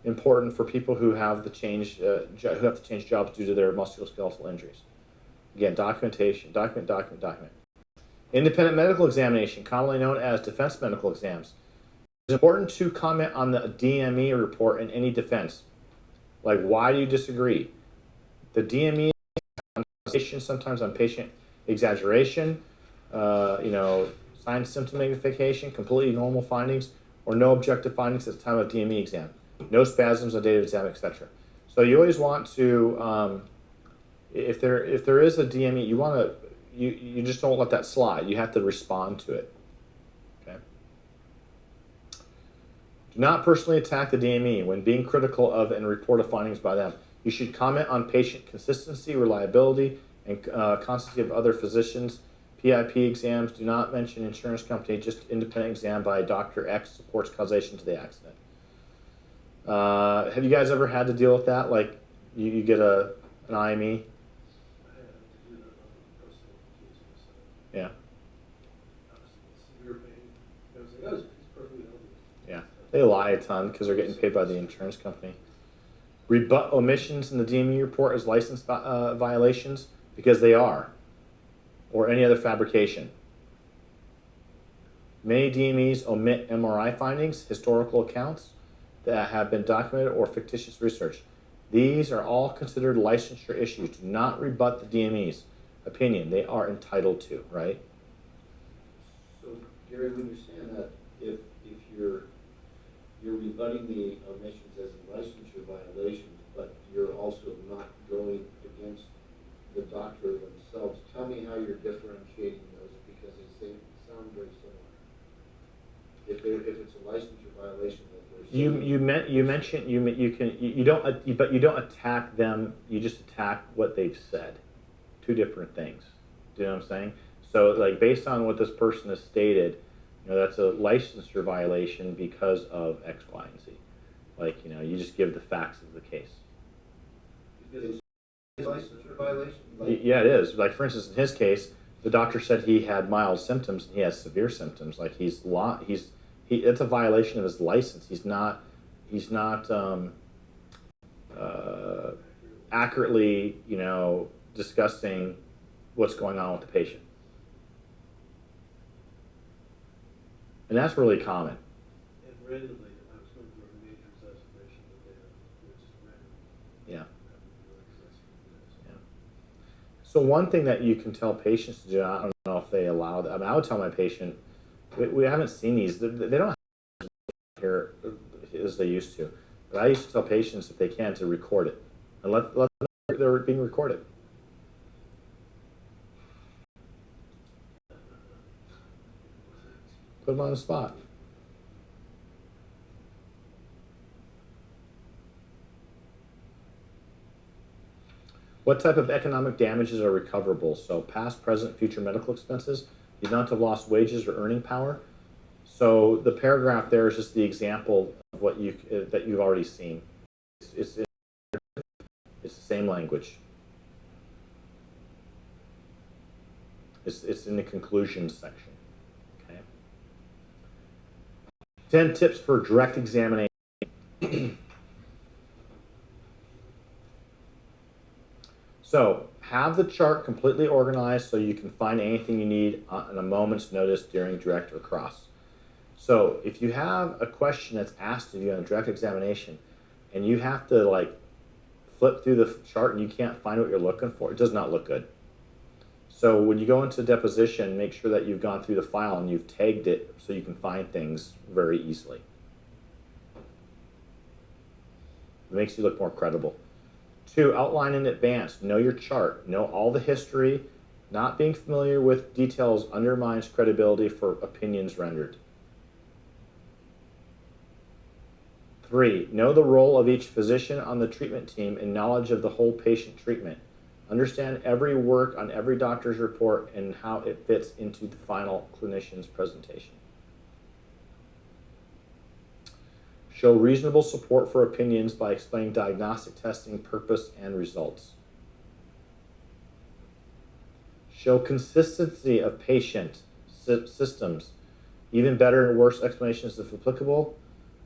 Important for people who have to change jobs due to their musculoskeletal injuries. Again, documentation, document. Independent medical examination, commonly known as defense medical exams. It's important to comment on the DME report in any defense. Like, why do you disagree? The DME sometimes on patient exaggeration, sign symptom magnification, completely normal findings, or no objective findings at the time of DME exam. No spasms on date of exam, etc. So you always want to, if there is a DME, you just don't let that slide. You have to respond to it. Okay. Do not personally attack the DME when being critical of and report of findings by them. You should comment on patient consistency, reliability, and constancy of other physicians. PIP exams, do not mention insurance company, just independent exam by Dr. X supports causation to the accident. Have you guys ever had to deal with that? Like, you get an IME? I had to do that on a personal case myself. Yeah. I was in severe pain. I was like, he's perfectly healthy. Yeah. They lie a ton because they're getting paid by the insurance company. Rebut omissions in the DME report as license violations, because they are, or any other fabrication. Many DMEs omit MRI findings, historical accounts that have been documented, or fictitious research. These are all considered licensure issues. Do not rebut the DME's opinion. They are entitled to, right? So, Gary, when you're saying that, if you're rebutting the omissions as a licensure violation, but you're also not going against the doctor themselves, tell me how you're differentiating those, because they sound very similar. If it's a licensure violation, but you don't attack them. You just attack what they've said. Two different things. Do you know what I'm saying? So, like, based on what this person has stated, that's a licensure violation because of X, Y, and Z. Like, you just give the facts of the case. Because it's a licensure violation? Yeah, it is. Like, for instance, in his case, the doctor said he had mild symptoms and he has severe symptoms. Like, it's a violation of his license. He's not accurately, discussing what's going on with the patient. And that's really common. And randomly, I was going through a major So one thing that you can tell patients to do, I don't know if they allow that. I mean, I would tell my patient, we haven't seen these. They don't have here as they used to. But I used to tell patients, if they can, to record it and let them know they're being recorded. Put them on the spot. What type of economic damages are recoverable? So past, present, future medical expenses, the amount of lost wages or earning power. So the paragraph there is just the example of what that you've already seen. It's the same language. It's in the conclusions section. Okay. 10 tips for direct examination. So have the chart completely organized so you can find anything you need on a moment's notice during direct or cross. So if you have a question that's asked of you on a direct examination and you have to like flip through the chart and you can't find what you're looking for, it does not look good. So when you go into deposition, make sure that you've gone through the file and you've tagged it so you can find things very easily. It makes you look more credible. 2, outline in advance. Know your chart. Know all the history. Not being familiar with details undermines credibility for opinions rendered. 3, know the role of each physician on the treatment team and knowledge of the whole patient treatment. Understand every work on every doctor's report and how it fits into the final clinician's presentation. Show reasonable support for opinions by explaining diagnostic testing, purpose, and results. Show consistency of patient systems, even better and worse explanations if applicable.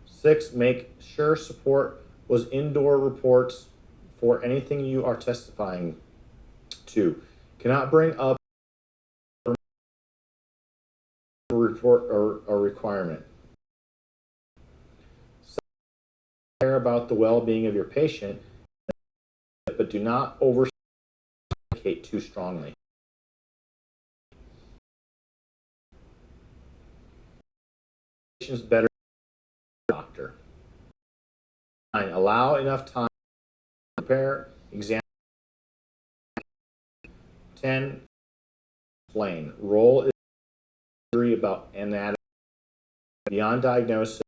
6, make sure support was indoor reports for anything you are testifying to. Cannot bring up a report or requirement. Care about the well-being of your patient, but do not over-communicate too strongly. Patient's better doctor. 9, allow enough time to prepare, examine. 10, explain. Role is about anatomy beyond diagnosis,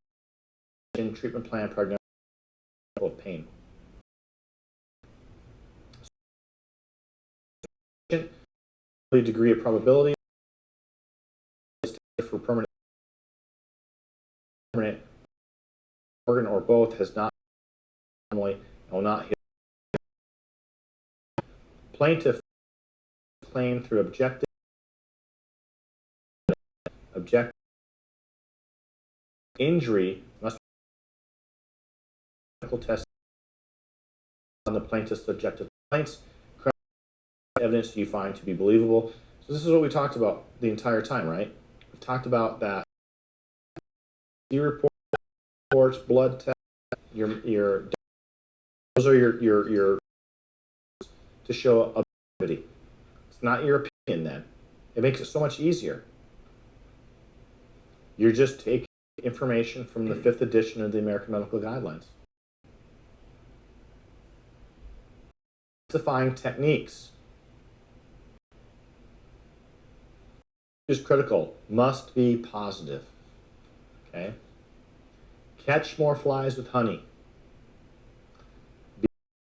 treatment plan, prognosis of pain. Degree of probability for permanent organ or both has not normally and will not heal. Plaintiff claim through objective injury must be medical test on the plaintiff's subjective complaints. Evidence you find to be believable. So this is what we talked about the entire time, right? We've talked about that. Reports, blood tests, your those are your to show objectivity. It's not your opinion then. It makes it so much easier. You're just taking information from the 5th edition of the American Medical Guidelines. Testifying techniques is critical. Must be positive. Okay. Catch more flies with honey. Be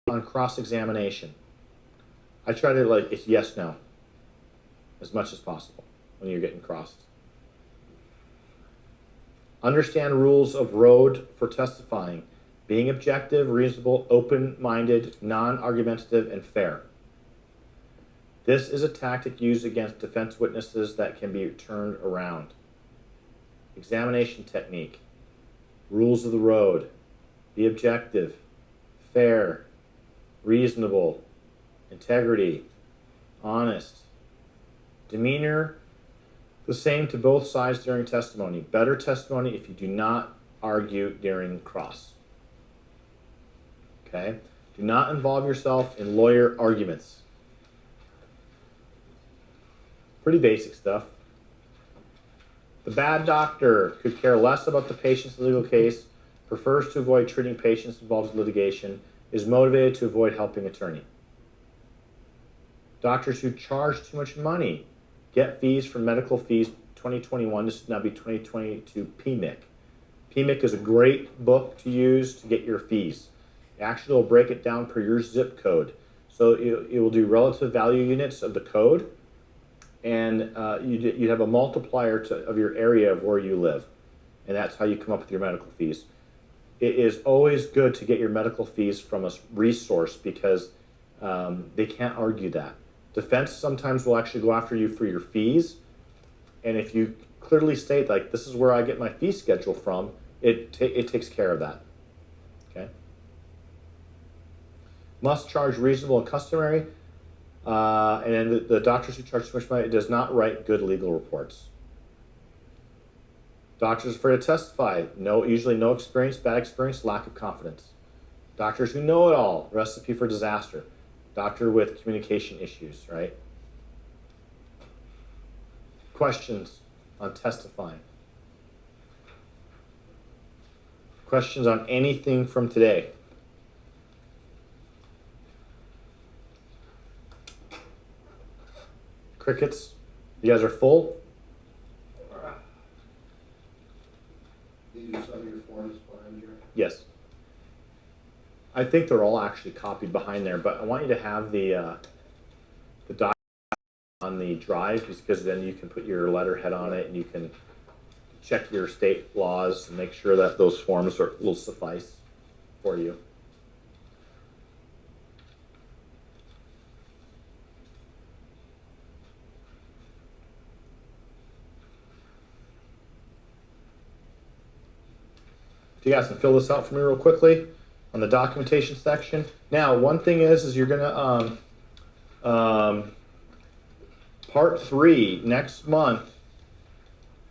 on cross-examination. I try to it's yes, no, as much as possible when you're getting crossed. Understand rules of road for testifying. Being objective, reasonable, open-minded, non-argumentative, and fair. This is a tactic used against defense witnesses that can be turned around. Examination technique. Rules of the road. Be objective, fair, reasonable, integrity, honest. Demeanor, the same to both sides during testimony. Better testimony if you do not argue during cross. Okay? Do not involve yourself in lawyer arguments. Pretty basic stuff. The bad doctor could care less about the patient's legal case, prefers to avoid treating patients involved in litigation, is motivated to avoid helping attorney. Doctors who charge too much money get fees for medical fees 2021. This should now be 2022 PMIC. PMIC is a great book to use to get your fees. It actually will break it down per your zip code. So it will do relative value units of the code, and you have a multiplier of your area of where you live. And that's how you come up with your medical fees. It is always good to get your medical fees from a resource because they can't argue that. Defense sometimes will actually go after you for your fees. And if you clearly state, like, this is where I get my fee schedule from, it takes care of that. Okay? Must charge reasonable and customary. And then the doctors who charge too much money does not write good legal reports. Doctors afraid to testify. Usually no experience, bad experience, lack of confidence. Doctors who know it all, recipe for disaster. Doctor with communication issues, right? Questions on testifying. Questions on anything from today. Crickets? You guys are full? These are some of your forms behind you. Yes. I think they're all actually copied behind there, but I want you to have the document on the drive because then you can put your letterhead on it and you can check your state laws and make sure that those forms will suffice for you. You guys can fill this out for me real quickly on the documentation section. Now, one thing is you're gonna part 3 next month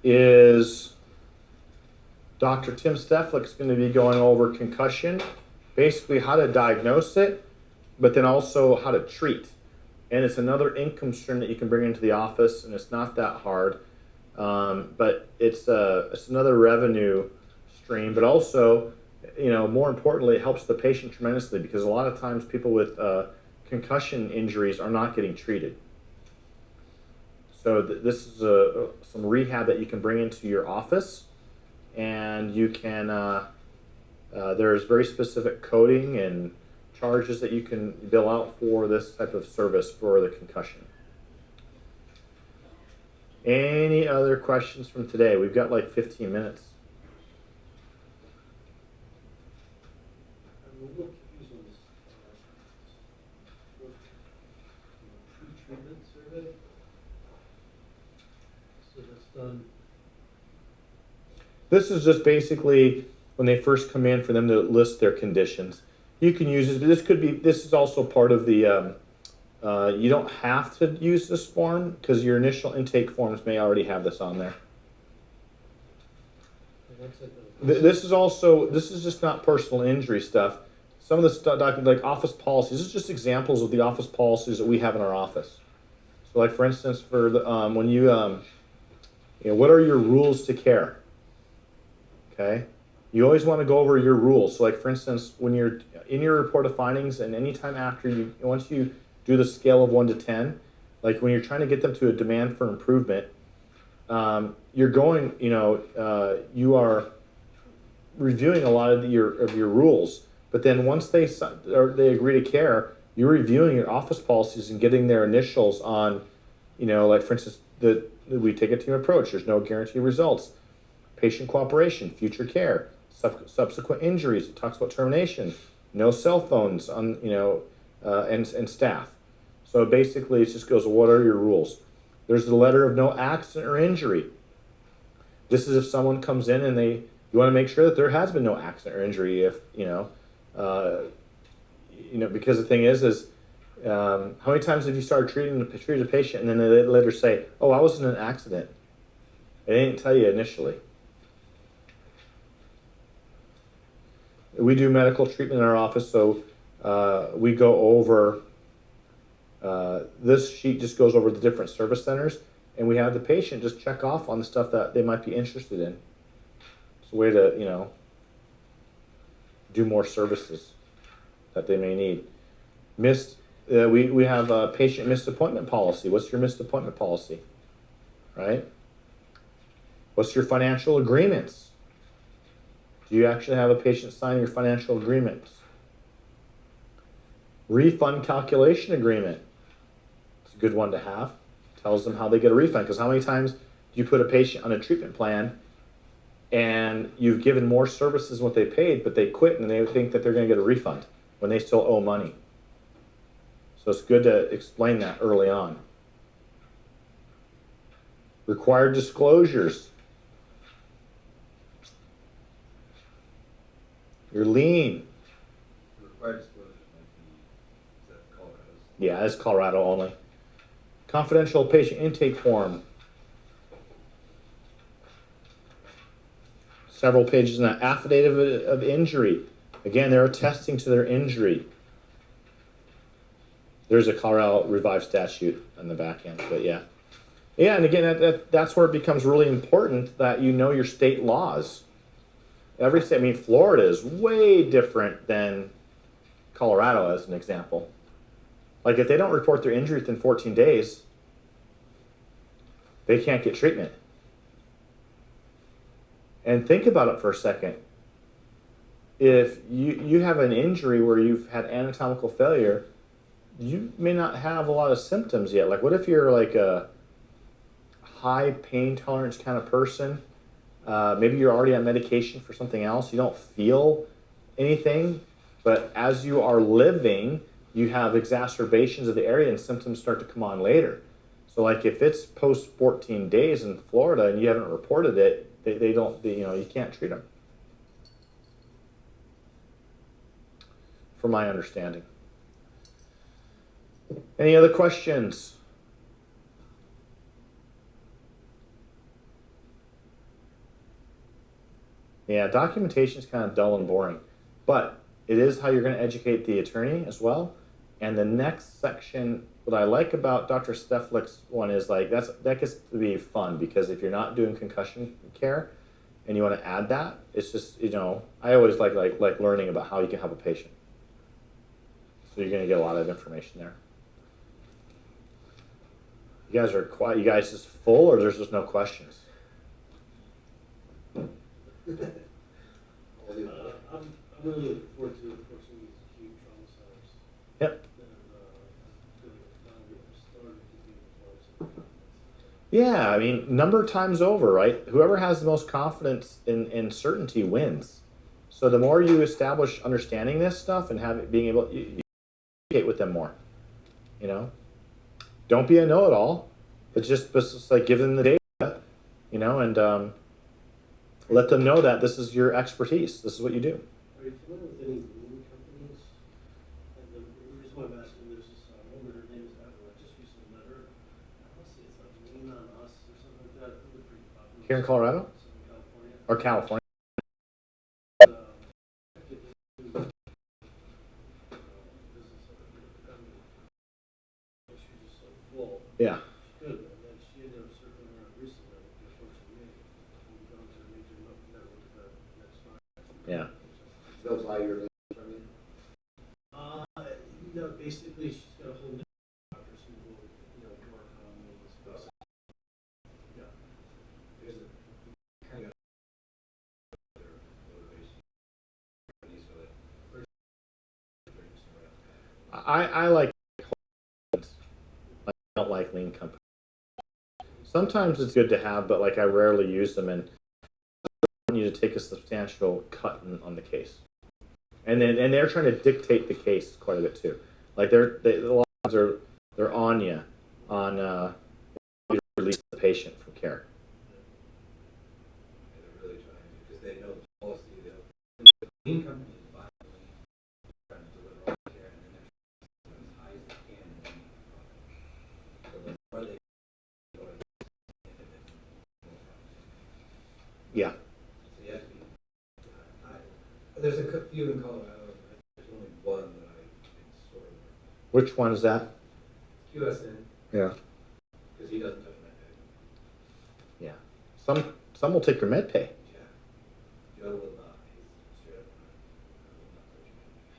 is Dr. Tim Steflick's going to be going over concussion, basically how to diagnose it, but then also how to treat. And it's another income stream that you can bring into the office, and it's not that hard, but it's another revenue stream, but also, more importantly, it helps the patient tremendously because a lot of times people with concussion injuries are not getting treated. So this is some rehab that you can bring into your office, and you can, there's very specific coding and charges that you can bill out for this type of service for the concussion. Any other questions from today? We've got like 15 minutes. I'm a little confused on this, pre-treatment survey. So that's done. This is just basically when they first come in for them to list their conditions. You can use this. This is also part of the, you don't have to use this form because your initial intake forms may already have this on there. This is just not personal injury stuff. Some of the stuff, like office policies, this is just examples of the office policies that we have in our office. So like for instance, for the, when you, what are your rules to care? Okay. You always want to go over your rules. So like for instance, when you're in your report of findings and anytime after once you do the scale of 1 to 10, like when you're trying to get them to a demand for improvement, you're going, you are reviewing a lot of your rules. But then once they agree to care, you're reviewing your office policies and getting their initials on, like for instance, we take a team approach. There's no guaranteed results. Patient cooperation, future care, subsequent injuries. It talks about termination. No cell phones on, and staff. So basically, it just goes, what are your rules? There's the letter of no accident or injury. This is if someone comes in and you want to make sure that there has been no accident or injury. If because the thing is how many times have you started treating a patient and then they later say, "Oh, I was in an accident." They didn't tell you initially. We do medical treatment in our office, so we go over. This sheet just goes over the different service centers, and we have the patient just check off on the stuff that they might be interested in. It's a way to, you know, do more services that they may need. We have a patient missed appointment policy. What's your missed appointment policy? Right? What's your financial agreements? Do you actually have a patient sign your financial agreements? Refund calculation agreement. It's a good one to have. Tells them how they get a refund, because how many times do you put a patient on a treatment plan and you've given more services than what they paid, but they quit and they think that they're going to get a refund when they still owe money. So it's good to explain that early on. Required disclosures. Your lien. Required disclosure might be, is that Colorado's? Yeah, it's Colorado only. Confidential patient intake form. Several pages in that. Affidavit of injury. Again, they're attesting to their injury. There's a Colorado revised statute on the back end, but yeah. Yeah, and again, that's where it becomes really important that you know your state laws. Every state, I mean, Florida is way different than Colorado, as an example. Like, if they don't report their injury within 14 days, they can't get treatment. And think about it for a second. If you have an injury where you've had anatomical failure, you may not have a lot of symptoms yet. Like, what if you're like a high pain tolerance kind of person? Maybe you're already on medication for something else. You don't feel anything, but as you are living, you have exacerbations of the area and symptoms start to come on later. So like if it's post 14 days in Florida and you haven't reported it, you can't treat them. From my understanding. Any other questions? Yeah, documentation is kind of dull and boring, but it is how you're going to educate the attorney as well. And the next section, what I like about Dr. Steflick's one is like that gets to be fun, because if you're not doing concussion care and you want to add that, it's just, I always like learning about how you can help a patient. So you're going to get a lot of information there. You guys are quiet. You guys just full, or there's just no questions? I'm really looking forward to approaching these acute trauma centers. Yep. And I feel like it's now getting started to be able to Yeah, I mean, number of times over, right? Whoever has the most confidence in certainty wins. So the more you establish understanding this stuff and being able to communicate with them more, Don't be a know-it-all, but just like give them the data, and let them know that this is your expertise. This is what you do. Are you familiar with any lean companies? And the reason why I'm asking this is, I remember her name is, I just recently met her. I want to say it's like Lean on Us or something like that. They're pretty popular. Here in Colorado? Southern California. Or California? She's just so full. Yeah. She could, and then she ended up circling around recently, unfortunately, me. We've gone to a major network event next Friday. Yeah. They'll buy your name from you? No, basically, she's got a whole new doctors who will, work on these processes. Yeah. There's a kind of other motivation. I like. I don't like lean companies. Sometimes it's good to have, but like I rarely use them, and I want you to take a substantial cut on the case. And they're trying to dictate the case quite a bit too. Like a lot of times they're on you on you release the patient from care. And they're really trying to, because they know the policy. The lean company is violently trying to deliver all the care, and then they're trying to as high as they can. So the more they go to Yeah. so you have to be. There's a few in Colorado. There's only one that I think sort of. Which one is that? QSN, Yeah. because he doesn't touch my head. Some will take your med pay. Yeah. Joe will not, he's straight up, will not touch me.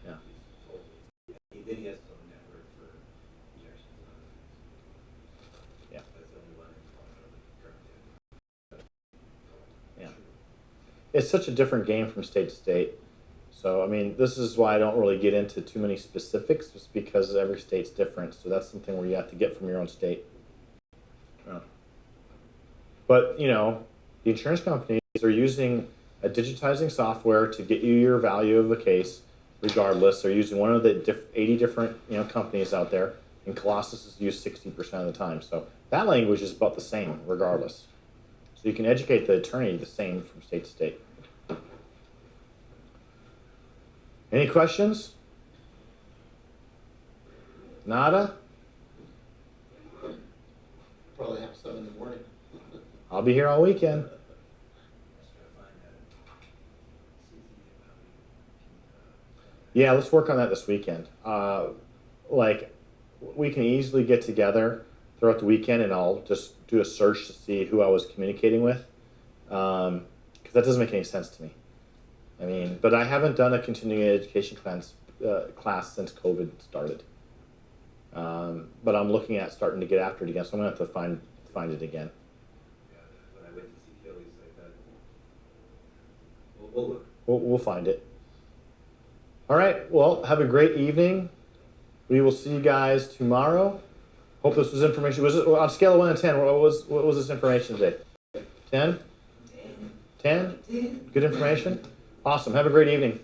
Yeah. He's totally, then he has his own network for injections and other things. Yeah. That's the only one in Colorado that currently. Yeah. It's such a different game from state to state. So, I mean, this is why I don't really get into too many specifics, just because every state's different. So that's something where you have to get from your own state. Yeah. But, you know, the insurance companies are using a digitizing software to get you your value of the case, regardless. They're using one of the 80 different, you know, companies out there, and Colossus is used 60% of the time. So that language is about the same, regardless. So you can educate the attorney the same from state to state. Any questions? Nada? Probably have some in the morning. I'll be here all weekend. Let's try to find that. Yeah, let's work on that this weekend. Like, we can easily get together throughout the weekend, and I'll just do a search to see who I was communicating with, because that doesn't make any sense to me. I mean, but I haven't done a continuing education class since COVID started. But I'm looking at starting to get after it again, so I'm gonna have to find it again. Yeah, when I went to see Kelly's like that. We'll look. We'll find it. All right. Well, have a great evening. We will see you guys tomorrow. Hope this was information. Was it on a scale of 1 to 10? What was this information today? 10? 10? Good information. Awesome. Have a great evening.